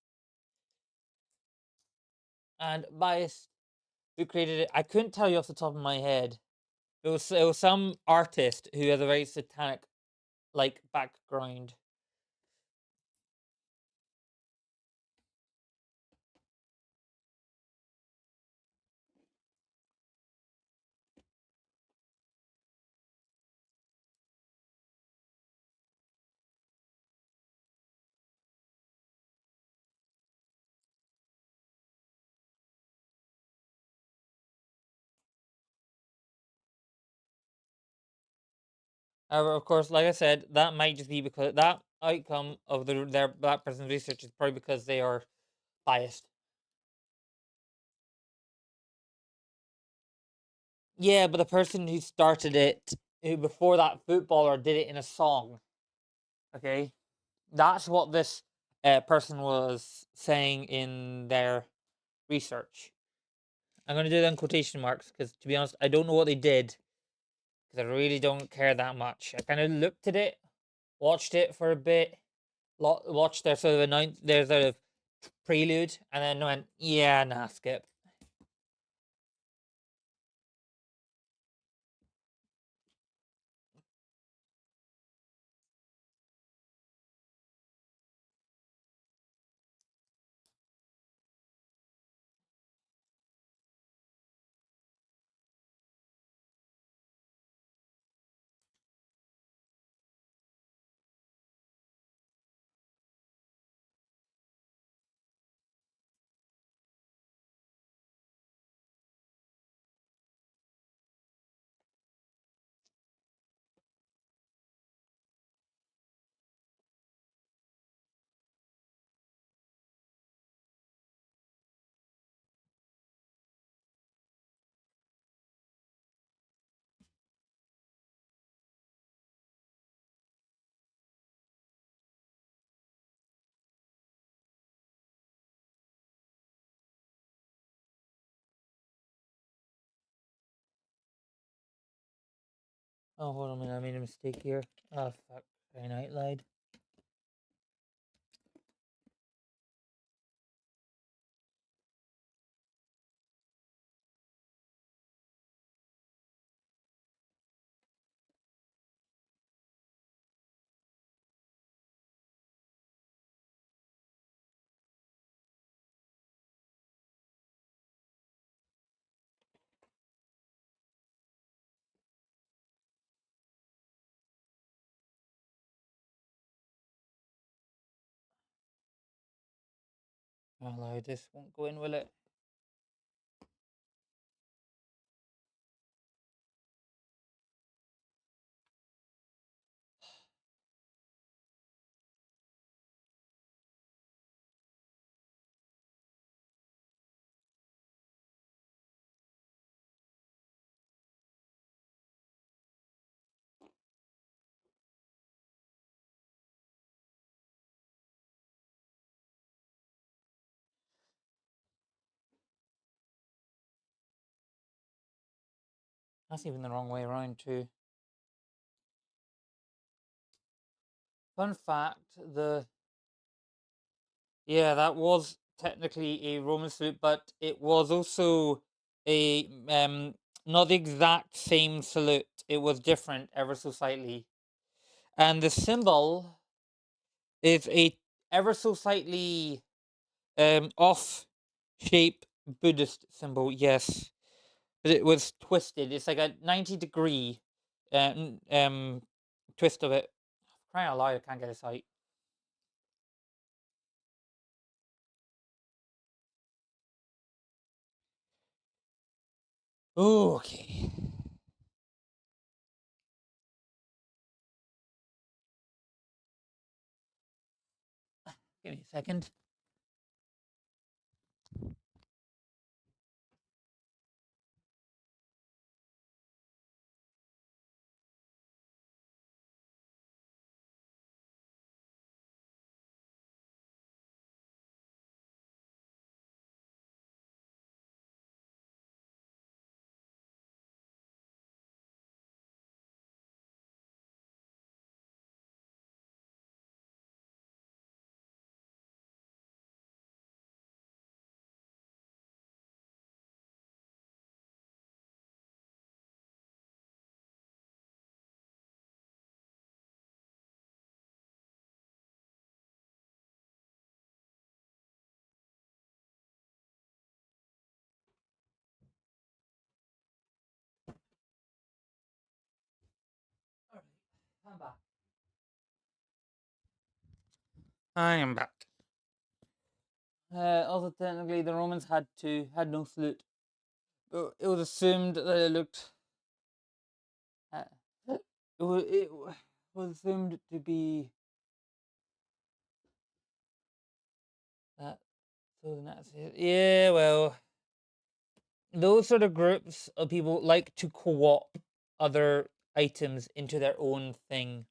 And biased, who created it? I couldn't tell you off the top of my head. It was some artist who has a very satanic like background. However, of course, like I said, that might just be because that outcome of that person's research is probably because they are biased. Yeah, but the person who started it, who before that footballer did it in a song. Okay, that's what this person was saying in their research. I'm gonna do it in quotation marks because, to be honest, I don't know what they did because I really don't care that much. I kind of looked at it, watched it for a bit, watched their sort of their sort of prelude, and then went, yeah, nah, skip. Oh, hold on a minute, I made a mistake here. Oh, fuck. I night lied. I lied. This won't go in, will it? That's even the wrong way around too. Fun fact: that was technically a Roman salute, but it was also a not the exact same salute. It was different ever so slightly, and the symbol is a ever so slightly off shape Buddhist symbol. Yes, but it was twisted. It's like a 90-degree twist of it. Crying out loud, I can't get this out. Okay. Give me a second. Alright, I'm back. I am back. Also, technically, the Romans had no salute. It was assumed that it looked. Uh, it was assumed to be that. So the Nazis. Yeah, well, those sort of groups of people like to co-opt other items into their own thing.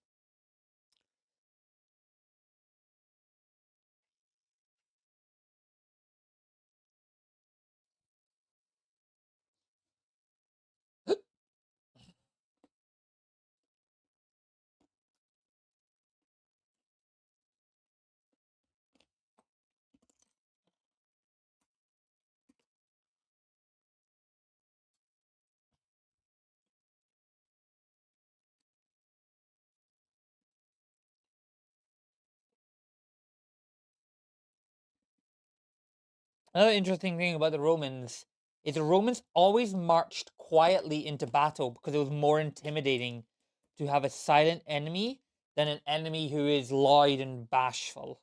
Another interesting thing about the Romans is the Romans always marched quietly into battle because it was more intimidating to have a silent enemy than an enemy who is loud and bashful.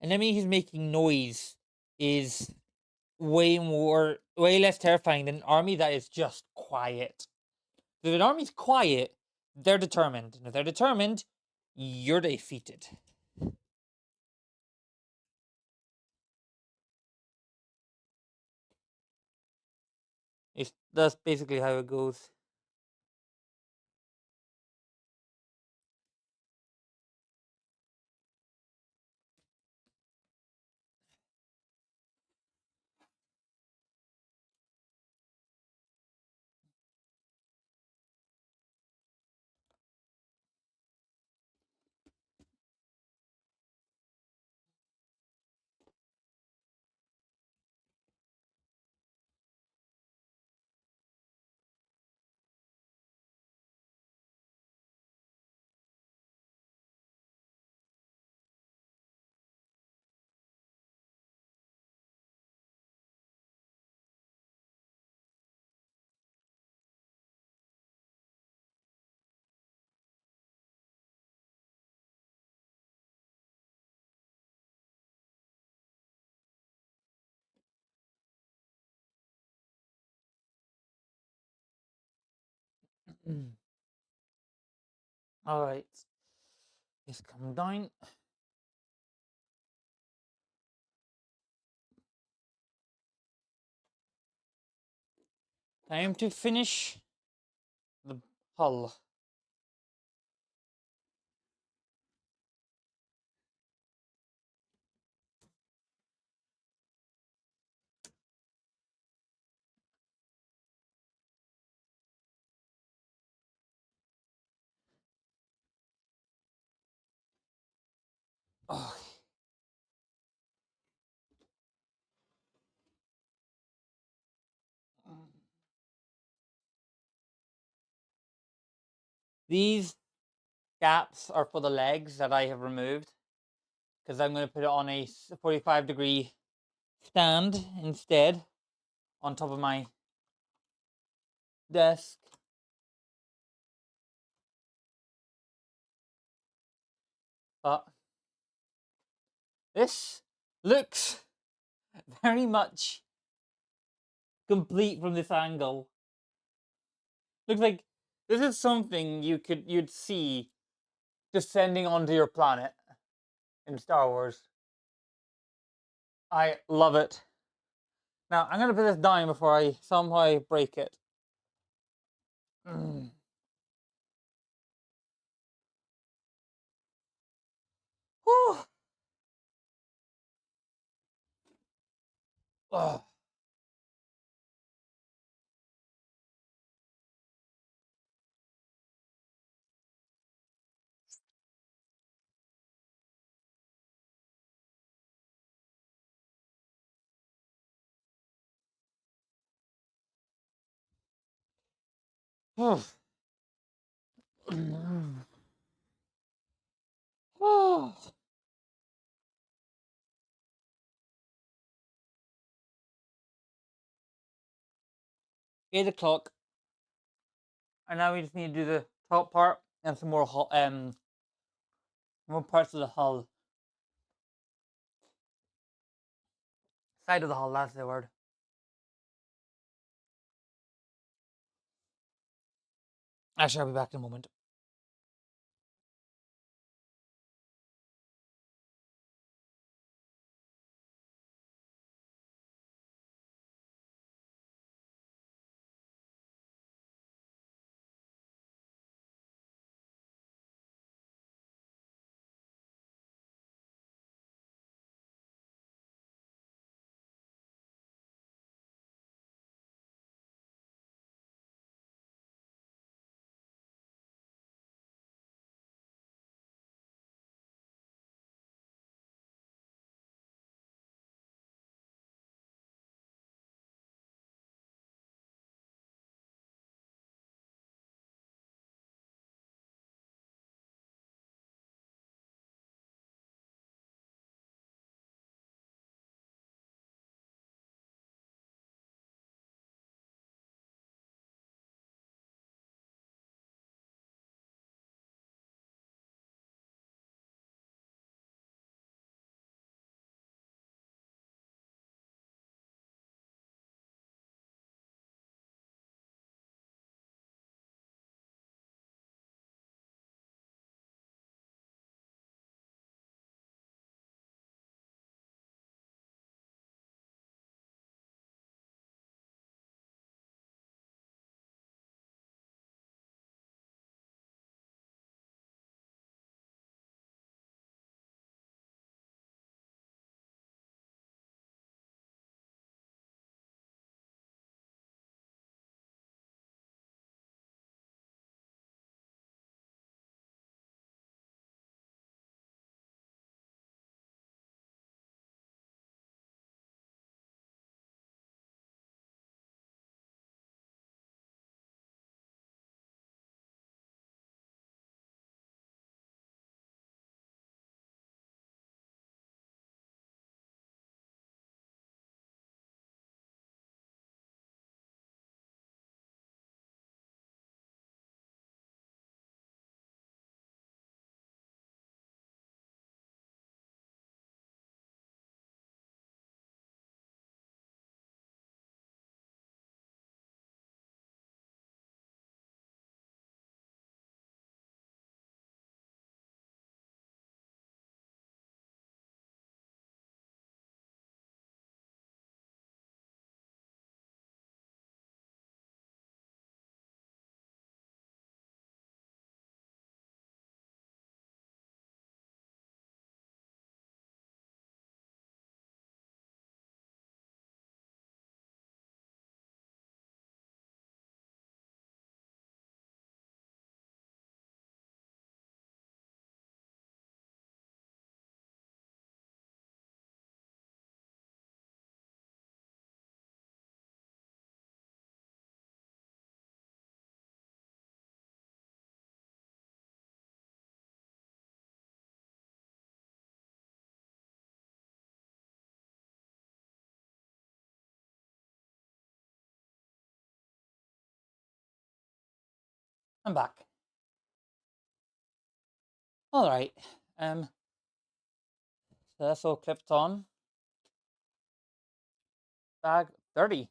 An enemy who's making noise is way less terrifying than an army that is just quiet. If an army's quiet, they're determined. And if they're determined, you're defeated. That's basically how it goes. All right. Let's come down. Time to finish the hull. These gaps are for the legs that I have removed because I'm going to put it on a 45-degree stand instead on top of my desk. But this looks very much complete from this angle. Looks like this is something you'd see descending onto your planet in Star Wars. I love it. Now I'm gonna put this down before I somehow break it. Mm. Whew. Ugh. Ugh. 8 o'clock, and now we just need to do the top part and some more parts of the hull. Side of the hull, that's the word. Actually, I'll be back in a moment. I'm back. All right. So that's all clipped on. Bag 30.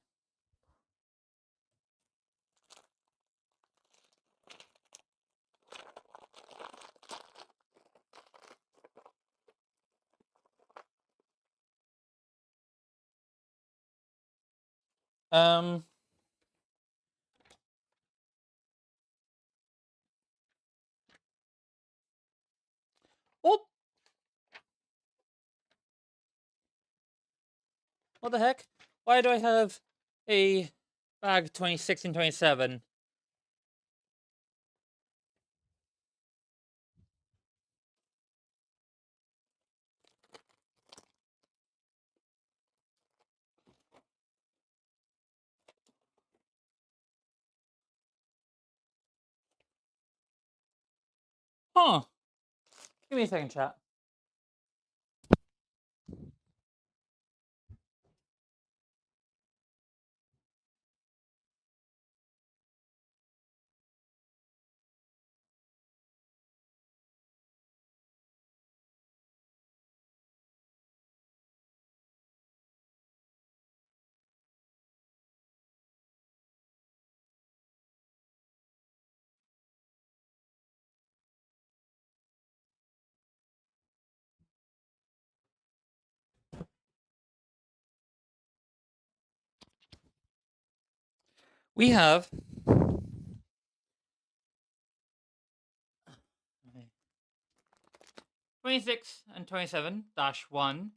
Um. Oh, what the heck? Why do I have a bag 26 and 27? Huh. Give me a second, chat. We have 26 and 27 -1,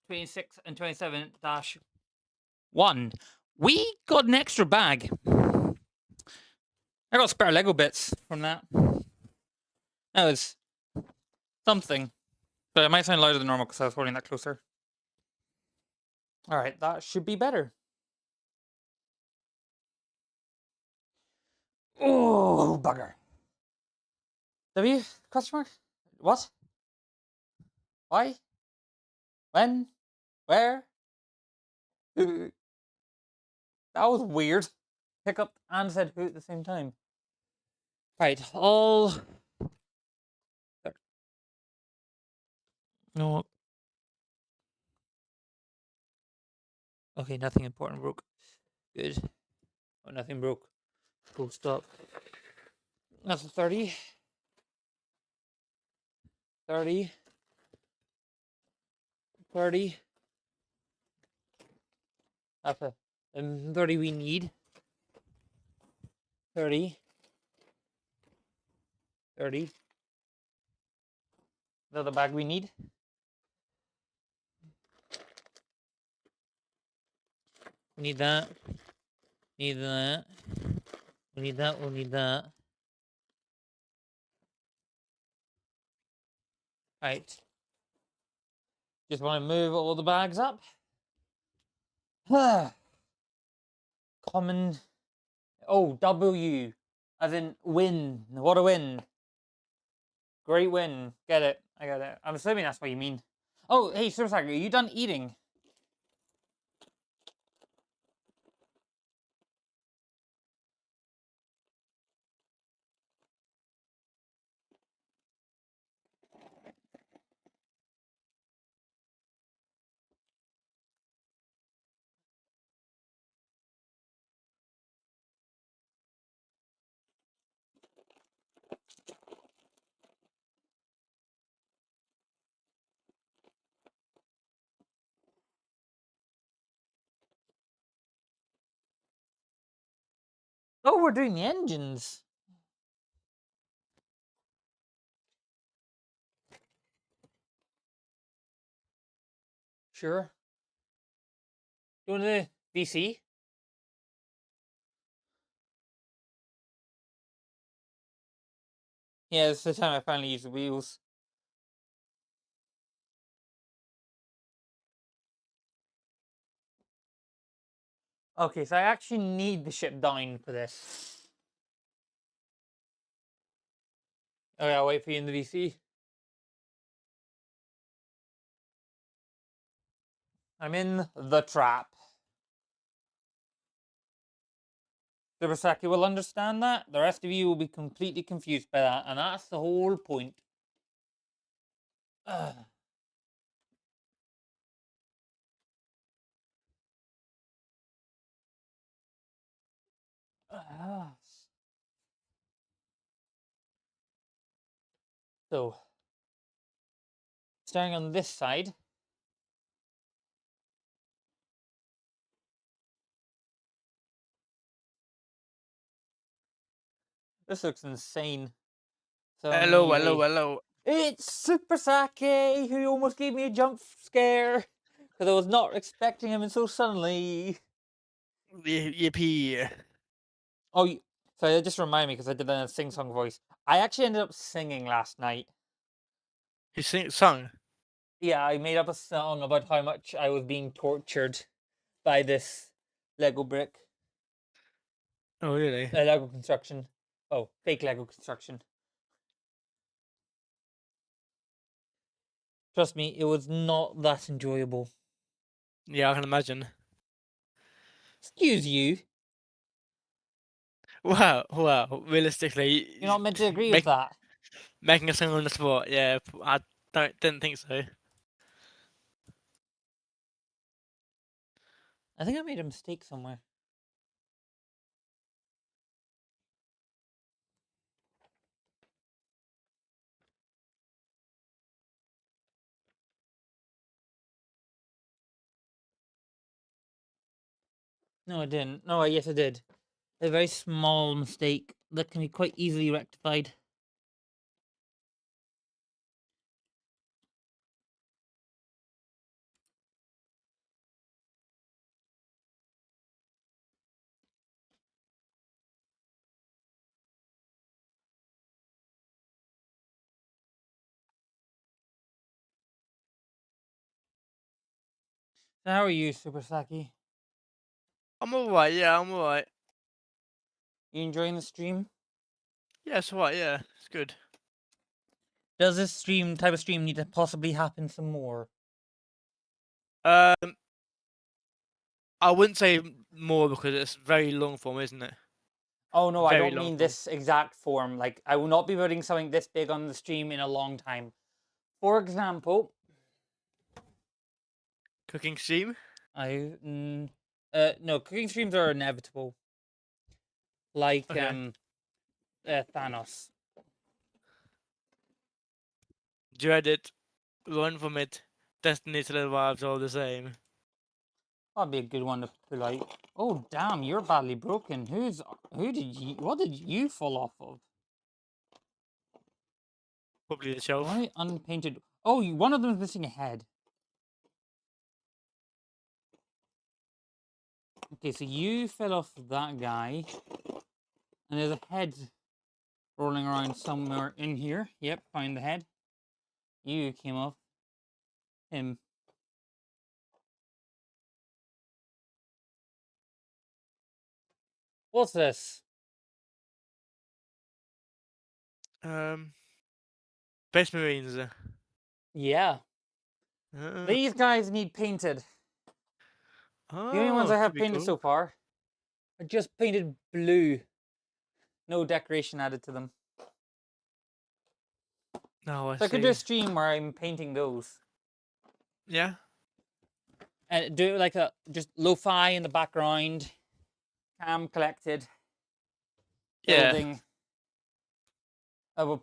26 and 27 -1. We got an extra bag. I got spare Lego bits from that. That was something. But it might sound louder than normal because I was holding that closer. Alright, that should be better. Oh, bugger. W? Question mark? What? Why? When? Where? Who? That was weird. Pick up and said who at the same time. Right, all. No. Okay, nothing important broke. Good. Oh, nothing broke. Full stop. That's a 30. 30. 30. That's a 30 we need. 30. 30. Another bag we need. We need that. Need that. We need that. We'll need that. Right. Just want to move all the bags up. Common. Oh, W. As in win. What a win. Great win. Get it. I got it. I'm assuming that's what you mean. Oh, hey, Sursak, are you done eating? Oh, we're doing the engines. Sure. Doing the VC? Yeah, it's the time I finally use the wheels. Okay, so I actually need the ship down for this. Okay, I'll wait for you in the VC. I'm in the trap. Super Saki will understand that. The rest of you will be completely confused by that, and that's the whole point. Ugh. Ah. So, starting on this side, this looks insane. Hello, hello, Suddenly, hello. it's Super Saki who almost gave me a jump scare because I was not expecting him, and so suddenly. Yippee. Oh, sorry, that just reminded me because I did that in a sing-song voice. I actually ended up singing last night. You sung? Yeah, I made up a song about how much I was being tortured by this Lego brick, Oh, really? Lego construction. Oh, fake Lego construction. Trust me, it was not that enjoyable. Yeah, I can imagine. Excuse you. Wow, wow. Realistically, You're not meant to agree with make, that. making a song on the spot, yeah, I didn't think so. I think I made a mistake somewhere. No, I didn't. No, yes, I did. A very small mistake that can be quite easily rectified. So how are you, Super Saki? I'm alright, yeah, I'm alright. You enjoying the stream? Yeah, it's alright, yeah, it's good. Does this type of stream need to possibly happen some more? Um, I wouldn't say more because it's very long form, isn't it? Oh no, I Very don't long mean form. this exact form. Like, I will not be putting something this big on the stream in a long time. For example, Cooking stream? I no, cooking streams are inevitable. Like Okay. Thanos. Dread it, run from it, Destiny to the vibes all the same. That'd be a good one to pull out. Oh damn, you're badly broken. What did you fall off of? Probably the shelf. Why unpainted? Oh, one of them's missing a head. Okay, so you fell off that guy, and there's a head rolling around somewhere in here. Yep, find the head. You came off him. What's this? Um, Space Marines. Yeah, Uh, these guys need painted. The only ones oh, I could have be painted cool. so far are just painted blue. No decoration added to them. Oh, I So I could do a see. stream where I'm painting those. Yeah. And do like a just lo-fi in the background, cam collected, Yeah. building,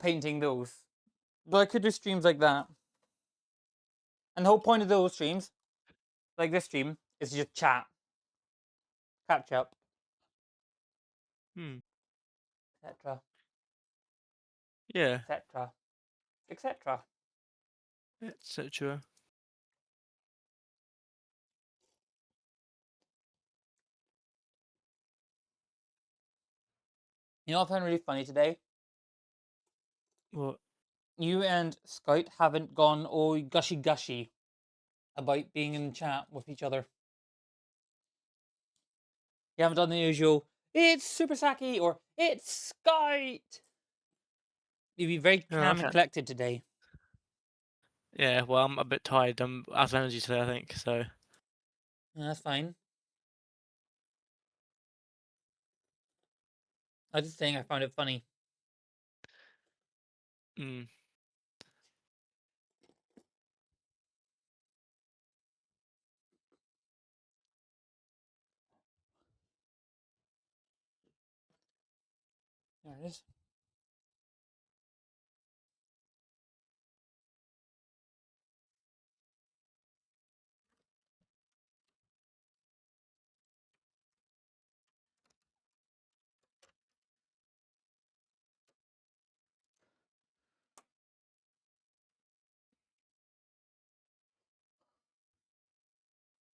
painting those. But I could do streams like that. And the whole point of those streams, like this stream, is just chat, catch up, Hmm. etc., Yeah. etc., etc. Etc. You know what I found really funny today? What? You and Scout haven't gone oh gushy gushy about being in chat with each other. You haven't done the usual "It's Super Saki" or "It's Scout." You'd be very Oh, calm and okay. collected today. Yeah. Well, I'm a bit tired. I'm out of energy today, I think. So. Yeah, that's fine. I was just saying I found it funny. Mm. There it is.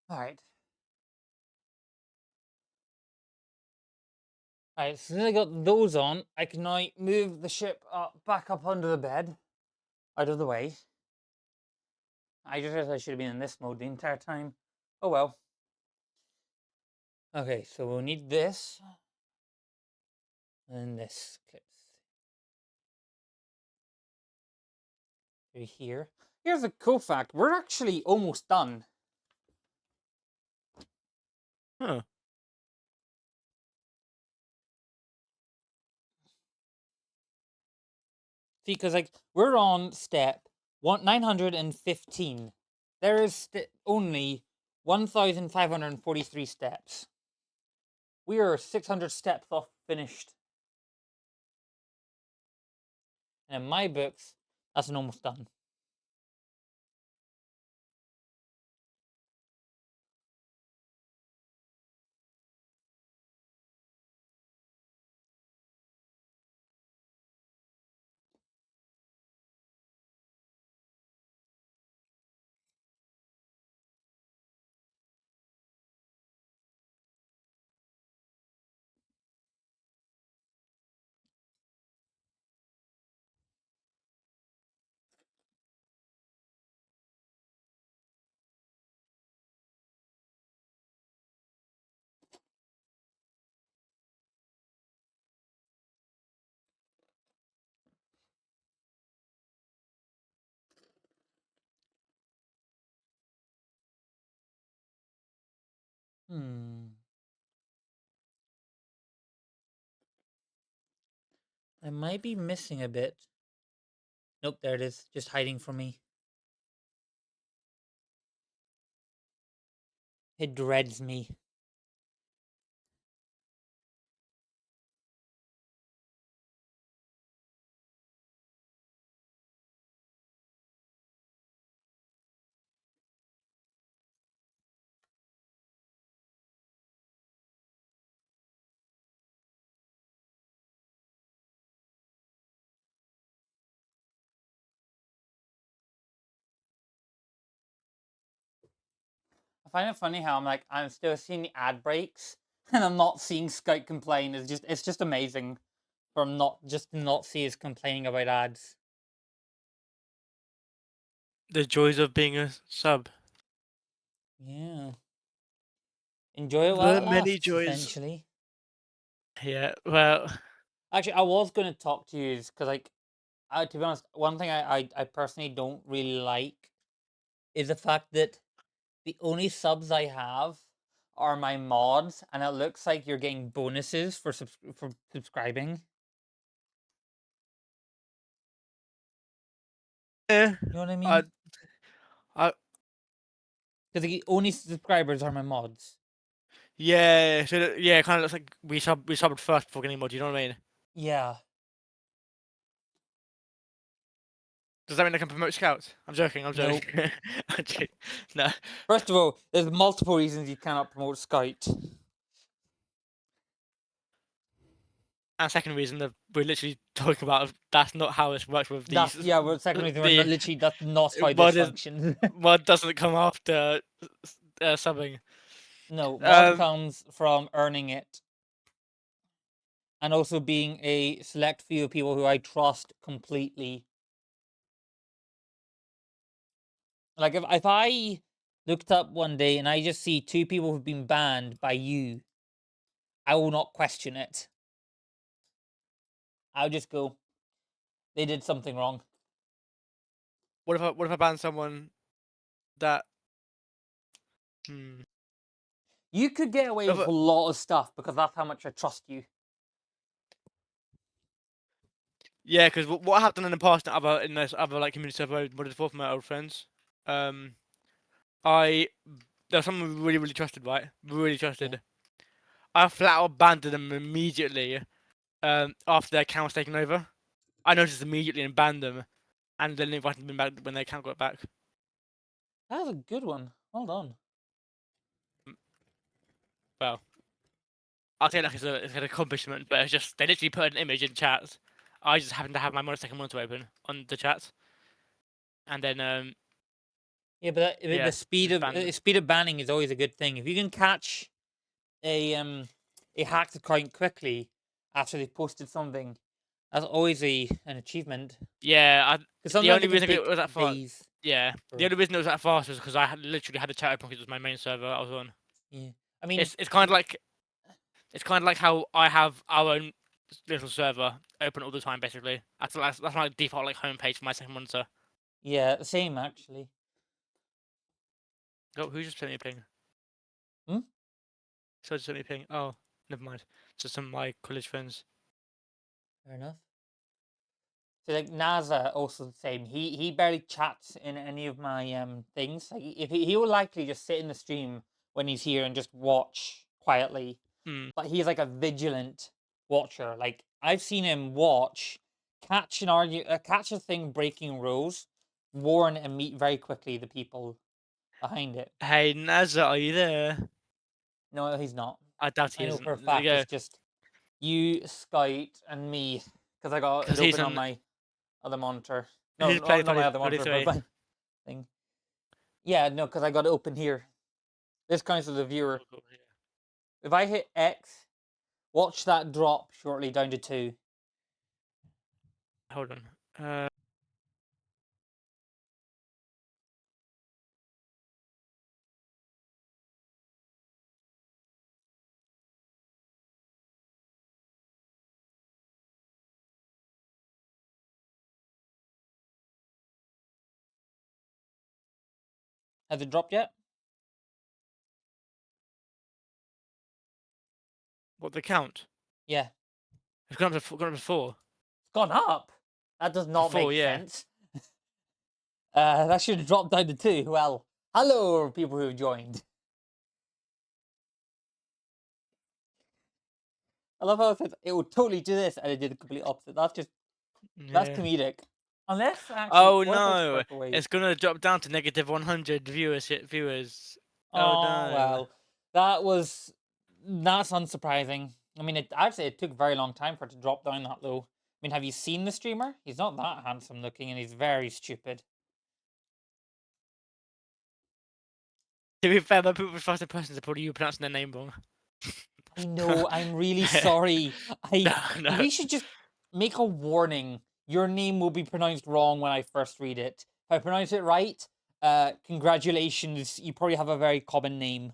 All right. Alright, so since I got those on, I can now move the ship back up under the bed, out of the way. I just realized I should have been in this mode the entire time. Oh well. Okay, so we'll need this. And this clips through here. Here's a cool fact. We're actually almost done. Huh. See, because like we're on step 915. There is only 1,543 steps. We are 600 steps off finished. And in my books, that's an almost done. I might be missing a bit. Nope, there it is. Just hiding from me. It dreads me. I find it funny how I'm still seeing the ad breaks and I'm not seeing Skype complain. It's just amazing from not see us complaining about ads. The joys of being a sub. Yeah. Enjoy it while The it many lasts, joys. essentially. Yeah, well, Actually, I was gonna talk to you because to be honest, one thing I personally don't really like is the fact that the only subs I have are my mods, and it looks like you're getting bonuses for subscribing. eh, You know what I I, mean? I, Because the only subscribers are my mods. yeah, so yeah, it kind of looks like we subbed first before getting mod. You know what I mean? Yeah. Does that mean I can promote scouts? I'm joking. I'm Nope. joking. I'm joking. No. First of all, there's multiple reasons you cannot promote Scout. And second reason that we're literally talking about that's not how this works with That's these. yeah. Well, second reason, The literally that's not how this mod is functions. mod doesn't come after subbing. No, mod Um, comes from earning it, and also being a select few of people who I trust completely. Like if I looked up one day and I just see two people who've been banned by you, I will not question it. I'll just go, they did something wrong. what if I ban someone that? Hmm. You could get away What with if a lot of stuff because that's how much I trust you. Yeah, because what I've done in the past in this other like community server, what is for my old friends, I there's someone we really trusted, right? Really trusted. Yeah. I flat out abandoned them immediately. After their account was taken over, I noticed immediately and banned them, and then invited them back when their account got back. That was a good one. Well done. Well, I'll say like it's an accomplishment, but it's just they literally put an image in chat. I just happened to have my second monitor open on the chat, and then Yeah, but yeah, the speed just of banned them. speed of banning is always a good thing. If you can catch a hacked account quickly after they've posted something, that's always an achievement. Yeah, Because the sometimes only it can reason it take was that fast, days. yeah, the Or, only reason it was that fast was because I had literally had a chat open because it was my main server I was on. yeah, I mean, It's kind of like how I have our own little server open all the time. Basically, that's my default like homepage for my second monitor. yeah, same actually. Oh, who just sent me a ping? Hmm? So just sent me a ping. Oh, never mind. Just some of my college friends. Fair enough. So like NASA also the same. He barely chats in any of my things. Like if he will likely just sit in the stream when he's here and just watch quietly. Hmm. But he's like a vigilant watcher. Like I've seen him watch, catch a thing breaking rules, warn and meet very quickly the people behind it. Hey, Nazza, are you there? No, he's not. I doubt he I know for a isn't. There you fact go. it's just you, Scout, and me because I got it Because he's open on on. my other monitor. No, He's playing not my other monitor, but 23. my thing. Yeah, no, because I got it open here. This counts as a viewer. Cool, yeah. If I hit X, watch that drop shortly down to 2. Hold on. Uh, Has it dropped yet? what the count? Yeah. It's gone up to 4. It's gone up. That does To not 4, make yeah. sense. That should have dropped down to 2. Well, hello, people who have joined. I love how it says it will totally do this, and it did the complete opposite. That's Yeah. comedic. Unless actually, Oh what if I no! twerk away? It's gonna drop down to negative 100 viewers. Oh Oh no. well, that's unsurprising. I mean, it took a very long time for it to drop down that low. I mean, have you seen the streamer? He's not that handsome looking, and he's very stupid. To be fair, most people's first impressions are probably you pronouncing their name wrong. I know. I'm really sorry. No, no. We should just make a warning. Your name will be pronounced wrong when I first read it. If I pronounce it right, congratulations. You probably have a very common name.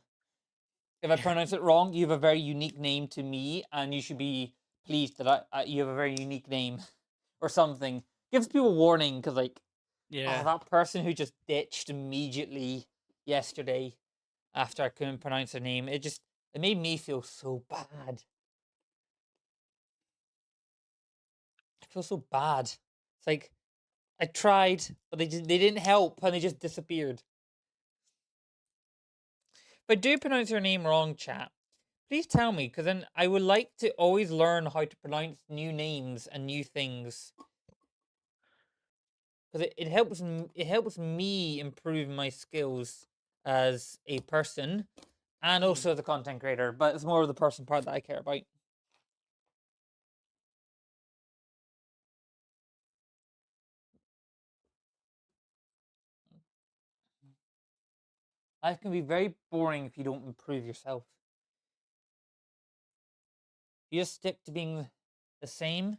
If I pronounce it wrong, you have a very unique name to me, and you should be pleased that you have a very unique name, or something. Gives people warning because, like, oh, Yeah. that person who just ditched immediately yesterday after I couldn't pronounce their name, it made me feel so bad. I feel so bad. It's like I tried, but they didn't help, and they just disappeared. If I do pronounce your name wrong, chat, please tell me, because then I would like to always learn how to pronounce new names and new things. Because it helps me improve my skills as a person and also as a content creator. But it's more of the person part that I care about. Life can be very boring if you don't improve yourself. You just stick to being the same,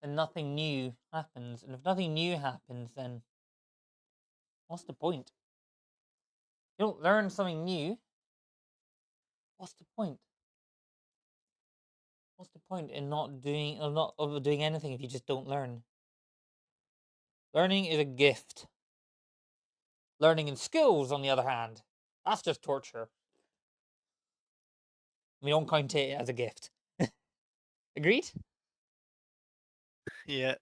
then nothing new happens. And if nothing new happens, then what's the point? You don't learn something new. What's the point? What's the point in not doing anything if you just don't learn? Learning is a gift. Learning and skills, on the other hand, that's just torture. We don't count it as a gift. Agreed? Yeah.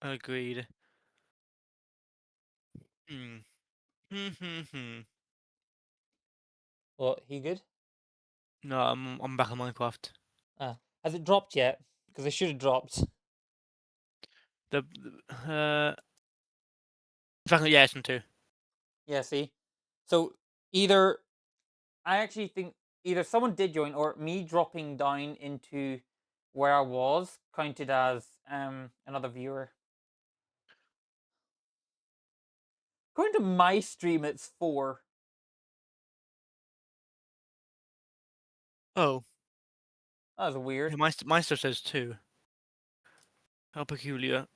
Agreed. Hmm. What, he good? No, I'm back on Minecraft. Has it dropped yet? Because it should have dropped. The yeah, it's on two. Yeah, see? So either I actually think either someone did join or me dropping down into where I was counted as another viewer. According to my stream, it's 4. Oh, That was yeah, weird. my stuff says two. How peculiar.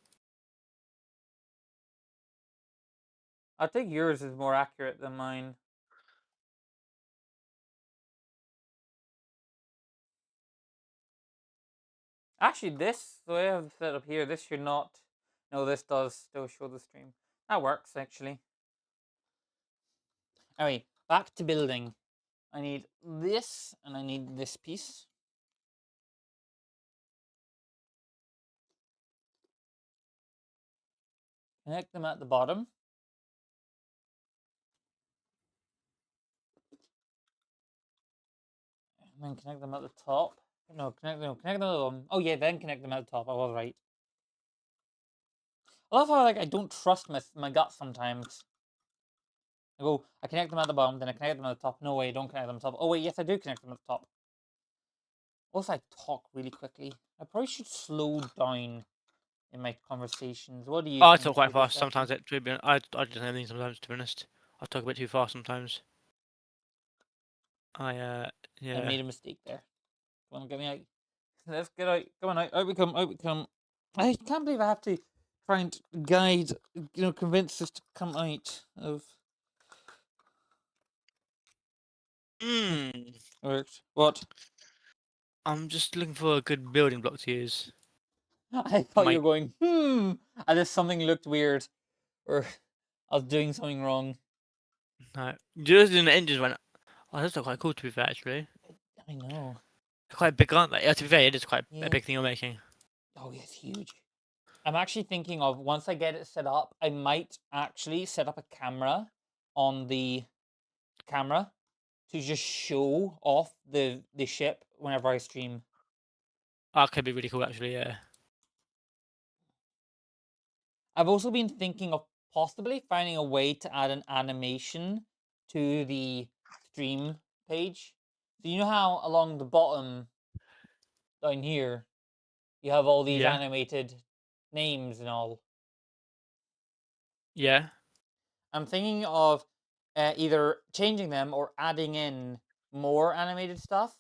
I think yours is more accurate than mine. Actually, this, the way I have it set up here, this should not. No, this does still show the stream. That works, actually. Anyway, back to building. I need this, and I need this piece. Connect them at the bottom. And then connect them at the top. No, connect them at the bottom. Oh yeah, then connect them at the top. I was right. I love how I don't trust my gut sometimes. I connect them at the bottom, then I connect them at the top. No way, don't connect them at the top. Oh wait, yes I do connect them at the top. Also, I talk really quickly. I probably should slow down in my conversations. What do you Oh, I think? talk quite Should I fast stop? sometimes. I just don't everything sometimes. To be honest, I talk a bit too fast sometimes. I Yeah. made a mistake there. Come on, get me out. Let's get out. Come on, out we come, out we come. I can't believe I have to try and guide, convince us to come out of. Hmm. Worked. What? I'm just looking for a good building block to use. I For thought you my were going, and if something looked weird, or I was doing something wrong. no, just in the engines when. Oh, that's not quite cool to be fair. Actually, I know. they're quite big, aren't they? Yeah, to be fair, it is quite a Yeah. big thing you're making. Oh, it's huge. I'm actually thinking of once I get it set up, I might actually set up a camera on the camera to just show off the ship whenever I stream. Oh, that could be really cool, actually. Yeah. I've also been thinking of possibly finding a way to add an animation to the stream page. So you know how along the bottom down here you have all these Yeah. animated names and all. Yeah. I'm thinking of either changing them or adding in more animated stuff.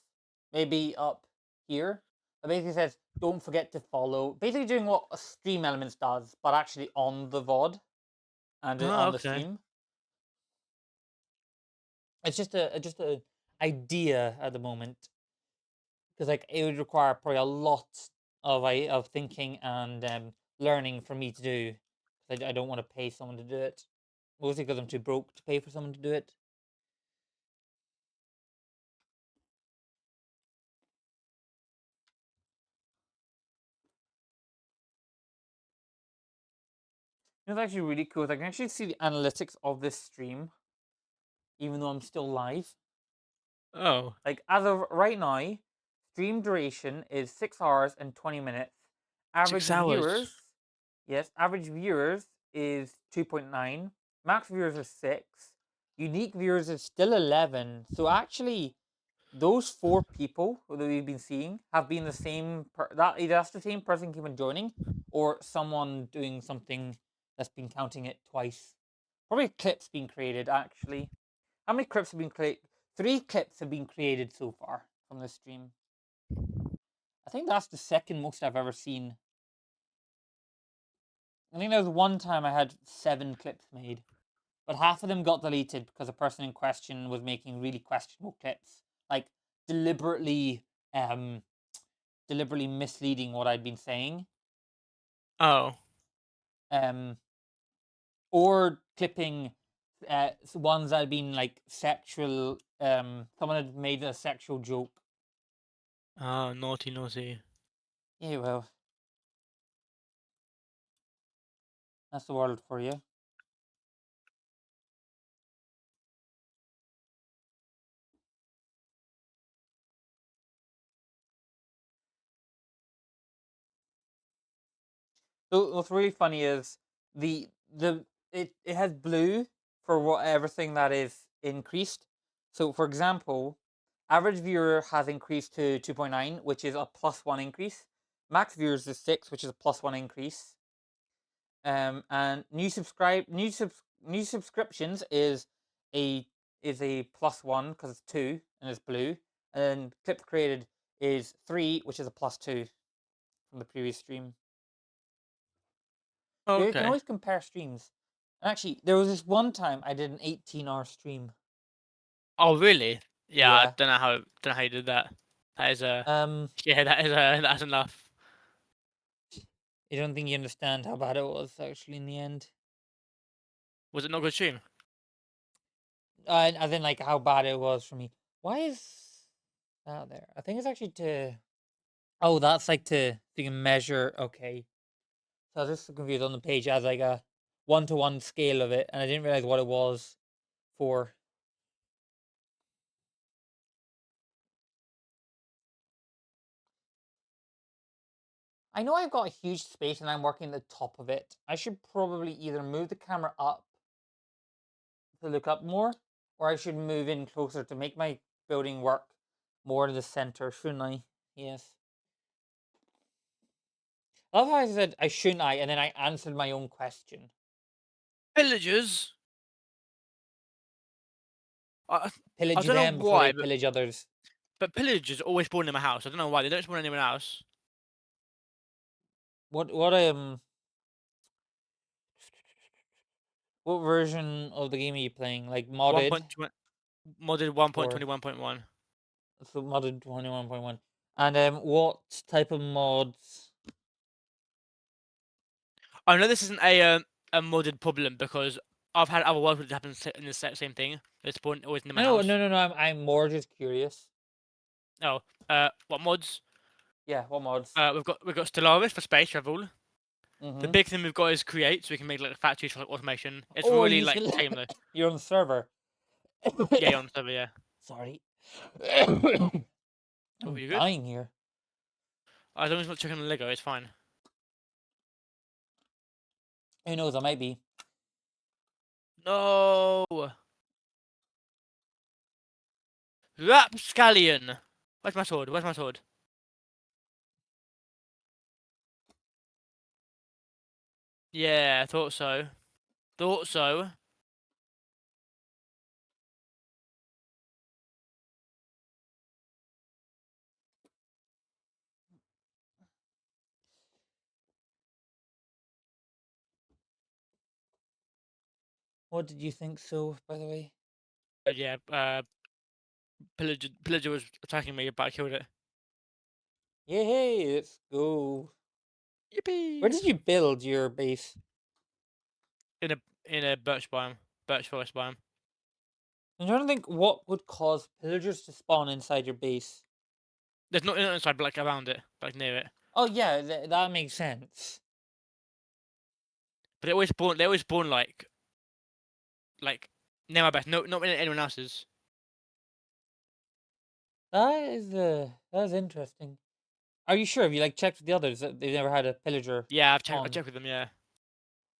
Maybe up here. It basically says, don't forget to follow. Basically doing what a Stream Elements does, but actually on the VOD and Oh, on the okay. stream. It's just a idea at the moment because it would require probably a lot of thinking and learning for me to do. I don't want to pay someone to do it, mostly because I'm too broke to pay for someone to do it. It's actually really cool. I can actually see the analytics of this stream, even though I'm still live. Oh. As of right now, stream duration is 6 hours and 20 minutes. Average 6 hours. viewers, yes, average viewers is 2.9. Max viewers is 6. Unique viewers is still 11. So actually, those 4 people that we've been seeing have been the same. Either that's the same person keep on joining, or someone doing something that's been counting it twice. Probably clips being created actually. How many clips have been created? 3 clips have been created so far from this stream. I think that's the second most I've ever seen. I think there was one time I had 7 clips made, but half of them got deleted because the person in question was making really questionable clips, like deliberately, deliberately misleading what I'd been saying, Oh. or clipping ones that had been like sexual. Someone had made a sexual joke. Oh, naughty, naughty. Yeah, well, That's the world for you. So what's really funny is it has blue for what everything that is increased. So for example, average viewer has increased to 2.9, which is a +1 increase. Max viewers is 6, which is a +1 increase. And new subscriptions a a +1 because it's 2 and it's blue. And clips created is 3, which is a +2 from the previous stream. You can Okay. always compare streams. And actually, there was this one time I did an 18-hour stream. Oh, really? Yeah, I Yeah. don't know how you did that. That is Um, yeah, that's enough. I don't think you understand how bad it was actually in the end. Was it not a good stream? As in like how bad it was for me. Why is that there? I think it's actually to. Oh, that's like to so you can measure. Okay, so I was just confused on the page as like a 1-to-1 scale of it, and I didn't realize what it was for. I know I've got a huge space and I'm working the top of it. I should probably either move the camera up to look up more, or I should move in closer to make my building work more to the center, shouldn't I? Yes. I love how I said I shouldn't I, and then I answered my own question. Villagers. I I Pillage don't know them before they why, pillage others. but pillagers always spawn in my house. I don't know why they don't spawn anywhere else. What what version of the game are you playing? Like One modded point modded one point or 21.1. so modded 21.1? And what type of mods? I know this isn't a modded problem because I've had other worlds where it happens in the same thing. They spawn always in my No, house. no, no, no. I'm more just curious. Oh, what mods? Yeah, what mods? We've got Stellaris for space travel. The Mm-hmm. big thing we've got is Create, so we can make like factories for like automation. It's Oh, really you like still tame though. you're on the server. Yeah, you're on the server. Yeah. Sorry. Oh, I'm you good? dying here. As long as it's not chicken and Lego, it's fine. Who knows? I might be. No. Rapscallion. Where's my sword? Where's my sword? Yeah, thought so. Thought so. What did you think so, by the way? But yeah, pillager was attacking me, but I killed it. Yay, let's go. Where Yippee! did you build your base? In a birch biome, birch forest biome. I'm trying to think what would cause pillagers to spawn inside your base. There's not inside, but like around it, like near it. Oh yeah, that makes sense. But they always spawn like near my base. No, not in anyone else's. That is interesting. Are you sure? Have you like checked with the others that they've never had a pillager Yeah, I on? checked with them. Yeah,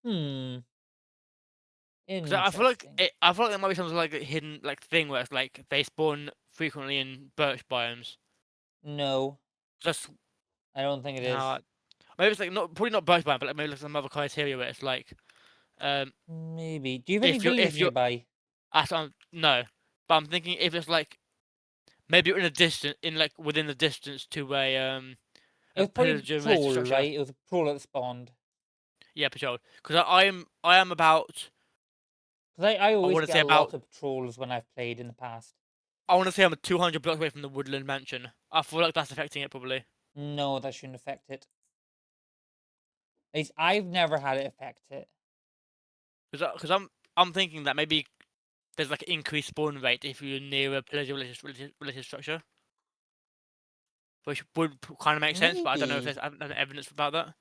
Hmm. because I feel like Interesting. I feel like there might be some like hidden like thing where it's like they spawn frequently in birch biomes. No, Just I don't think it is. how maybe it's like not probably not birch biome, but like maybe like some other criteria where it's like um Maybe. Do you have any villagers if you're nearby? no, but I'm thinking if it's like maybe you're in a distance in like within the distance to It a was probably pillager related patrol, structure. right? It was a patrol that spawned. Yeah, patrol. Because I am about Because I I always want to say get a lot about of patrols when I've played in the past. I want to say I'm 200 blocks away from the Woodland Mansion. I feel like that's affecting it probably. No, that shouldn't affect it. At least I've never had it affect it. Because I'm thinking that maybe there's like an increased spawn rate if you're near a pillager related structure, which would kind of make sense. But I don't know if Maybe. I don't have evidence about that.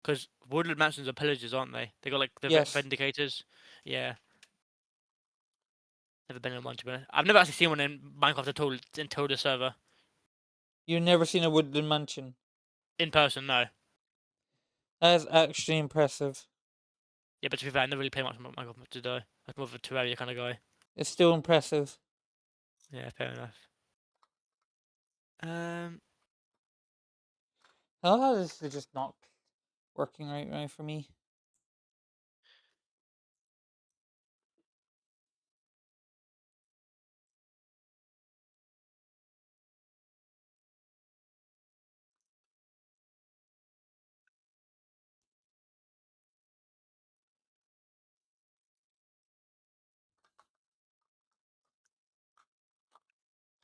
Because woodland mansions are pillagers, aren't they? They got like the Yes. vindicators. Yeah. Never been in one to be honest. I've never actually seen one in Minecraft at all until the server. You've never seen a woodland mansion. In person, no. That is actually impressive. Yeah, but to be fair, I never really play much Minecraft today. I'm more of a Terraria kind of guy. It's still impressive. Yeah, fair enough. I love how this is just not working right for me.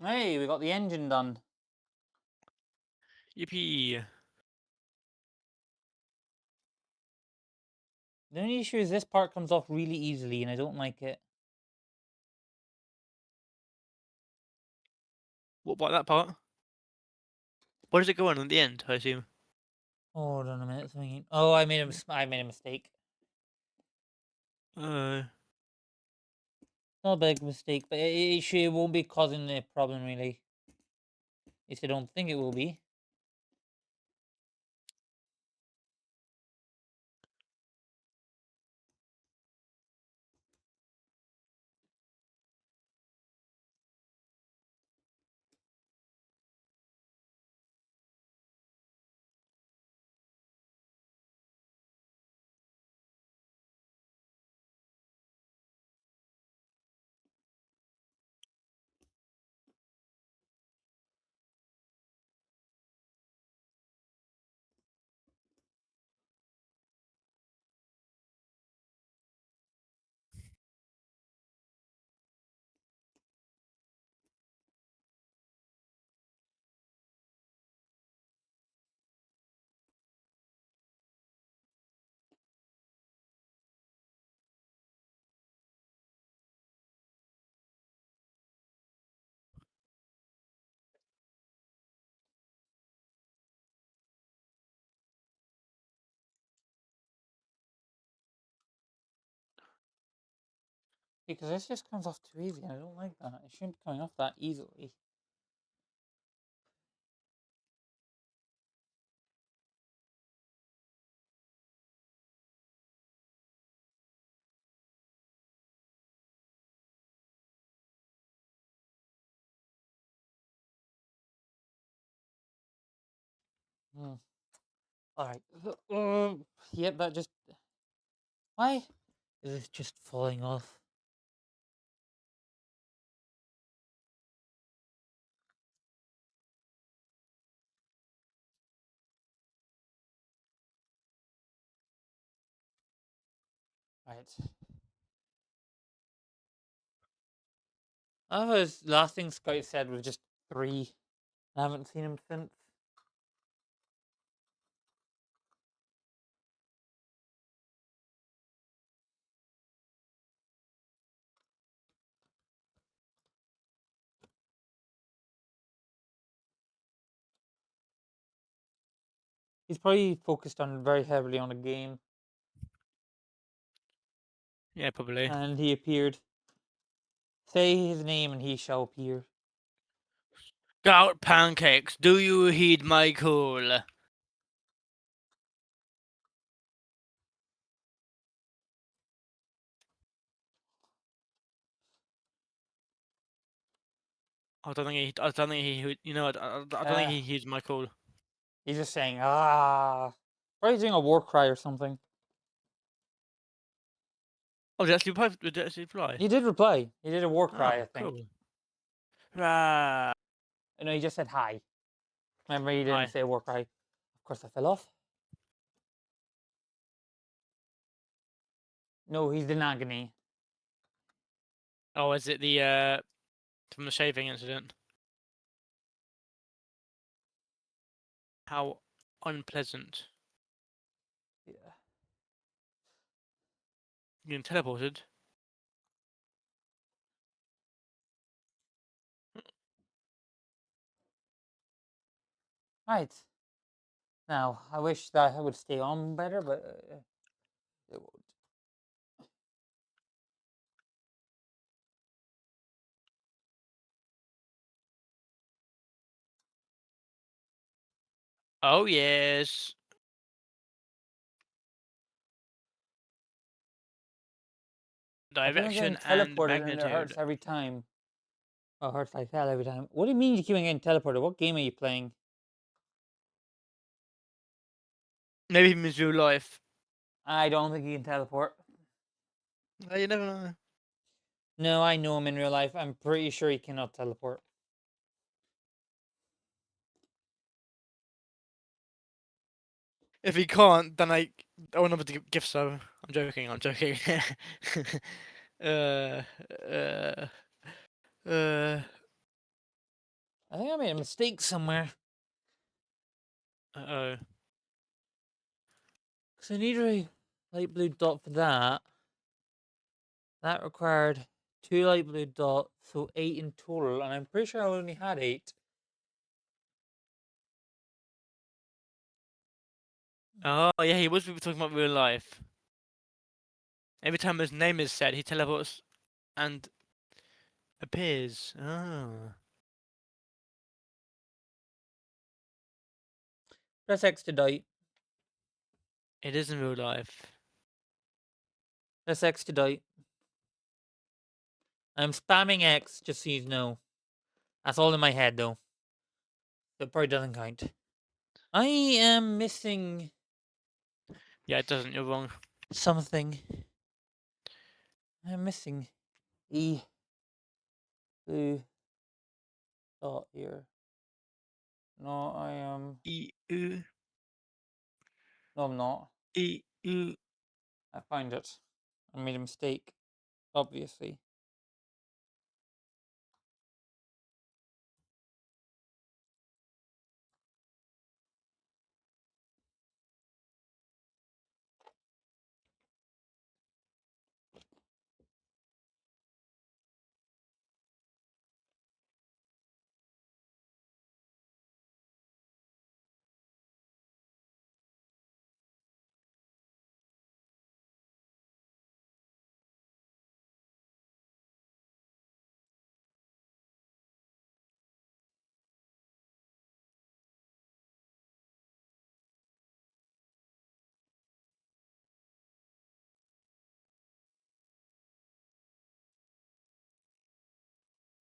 Hey, we got the engine done. Yippee. The only issue is this part comes off really easily, and I don't like it. What about that part? Where does it go on at the end, I assume? Hold on a minute. Something. Oh, I made a mistake. Not a big mistake, but it won't be causing a problem really. At least I don't think it will be. Because this just comes off too easy, and I don't like that. It shouldn't be coming off that easily. Hmm. All right. Yep, that just. Why is this just falling off? Right. I was last thing Scout said was just 3. I haven't seen him since. He's probably focused on very heavily on a game, Yeah, probably. and he appeared. Say his name, and he shall appear. Gout pancakes, do you heed my call? I don't think he, you know, I don't think he heeds my call. He's just saying, ah. Probably doing a war cry or something. Oh, did it actually reply? He did reply. He did a war cry, Oh, I think. cool. Right. No, he just said hi. Remember, he didn't Hi. say a war cry. Of course, I fell off. No, he's the Nagini. Oh, is it the from the shaving incident? How unpleasant. Yeah. You teleported. Right. Now, I wish that I would stay on better, but it won't. Oh yes. I keep on Direction getting and teleported and it magnitude. hurts every time. Oh, it hurts like hell every time. What do you mean you keep on getting teleported? What game are you playing? Maybe he means real life. I don't think you can teleport. Oh, you never know. No, I know him in real life. I'm pretty sure he cannot teleport. If he can't, then I want him to gift so. I'm joking. I'm joking. uh, uh, uh, I think I made a mistake somewhere. oh. Because I need a light blue dot for that. That required 2 light blue dots, so 8 in total. And I'm pretty sure I only had 8. Oh, yeah, he was talking about real life. Every time his name is said, he teleports and appears. Oh. Press X to die. It is in real life. Press X to die. I'm spamming X, just so you know. That's all in my head, though. That probably doesn't count. I am missing Yeah, it doesn't. You're wrong. something. I'm missing E blue dot here. No, I am. E U No, I'm not. E U. I find it. I made a mistake, obviously.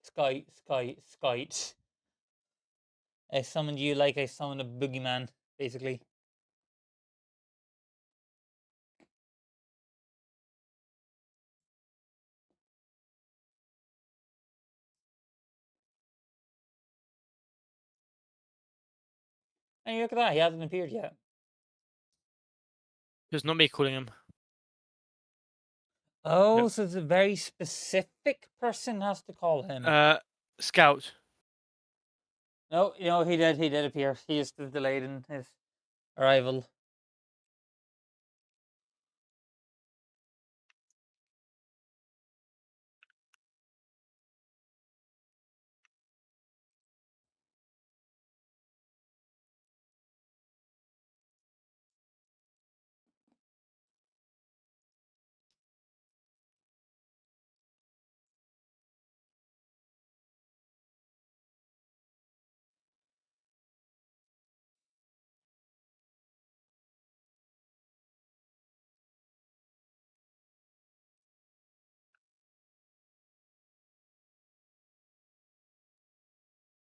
Skite. I summoned you like I summoned a boogeyman, basically. And look at that, he hasn't appeared yet. It's not me calling him. Oh, Nope. so it's a very specific person has to call him. Scout. No, he did appear. He just was delayed in his arrival.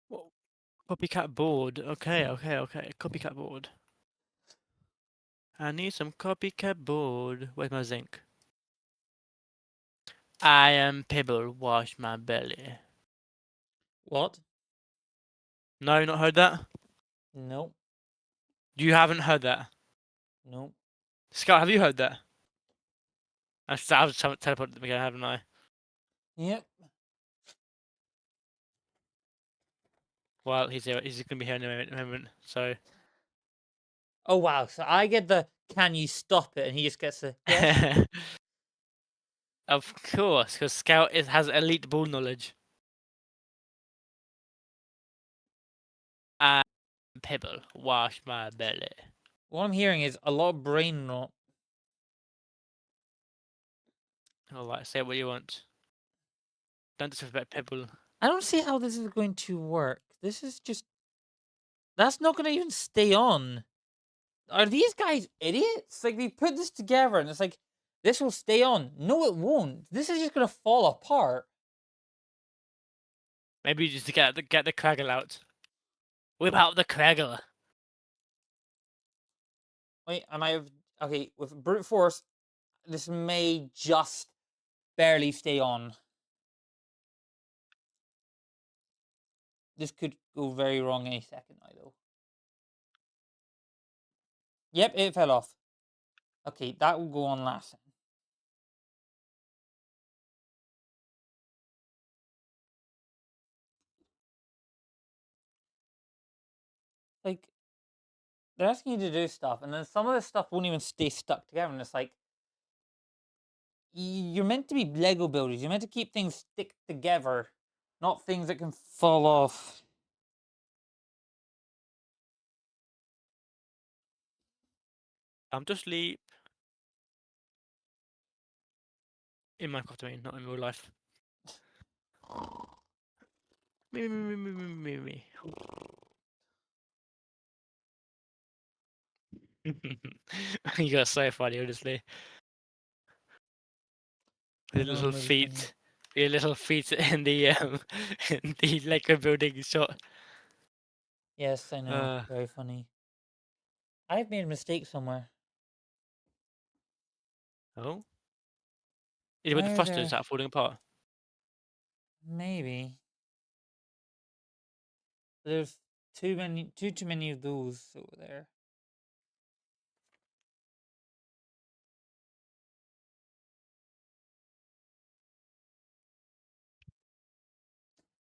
What? Copycat board. Okay. Copycat board. I need some copycat board. Where's my zinc? I am Pebble. Wash my belly. What? No, not heard that. No, You haven't heard that. no. Scout, have you heard that? I've teleported them again, haven't I? Yep. Well, he's here. He's gonna be here in a moment. So. Oh wow, so I get the can you stop it and he just gets the yes. Of course, because Scout has elite ball knowledge. Pebble, wash my belly. What I'm hearing is a lot of brain rot. Alright, say what you want. Don't disrespect Pebble. I don't see how this is going to work. This is just. That's not going to even stay on. Are these guys idiots? Like, they put this together and it's like, this will stay on. No, it won't. This is just going to fall apart. Maybe you just get the Craggle out. Whip out the Craggle. Wait, I might have. Okay, with brute force, this may just barely stay on. This could go very wrong any second now, though. Yep, it fell off. Okay, that will go on last then. Like, they're asking you to do stuff, and then some of this stuff won't even stay stuck together, and it's like, you're meant to be Lego builders. You're meant to keep things stick together, not things that can fall off. I'm just sleep. In Minecraft, I mean, not in real life. Me. You got so funny, honestly. I Your know, little I'm really funny. feet. Your little feet in the in the Lego building shot. Yes, I know. Very funny. I've made a mistake somewhere. Oh? Is it with the Why are thrusters there? that are falling apart? Maybe. There's too many of those over there.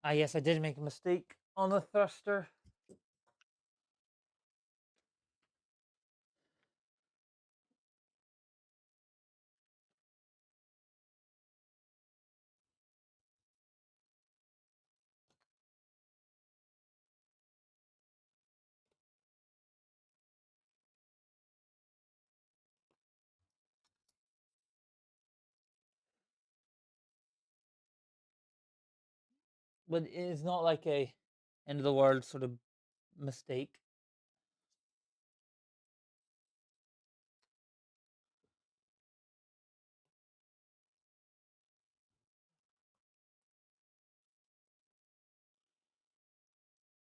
Ah, yes, I did make a mistake on the thruster. But it's not like a end of the world sort of mistake.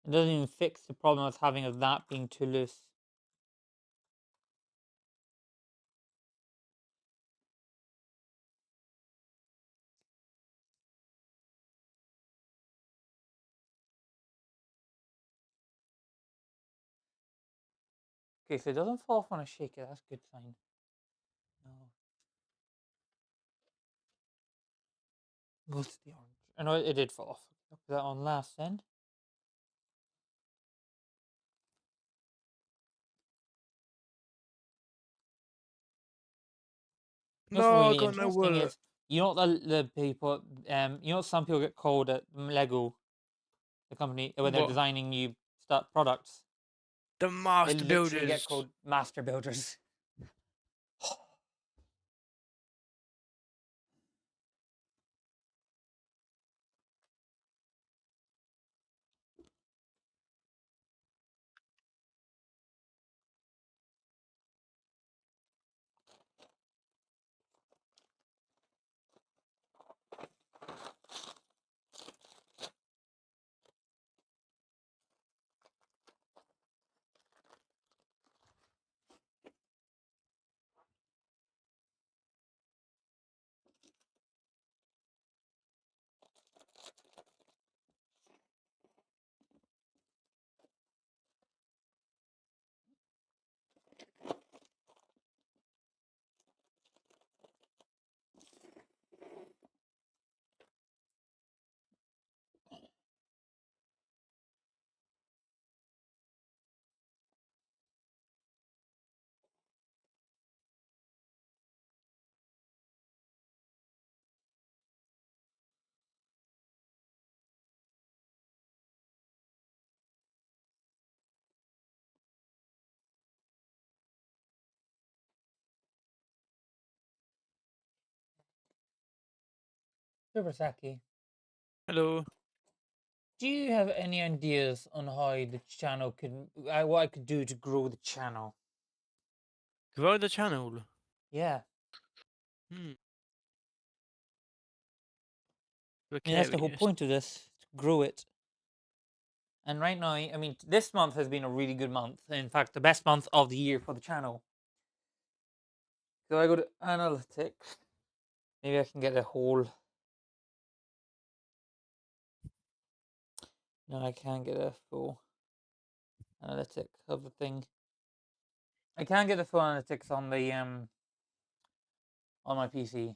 It doesn't even fix the problem I was having of that being too loose. Okay, so it doesn't fall off when I shake it. That's a good sign. No. Goes to the orange. I know it did fall off. Put that on last then. What's No, I really got no interesting wool. is, you know what the people, you know what some people get called at Lego, the company, when they're What? designing new stuff products. The They master literally get builders. called master builders. Supersaki, Hello. do you have any ideas on how the channel could, what I could do to grow the channel? Grow the channel. Yeah, Hmm. I mean that's the whole Precarious. point of this, to grow it. And right now, I mean, this month has been a really good month. In fact, the best month of the year for the channel. So I go to analytics. Maybe I can get a whole. No, I can't get a full analytic of the thing. I can't get a full analytics on the on my PC.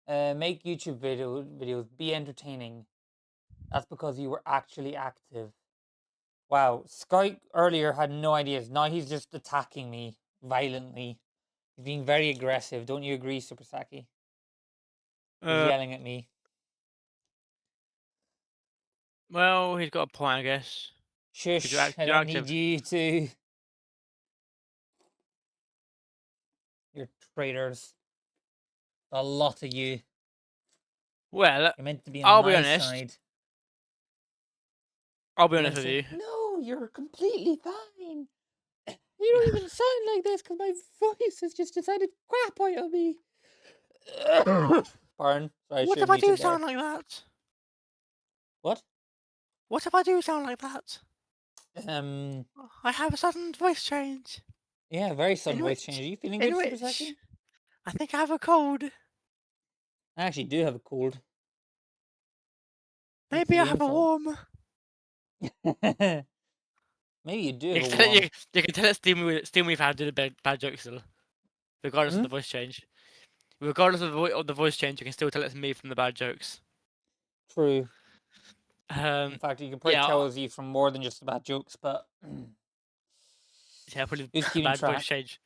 Make YouTube videos. Be entertaining. That's because you were actually active. Wow, Skype earlier had no ideas. Now he's just attacking me violently. He's being very aggressive. Don't you agree, Super Saki? He's yelling at me. Well, he's got a point, I guess. Shush! I You're don't need active. you to. You're traitors. A lot of you. Well, You're meant to be on I'll be my honest. side. I'll be You're honest meant to with say, you. no, you're completely fine. You don't even sound like this because my voice has just decided crap out of me. Pardon. Sorry, I What should if have I do muted there. sound like that? What? What if I do sound like that? Um. I have a sudden voice change. Yeah, very In sudden voice which, change. Are you feeling in good, Super which, Saki? I think I have a cold. I actually do have a cold. Makes Maybe me I go have a inside. warm. Maybe you do have You a can tell, warm. you can tell it steam we've had did a bad joke still, regardless of Hmm? the voice change. Regardless of the voice change, you can still tell it's me from the bad jokes. True. In Um, fact, you can probably yeah, tell it's you from more than just the bad jokes, but yeah, probably who's keeping bad voice track? change.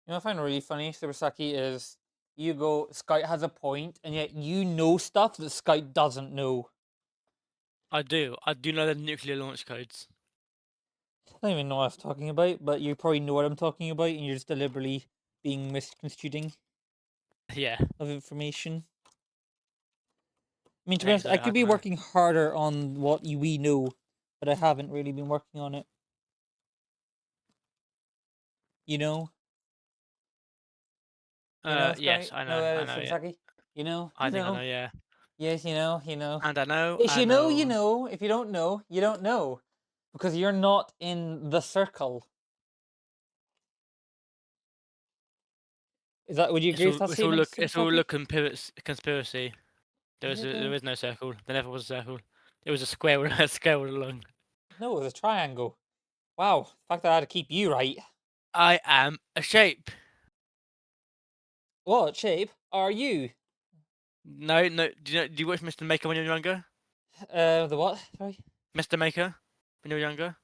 You know what I find really funny, Subasaki, is you go, Skype has a point, and yet you know stuff that Skype doesn't know. I do know the nuclear launch codes. I don't even know what I'm talking about, but you probably know what I'm talking about, and you're just deliberately being misconstruing Yeah, of information. I mean, to be thanks. honest, I How could be can I? working harder on what we know, but I haven't really been working on it. You know? Yes, Sky? I No, know, I know. Yeah, Subasaki? You know? I think I know. Yeah, Yes, you know. and I know, If I you know, you know. know. If you don't know, you don't know. Because you're not in the circle. Is that, would you agree with that statement, It's all Subasaki? look conspiracy. Is it There though? is no circle. There never was a circle. It was a square a square all along. No, it was a triangle. Wow, the fact that I had to keep you right. I am a shape. What shape are you? No, no. Do you watch Mr. Maker when you were younger? The what? Sorry? Mr. Maker when you were younger?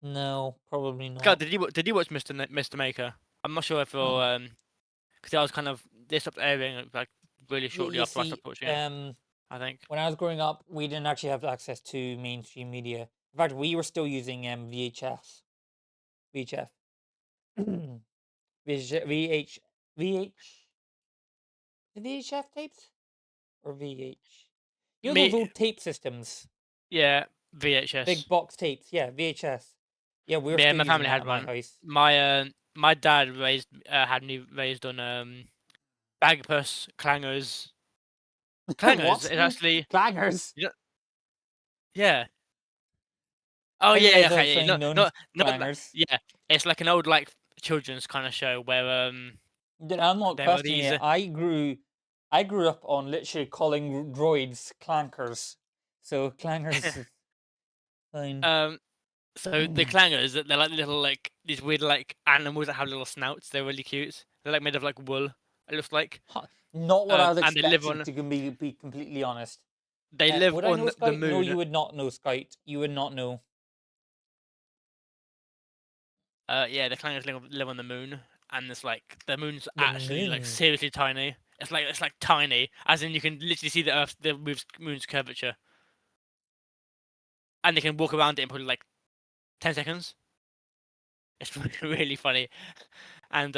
No, probably Scott, not. did you watch Mr. Maker? I'm not sure if you're because I was kind of they stopped airing like really shortly You after I see, stopped watching it. I think. when I was growing up, we didn't actually have access to mainstream media. In fact, we were still using VHS, VHF, VH, VH, the VHF tapes or VH. You know those Me, old tape systems, yeah, VHS. big box tapes. Yeah, VHS. Yeah, we were Yeah, still my using family that had at my one. house. My dad had me raised on bagpuss clangers. Clangers What? is actually Clangers. you know, yeah. Oh I didn't yeah, realize yeah, there was okay, yeah. something known as Not clangers. yeah. It's like an old like children's kind of show where Dude, I'm not there were questioning these it. I grew up on literally calling droids clankers. So clangers is fine. so the clangers they're like little like these weird like animals that have little snouts. They're really cute. They're like made of like wool. It looks like Not what I was and expecting to be completely honest. they live Would I know on the Scout? No, you moon. would not know Scout. You would not know. Yeah, the Klingons live on the moon, and it's like the moon's The actually like moon. seriously tiny. It's like tiny, as in you can literally see the moon's curvature, and they can walk around it in probably like 10 seconds. It's really funny, and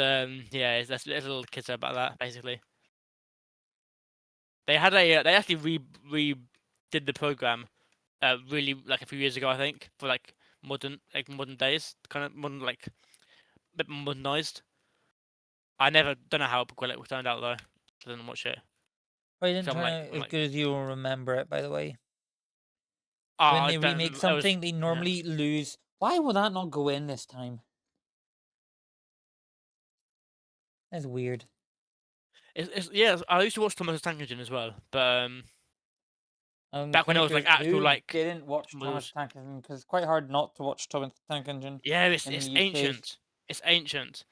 yeah, there's little kids about that basically. They had they actually re did the program, really like a few years ago I think for like modern days, kind of modern like a bit more modernized. I never don't know how it turned out though. I didn't watch it. I didn't So turn out I'm as like, good as you will remember it, by the way. When I they don't. remake It was something, they yeah. normally lose. Why will that not go in this time? That's weird. It's yeah. I used to watch Thomas the Tank Engine as well, but I'm back when kind it of was like curious actual who like didn't watch Thomas models. the Tank Engine, because it's quite hard not to watch Thomas the Tank Engine Yeah, in the it's UK. ancient. It's ancient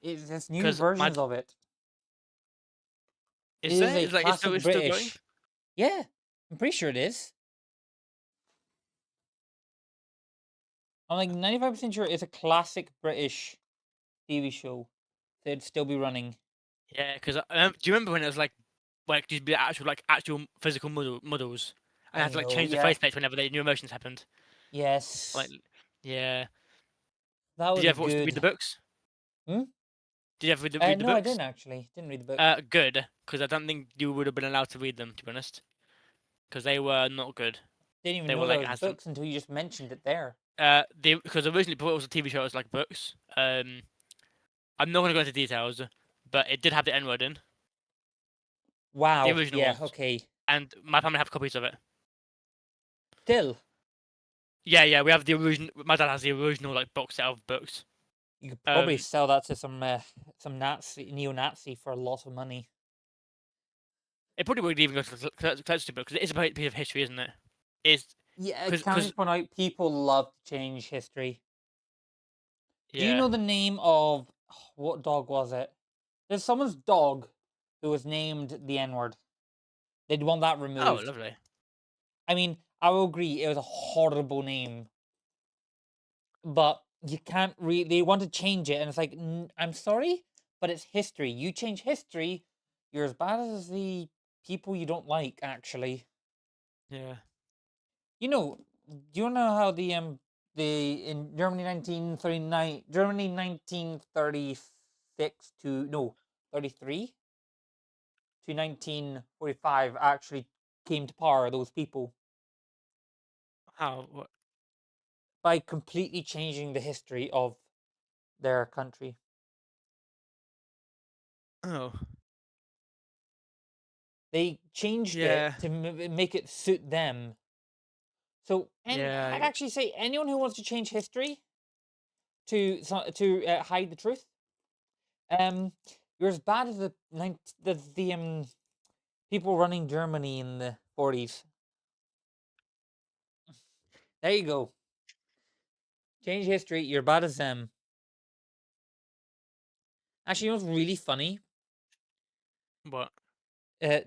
It's just new because my versions of it. It is is there a it's like classic it's still going. British. Yeah, I'm pretty sure it is. I'm like 95% sure it's a classic British TV show. They'd still be running. Yeah, because do you remember when it was like these be actual physical models, and I they had to like know, change the yeah. faceplates whenever new emotions happened. Like, Yes. yeah. That Did you was ever read the good. books? Hmm? Did you ever read the No, I books? didn't actually. Didn't read the book. Good, because I don't think you would have been allowed to read them, to be honest, because they were not good. Didn't even They know were there like was has some books until you just mentioned it there. because originally before it was a TV show, it was like books. I'm not gonna go into details, but it did have the N word in the Wow. original Yeah. ones, Okay. and my family have copies of it. Still, Yeah, we have the original. My dad has the original like box set of books. you could probably Um, sell that to some Nazi neo-Nazi for a lot of money. it probably would even go to the collector's book because it is a piece of history, isn't it? It's Yeah. Can I because just point out people love to change history. Do you yeah. know the name of what dog was it? There's someone's dog who was named the N-word. They'd want that Oh, removed. lovely. I mean, I will agree it was a horrible name, but you can't really. They want to change it, and it's like, I'm sorry, but it's history. You change history, you're as bad as the people you don't like. Actually, Yeah. you know, do you know how the in Germany 1939, Germany 1936 to no 33 to 1945 actually came to power, those people, How? What? by completely changing the history of their country. Oh, They changed it yeah, to make it suit them. So, and yeah. I'd actually say anyone who wants to change history to hide the truth, um, you're as bad as the people running Germany in the 40s. There you go. Change history. You're bad as them. Actually, you know what's really funny? What? Uh,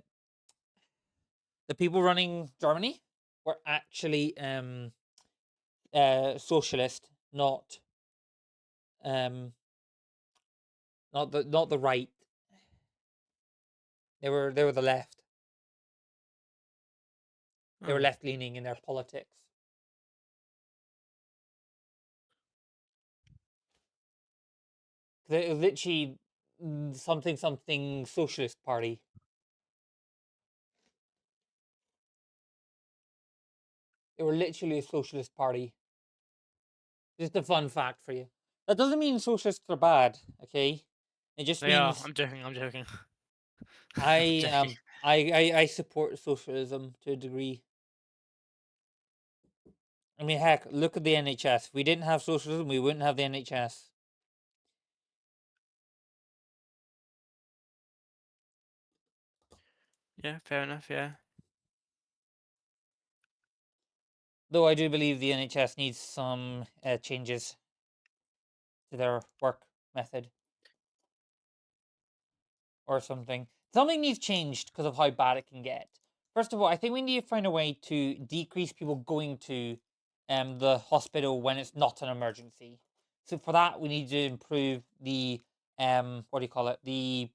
the people running Germany were actually socialist, um not the right. They were the left. They were Oh, left leaning in their politics. They were literally something something socialist party. They were literally a socialist party. Just a fun fact for you. That doesn't mean socialists are bad, okay? It just they are. means I'm joking. I'm joking. I'm I joking. I support socialism to a degree. I mean, heck, look at the NHS. If we didn't have socialism, we wouldn't have the NHS. Yeah, fair enough. Yeah. Though I do believe the NHS needs some changes to their work method or something. Something needs changed because of how bad it can get. First of all, I think we need to find a way to decrease people going to the hospital when it's not an emergency. So for that, we need to improve the what do you call it? The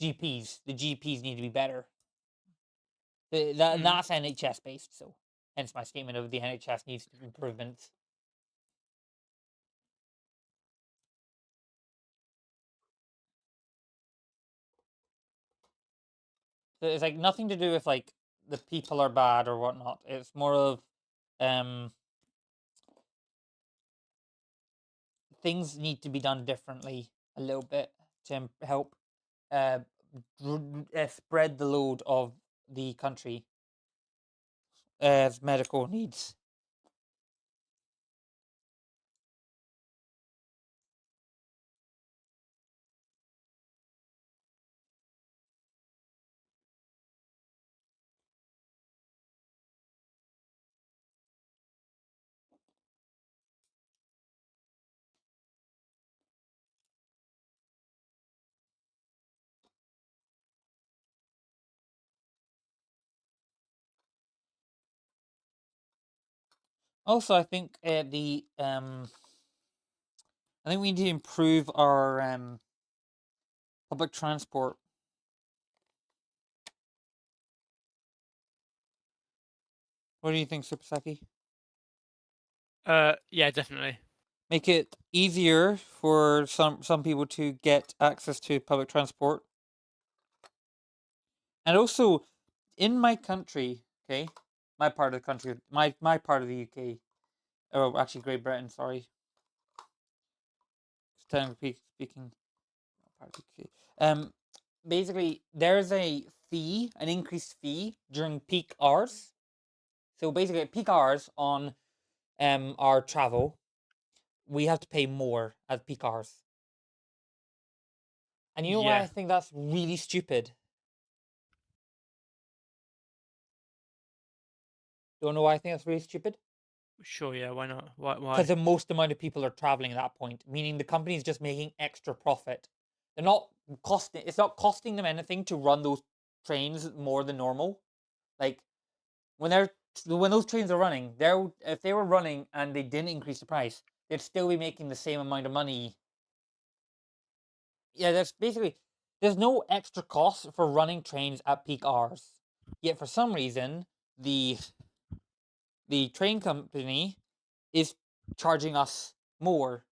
GPs. The GPs need to be better. That's NHS based, so hence my statement of the NHS needs improvements. So it's like nothing to do with like the people are bad or whatnot. It's more of things need to be done differently a little bit to help spread the load of the country as medical needs. Also, I think I think we need to improve our public transport. What do you think, Super Saki? Yeah, definitely. Make it easier for some people to get access to public transport. And also, in my country, okay, my part of the country, my part of the UK, oh, actually Great Britain, sorry, technically speaking, part of the UK. Basically, there's a fee, an increased fee during peak hours. So basically, at peak hours on our travel, we have to pay more at peak hours. And you know why I Yeah, think that's really stupid? Don't know why I think that's really stupid? sure. Yeah, why not? Why? Because Why? the most amount of people are traveling at that point, meaning the company is just making extra profit. They're not costing. It's not costing them anything to run those trains more than normal. Like when those trains are running, if they were running and they didn't increase the price, they'd still be making the same amount of money. Yeah, there's no extra cost for running trains at peak hours. Yet for some reason, the train company is charging us more.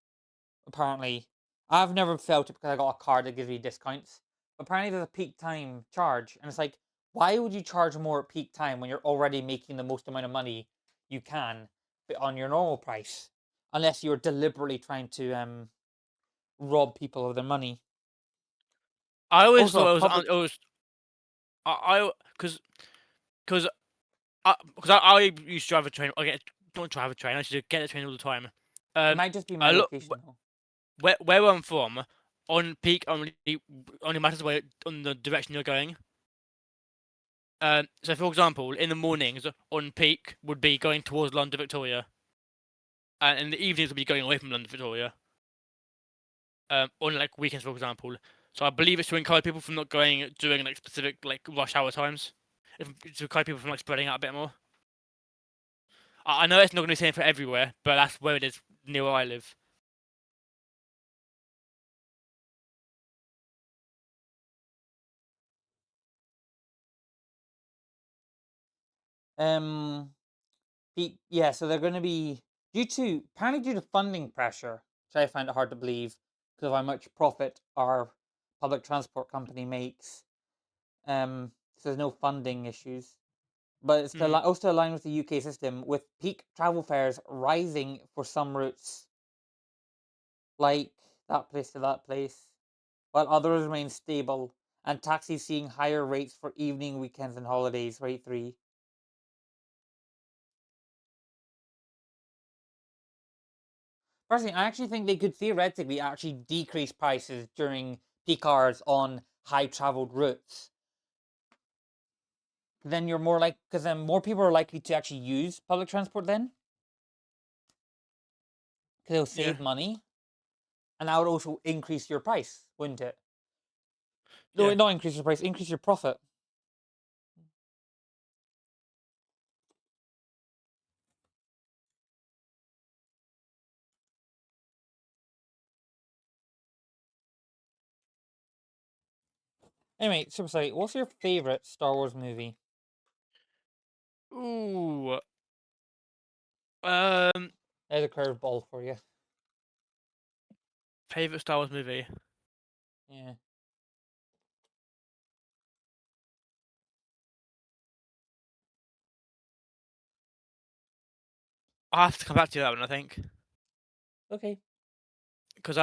Apparently, I've never felt it because I got a card that gives me discounts. But apparently, there's a peak time charge, and it's like, why would you charge more at peak time when you're already making the most amount of money you can on your normal price? Unless you're deliberately trying to rob people of their money. I always Also, thought a it was. public It was. Because I used to drive a train. Don't drive a train. I used to get a train all the time. it might just be my I look location though. where I'm from. On peak only matters where on the direction you're going. So for example, in the mornings on peak would be going towards London Victoria, and in the evenings would be going away from London Victoria. On like weekends, for example. So I believe it's to encourage people from not going during like specific like rush hour times. To encourage people from like spreading out a bit more. I know it's not going to be the same for everywhere, but that's where it is near where I live. Um, yeah, so they're going to be apparently due to funding pressure, which I find it hard to believe because of how much profit our public transport company makes. So there's no funding issues, but it's Mm. also aligned with the UK system with peak travel fares rising for some routes, like that place to that place, while others remain stable, and taxis seeing higher rates for evening, weekends, and holidays. Rate 3. Personally, I actually think they could theoretically actually decrease prices during peak hours on high traveled routes. Then you're more like, because then more people are likely to actually use public transport then, because it'll Yeah. save money, and that would also increase your price, wouldn't it? No, Yeah. not increase your price, increase your profit. Anyway, Super Saiyan, what's your favorite Star Wars movie? Ooh. There's a curveball for you. Favorite Star Wars movie. Yeah. I'll have to come back to that one, I think, Okay. because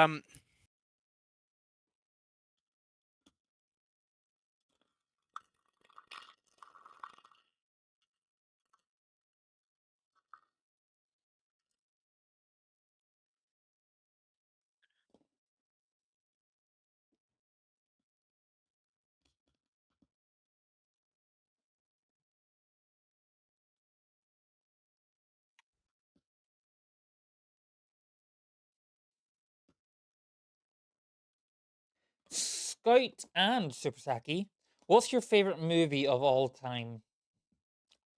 Scout and Super Saki, what's your favorite movie of all time?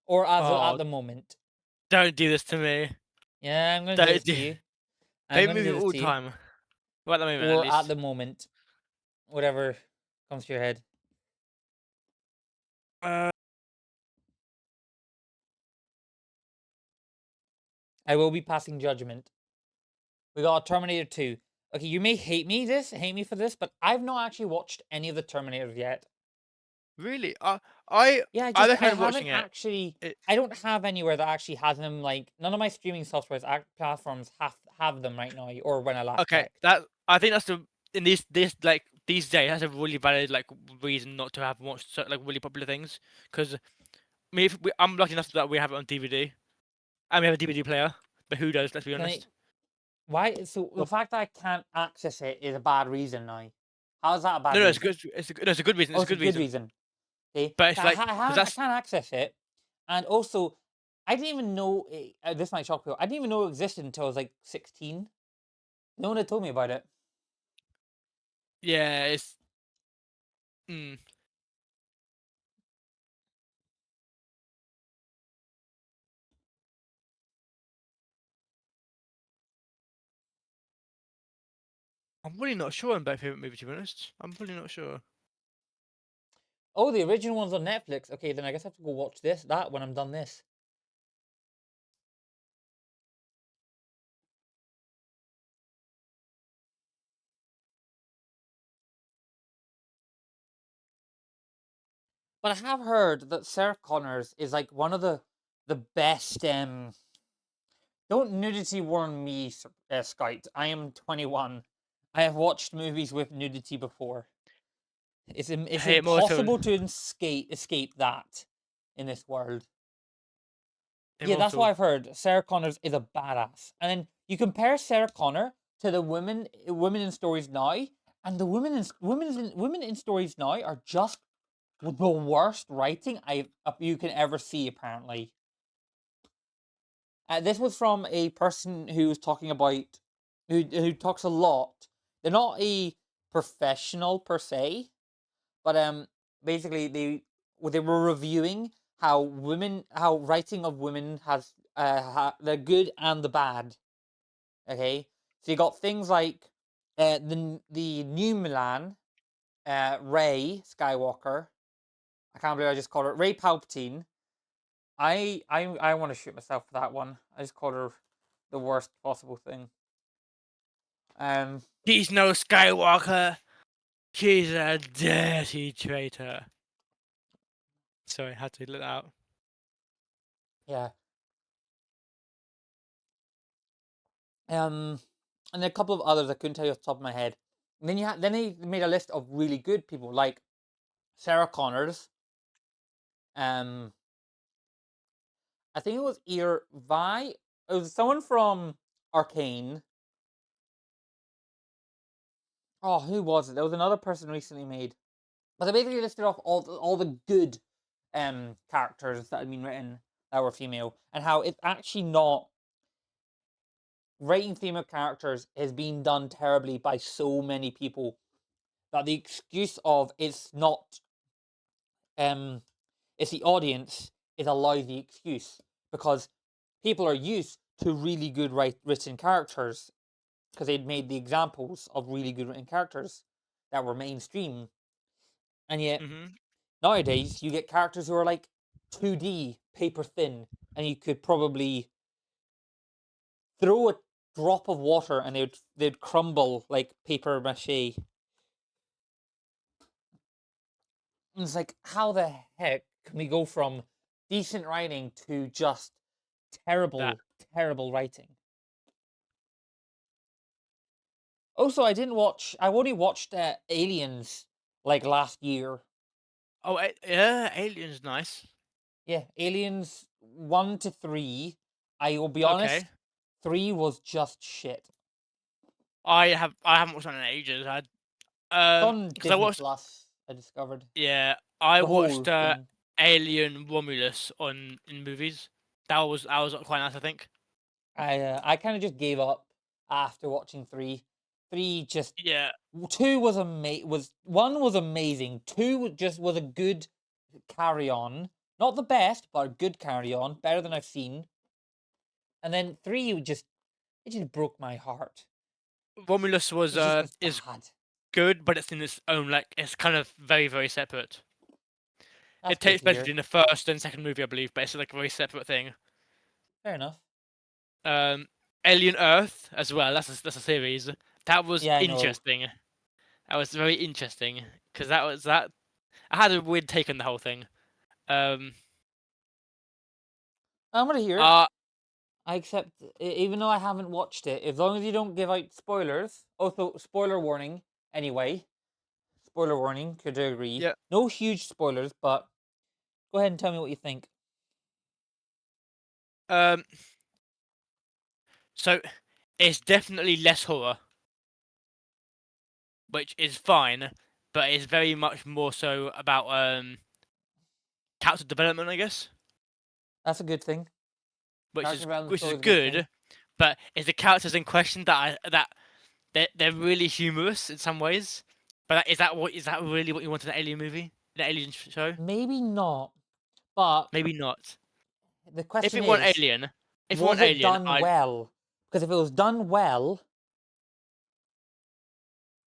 Or as at oh, the moment? don't do this to me. Yeah, I'm gonna do Don't this do to you. I'm favorite gonna movie do of this all to you. time. Well, at the moment, at Or at least. the moment. Whatever comes to your head. Uh, I will be passing judgment. We got Terminator 2. Okay, you may hate me for this, but I've not actually watched any of the Terminators yet. really? I Yeah, I I recommend haven't watching it. actually. It I don't have anywhere that actually has them. Like none of my streaming softwares platforms have them right now, or when I last okay. checked. That I think that's the in these days that's a really valid reason not to have watched like really popular things because I'm lucky enough that we have it on DVD and we have a DVD player, but who does? Let's be Can I? honest. Why? So the Well, fact that I can't access it is a bad reason now. How is that a no, bad no, it's good. reason? No, it's a good reason. Oh, It's a it's a good good reason. reason. Okay, But it's because I that's can't access it, and also I didn't even know this might shock people. I didn't even know it existed until I was like 16. No one had told me about it. yeah. It's mm, I'm really not sure on my favorite movie to be honest. I'm really not sure. Oh, the original one's on Netflix. Okay, then I guess I have to go watch that when I'm done this. But I have heard that Sarah Connors is like one of the best. Don't nudity warn me, Scout. I am 21. I have watched movies with nudity before. It's Hey, Immortal. impossible to escape that in this world. Yeah, that's what Immortal. I've heard. Sarah Connors is a badass, and then you compare Sarah Connor to the women in stories now, and the women in stories now are just the worst writing you can ever see. Apparently, this was from a person who was talking about who talks a lot. They're not a professional per se, but basically they were reviewing how writing of women has the good and the bad. Okay, so you got things like the new Milan, Ray Skywalker. I can't believe I just called her Ray Palpatine. I want to shoot myself for that one. I just called her the worst possible thing. Um, She's no Skywalker. She's a dirty traitor. Sorry, I had to let that out. yeah. And a couple of others I couldn't tell you off the top of my head. And then they made a list of really good people like Sarah Connors. Um, I think it was either Vi. It was someone from Arcane. Oh, who was it? There was another person recently made. But they basically listed off all the good characters that had been written that were female, and how it's actually not writing female characters has been done terribly by so many people that the excuse of um it's the audience is a lousy excuse because people are used to really good written characters because they'd made the examples of really good written characters that were mainstream. And yet Mm-hmm. nowadays you get characters who are like 2D, paper thin, and you could probably throw a drop of water and they'd crumble like paper mache. And it's like, how the heck can we go from decent writing to just That. terrible, terrible writing? Also, I didn't watch. I only watched Aliens like last year. Oh, yeah, Alien's nice. Yeah, Aliens 1 to 3. I will be Okay. honest, 3 was just shit. I haven't watched that in ages. It's on Because I Disney watched, Plus. I discovered yeah, I the whole watched thing. Alien Romulus on in movies. That was quite nice, I think. I kind of just gave up after watching 3. 3 just Yeah. 2 was was 1 was amazing. 2 just was a good carry on. Not the best, but a good carry on, better than I've seen. And then 3 it just broke my heart. Romulus It just was is bad. good, but it's in its own, like, it's kind of very, very separate. That's It good takes to place hear. in the first and second movie, I believe, but it's like a very separate thing. Fair enough. Um, Alien Earth as well. That's a series. That was Yeah, I know. interesting. That was very interesting because that. I had a weird take on the whole thing. Um, I'm gonna hear it. uh, I accept, even though I haven't watched it, as long as you don't give out spoilers. Also, spoiler warning. Anyway, spoiler warning. Could agree. yeah. No huge spoilers, but go ahead and tell me what you think. Um, so it's definitely less horror, which is fine, but it's very much more so about character development, I guess, That's a good thing. which Character is development's which is always a good thing. good. But it's the characters in question that they're really humorous in some ways. But is that really what you want in an alien movie, an alien show? Maybe not, but Maybe not. the If question it weren't is, alien, if it was weren't it alien, done I well? Because if it was done well,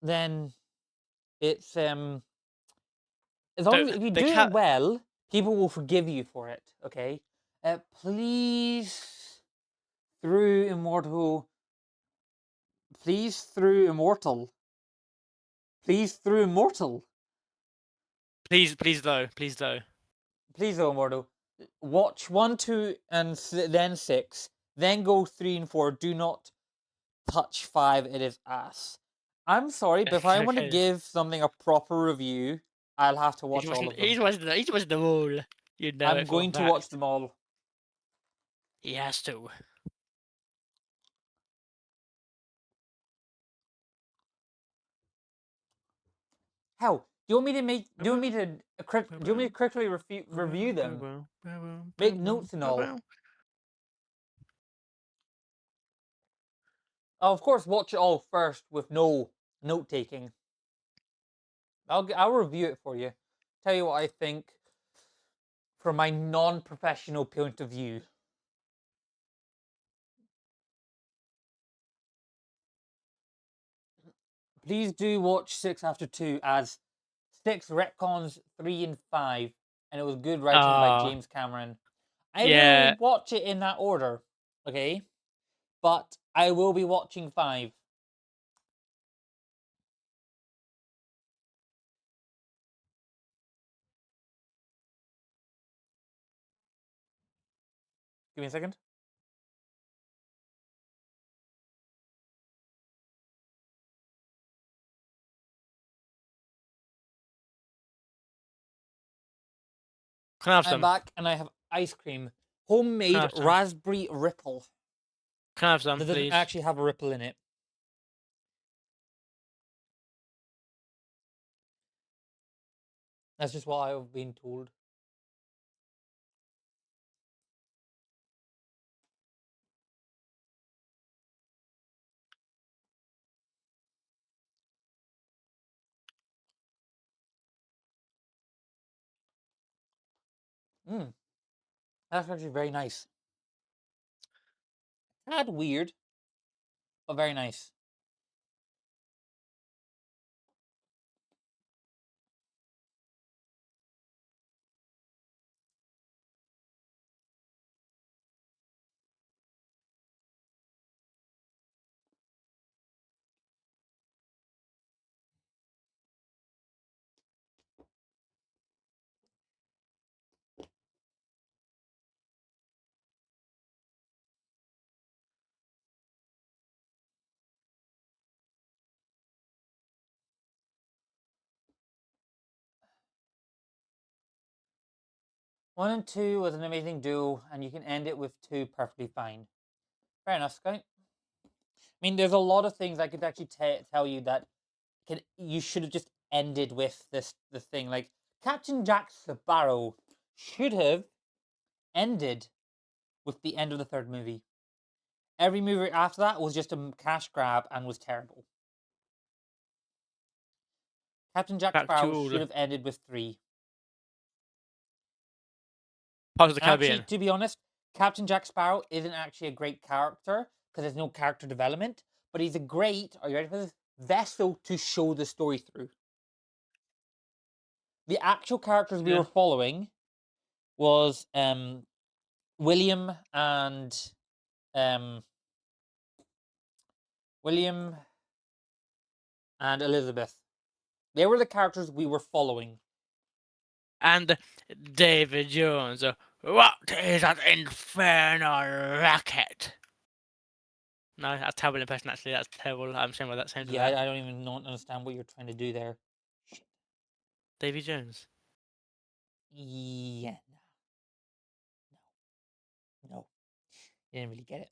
then it's as long so as if you the do it cat. well, people will forgive you for it. Okay, please through immortal, please through immortal, please through immortal, Please though. please though immortal. Watch 1, 2, and then 6, then go 3 and 4. Do not touch 5. It is ass. I'm sorry, but if I want to Okay. give something a proper review, I'll have to watch all of them. He's watching them all. You know I'm it for a going to watch fact. them all. He has to. Hell, do you want me to make? Do you want me to? Do you want me to quickly review them? Make notes and all. I'll of course watch it all first with no note taking. I'll review it for you. Tell you what I think from my non-professional point of view. Please do watch 6 after 2 as 6 retcons 3 and 5, and it was good writing by Ah, James Cameron. I will yeah. watch it in that order, okay? But I will be watching 5. Give me a second. Can I have I'm some? back and I have ice cream. Can I Homemade have some? raspberry ripple. Can I have some, That doesn't please? actually have a ripple in it. That's just what I've been told. Mm, that's actually very nice. Tad weird, but very nice. 1 and 2 was an amazing duo, and you can end it with 2 perfectly fine. Fair enough, Sky. I mean, there's a lot of things I could actually tell you that you should have just ended with the thing. Like Captain Jack Sparrow should have ended with the end of the third movie. Every movie after that was just a cash grab and was terrible. Captain Jack Back to Sparrow all should have ended with 3. Parts of the Actually, Caribbean. to be honest, Captain Jack Sparrow isn't actually a great character because there's no character development, but he's a great, are you ready for this? Vessel to show the story through. The actual characters we Yeah. were following was William and William and Elizabeth. They were the characters we were following. And David Jones. What is that infernal racket? No, that's a terrible impression. Actually, that's terrible. I'm ashamed of that. Same to Yeah, that. I don't even understand what you're trying to do there. Davy Jones. Yeah, no, you didn't really get it.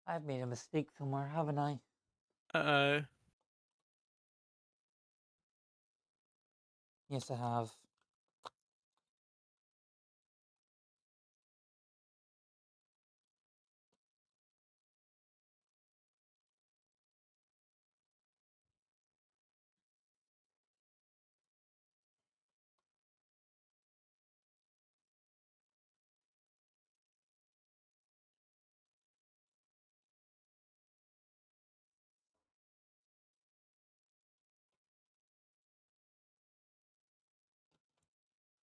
I've made a mistake somewhere, haven't I? Uh-oh. Yes, I have.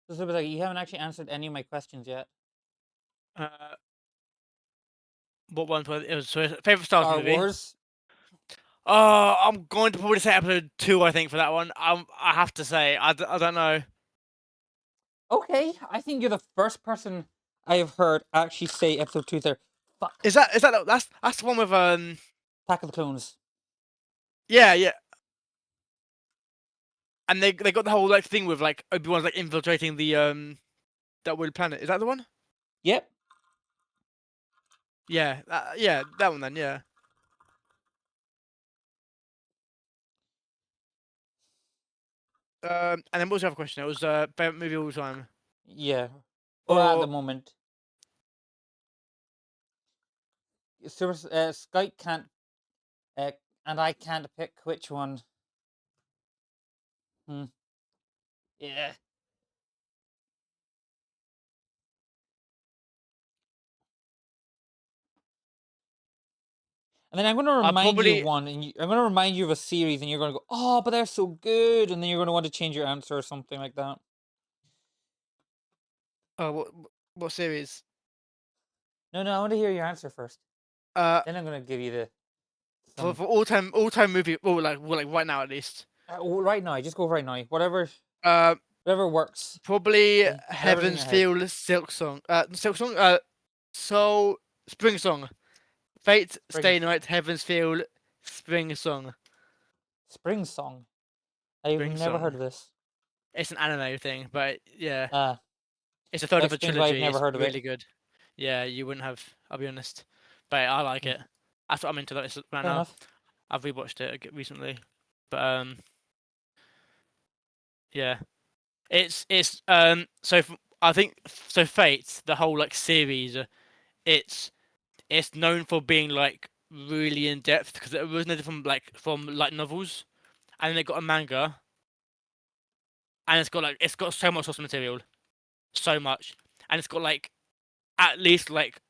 So, you haven't actually answered any of my questions yet. What one was it? Was favorite Star Wars Star movie? Wars. I'm going to probably say episode 2. I think for that one. I have to say I don't know. Okay, I think you're the first person I have heard actually say episode 2 there. Fuck. Is that that's the one with Attack of the Clones. yeah. And they got the whole like thing with like Obi-Wan's like infiltrating the that weird planet. Is that the one? Yep. Yeah, that one then. Yeah. And then what was the other question? It was favorite movie of all time. Yeah. Or at the Or moment. Skype can't, and I can't pick which one. Yeah. And then I'm going to I'll remind you of probably one, and I'm going to remind you of a series, and you're going to go, "Oh, but they're so good," and then you're going to want to change your answer or something like that. what series? No, I want to hear your answer first. Uh, Then I'm going to give you the for all time movie. Well, like right now at least. right now. Just go right now. Whatever Uh, works. Probably Whatever's in your Heaven's head. Feel Silk Song. Silk Song. So Spring Song. Fate Stay Night. Heaven's Feel Spring Song. Spring Song. I've Spring never heard Song. of this. It's an anime thing, but yeah, Ah, it's a third that of a explains why I've trilogy. never It's heard of it. really good. Yeah, you wouldn't have. I'll be honest, but I like it. That's what I'm into right Fair now. enough. I've rewatched it recently, but yeah, it's so I think so. Fate, the whole like series, it's it's known for being like really in depth because it originated from light novels, and then they got a manga, and it's got so much source material, so much, and it's got like at least like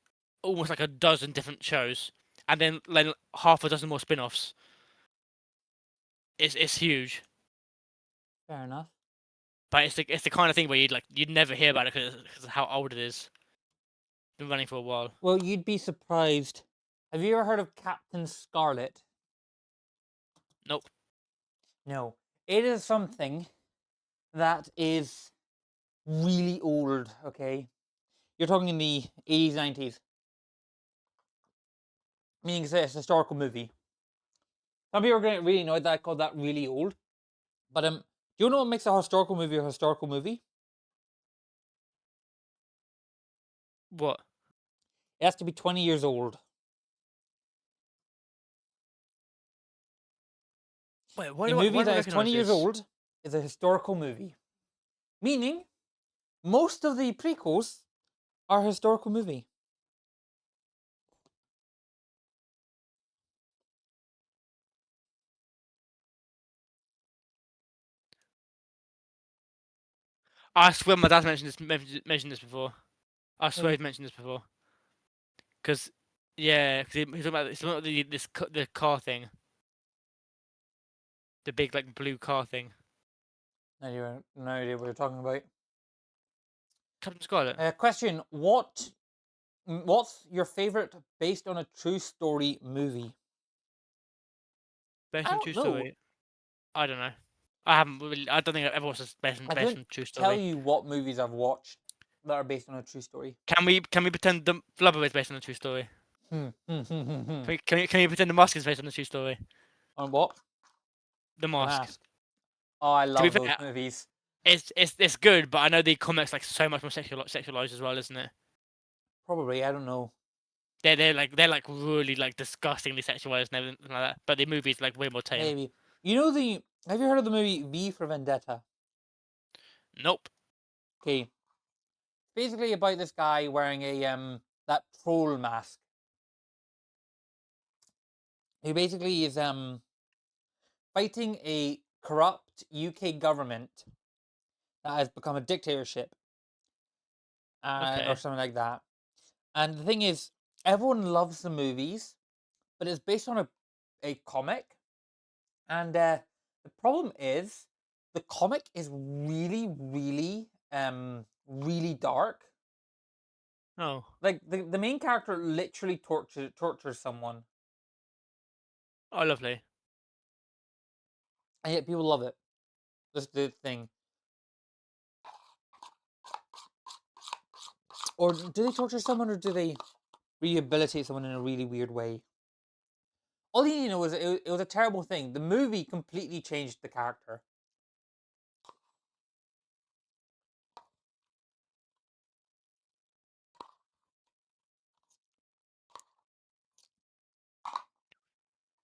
almost like a dozen different shows, and then like half a dozen more spin-offs. It's huge, Fair enough. but it's the kind of thing where you'd never hear about it because of how old it is. Been running for a while. Well, you'd be surprised. Have you ever heard of Captain Scarlet? Nope. No. It is something that is really old. Okay, you're talking in the 80s, 90s. Meaning it's a historical movie. Some people are going to really annoyed that I called that really old. But do you know what makes a historical movie a historical movie? What? It has to be 20 years old. Wait, A movie why do that I is 20 recognise years this? old is a historical movie. Meaning, most of the prequels are historical movie. I swear my dad's mentioned this before. I swear Maybe. he's mentioned this before. Because, yeah, cause he's talking about the car thing. The big, like, blue car thing. No idea what you're talking about. Captain Scarlet. Question: What's your favorite based on a true story movie? Based I on don't true know. story. I don't know. I don't think I've ever watched this based I based couldn't on true tell story. you what movies I've watched that are based on a true story. Can we pretend the Flubber is based on a true story? Hmm. Can we pretend the Mask is based on a true story? On what? The The Mask. Mask. Oh, I To be love those fair, movies. it's good, but I know the comics like so much more sexualized as well, isn't it? Probably, I don't know. They're like really like disgustingly sexualized and everything like that. But the movie's like way more tame. Maybe. You know have you heard of the movie V for Vendetta? Nope. Okay. Basically about this guy wearing a that troll mask. He basically is fighting a corrupt UK government that has become a dictatorship. Or Okay. something like that. And the thing is, everyone loves the movies, but it's based on a comic. And the problem is, the comic is really, really, really dark. Oh. Like the main character literally tortures someone, Oh, lovely. and yet people love it. That's the thing. Or do they torture someone, or do they rehabilitate someone in a really weird way? All you need to know is it was a terrible thing. The movie completely changed the character.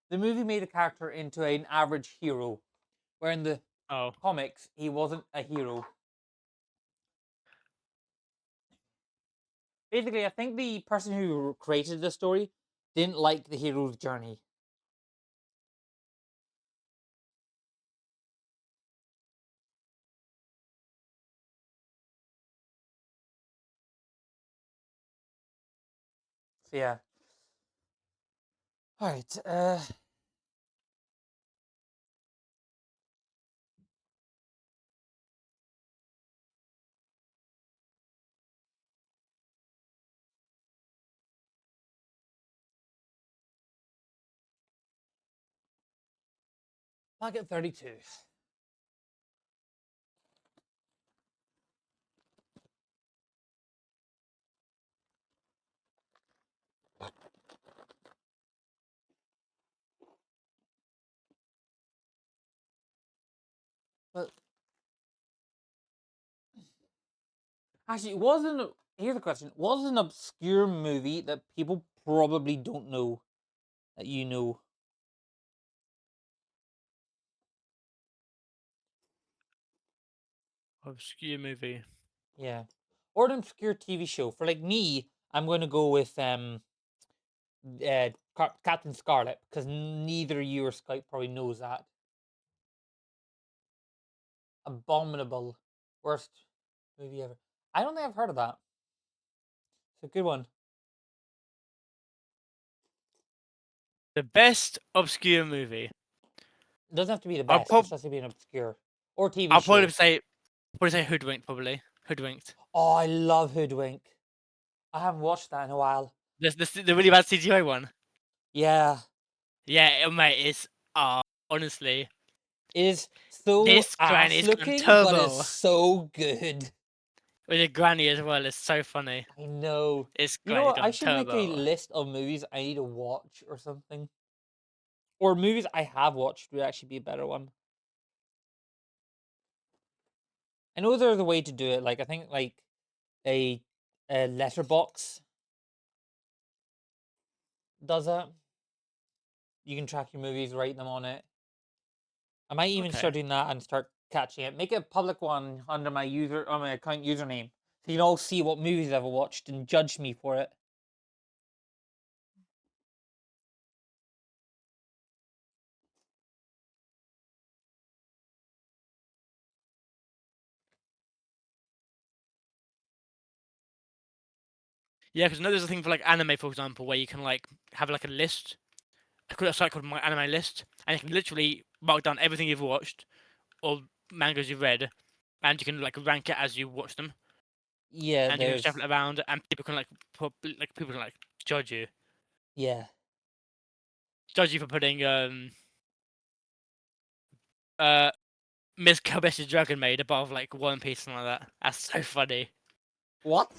The movie made a character into an average hero, where in the Oh. comics he wasn't a hero. Basically, I think the person who created the story didn't like the hero's journey. So yeah. All right. Back at 32. But actually, it wasn't. Here's the question: was it an obscure movie that people probably don't know that you know? Obscure movie. Yeah, or an obscure TV show. For like me, I'm going to go with Captain Scarlet, because neither you or Skype probably knows that. Abominable, worst movie ever. I don't think I've heard of that. It's a good one. The best obscure movie. It doesn't have to be the I'll best. It prob just has to be an obscure or TV I'll show. probably say Hoodwinked. Probably Hoodwinked. Oh, I love Hoodwink. I haven't watched that in a while. The really bad CGI one. Yeah, Yeah, mate. It's honestly, it is so this ass granny's gone looking, but it's turbo. so good. With your granny as well, it's so funny. I know. It's You know granny's what? I gone should make a turbo. list of movies I need to watch or something. Or movies I have watched would actually be a better one. I know there's a way to do it. Like I think like a letterbox does that. You can track your movies, write them on it. I might even Okay. start doing that and start catching it. Make a public one under my user on my account username, so you can all see what movies I've watched and judge me for it. Yeah, because I know there's a thing for like anime, for example, where you can like have like a list. I could a site called My Anime List, and you can literally mark down everything you've watched or mangas you've read, and you can like rank it as you watch them, Yeah, and you can there's shuffle it around, and people can people can like judge you, yeah. for putting uh Miss Kobayashi Dragon Maid above like One Piece, something like that. That's so funny. What?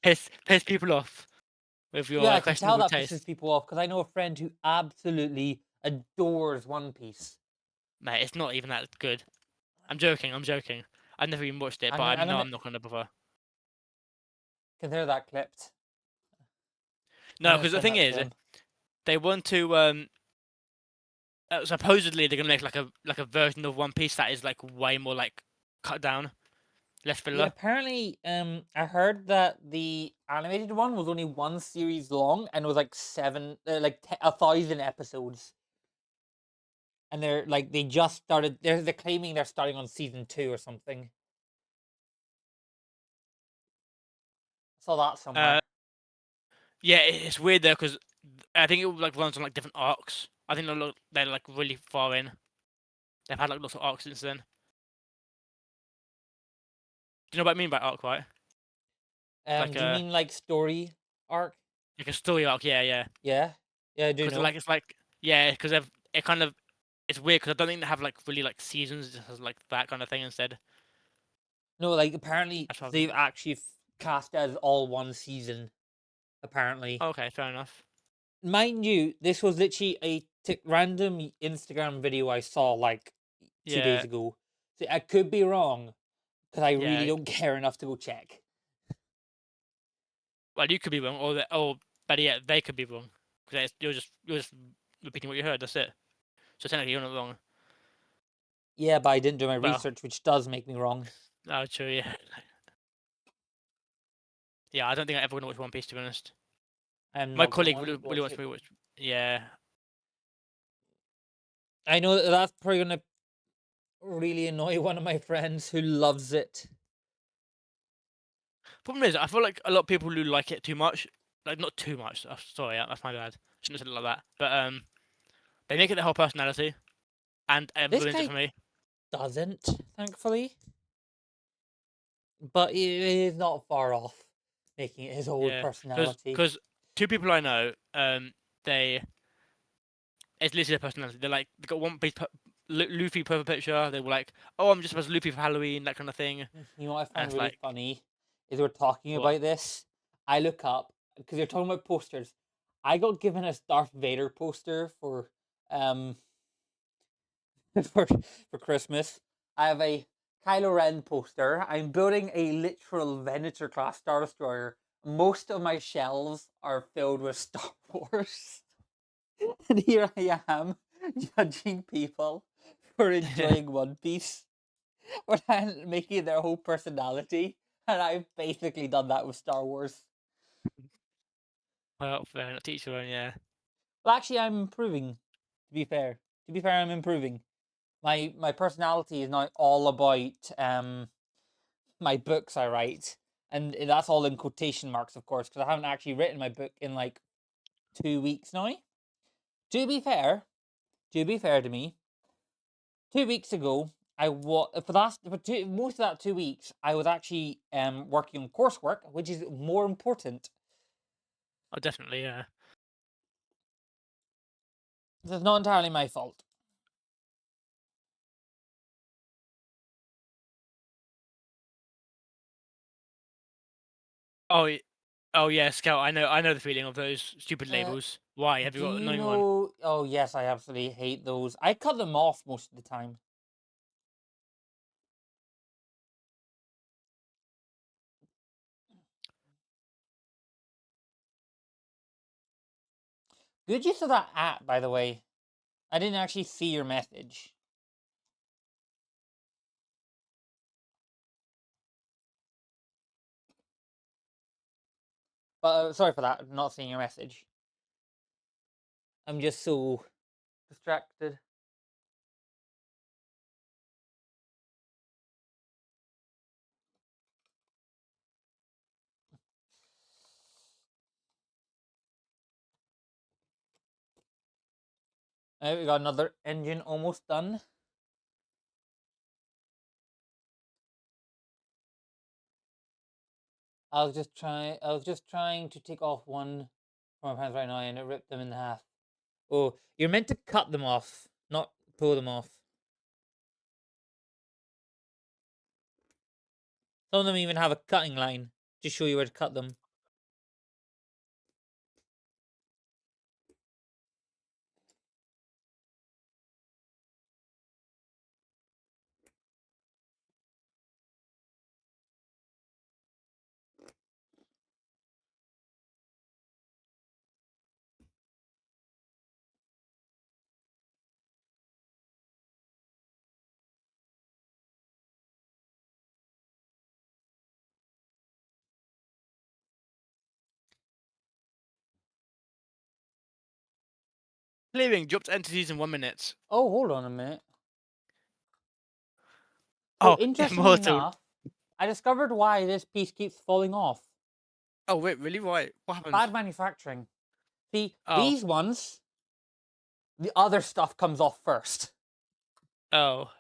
Piss people off with your Yeah, I can tell questionable that pisses taste. people off because I know a friend who absolutely adores One Piece. Mate, it's not even that good. I'm joking. I'm joking. I've never even watched it, I'm but gonna, I I'm know gonna I'm not gonna bother. consider that clipped. I'm No, gonna because the send thing that to is, him. they want to supposedly they're gonna make like a version of One Piece that is like way more like cut down, less Yeah, filler. apparently, I heard that the animated one was only one series long and was like 1,000 episodes. And they're like they just started. They're claiming they're starting on season 2 or something. Saw that Uh, somewhere. yeah, it's weird though because I think it like runs on like different arcs. I think they're like really far in. They've had like lots of arcs since then. Do you know what I mean by arc, right? Like Do you mean like story arc? a story arc. Yeah, yeah. Yeah, yeah, I do Because know. like it's like yeah, because they've it kind of it's weird because I don't think they have like really like seasons. It just has like that kind of thing instead. No, like apparently That's what I've they've noticed. actually cast as all one season. Apparently, Okay, fair enough. mind you, this was literally a random Instagram video I saw like 2 days Yeah, ago. So I could be wrong because I really yeah. don't care enough to go check. Well, you could be wrong, or better yet, they could be wrong. Because you're just repeating what you heard. That's it. So technically, you're not wrong. Yeah, but I didn't do my Well, research, which does make me wrong. no, true. Yeah, yeah. I don't think I ever gonna watch One Piece to be honest. I'm My not gonna colleague want to really watch wants it. me to watch. Yeah. I know that that's probably gonna really annoy one of my friends who loves it. Problem is, I feel like a lot of people who like it too much, like not too much. Sorry, that's my bad. Shouldn't have said it like that. But they make it their whole personality, and it This ruins it guy for me. doesn't, thankfully, but it is not far off making it his whole Yeah, because personality. two people I know, they it's literally their personality. They got one big Luffy profile picture. They were like, "Oh, I'm just as Luffy for Halloween," that kind of thing. You know what I And find it's really like, funny is we're talking what? about this. I look up because you're talking about posters. I got given a Darth Vader poster for um for Christmas. I have a Kylo Ren poster. I'm building a literal Venator-Class Star Destroyer. Most of my shelves are filled with Star Wars. And here I am judging people for enjoying One Piece when I'm making their whole personality. And I've basically done that with Star Wars. Well, fair enough. Teach your own. Yeah. Well, actually, I'm improving. To be fair, I'm improving. My personality is now all about my books I write, and that's all in quotation marks, of course, because I haven't actually written my book in like 2 weeks now. To be fair, to me, 2 weeks ago, most of that 2 weeks, I was actually working on coursework, which is more important. Oh, definitely. Yeah. So it's not entirely my fault. Oh yeah, Scout. I know the feeling of those stupid Uh, labels. Why have you do got you annoying one? know? Oh yes, I absolutely hate those. I cut them off most of the time. Good use of that app, by the way. I didn't actually see your message. But sorry for that, not seeing your message. I'm just so distracted. We got another engine almost done. I was just trying to take off one from my pants right now, and it ripped them in half. Oh, you're meant to cut them off, not pull them off. Some of them even have a cutting line to show you where to cut them. Clearing dropped entities in 1 minute. Oh, hold on a minute. So Oh, interestingly immortal. enough, I discovered why this piece keeps falling off. Oh wait, really? Why? What happened? Bad manufacturing. See, Oh. these ones, the other stuff comes off first. Oh.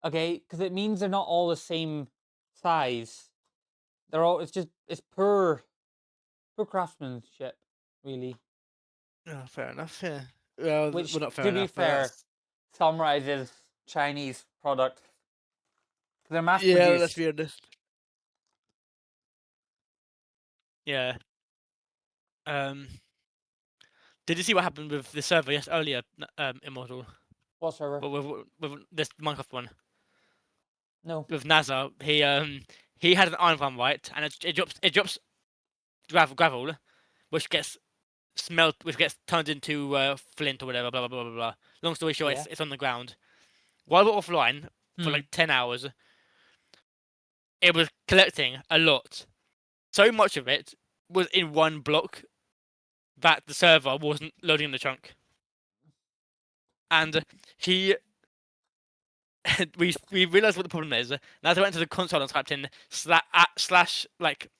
Okay, because it means they're not all the same size. They're all. It's poor craftsmanship, really. Oh, fair enough. Yeah. Well, Which, not fair to be enough, but fair, that's summarizes Chinese products. They're mass yeah. Let's produced. be honest. Yeah. Um. Did you see what happened with the server earlier? Immortal. What server? But with this Minecraft one No. with NASA, he had an iron farm, right, and it drops gravel, which gets which gets turned into flint or whatever. Blah blah blah blah blah. Long story short, Yeah. it's on the ground. While we're offline for Hmm. like 10 hours, it was collecting a lot. So much of it was in one block that the server wasn't loading in the chunk. And he we realized what the problem is. Now I went to the console and typed in slash like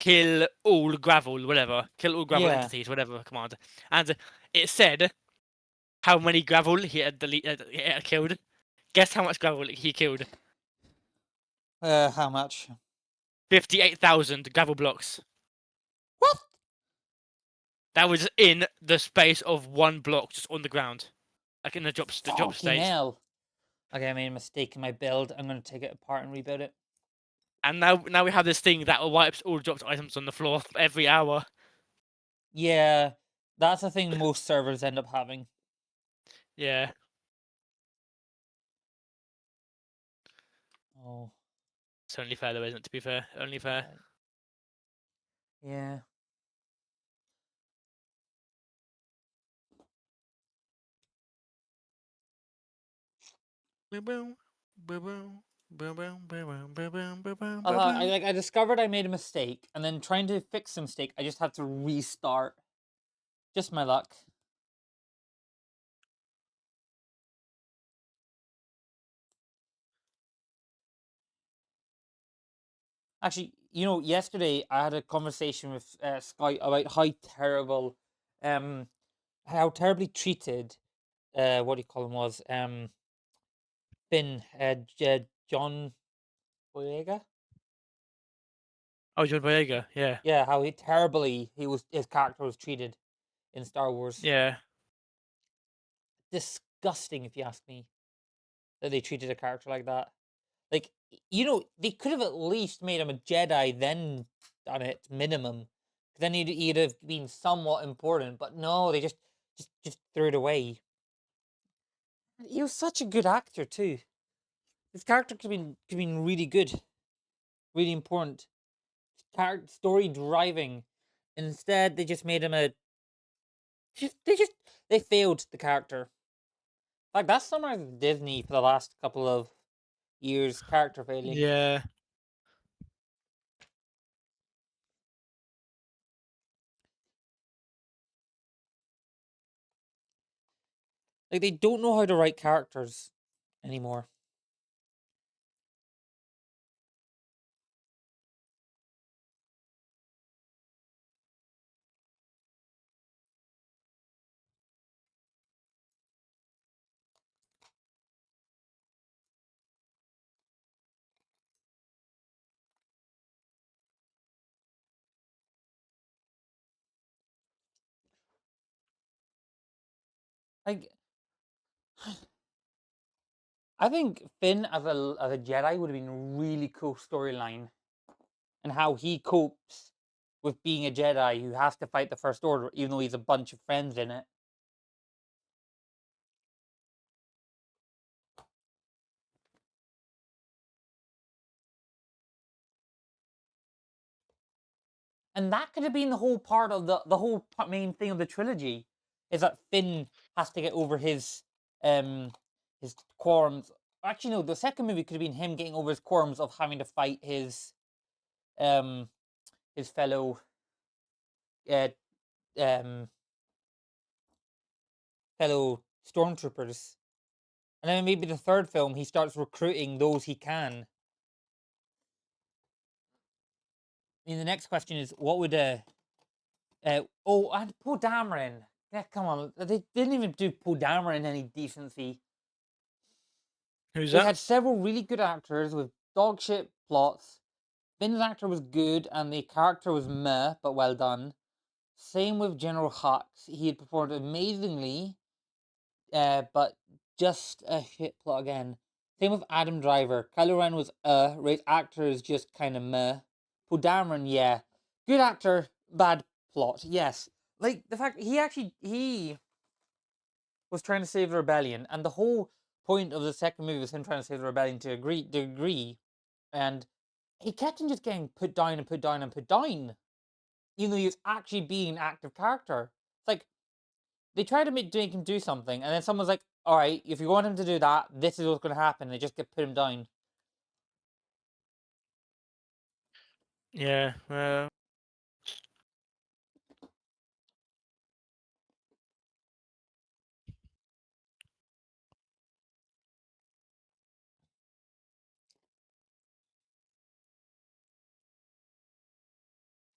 kill all gravel, whatever, kill all gravel Yeah. entities, whatever command, and it said how many gravel he had killed. Guess how much gravel he killed? How much? 58,000 gravel blocks. What? That was in the space of one block, just on the ground, like in the drop Fucking state. hell. Okay, I made a mistake in my build. I'm gonna take it apart and rebuild it. And now we have this thing that wipes all dropped items on the floor every hour. Yeah, that's the thing most servers end up having. Yeah. Oh, It's only fair though, isn't it? To be fair, only fair. yeah. I discovered I made a mistake, and then trying to fix the mistake, I just had to restart. Just my luck. Actually, yesterday I had a conversation with Sky about how terribly treated, what do you call him was, Finn, John Boyega. Oh, John Boyega, yeah. Yeah, how his character was treated in Star Wars. Yeah. Disgusting, if you ask me, that they treated a character like that. Like, they could have at least made him a Jedi, then done it minimum. Then he'd have been somewhat important, but no, they just threw it away. He was such a good actor too. His character could have been really good, really important. Character story driving. Instead, they just made him a. They failed the character. Like that's summarizes Disney for the last couple of years. Character failing. Yeah. Like they don't know how to write characters anymore. Like I think Finn as a Jedi would have been a really cool storyline, and how he copes with being a Jedi who has to fight the First Order, even though he's a bunch of friends in it. And that could have been the whole part of the whole main thing of the trilogy, is that Finn has to get over um his qualms. Actually, no, the second movie could have been him getting over his qualms of having to fight um his fellow uh, um fellow stormtroopers. And then maybe the third film he starts recruiting those he can. I mean, the next question is, what would and Poe Dameron. Yeah, come on, they didn't even do Poe Dameron any decency. Who's They that? had several really good actors with dog shit plots. Finn's actor was good, and the character was meh, but well done. Same with General Hux. He had performed amazingly, but just a shit plot again. Same with Adam Driver. Kylo Ren was Ray's actor is just kind of meh. Poe Dameron, yeah, good actor, bad plot. Yes, like the fact he was trying to save the rebellion, and the whole point of the second movie was him trying to save the rebellion to agree, and he kept on just getting put down and put down and put down, even though he was actually being an active character. It's like they try to make him do something, and then someone's like, "All right, if you want him to do that, this is what's going to happen." And they just get put him down. Yeah.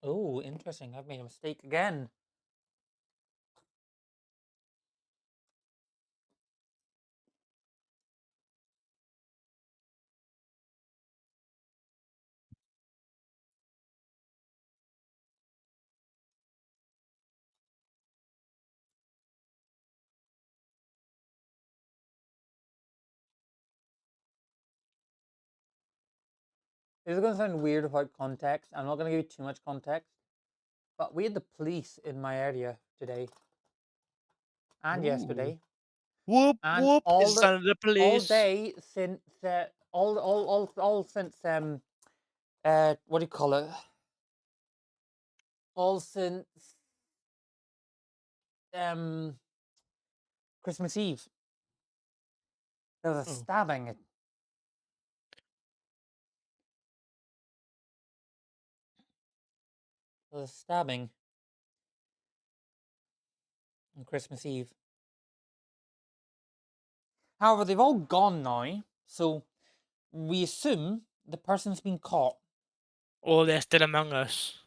Oh, interesting. I've made a mistake again. This is going to sound weird without context. I'm not going to give you too much context, but we had the police in my area today and Ooh. yesterday, Whoop and whoop! all It's the the sound of the all police. day since all since what do you call it? All since um Christmas Eve. There was a Oh. stabbing. There was a stabbing on Christmas Eve. However, they've all gone now, so we assume the person's been caught. Or they're still among us.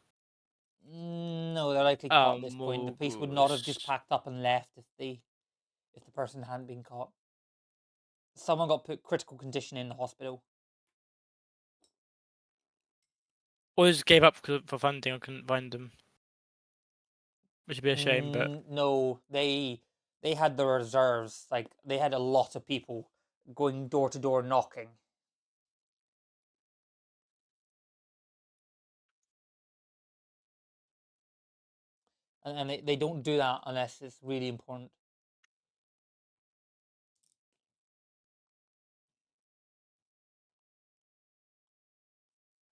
No, they're likely caught at this point. The police would not have just Mogus. packed up and left if the person hadn't been caught. Someone got put critical condition in the hospital. Or just gave up for funding. I couldn't find them. Which would be a shame, but No, they had the reserves. Like they had a lot of people going door to door knocking. and they don't do that unless it's really important.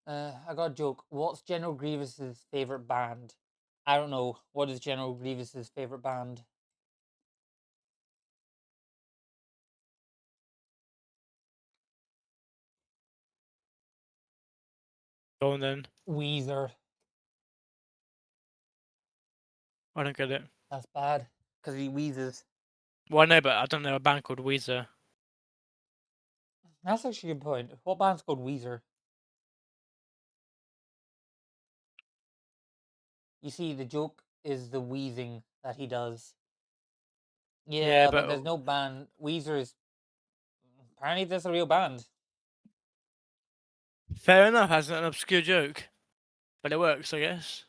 I got a joke. What's General Grievous's favorite band? I don't know. What is General Grievous's favorite band? Go on then. Weezer. I don't get it. That's bad because he wheezes. Well, I know, but I don't know a band called Weezer. That's actually a good point. What band's called Weezer? You see, the joke is the wheezing that he does. Yeah, Yeah, but there's no band. Weezer is apparently that's a real band. fair enough. That's an obscure joke, but it works, I guess.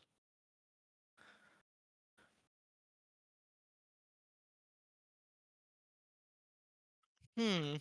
Hmm.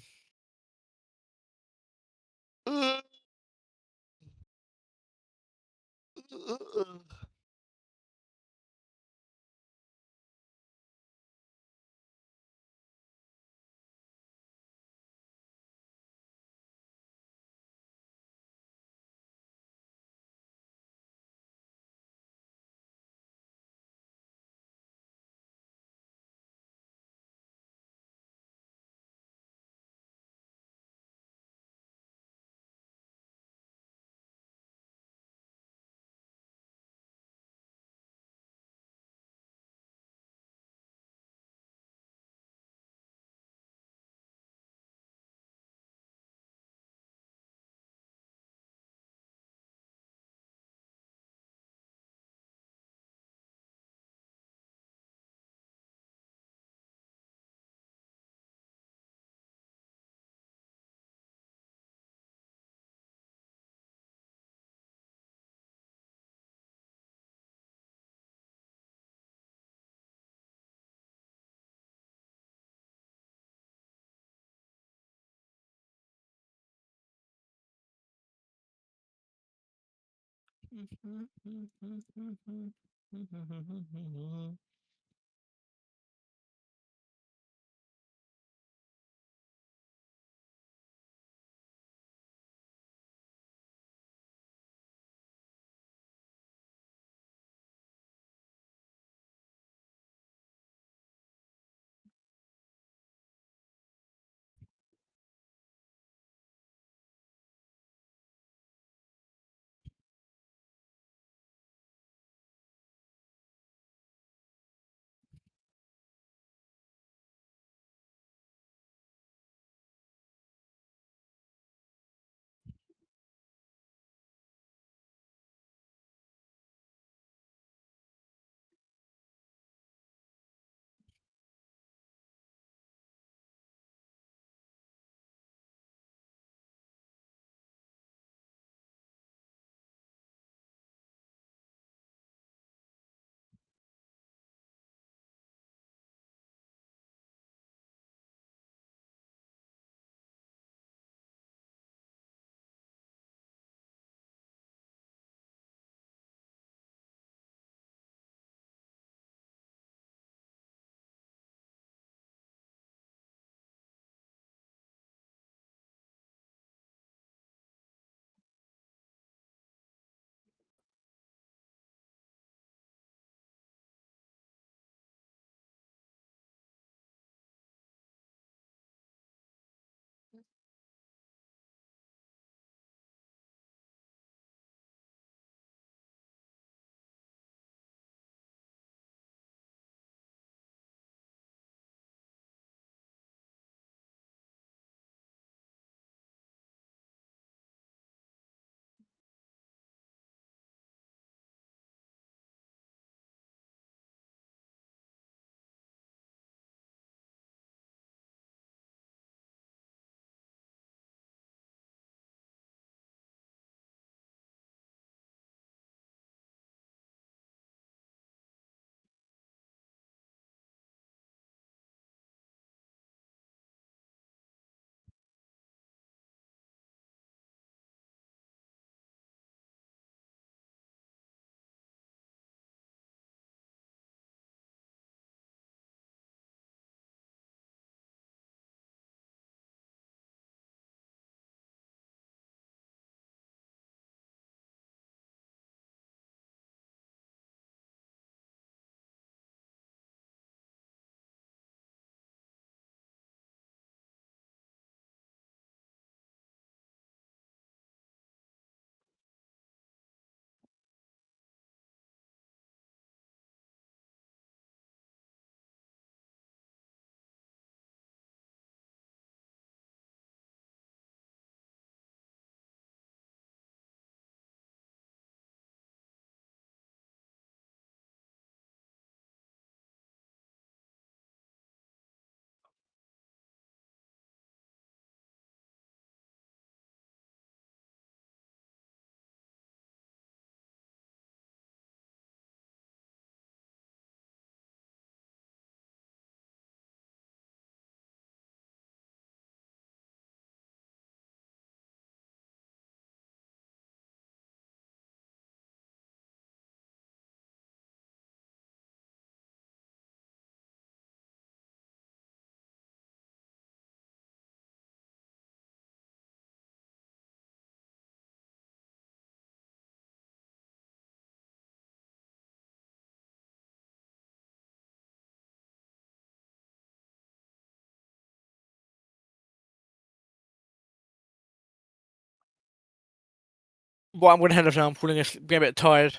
Well, I'm going to head off now. I'm getting a bit tired.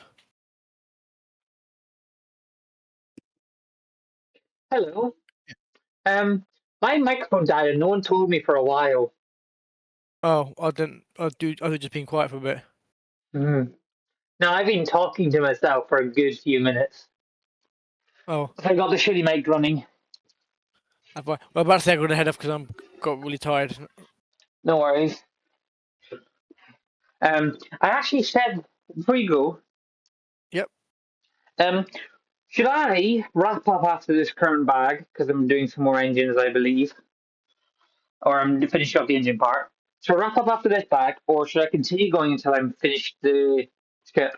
Hello. My microphone died and no one told me for a while. Oh, I didn't. I was just being quiet for a bit. Mm. Now I've been talking to myself for a good few minutes. Oh, I got the shitty mic running. well, I'm about to say I'm going to head off because I'm got really tired. No worries. I actually said before you go, Yep. um, should I wrap up after this current bag because I'm doing some more engines, I believe, or I'm finishing up the engine part. Should I wrap up after this bag, or should I continue going until I'm finished the skip?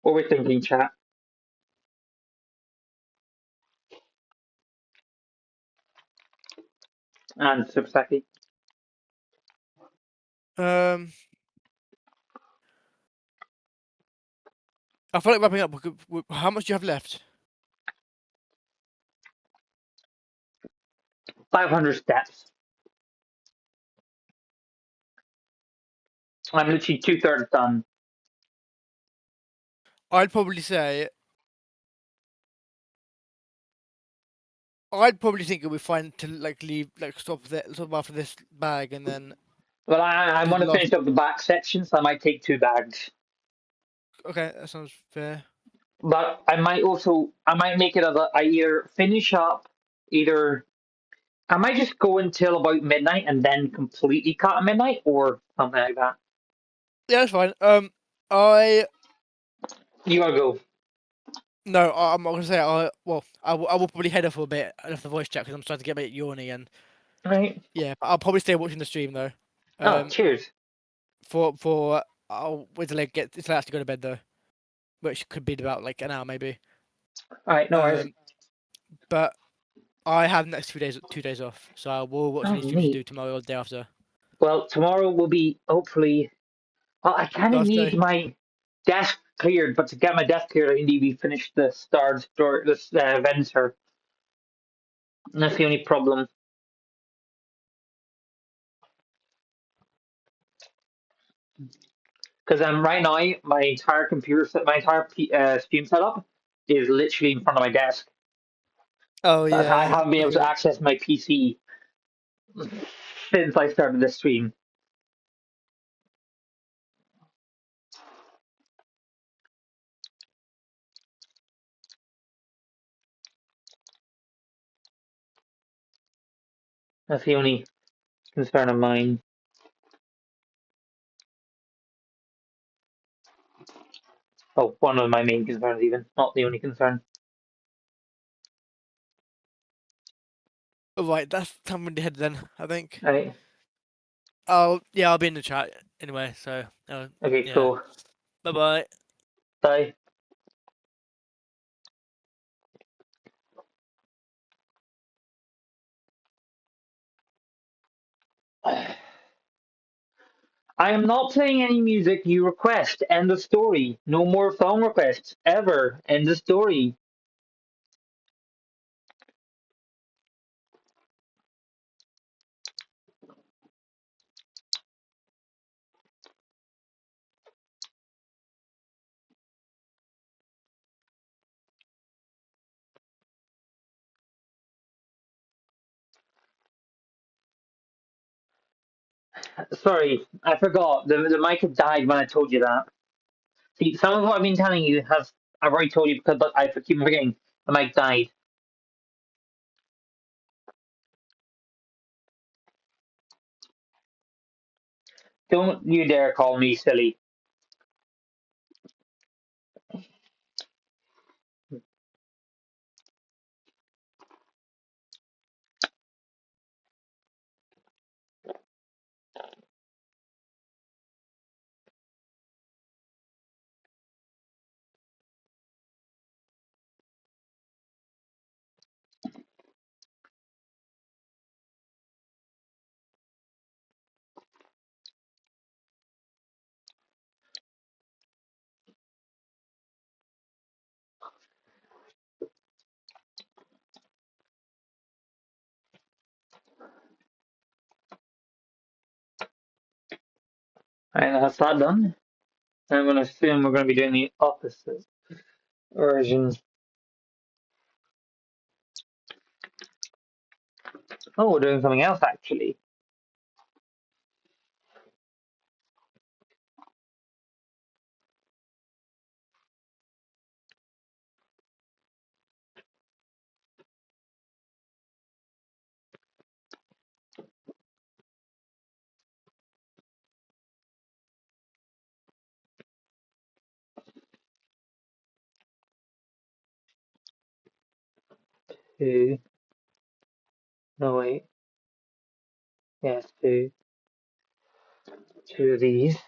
What we're thinking, chat and Subsaki. Um, I feel like wrapping up. How much do you have left? 500 steps. I'm literally 2/3 done. I'd probably say. I'd probably think it would be fine to like leave, like stop after this bag, and then Well, I do want the to last. finish up the back section, so I might take 2 bags. Okay, that sounds fair. But I might make it as I either finish up, either I might just go until about midnight and then completely cut at midnight or something like that. Yeah, that's fine. I You gotta go. no, I'm not gonna say. I will probably head off for a bit off the voice chat because I'm starting to get a bit yawny, and Right. yeah, I'll probably stay watching the stream though. Oh, Um, cheers. for I'll wait till I have to go to bed though, which could be about like an hour maybe. All right, no worries. But I have the next 2 days off, so I will watch Oh, any streams you do neat. tomorrow or the day after. Well, tomorrow will be hopefully. Well, I kind of Last need day. my desk cleared, but to get my desk cleared, I need to finish the start store, this Venator. And that's the only problem. Because right now my entire my entire stream setup is literally in front of my desk. Oh I yeah, haven't been I able feel to it. access my PC since I started this stream. That's the only concern of mine. Oh, one of my main concerns, even not the only concern. Right, that's time when head then. I think. Right. I'll be in the chat anyway. So Okay. yeah. Cool. Bye bye. Bye. I am not playing any music you request. End of story. No more song requests ever. End of story. Sorry, I forgot. The mic had died when I told you that. See, some of what I've been telling you has I've already told you because but I keep forgetting. The mic died. Don't you dare call me silly. Alright, that's that done. I'm going to assume we're going to be doing the opposite version. Oh, we're doing something else actually. Two. No, wait. Yes, two. Two of these.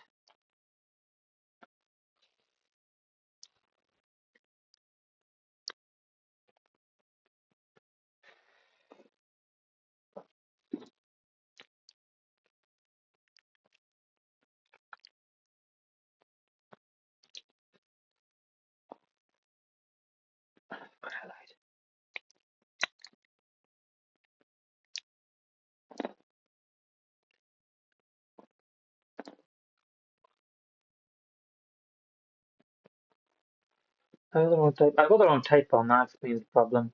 I got the wrong type. I got the wrong type on that. Explains the problem.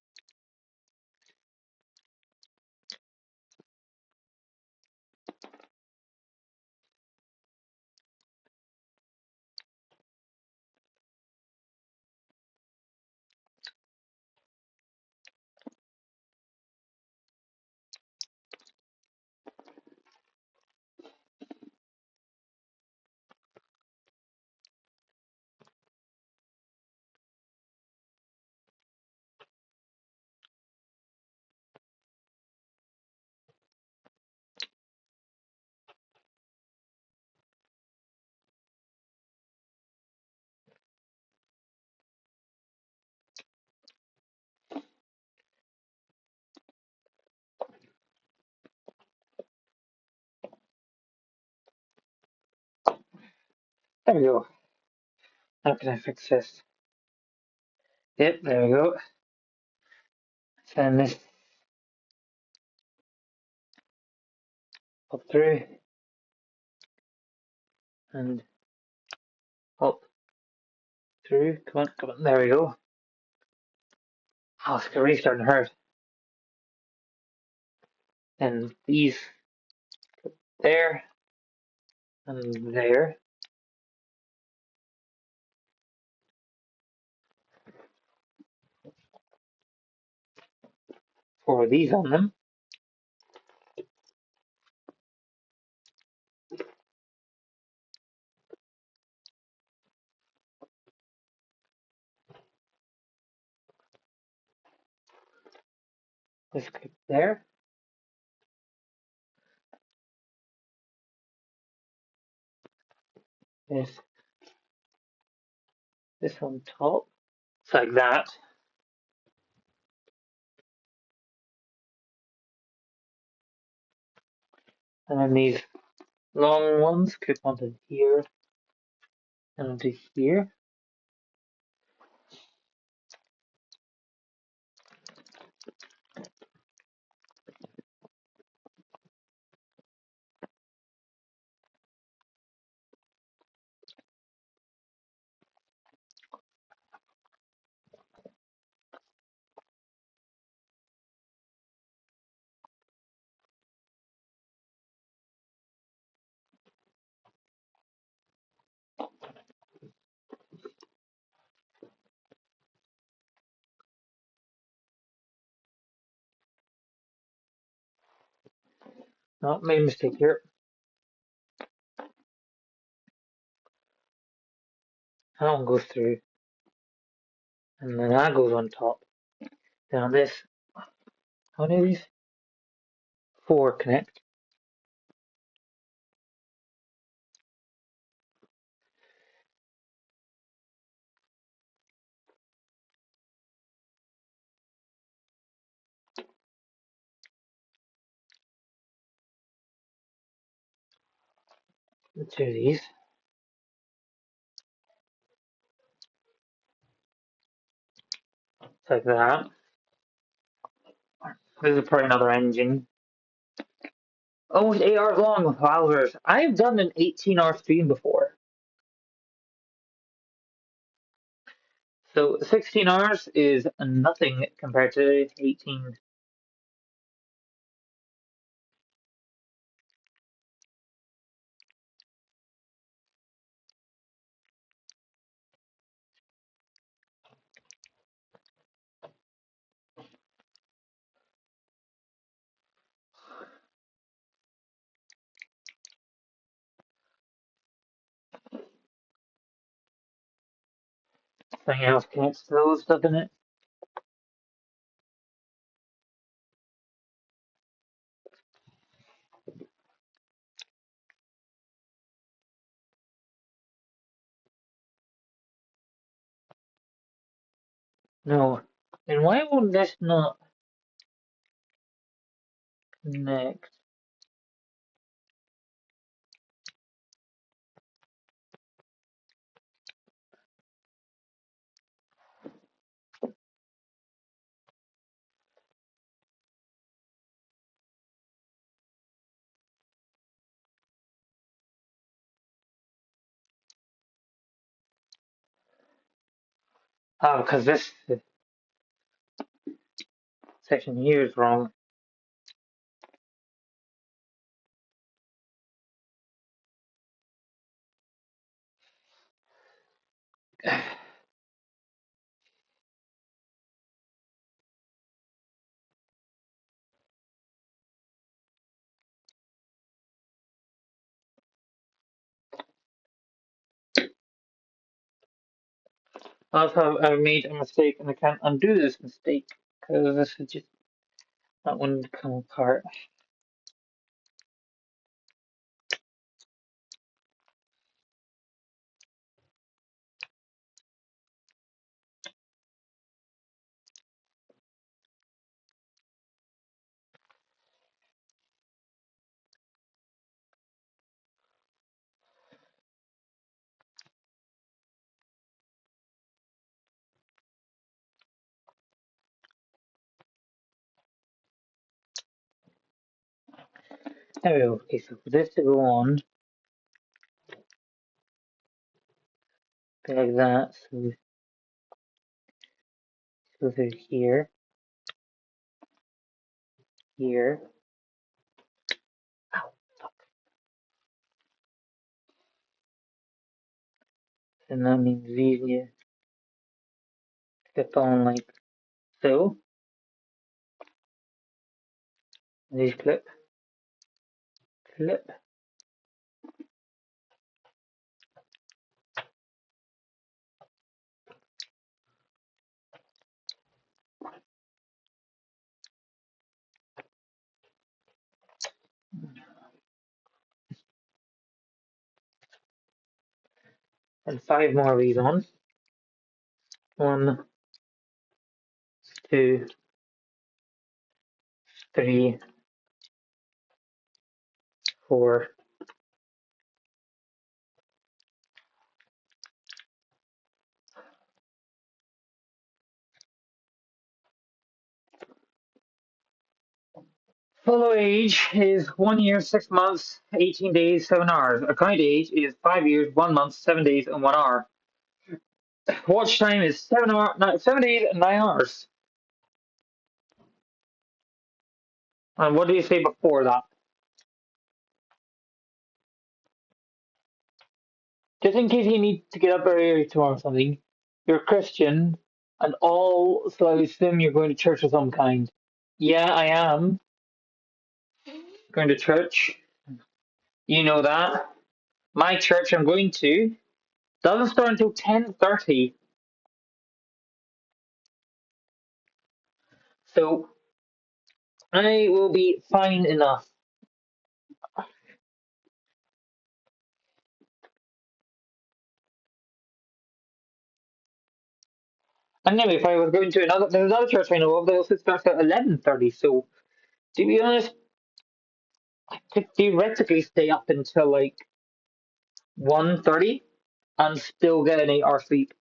There we go. How can I fix this? Yep, there we go. Send this up through and up through. Come on, come on. There we go. Oh, it's really starting to hurt. And these there and there. Four of these on them. This clip there. This on top. It's like that. And then these long ones clip onto here and onto here. Not made a mistake here. That one goes through. And then that goes on top. Now this, how many of these? Four connect. Two of these. It's like that. This is probably another engine. Almost 8 hours long. Wowzers. I've done an 18-hour stream before. So 16 hours is nothing compared to 18. Something else connects to those, doesn't it? No. Then why won't this not connect? Oh, because this section here is wrong. Also, I made a mistake and I can't undo this mistake because this is just not one to come apart. There we go. Okay, so for this to go on, be like that. So go through here, here. Ow, fuck. And that means these you clip on like so. These clip, clip. And 5 more of these on. 1, 2, 3, 4. Follow age is 1 year, 6 months, 18 days, 7 hours. Account age is 5 years, 1 month, 7 days, and 1 hour. Watch time is 7 days and 9 hours. And what do you say before that? Just in case you need to get up very early tomorrow or something, you're a Christian, and all, so I assume you're going to church of some kind. Yeah, I am going to church. You know that. My church I'm going to doesn't start until 10:30. So I will be fine enough. And anyway, if I was going to there's another church I know of that also starts at 11:30. So to be honest, I could theoretically stay up until like 1:30 and still get an 8 hour sleep.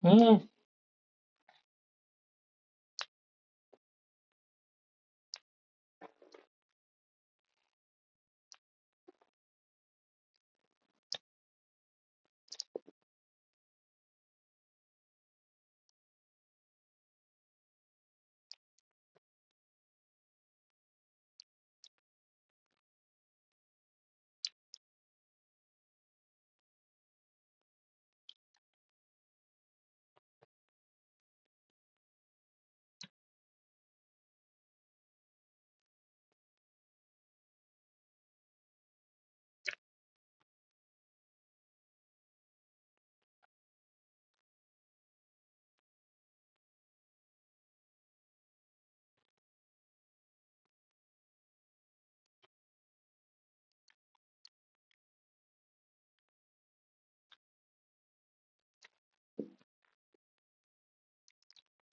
Yeah.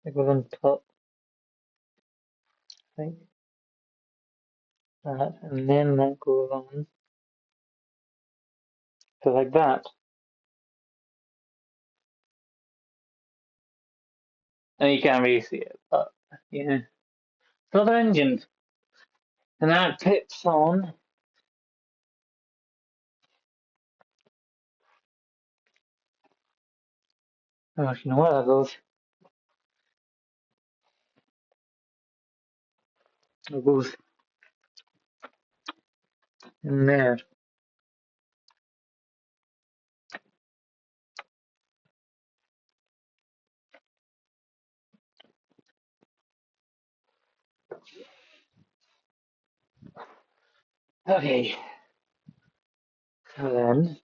It goes on top, I think. That, and then that goes on. So like that. And you can't really see it, but yeah. Another engine. And that pips on. I don't actually know where that goes. It goes in there. Okay. So then,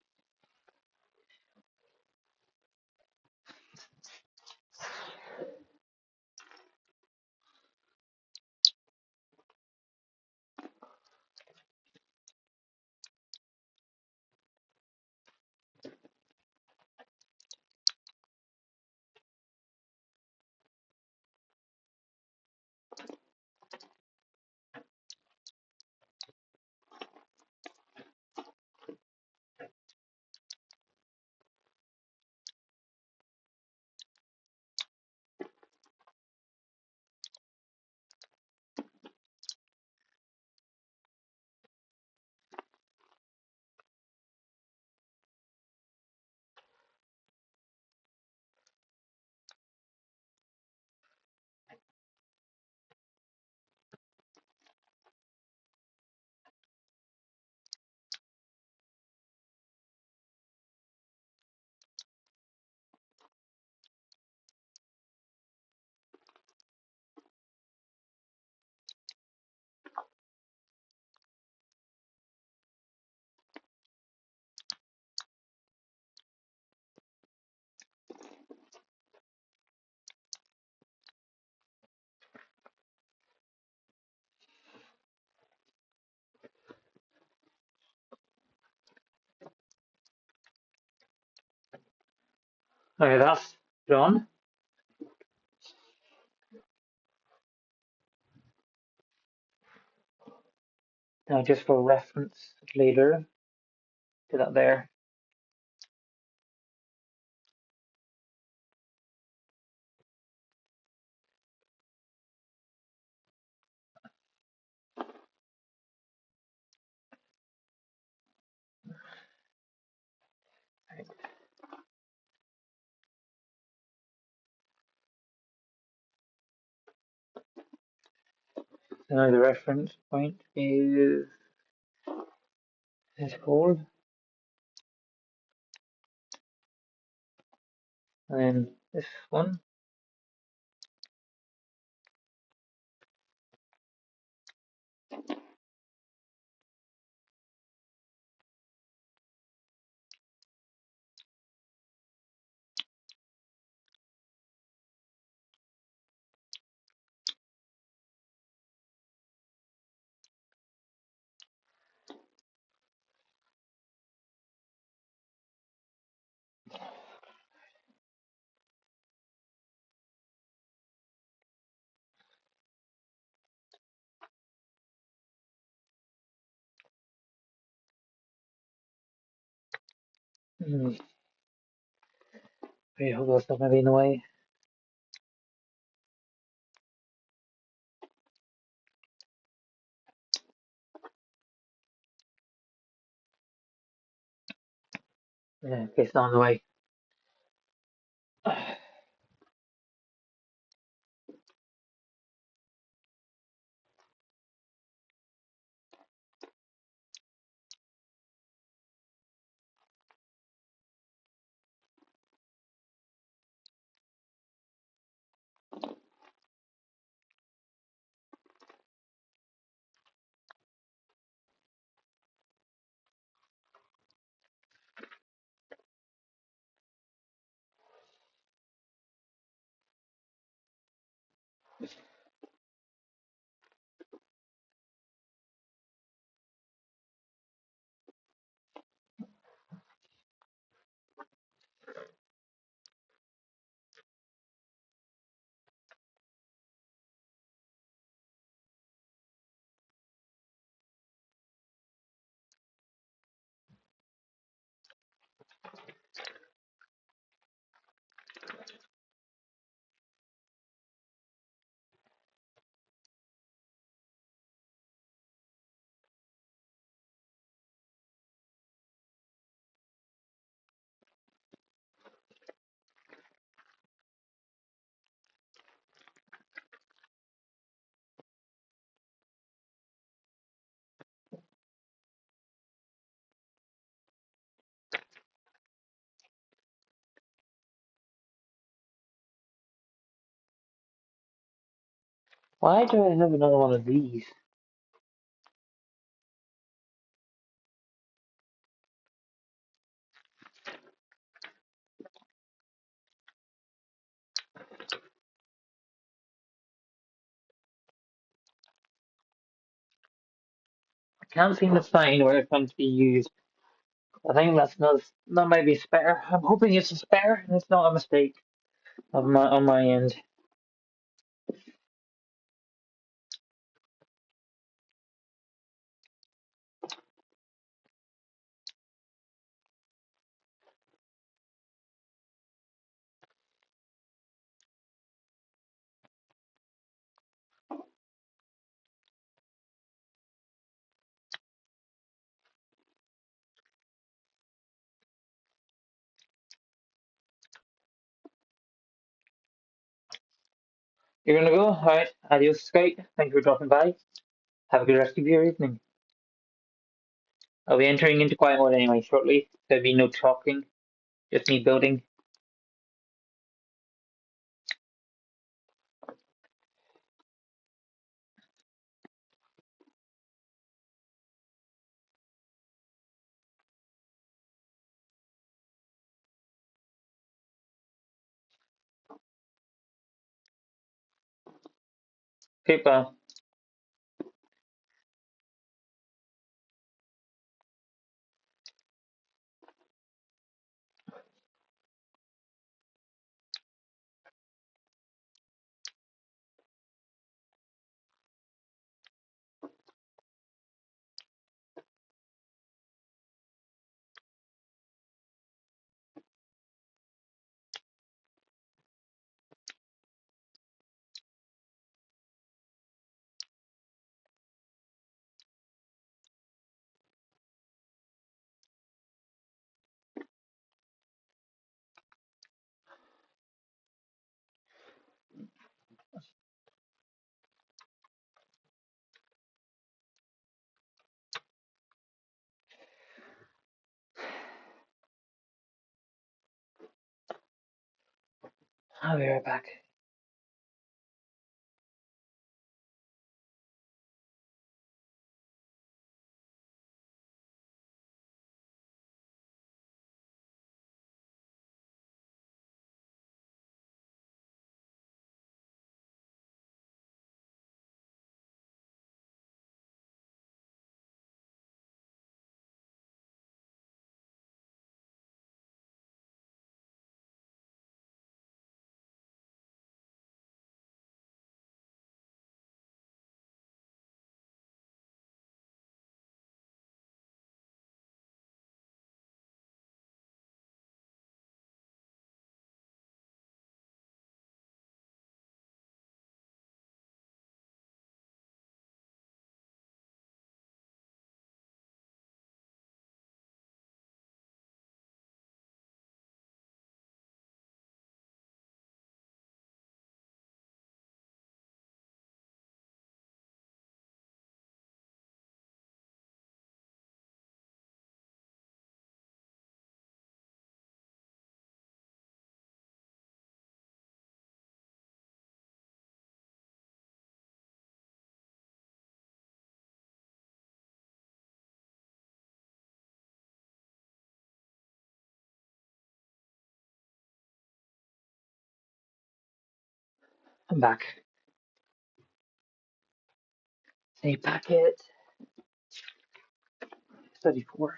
okay, that's done. Now, just for reference later, put that there. So now the reference point is called, and then this one. Hmm. Pretty hope that's not gonna be in the way. Yeah, okay, it's not in the way. Why do I have another one of these? I can't seem to find where it's meant to be used. I think that might be a spare. I'm hoping it's a spare and it's not a mistake on my end. You're gonna go? Alright. Adios, Skype. Thank you for dropping by. Have a good rest of your evening. I'll be entering into quiet mode anyway shortly. There'll be no talking, just me building. Okay, bye. I'll be right back. I'm back. Save packet. 34.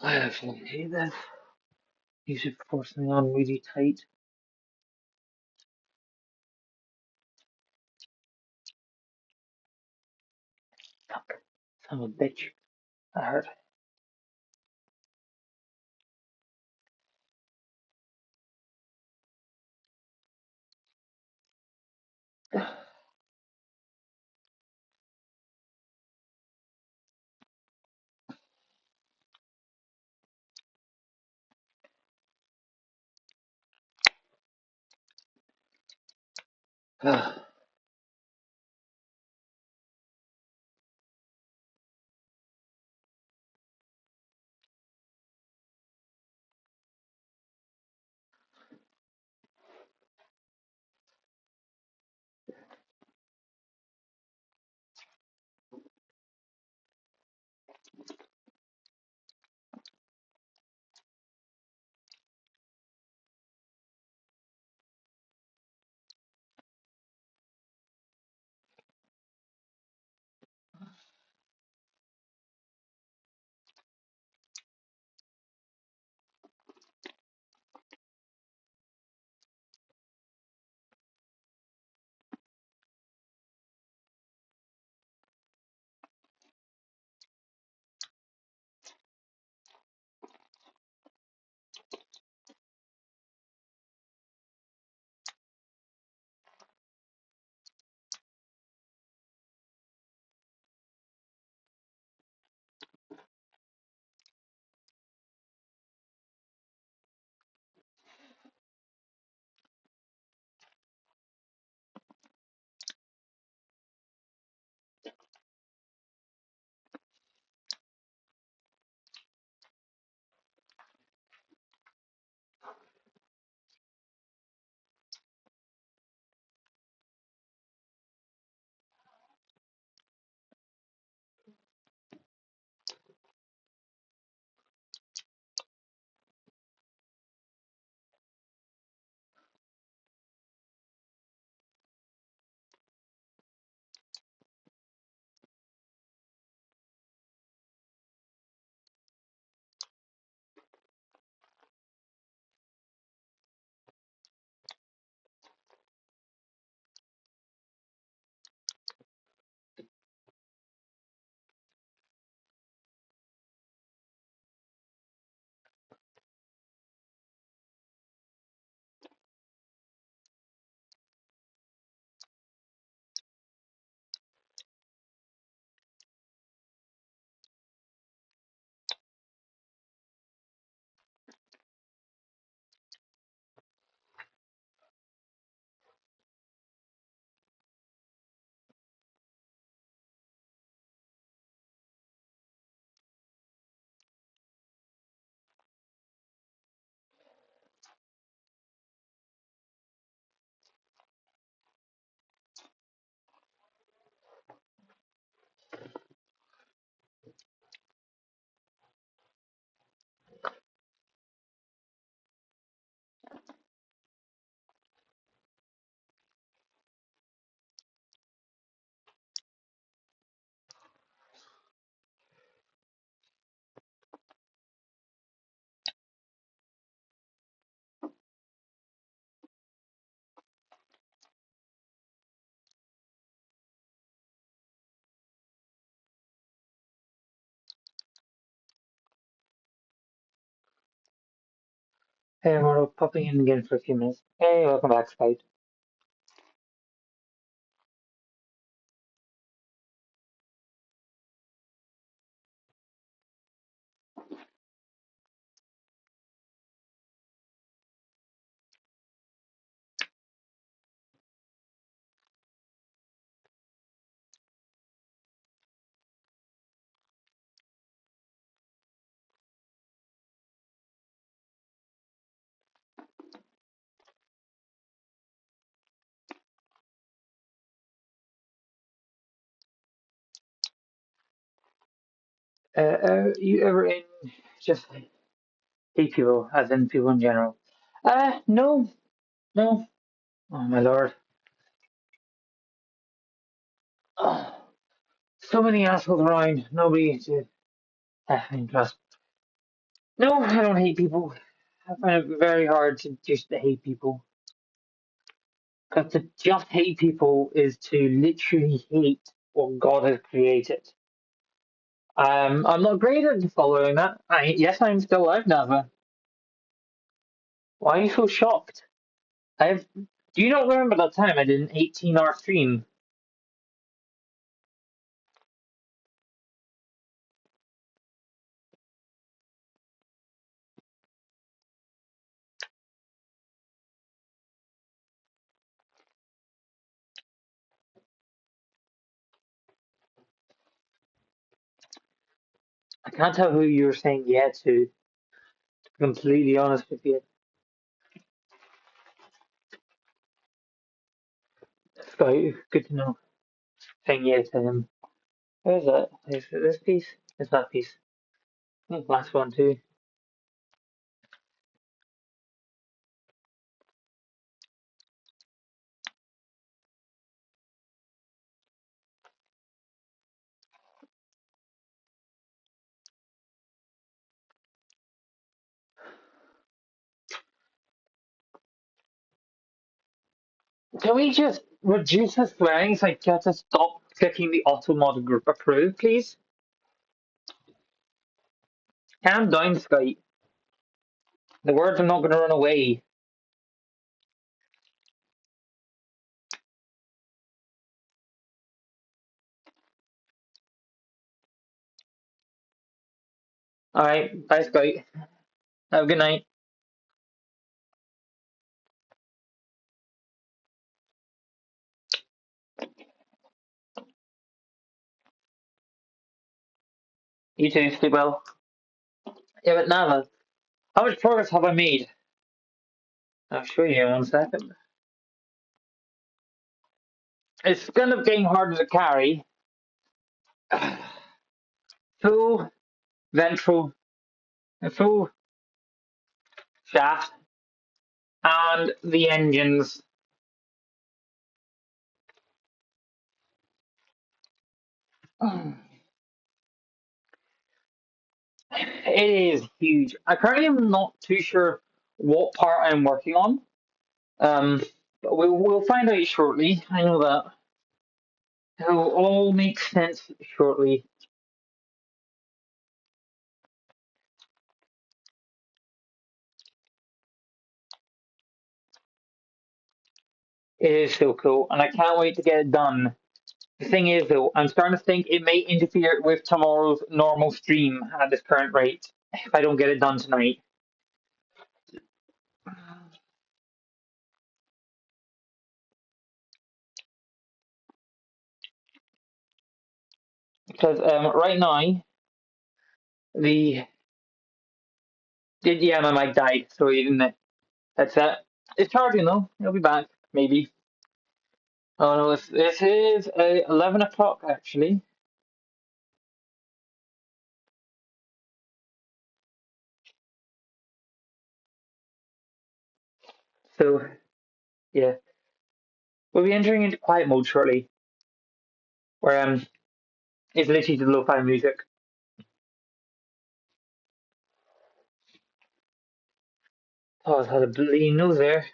I actually hate this. You should force me on really tight. Fuck. Son of a bitch. That hurt. Hey, we're popping in again for a few minutes. Hey, welcome back, Skype. You ever in just hate people, as in people in general? No, no. Oh my lord. Oh, so many assholes around. Nobody to trust. No, I don't hate people. I find it very hard to just hate people. Because to just hate people is to literally hate what God has created. I'm not great at following that. Yes, I'm still alive, Nava. Why are you so shocked? I've. Do you not remember that time I did an 18-hour stream? I can't tell who you were saying yeah to be completely honest with you. Sky, good to know. Saying yeah to him. Where's that? Is it this piece? It's that piece. Last one too. Can we just reduce the swearing so I get to stop clicking the auto mod group approve, please? Calm down, Sky. The words are not going to run away. Alright, bye, Sky. Have a good night. You too, sleep well. Yeah, but Nava, how much progress have I made? I'll show you in 1 second. It's kind of getting harder to carry. Full ventral, full shaft, and the engines. It is huge. I currently am not too sure what part I'm working on. But we'll find out shortly. I know that. It'll all make sense shortly. It is so cool, and I can't wait to get it done. The thing is, though, I'm starting to think it may interfere with tomorrow's normal stream at this current rate if I don't get it done tonight. Because right now, the yeah, my mic died, so you didn't. That's that. It's charging though. It'll be back maybe. Oh no, this is 11 o'clock actually. So yeah, we'll be entering into quiet mode shortly, where it's literally the lo-fi music. Oh, I had a bleeding nose there.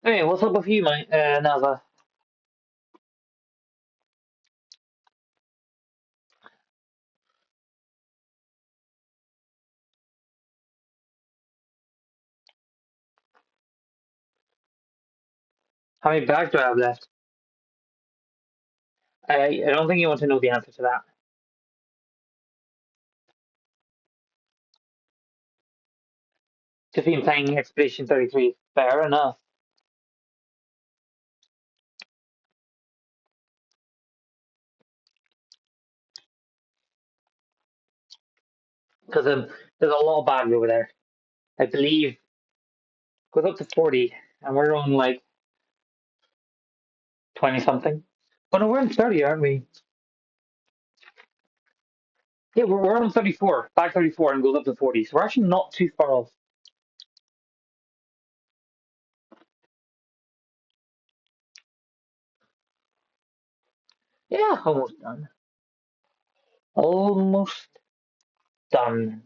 Anyway, what's up with you, mate, Nava? How many bags do I have left? I don't think you want to know the answer to that. Just been playing Expedition 33. Fair enough. Because there's a lot of bags over there. I believe it goes up to 40, and we're on like 20 something. Oh no, we're on 30, aren't we? Yeah, we're on 34, bag 34, and goes up to 40. So we're actually not too far off. Yeah, almost done. Almost done.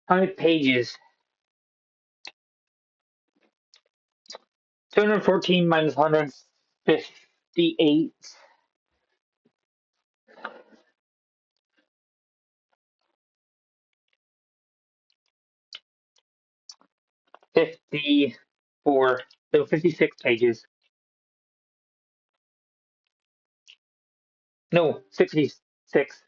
How many pages? 214 minus 158. 54. So 56 pages. No, 66.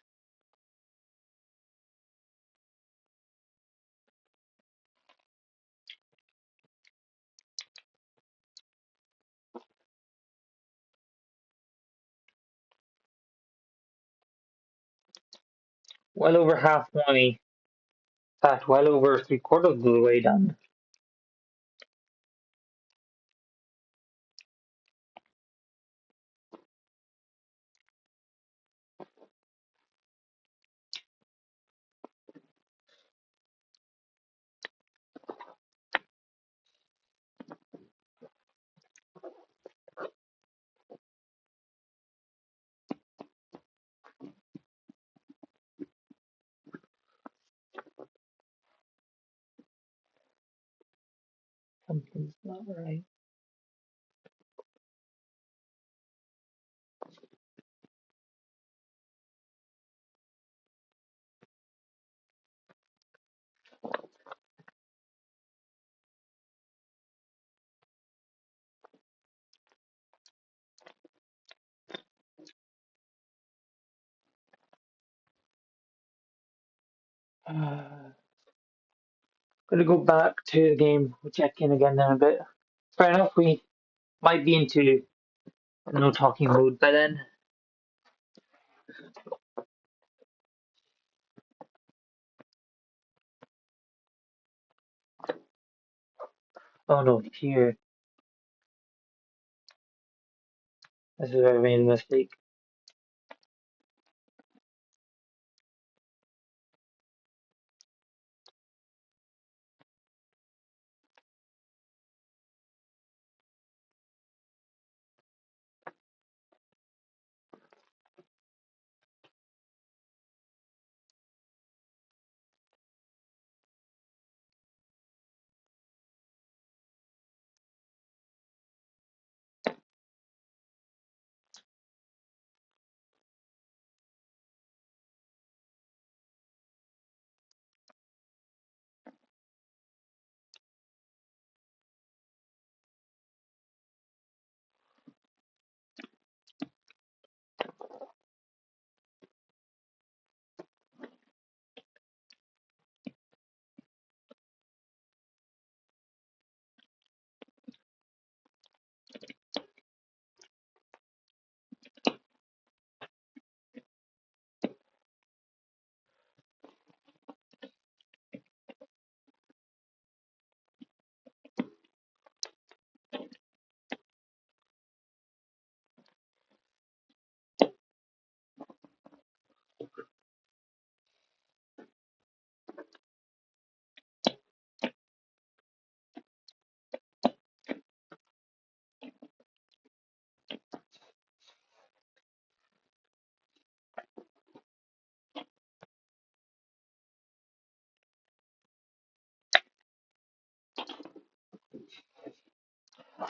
Well over half money. In fact, well over three-quarters of the way done. Something's not right. Gonna go back to the game. We'll check in again in a bit. Fair enough, we might be into no talking mode by then. Oh no, here. This is where I made a mistake.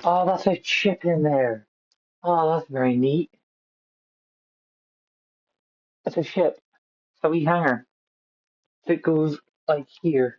Oh, that's a chip in there. Oh, that's very neat. That's a ship. It's a wee hanger. It goes like here.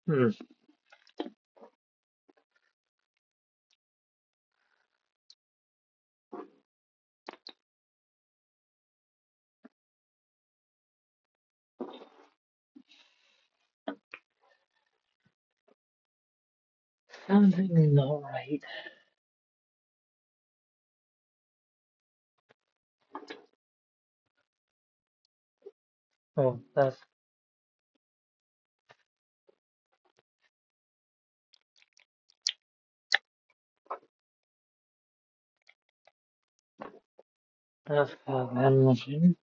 Hmm. Something's not right. Oh, that's bad machine.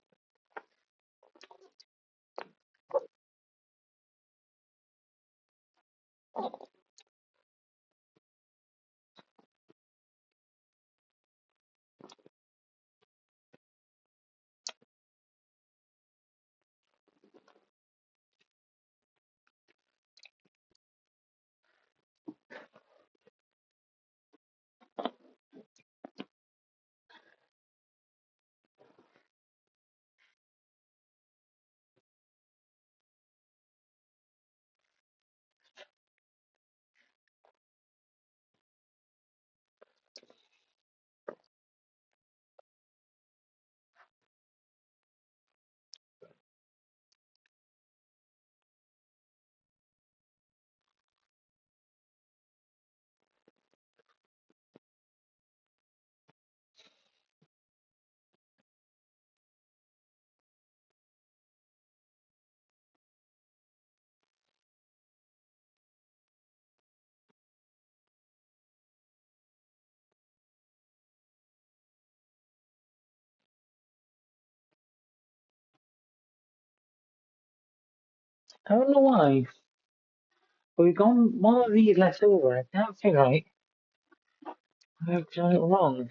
I don't know why, but we've gone one of these left over. I can't figure out. I've done it wrong.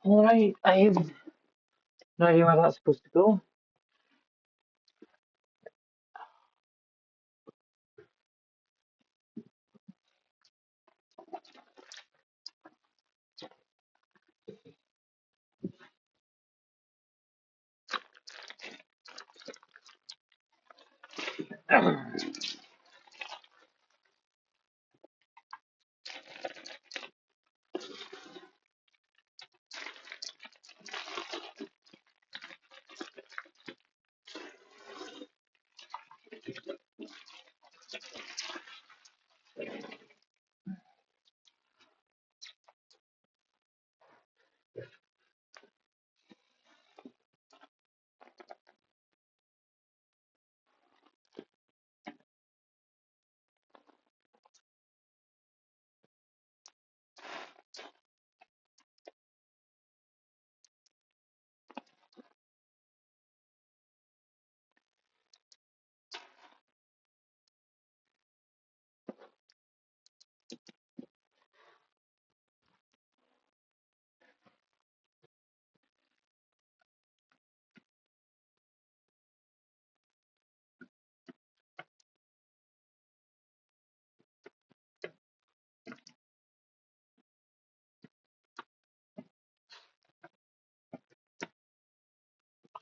Alright, I have no idea where that's supposed to go.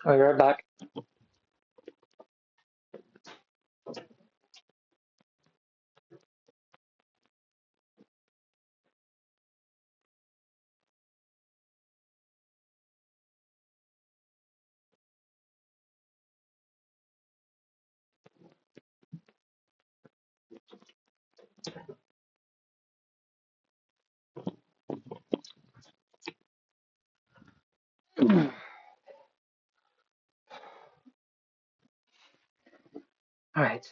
I'll be right back. All right.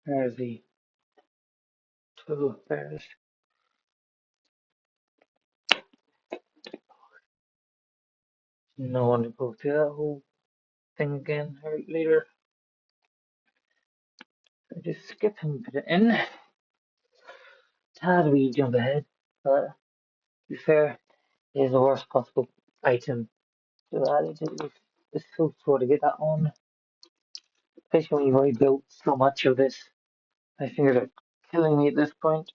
There's the two pairs. No one to go through that whole thing again later. I just skip and put it in. How do we jump ahead? But to be fair, it is the worst possible item to add into this. It's so slow to get that on. Especially when you've already built so much of this. My fingers are killing me at this point.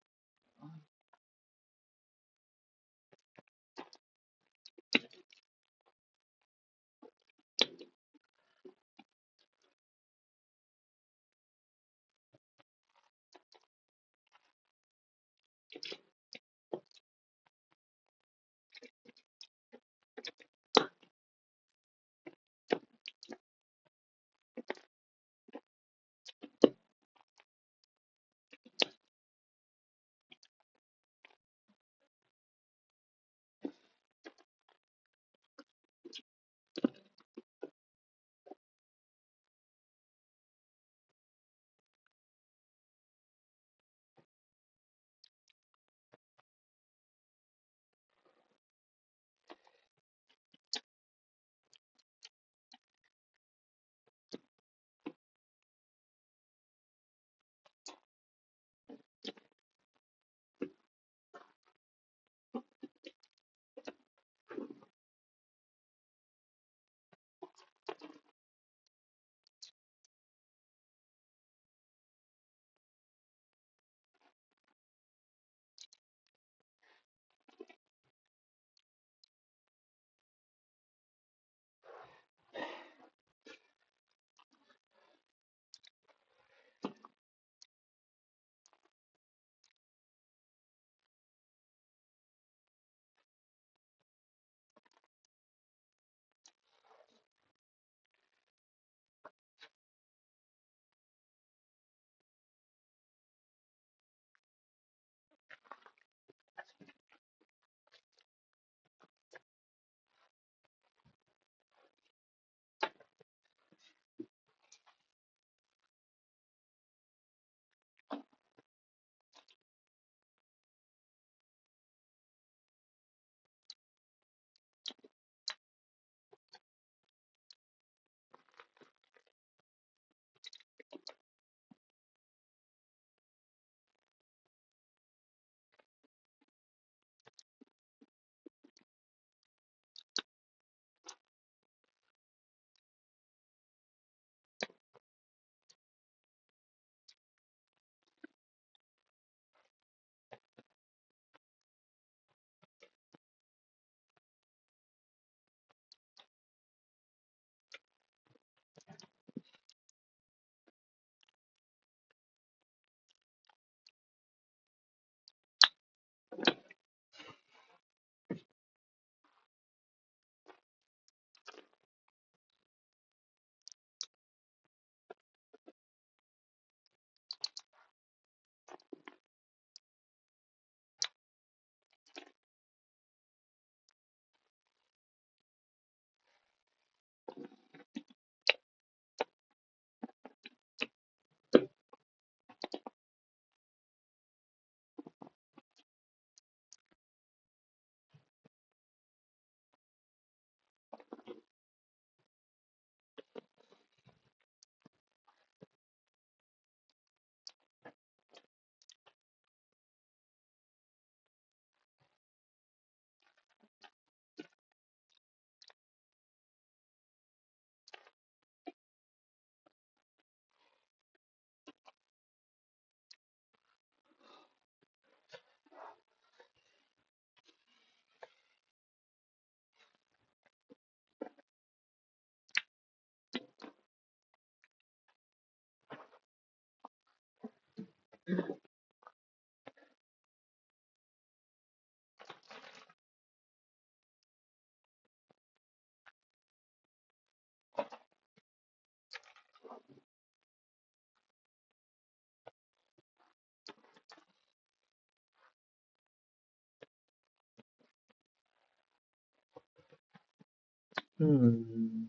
Hmm.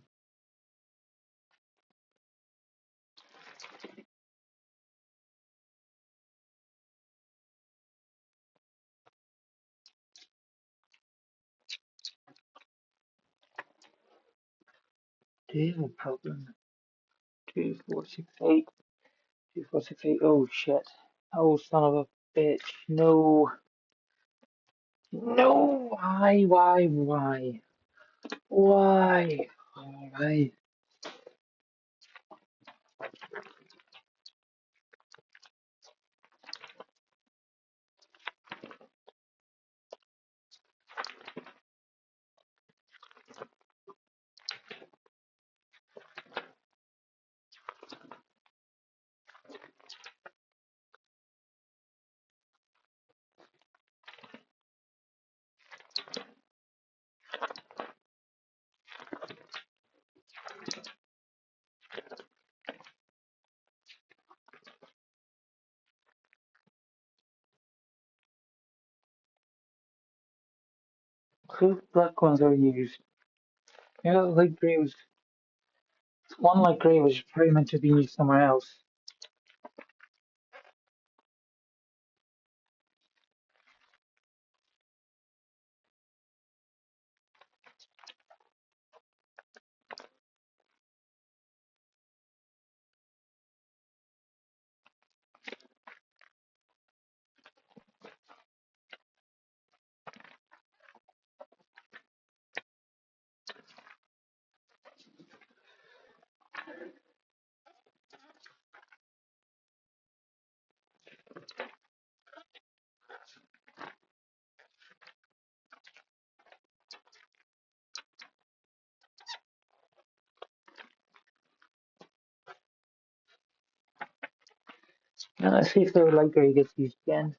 Do you have a problem? 2468. 2468. Oh shit. Oh son of a bitch. No. No. Why? Why? Why? Why? Alright. Whose black ones are used? Yeah, light grey was one light grey was probably meant to be used somewhere else. Now let's see if the light grey gets used again.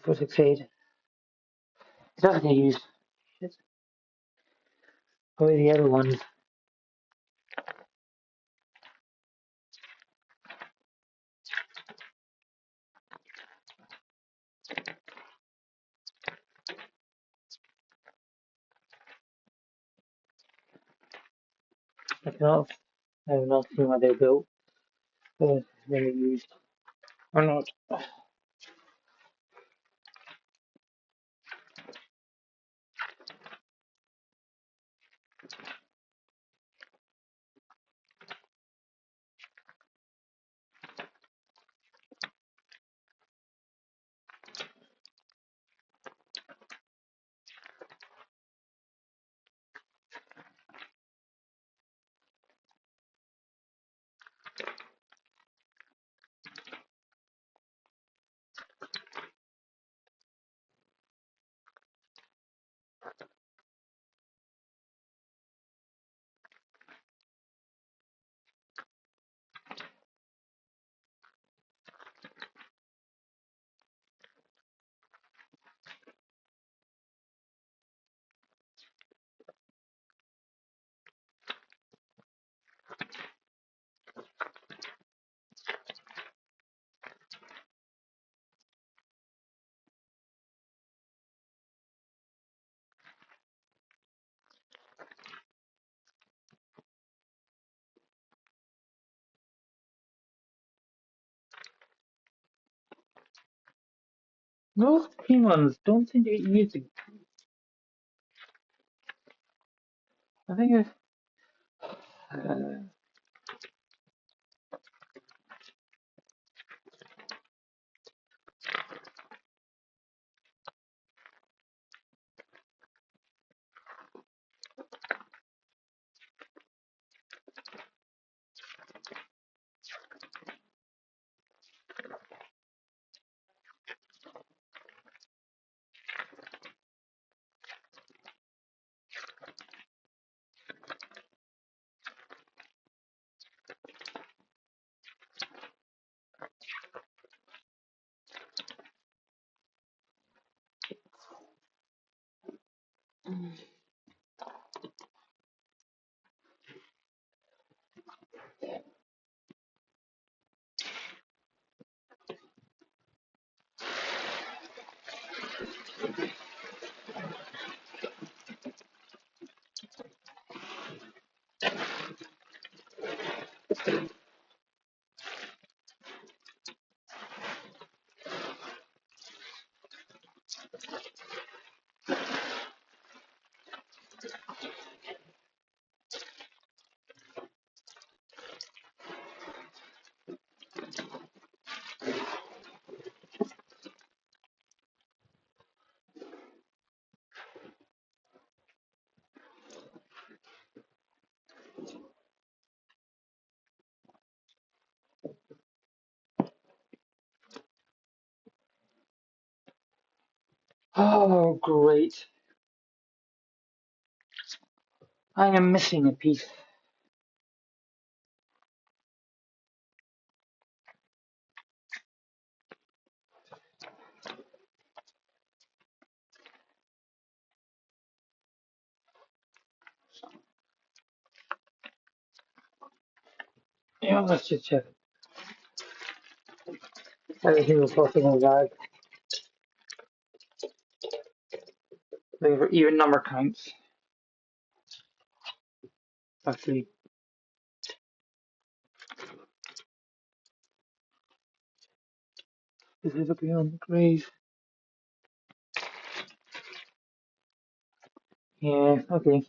For succeed. It doesn't get used. Shit. Probably the other ones. I have not seen what they're built. It's really used. Or not. Most green ones don't seem to get used. I think it's. Oh, great. I am missing a piece. Yeah, let's just check. Everything was possible in the bag. Looking for even number counts. Actually, specifically on the grays. Yeah, okay.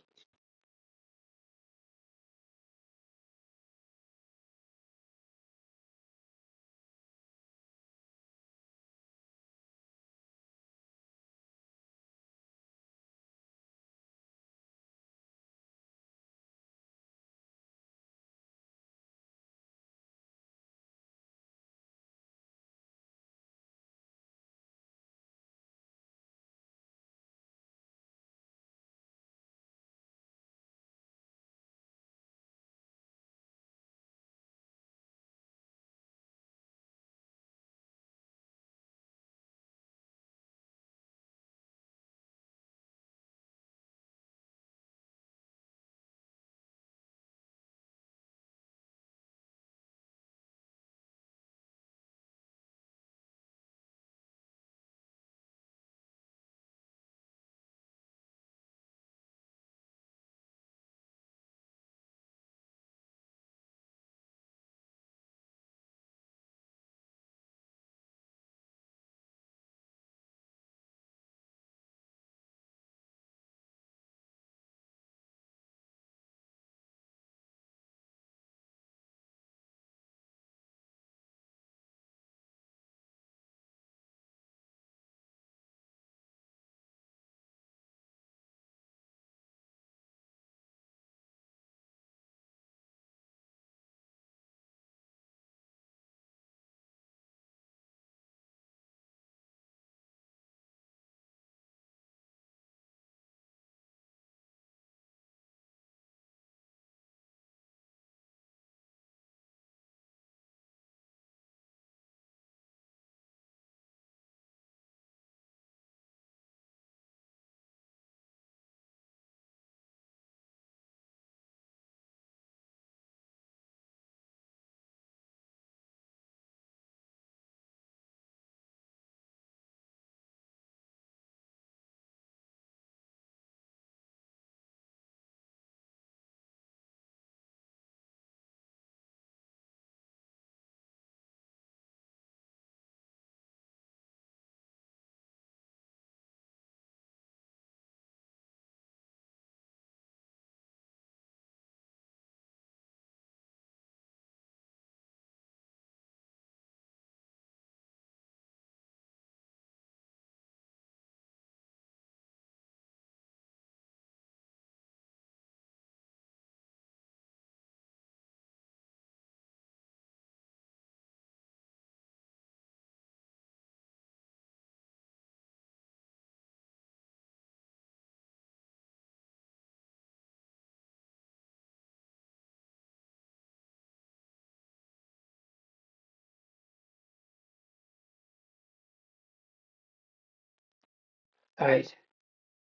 Alright.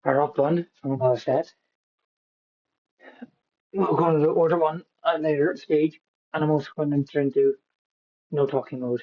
Our up one from another set. We'll go to the order one at a later stage, and I'm also going to enter into no talking mode.